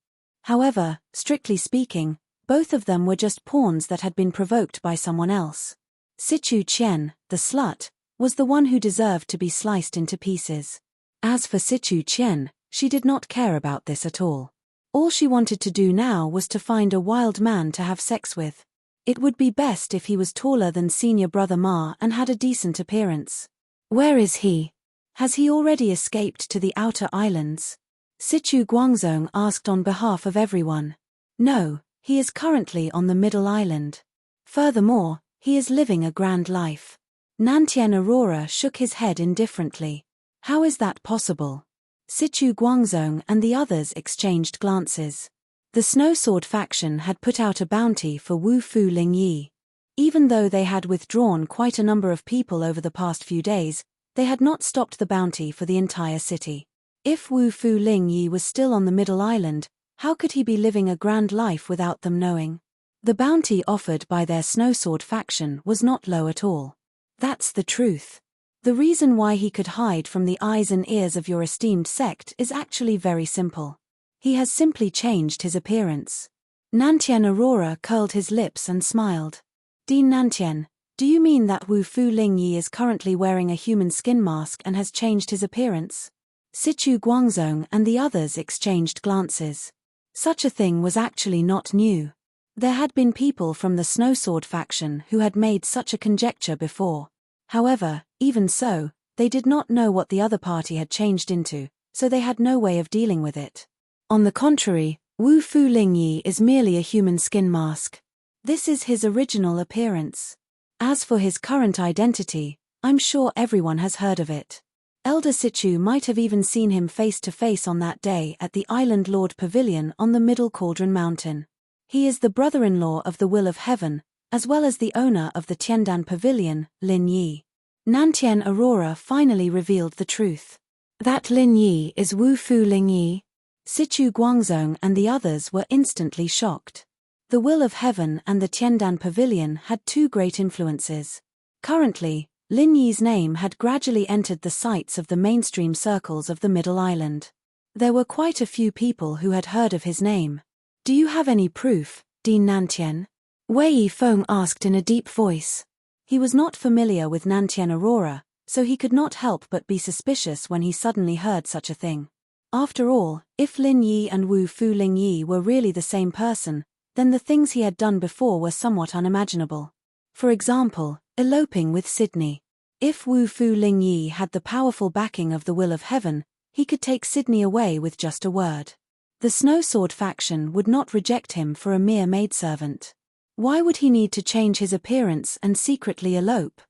However, strictly speaking, both of them were just pawns that had been provoked by someone else. Situ Qian, the slut, was the one who deserved to be sliced into pieces. As for Situ Qian, she did not care about this at all. All she wanted to do now was to find a wild man to have sex with. It would be best if he was taller than senior brother Ma and had a decent appearance. Where is he? Has he already escaped to the outer islands? Situ Guangzong asked on behalf of everyone. No, he is currently on the middle island. Furthermore, he is living a grand life. Nantien Aurora shook his head indifferently. How is that possible? Situ Guangzong and the others exchanged glances. The Snowsword faction had put out a bounty for Wu Fu Lingyi. Even though they had withdrawn quite a number of people over the past few days, they had not stopped the bounty for the entire city. If Wu Fu Lingyi was still on the middle island, how could he be living a grand life without them knowing? The bounty offered by their Snowsword faction was not low at all. That's the truth. The reason why he could hide from the eyes and ears of your esteemed sect is actually very simple. He has simply changed his appearance. Nantien Aurora curled his lips and smiled. Dean Nantien, do you mean that Wu Fu Lingyi is currently wearing a human skin mask and has changed his appearance? Situ Guangzong and the others exchanged glances. Such a thing was actually not new. There had been people from the Snowsword faction who had made such a conjecture before. However, even so, they did not know what the other party had changed into, so they had no way of dealing with it. On the contrary, Wu Fu Lingyi is merely a human skin mask. This is his original appearance. As for his current identity, I'm sure everyone has heard of it. Elder Situ might have even seen him face to face on that day at the Island Lord Pavilion on the Middle Cauldron Mountain. He is the brother-in-law of the Will of Heaven, as well as the owner of the Tiandan Pavilion, Lin Yi. Nantien Aurora finally revealed the truth. That Lin Yi is Wu Fu Lingyi? Situ Guangzong and the others were instantly shocked. The Will of Heaven and the Tiandan Pavilion had two great influences. Currently, Lin Yi's name had gradually entered the sights of the mainstream circles of the Middle Island. There were quite a few people who had heard of his name. "Do you have any proof, Dean Nantien?" Wei Yifeng asked in a deep voice. He was not familiar with Nantien Aurora, so he could not help but be suspicious when he suddenly heard such a thing. After all, if Lin Yi and Wu Fu Ling Yi were really the same person, then the things he had done before were somewhat unimaginable. For example, eloping with Sydney. If Wu Fu Ling Yi had the powerful backing of the will of heaven, he could take Sydney away with just a word. The Snow Sword faction would not reject him for a mere maidservant. Why would he need to change his appearance and secretly elope?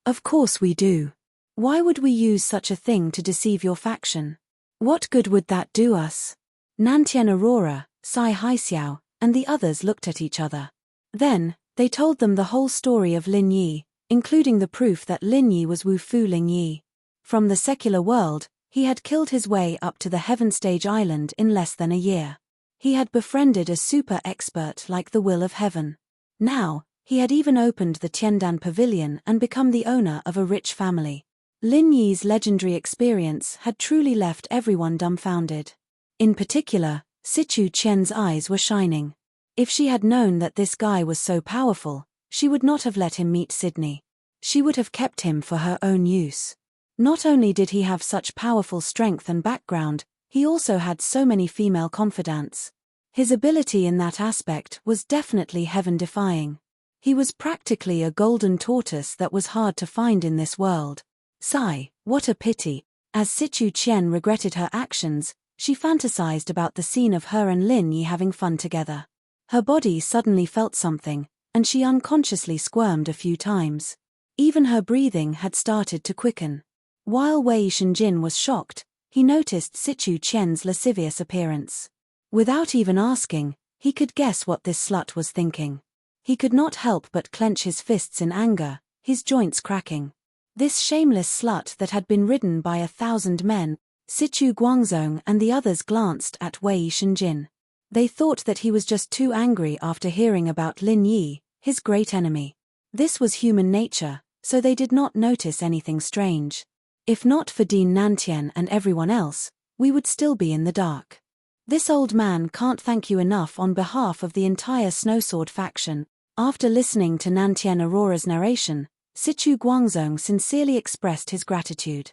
Of course we do. Why would we use such a thing to deceive your faction? What good would that do us? Nantien Aurora, Sai Haixiao, and the others looked at each other. Then, they told them the whole story of Lin Yi, including the proof that Lin Yi was Wu Fu Ling Yi. From the secular world, he had killed his way up to the Heaven Stage Island in less than a year. He had befriended a super expert like the Will of Heaven. Now, he had even opened the Tiandan Pavilion and become the owner of a rich family. Lin Yi's legendary experience had truly left everyone dumbfounded. In particular, Sichu Qian's eyes were shining. If she had known that this guy was so powerful, she would not have let him meet Sydney. She would have kept him for her own use. Not only did he have such powerful strength and background, he also had so many female confidants. His ability in that aspect was definitely heaven-defying. He was practically a golden tortoise that was hard to find in this world. Sigh, what a pity. As Sichu Qian regretted her actions, she fantasized about the scene of her and Lin Yi having fun together. Her body suddenly felt something, and she unconsciously squirmed a few times. Even her breathing had started to quicken. While Wei Shenjin was shocked, he noticed Sichu Qian's lascivious appearance. Without even asking, he could guess what this slut was thinking. He could not help but clench his fists in anger, his joints cracking. This shameless slut that had been ridden by 1,000 men. Sichu Guangzong and the others glanced at Wei Shenjin. They thought that he was just too angry after hearing about Lin Yi, his great enemy. This was human nature, so they did not notice anything strange. If not for Dean Nantien and everyone else, we would still be in the dark. This old man can't thank you enough on behalf of the entire Snowsword faction. After listening to Nantien Aurora's narration, Sichu Guangzong sincerely expressed his gratitude.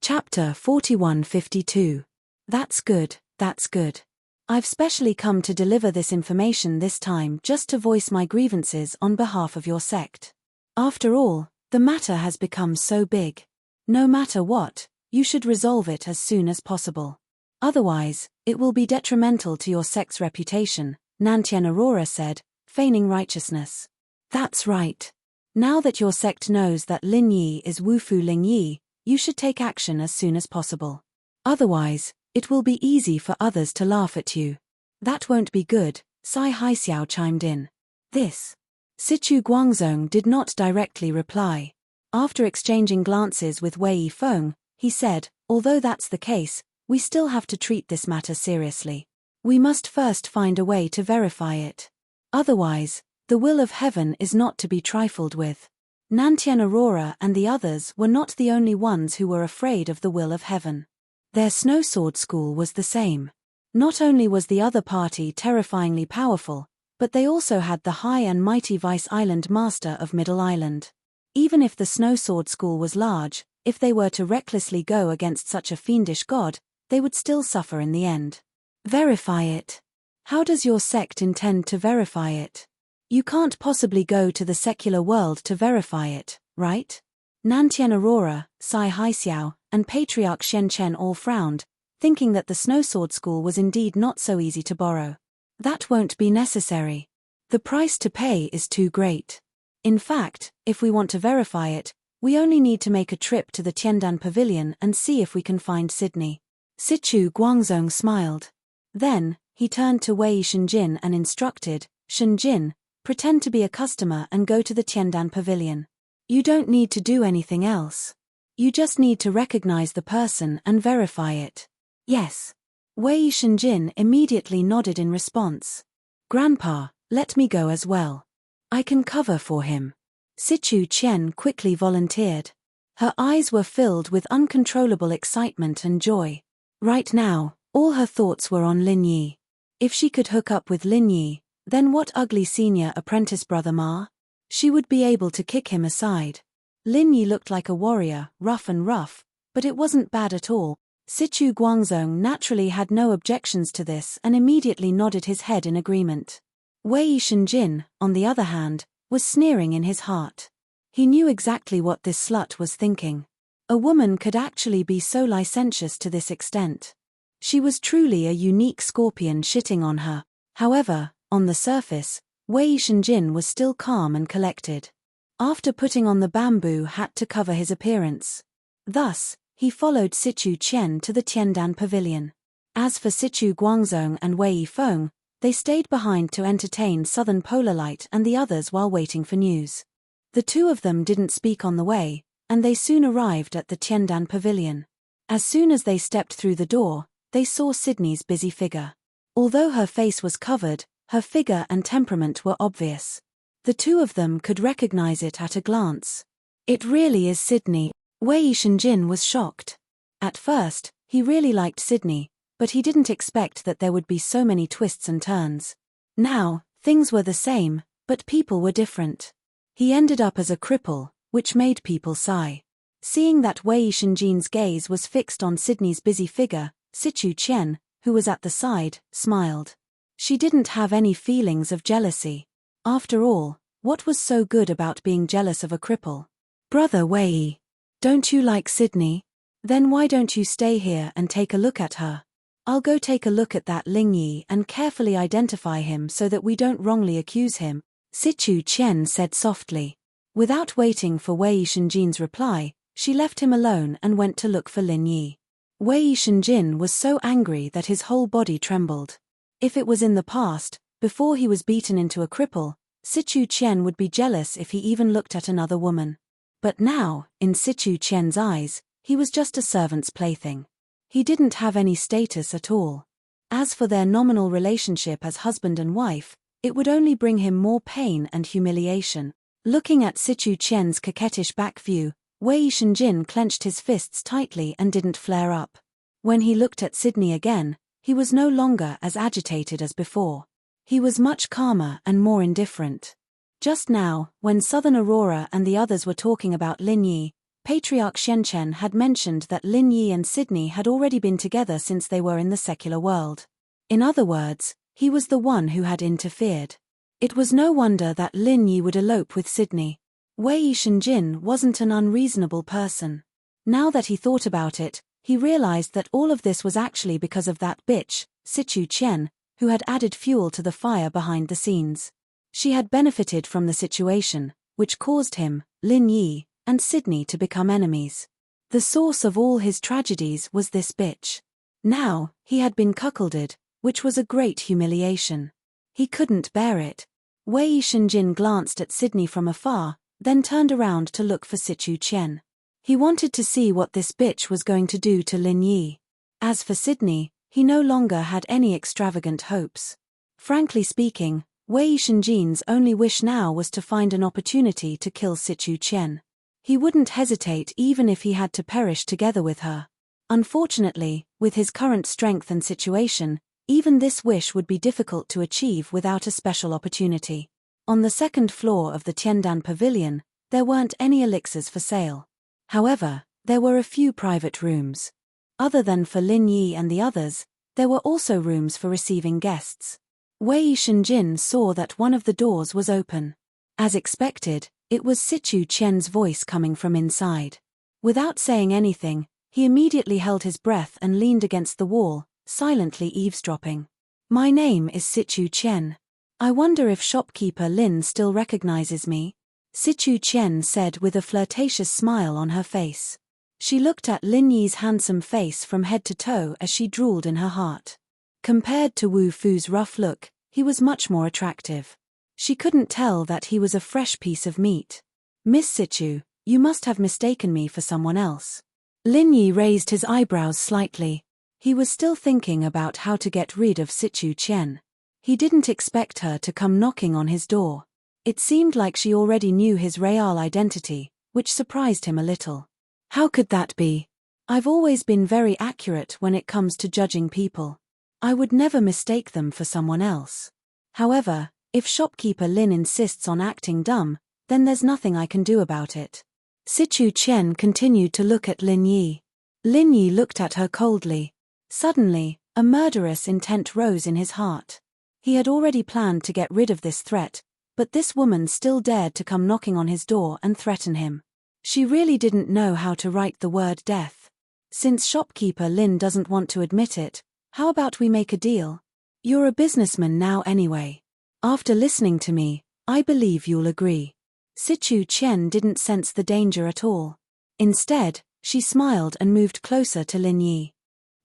Chapter 4152. That's good, that's good. I've specially come to deliver this information this time just to voice my grievances on behalf of your sect. After all, the matter has become so big. No matter what, you should resolve it as soon as possible. Otherwise, it will be detrimental to your sect's reputation, Nantien Aurora said, feigning righteousness. That's right. Now that your sect knows that Lin Yi is Wu Fu Ling Yi, you should take action as soon as possible. Otherwise, it will be easy for others to laugh at you. That won't be good, Sai Haixiao chimed in. This. Sichu Guangzong did not directly reply. After exchanging glances with Wei Yifeng, he said, although that's the case, we still have to treat this matter seriously. We must first find a way to verify it. Otherwise, the will of heaven is not to be trifled with. Nantien Aurora and the others were not the only ones who were afraid of the will of heaven. Their Snowsword school was the same. Not only was the other party terrifyingly powerful, but they also had the high and mighty Vice Island Master of Middle Island. Even if the Snowsword school was large, if they were to recklessly go against such a fiendish god, they would still suffer in the end. Verify it. How does your sect intend to verify it? You can't possibly go to the secular world to verify it, right? Nantien Aurora, Sai Haixiao, and Patriarch Shen Chen all frowned, thinking that the Snowsword School was indeed not so easy to borrow. That won't be necessary. The price to pay is too great. In fact, if we want to verify it, we only need to make a trip to the Tiandan Pavilion and see if we can find Sydney. Sichu Guangzong smiled. Then, he turned to Wei Shenjin and instructed, Shenjin, pretend to be a customer and go to the Tiandan Pavilion. You don't need to do anything else. You just need to recognize the person and verify it. Yes. Wei Shenjin immediately nodded in response. Grandpa, let me go as well. I can cover for him. Sichu Qian quickly volunteered. Her eyes were filled with uncontrollable excitement and joy. Right now, all her thoughts were on Lin Yi. If she could hook up with Lin Yi, then what ugly senior apprentice brother Ma? She would be able to kick him aside. Lin Yi looked like a warrior, rough, but it wasn't bad at all. Sichu Guangzong naturally had no objections to this and immediately nodded his head in agreement. Wei Shenjin, on the other hand, was sneering in his heart. He knew exactly what this slut was thinking. A woman could actually be so licentious to this extent. She was truly a unique scorpion shitting on her. However, on the surface, Wei Shenjin was still calm and collected. After putting on the bamboo hat to cover his appearance. Thus, he followed Sichu Qian to the Tiandan Pavilion. As for Sichu Guangzong and Wei Yifeng, they stayed behind to entertain Southern Polar Light and the others while waiting for news. The two of them didn't speak on the way, and they soon arrived at the Tiandan Pavilion. As soon as they stepped through the door, they saw Sydney's busy figure. Although her face was covered, her figure and temperament were obvious. The two of them could recognize it at a glance. It really is Sydney. Wei Shenjin was shocked. At first, he really liked Sydney, but he didn't expect that there would be so many twists and turns. Now, things were the same, but people were different. He ended up as a cripple, which made people sigh. Seeing that Wei Shenjin's gaze was fixed on Sydney's busy figure, Sichu Qian, who was at the side, smiled. She didn't have any feelings of jealousy. After all, what was so good about being jealous of a cripple? Brother Wei, don't you like Sydney? Then why don't you stay here and take a look at her? I'll go take a look at that Ling Yi and carefully identify him so that we don't wrongly accuse him, Sichu Qian said softly. Without waiting for Wei Shenjin's reply, she left him alone and went to look for Lin Yi. Wei Shenjin was so angry that his whole body trembled. If it was in the past, before he was beaten into a cripple, Sichu Qian would be jealous if he even looked at another woman. But now, in Sichu Qian's eyes, he was just a servant's plaything. He didn't have any status at all. As for their nominal relationship as husband and wife, it would only bring him more pain and humiliation. Looking at Sichu Qian's coquettish back view, Wei Shenjin clenched his fists tightly and didn't flare up. When he looked at Sydney again, he was no longer as agitated as before. He was much calmer and more indifferent. Just now, when Southern Aurora and the others were talking about Lin Yi, Patriarch Shenchen had mentioned that Lin Yi and Sydney had already been together since they were in the secular world. In other words, he was the one who had interfered. It was no wonder that Lin Yi would elope with Sydney. Wei Shenjin wasn't an unreasonable person. Now that he thought about it, he realized that all of this was actually because of that bitch, Sichu Qian, who had added fuel to the fire behind the scenes. She had benefited from the situation, which caused him, Lin Yi, and Sydney to become enemies. The source of all his tragedies was this bitch. Now, he had been cuckolded, which was a great humiliation. He couldn't bear it. Wei Shenjin glanced at Sydney from afar, then turned around to look for Sichu Qian. He wanted to see what this bitch was going to do to Lin Yi. As for Sydney, he no longer had any extravagant hopes. Frankly speaking, Wei Shenjin's only wish now was to find an opportunity to kill Sichu Qian. He wouldn't hesitate even if he had to perish together with her. Unfortunately, with his current strength and situation, even this wish would be difficult to achieve without a special opportunity. On the second floor of the Tiandan Pavilion, there weren't any elixirs for sale. However, there were a few private rooms. Other than for Lin Yi and the others, there were also rooms for receiving guests. Wei Shenjin saw that one of the doors was open. As expected, it was Sichu Qian's voice coming from inside. Without saying anything, he immediately held his breath and leaned against the wall, silently eavesdropping. My name is Sichu Qian. I wonder if shopkeeper Lin still recognizes me? Sichu Qian said with a flirtatious smile on her face. She looked at Lin Yi's handsome face from head to toe as she drooled in her heart. Compared to Wu Fu's rough look, he was much more attractive. She couldn't tell that he was a fresh piece of meat. Miss Sichu, you must have mistaken me for someone else. Lin Yi raised his eyebrows slightly. He was still thinking about how to get rid of Sichu Qian. He didn't expect her to come knocking on his door. It seemed like she already knew his real identity, which surprised him a little. How could that be? I've always been very accurate when it comes to judging people. I would never mistake them for someone else. However, if shopkeeper Lin insists on acting dumb, then there's nothing I can do about it. Sichu Qian continued to look at Lin Yi. Lin Yi looked at her coldly. Suddenly, a murderous intent rose in his heart. He had already planned to get rid of this threat, but this woman still dared to come knocking on his door and threaten him. She really didn't know how to write the word death. Since shopkeeper Lin doesn't want to admit it, how about we make a deal? You're a businessman now anyway. After listening to me, I believe you'll agree. Sichu Qian didn't sense the danger at all. Instead, she smiled and moved closer to Lin Yi.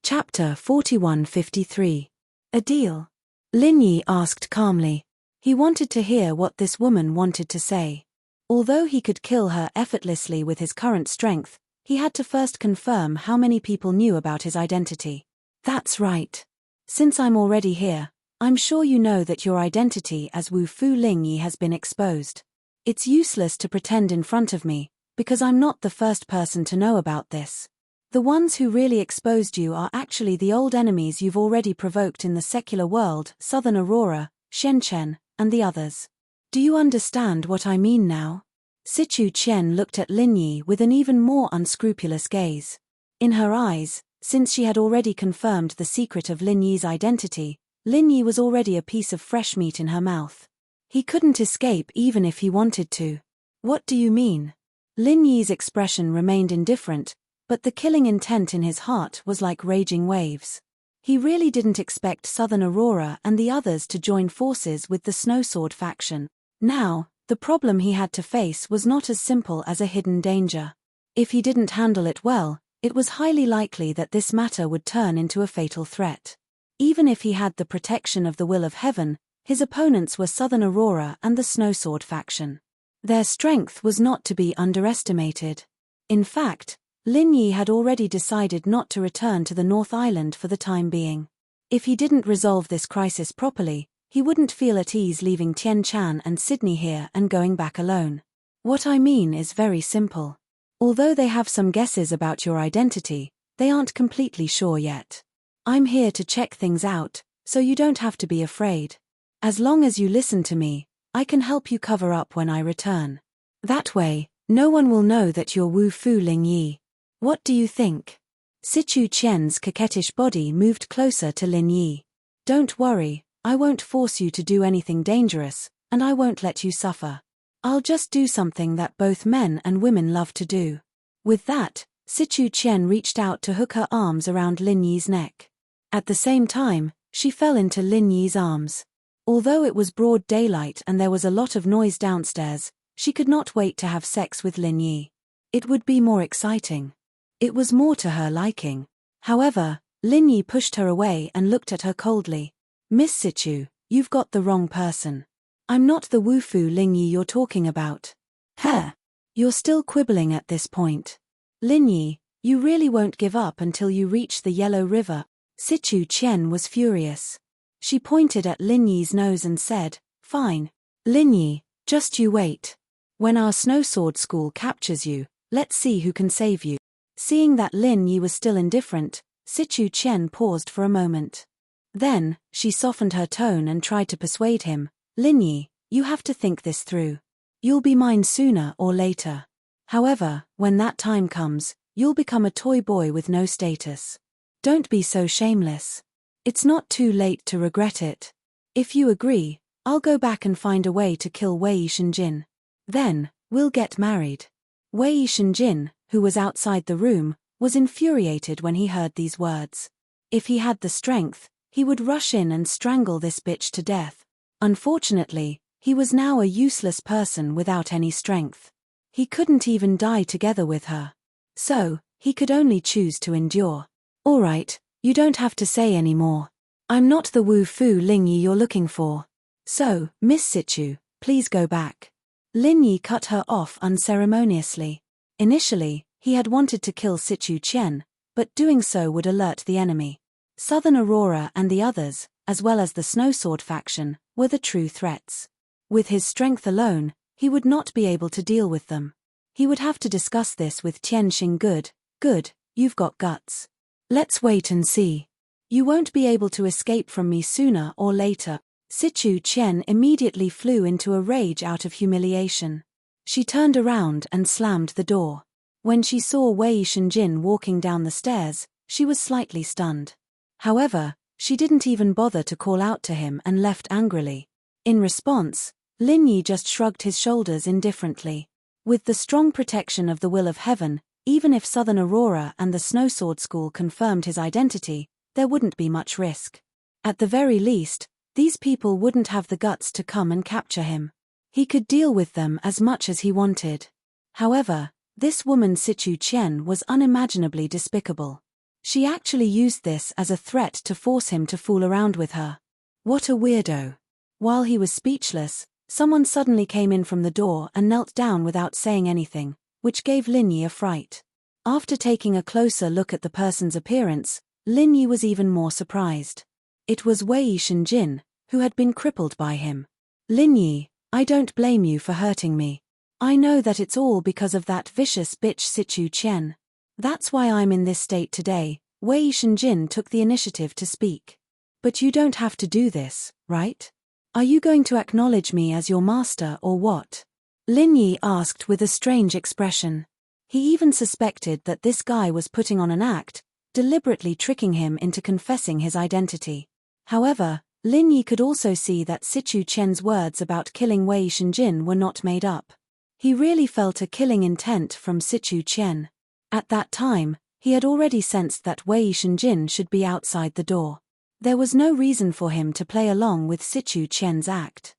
Chapter 41:53. A deal? Lin Yi asked calmly. He wanted to hear what this woman wanted to say. Although he could kill her effortlessly with his current strength, he had to first confirm how many people knew about his identity. That's right. Since I'm already here, I'm sure you know that your identity as Wu Fu Lingyi has been exposed. It's useless to pretend in front of me, because I'm not the first person to know about this. The ones who really exposed you are actually the old enemies you've already provoked in the secular world, Southern Aurora, Shenzhen, and the others. Do you understand what I mean now? Sichu Qian looked at Lin Yi with an even more unscrupulous gaze. In her eyes, since she had already confirmed the secret of Lin Yi's identity, Lin Yi was already a piece of fresh meat in her mouth. He couldn't escape even if he wanted to. What do you mean? Lin Yi's expression remained indifferent, but the killing intent in his heart was like raging waves. He really didn't expect Southern Aurora and the others to join forces with the Snowsword faction. Now, the problem he had to face was not as simple as a hidden danger. If he didn't handle it well, it was highly likely that this matter would turn into a fatal threat. Even if he had the protection of the will of heaven, his opponents were Southern Aurora and the Snowsword faction. Their strength was not to be underestimated. In fact, Lin Yi had already decided not to return to the North Island for the time being. If he didn't resolve this crisis properly, he wouldn't feel at ease leaving Tian Chan and Sydney here and going back alone. What I mean is very simple. Although they have some guesses about your identity, they aren't completely sure yet. I'm here to check things out, so you don't have to be afraid. As long as you listen to me, I can help you cover up when I return. That way, no one will know that you're Wu Fu Lingyi. What do you think? Sichu Qian's coquettish body moved closer to Lin Yi. Don't worry, I won't force you to do anything dangerous, and I won't let you suffer. I'll just do something that both men and women love to do. With that, Sichu Qian reached out to hook her arms around Lin Yi's neck. At the same time, she fell into Lin Yi's arms. Although it was broad daylight and there was a lot of noise downstairs, she could not wait to have sex with Lin Yi. It would be more exciting. It was more to her liking. However, Lin Yi pushed her away and looked at her coldly. Miss Sichu, you've got the wrong person. I'm not the Wu Fu Lingyi you're talking about. Huh? You're still quibbling at this point. Lin Yi, you really won't give up until you reach the Yellow River. Sichu Qian was furious. She pointed at Lin Yi's nose and said, Fine. Lin Yi, just you wait. When our Snowsword school captures you, let's see who can save you. Seeing that Lin Yi was still indifferent, Sichu Qian paused for a moment. Then, she softened her tone and tried to persuade him, Lin Yi, you have to think this through. You'll be mine sooner or later. However, when that time comes, you'll become a toy boy with no status. Don't be so shameless. It's not too late to regret it. If you agree, I'll go back and find a way to kill Wei Shenjin. Then, we'll get married. Wei Shenjin, who was outside the room, was infuriated when he heard these words. If he had the strength, he would rush in and strangle this bitch to death. Unfortunately, he was now a useless person without any strength. He couldn't even die together with her. So, he could only choose to endure. All right, you don't have to say any more. I'm not the Wu Fu Lingyi you're looking for. So, Miss Sichu, please go back. Lin Yi cut her off unceremoniously. Initially, he had wanted to kill Sichu Qian, but doing so would alert the enemy. Southern Aurora and the others, as well as the Snowsword faction, were the true threats. With his strength alone, he would not be able to deal with them. He would have to discuss this with Tian Xing. Good, you've got guts. Let's wait and see. You won't be able to escape from me sooner or later. Sichu Qian immediately flew into a rage out of humiliation. She turned around and slammed the door. When she saw Wei Shenjin walking down the stairs, she was slightly stunned. However, she didn't even bother to call out to him and left angrily. In response, Lin Yi just shrugged his shoulders indifferently. With the strong protection of the will of heaven, even if Southern Aurora and the Snowsword School confirmed his identity, there wouldn't be much risk. At the very least, these people wouldn't have the guts to come and capture him. He could deal with them as much as he wanted. However, this woman Sichu Qian was unimaginably despicable. She actually used this as a threat to force him to fool around with her. What a weirdo. While he was speechless, someone suddenly came in from the door and knelt down without saying anything, which gave Lin Yi a fright. After taking a closer look at the person's appearance, Lin Yi was even more surprised. It was Wei Shenjin, who had been crippled by him. Lin Yi, I don't blame you for hurting me. I know that it's all because of that vicious bitch Sichu Qian. That's why I'm in this state today. Wei Shenjin took the initiative to speak. But you don't have to do this, right? Are you going to acknowledge me as your master or what? Lin Yi asked with a strange expression. He even suspected that this guy was putting on an act, deliberately tricking him into confessing his identity. However, Lin Yi could also see that Sichu Qian's words about killing Wei Shenjin were not made up. He really felt a killing intent from Sichu Qian. At that time, he had already sensed that Wei Shenjin should be outside the door. There was no reason for him to play along with Sichu Qian's act.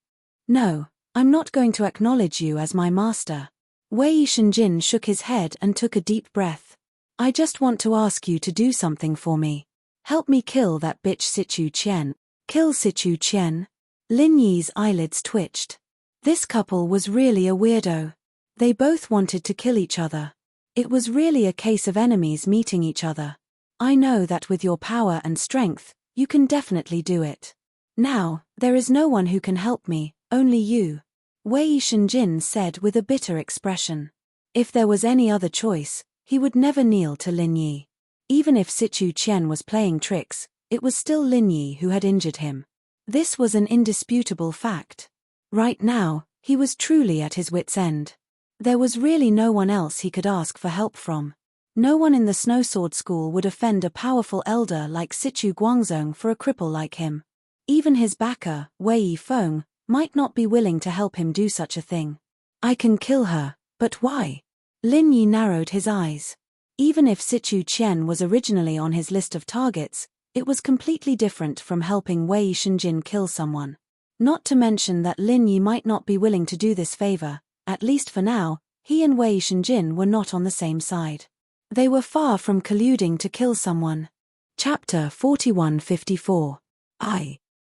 No, I'm not going to acknowledge you as my master. Wei Shenjin shook his head and took a deep breath. I just want to ask you to do something for me. Help me kill that bitch Sichu Qian. Kill Sichu Qian? Lin Yi's eyelids twitched. This couple was really a weirdo. They both wanted to kill each other. It was really a case of enemies meeting each other. I know that with your power and strength, you can definitely do it. Now, there is no one who can help me, only you. Wei Shenjin said with a bitter expression. If there was any other choice, he would never kneel to Lin Yi. Even if Sichu Qian was playing tricks, it was still Lin Yi who had injured him. This was an indisputable fact. Right now, he was truly at his wit's end. There was really no one else he could ask for help from. No one in the Snowsword School would offend a powerful elder like Sichu Guangzong for a cripple like him. Even his backer, Wei Yifeng, might not be willing to help him do such a thing. I can kill her, but why? Lin Yi narrowed his eyes. Even if Sichu Qian was originally on his list of targets, it was completely different from helping Wei Shenjin kill someone. Not to mention that Lin Yi might not be willing to do this favor. At least for now, he and Wei Shenjin were not on the same side. They were far from colluding to kill someone. Chapter 4154.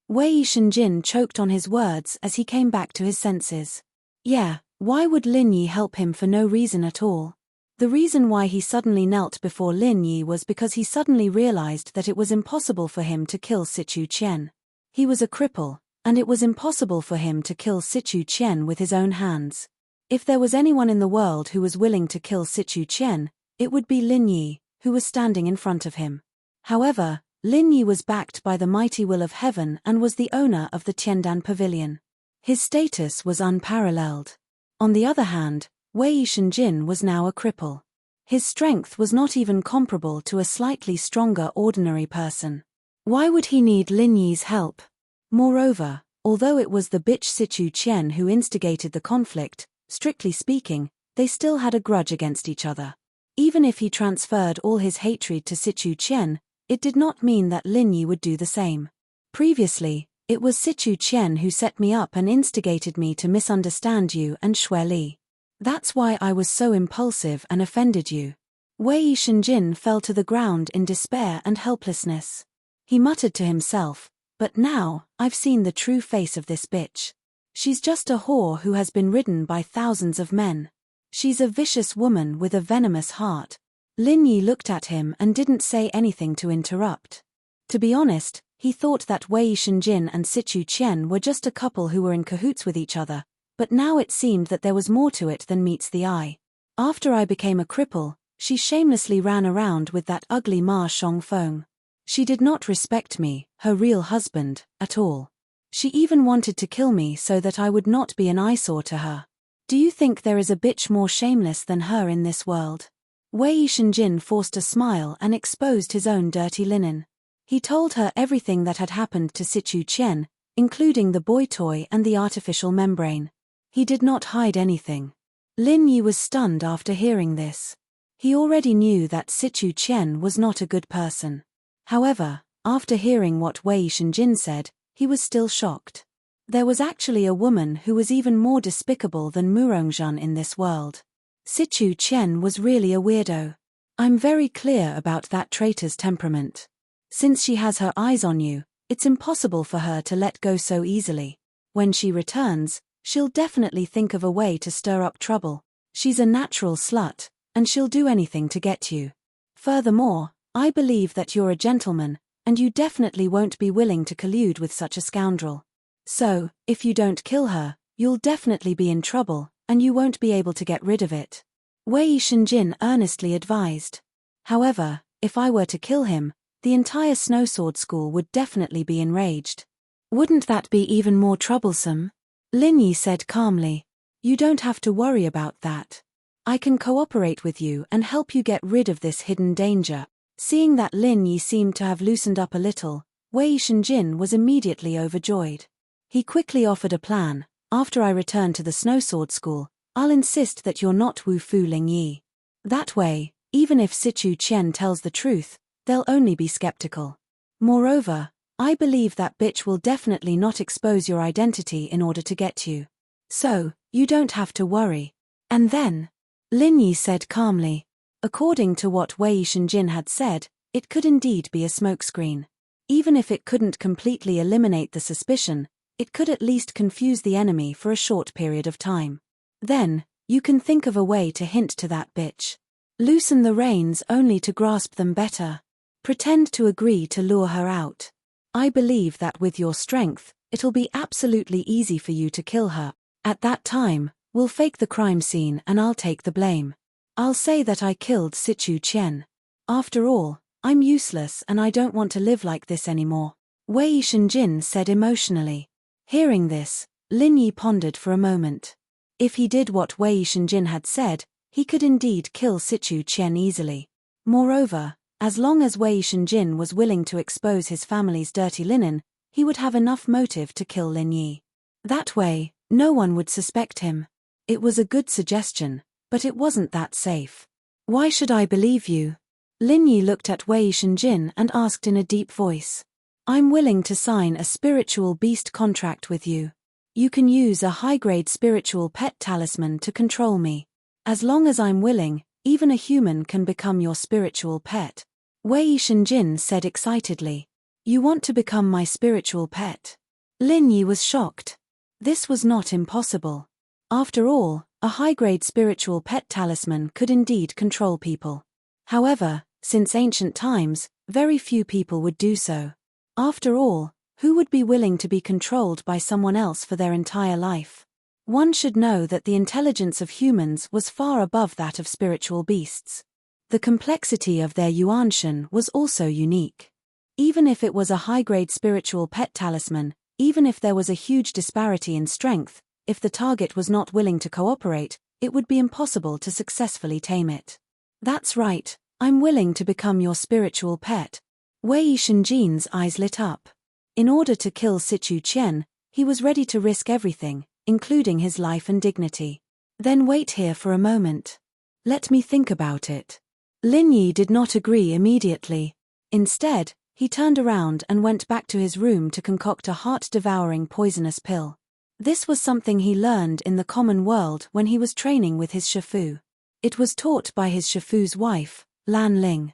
Wei Shenjin choked on his words as he came back to his senses. Yeah, why would Lin Yi help him for no reason at all? The reason why he suddenly knelt before Lin Yi was because he suddenly realized that it was impossible for him to kill Sichu Qian. He was a cripple, and it was impossible for him to kill Sichu Qian with his own hands. If there was anyone in the world who was willing to kill Sichu Qian, it would be Lin Yi, who was standing in front of him. However, Lin Yi was backed by the mighty will of heaven and was the owner of the Tiandan Pavilion. His status was unparalleled. On the other hand, Wei Shenjin was now a cripple. His strength was not even comparable to a slightly stronger ordinary person. Why would he need Lin Yi's help? Moreover, although it was the bitch Sichu Qian who instigated the conflict, strictly speaking, they still had a grudge against each other. Even if he transferred all his hatred to Sichu Qian, it did not mean that Lin Yi would do the same. Previously, it was Sichu Qian who set me up and instigated me to misunderstand you and Xue Li. That's why I was so impulsive and offended you. Wei Shenjin fell to the ground in despair and helplessness. He muttered to himself, but now, I've seen the true face of this bitch. She's just a whore who has been ridden by thousands of men. She's a vicious woman with a venomous heart. Lin Yi looked at him and didn't say anything to interrupt. To be honest, he thought that Wei Shenjin and Sichu Qian were just a couple who were in cahoots with each other, but now it seemed that there was more to it than meets the eye. After I became a cripple, she shamelessly ran around with that ugly Ma Shongfeng. She did not respect me, her real husband, at all. She even wanted to kill me so that I would not be an eyesore to her. Do you think there is a bitch more shameless than her in this world? Wei Shenjin forced a smile and exposed his own dirty linen. He told her everything that had happened to Sichu Qian, including the boy toy and the artificial membrane. He did not hide anything. Lin Yi was stunned after hearing this. He already knew that Sichu Qian was not a good person. However, after hearing what Wei Shenjin said, he was still shocked. There was actually a woman who was even more despicable than Murongzhan in this world. Sichu Qian was really a weirdo. I'm very clear about that traitor's temperament. Since she has her eyes on you, it's impossible for her to let go so easily. When she returns, she'll definitely think of a way to stir up trouble. She's a natural slut, and she'll do anything to get you. Furthermore, I believe that you're a gentleman, and you definitely won't be willing to collude with such a scoundrel. So, if you don't kill her, you'll definitely be in trouble, and you won't be able to get rid of it. Wei Shenjin earnestly advised. However, if I were to kill him, the entire Snowsword School would definitely be enraged. Wouldn't that be even more troublesome? Lin Yi said calmly. You don't have to worry about that. I can cooperate with you and help you get rid of this hidden danger. Seeing that Lin Yi seemed to have loosened up a little, Wei Shenjin was immediately overjoyed. He quickly offered a plan. After I return to the Snowsword School, I'll insist that you're not Wu Fu Ling Yi. That way, even if Sichu Qian tells the truth, they'll only be skeptical. Moreover, I believe that bitch will definitely not expose your identity in order to get you. So, you don't have to worry. And then, Lin Yi said calmly. According to what Wei Shenjin had said, it could indeed be a smokescreen. Even if it couldn't completely eliminate the suspicion, it could at least confuse the enemy for a short period of time. Then, you can think of a way to hint to that bitch. Loosen the reins only to grasp them better. Pretend to agree to lure her out. I believe that with your strength, it'll be absolutely easy for you to kill her. At that time, we'll fake the crime scene and I'll take the blame. I'll say that I killed Sichu Qian. After all, I'm useless and I don't want to live like this anymore. Wei Shenjin said emotionally. Hearing this, Lin Yi pondered for a moment. If he did what Wei Shenjin had said, he could indeed kill Sichu Qian easily. Moreover, as long as Wei Shenjin was willing to expose his family's dirty linen, he would have enough motive to kill Lin Yi. That way, no one would suspect him. It was a good suggestion, but it wasn't that safe. Why should I believe you? Lin Yi looked at Wei Shenjin and asked in a deep voice. I'm willing to sign a spiritual beast contract with you. You can use a high-grade spiritual pet talisman to control me. As long as I'm willing, even a human can become your spiritual pet. Wei Shenjin said excitedly. You want to become my spiritual pet? Lin Yi was shocked. This was not impossible. After all, a high-grade spiritual pet talisman could indeed control people. However, since ancient times, very few people would do so. After all, who would be willing to be controlled by someone else for their entire life? One should know that the intelligence of humans was far above that of spiritual beasts. The complexity of their yuanshan was also unique. Even if it was a high-grade spiritual pet talisman, even if there was a huge disparity in strength, if the target was not willing to cooperate, it would be impossible to successfully tame it. That's right, I'm willing to become your spiritual pet. Wei Shenjin's eyes lit up. In order to kill Sichu Qian, he was ready to risk everything, including his life and dignity. Then wait here for a moment. Let me think about it. Lin Yi did not agree immediately. Instead, he turned around and went back to his room to concoct a heart-devouring poisonous pill. This was something he learned in the common world when he was training with his Shifu. It was taught by his Shifu's wife, Lan Ling.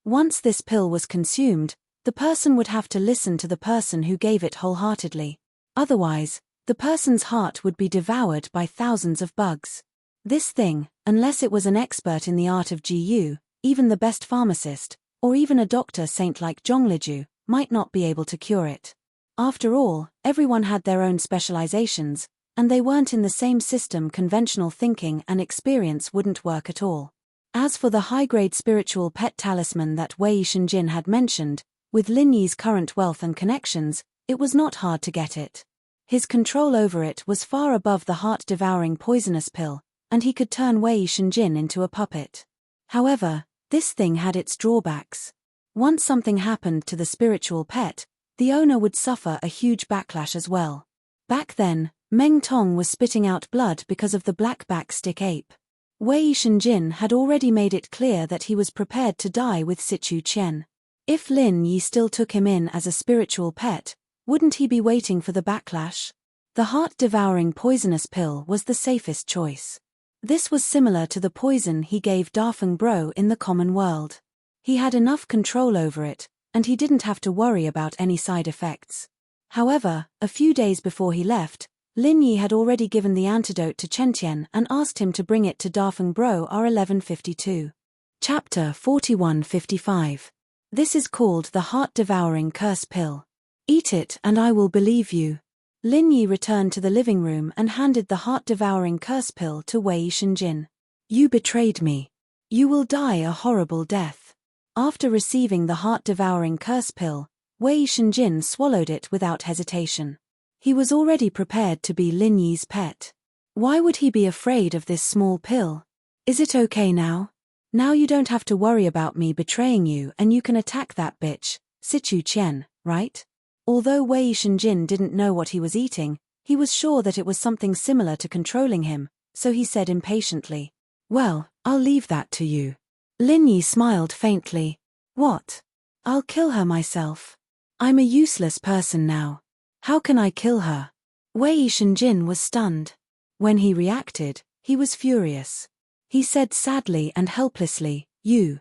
Once this pill was consumed, the person would have to listen to the person who gave it wholeheartedly. Otherwise, the person's heart would be devoured by thousands of bugs. This thing, unless it was an expert in the art of Jiu, even the best pharmacist, or even a doctor saint like Zhongliju, might not be able to cure it. After all, everyone had their own specializations, and they weren't in the same system. Conventional thinking and experience wouldn't work at all. As for the high-grade spiritual pet talisman that Wei Shenjin had mentioned, with Lin Yi's current wealth and connections, it was not hard to get it. His control over it was far above the heart-devouring poisonous pill, and he could turn Wei Shenjin into a puppet. However, this thing had its drawbacks. Once something happened to the spiritual pet, the owner would suffer a huge backlash as well. Back then, Meng Tong was spitting out blood because of the blackback stick ape. Wei Shenjin had already made it clear that he was prepared to die with Situ Qian. If Lin Yi still took him in as a spiritual pet, wouldn't he be waiting for the backlash? The heart-devouring poisonous pill was the safest choice. This was similar to the poison he gave Dafeng Bro in the common world. He had enough control over it, and he didn't have to worry about any side effects. However, a few days before he left, Lin Yi had already given the antidote to Chen Tian and asked him to bring it to Dafeng Bro R1152. Chapter 4155. This is called the heart-devouring curse pill. Eat it and I will believe you. Lin Yi returned to the living room and handed the heart-devouring curse pill to Wei Shenjin. You betrayed me. You will die a horrible death. After receiving the heart-devouring curse pill, Wei Shenjin swallowed it without hesitation. He was already prepared to be Lin Yi's pet. Why would he be afraid of this small pill? Is it okay now? Now you don't have to worry about me betraying you and you can attack that bitch, Situ Qian, right? Although Wei Shenjin didn't know what he was eating, he was sure that it was something similar to controlling him, so he said impatiently, "Well, I'll leave that to you." Lin Yi smiled faintly. "What? I'll kill her myself. I'm a useless person now. How can I kill her?" Wei Shenjin was stunned. When he reacted, he was furious. He said sadly and helplessly, You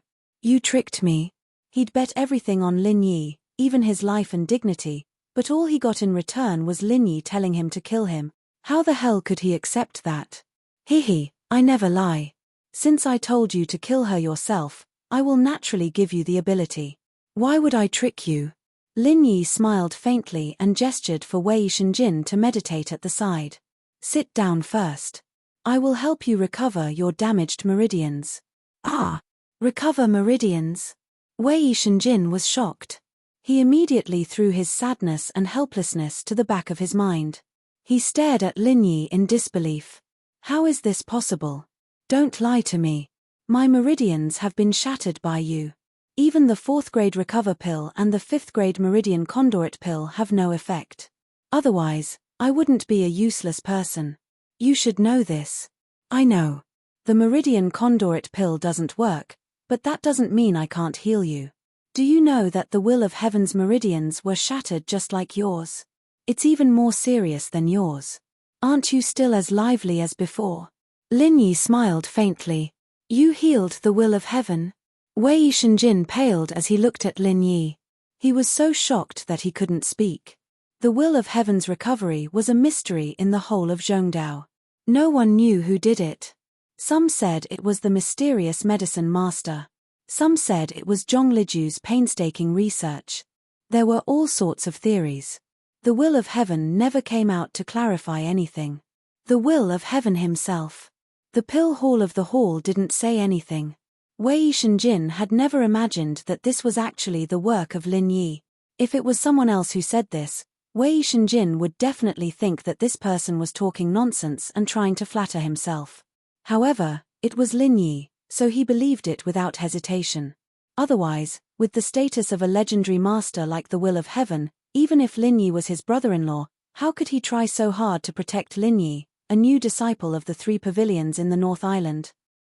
tricked me." He'd bet everything on Lin Yi, even his life and dignity, but all he got in return was Lin Yi telling him to kill him. How the hell could he accept that? "Hihi, I never lie. Since I told you to kill her yourself, I will naturally give you the ability. Why would I trick you?" Lin Yi smiled faintly and gestured for Wei Shenjin to meditate at the side. "Sit down first. I will help you recover your damaged meridians." "Ah, recover meridians?" Wei Shenjin was shocked. He immediately threw his sadness and helplessness to the back of his mind. He stared at Lin Yi in disbelief. "How is this possible? Don't lie to me. My meridians have been shattered by you. Even the 4th grade recover pill and the 5th grade meridian conduit pill have no effect. Otherwise, I wouldn't be a useless person. You should know this." "I know. The meridian conduit pill doesn't work, but that doesn't mean I can't heal you. Do you know that the will of heaven's meridians were shattered just like yours? It's even more serious than yours. Aren't you still as lively as before?" Lin Yi smiled faintly. "You healed the will of heaven?" Wei Shenjin paled as he looked at Lin Yi. He was so shocked that he couldn't speak. The will of heaven's recovery was a mystery in the whole of Zhongdao. No one knew who did it. Some said it was the mysterious medicine master. Some said it was Zhong Liju's painstaking research. There were all sorts of theories. The will of heaven never came out to clarify anything. The will of heaven himself. The pill hall of the hall didn't say anything. Wei Shenjin had never imagined that this was actually the work of Lin Yi. If it was someone else who said this, Wei Shenjin would definitely think that this person was talking nonsense and trying to flatter himself. However, it was Lin Yi, so he believed it without hesitation. Otherwise, with the status of a legendary master like the will of heaven, even if Lin Yi was his brother-in-law, how could he try so hard to protect Lin Yi, a new disciple of the 3 pavilions in the North Island?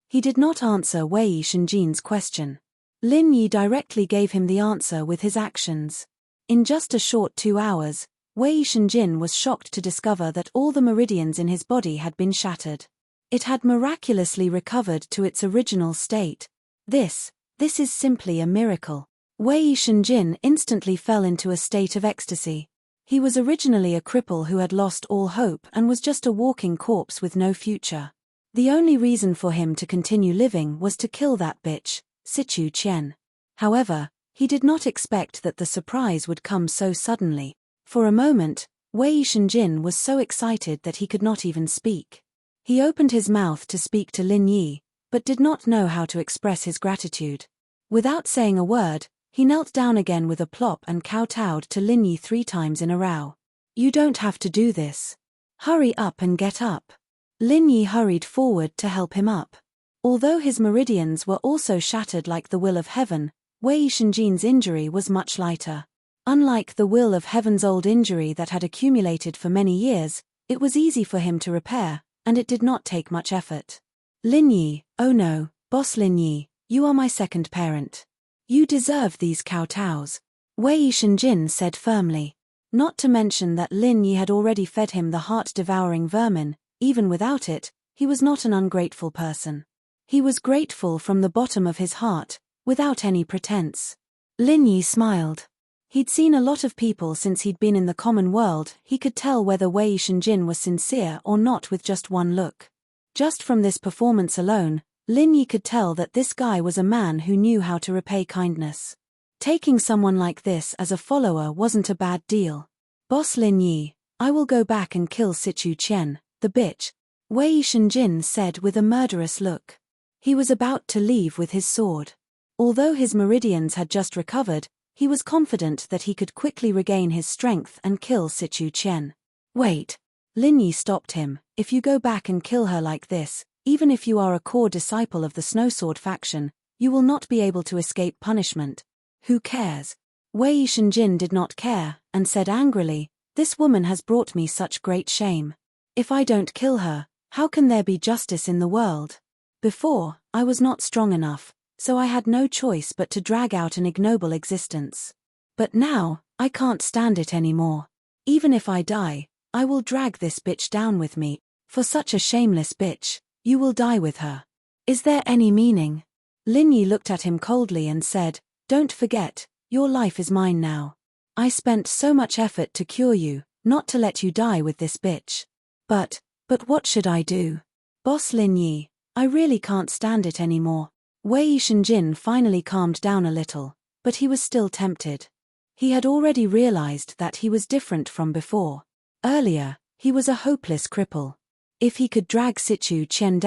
He did not answer Wei Shenjin's question. Lin Yi directly gave him the answer with his actions. In just a short 2 hours, Wei Shenjin was shocked to discover that all the meridians in his body had been shattered. It had miraculously recovered to its original state. This is simply a miracle. Wei Shenjin instantly fell into a state of ecstasy. He was originally a cripple who had lost all hope and was just a walking corpse with no future. The only reason for him to continue living was to kill that bitch, Situ Qian. However, he did not expect that the surprise would come so suddenly. For a moment, Wei Shenjin was so excited that he could not even speak. He opened his mouth to speak to Lin Yi, but did not know how to express his gratitude. Without saying a word, he knelt down again with a plop and kowtowed to Lin Yi 3 times in a row. "You don't have to do this. Hurry up and get up." Lin Yi hurried forward to help him up. Although his meridians were also shattered like the will of heaven, Wei Shenjin's injury was much lighter. Unlike the will of heaven's old injury that had accumulated for many years, it was easy for him to repair, and it did not take much effort. "Lin Yi, oh no, Boss Lin Yi, you are my second parent. You deserve these kowtows," Wei Shenjin said firmly. Not to mention that Lin Yi had already fed him the heart-devouring vermin. Even without it, he was not an ungrateful person. He was grateful from the bottom of his heart, without any pretense. Lin Yi smiled. He'd seen a lot of people since he'd been in the common world. He could tell whether Wei Shenjin was sincere or not with just one look. Just from this performance alone, Lin Yi could tell that this guy was a man who knew how to repay kindness. Taking someone like this as a follower wasn't a bad deal. "Boss Lin Yi, I will go back and kill Sichu Qian, the bitch," Wei Shenjin said with a murderous look. He was about to leave with his sword. Although his meridians had just recovered, he was confident that he could quickly regain his strength and kill Sichu Qian. "Wait." Lin Yi stopped him. "If you go back and kill her like this, even if you are a core disciple of the Snowsword faction, you will not be able to escape punishment. Who cares?" Wei Shenjin did not care, and said angrily, "This woman has brought me such great shame. If I don't kill her, how can there be justice in the world? Before, I was not strong enough, so I had no choice but to drag out an ignoble existence. But now, I can't stand it anymore. Even if I die, I will drag this bitch down with me. For such a shameless bitch, you will die with her. Is there any meaning?" Lin Yi looked at him coldly and said, "Don't forget, your life is mine now. I spent so much effort to cure you, not to let you die with this bitch. But what should I do? Boss Lin Yi, I really can't stand it anymore." Wei Shenjin finally calmed down a little, but he was still tempted. He had already realized that he was different from before. Earlier, he was a hopeless cripple. If he could drag Sichu Qian down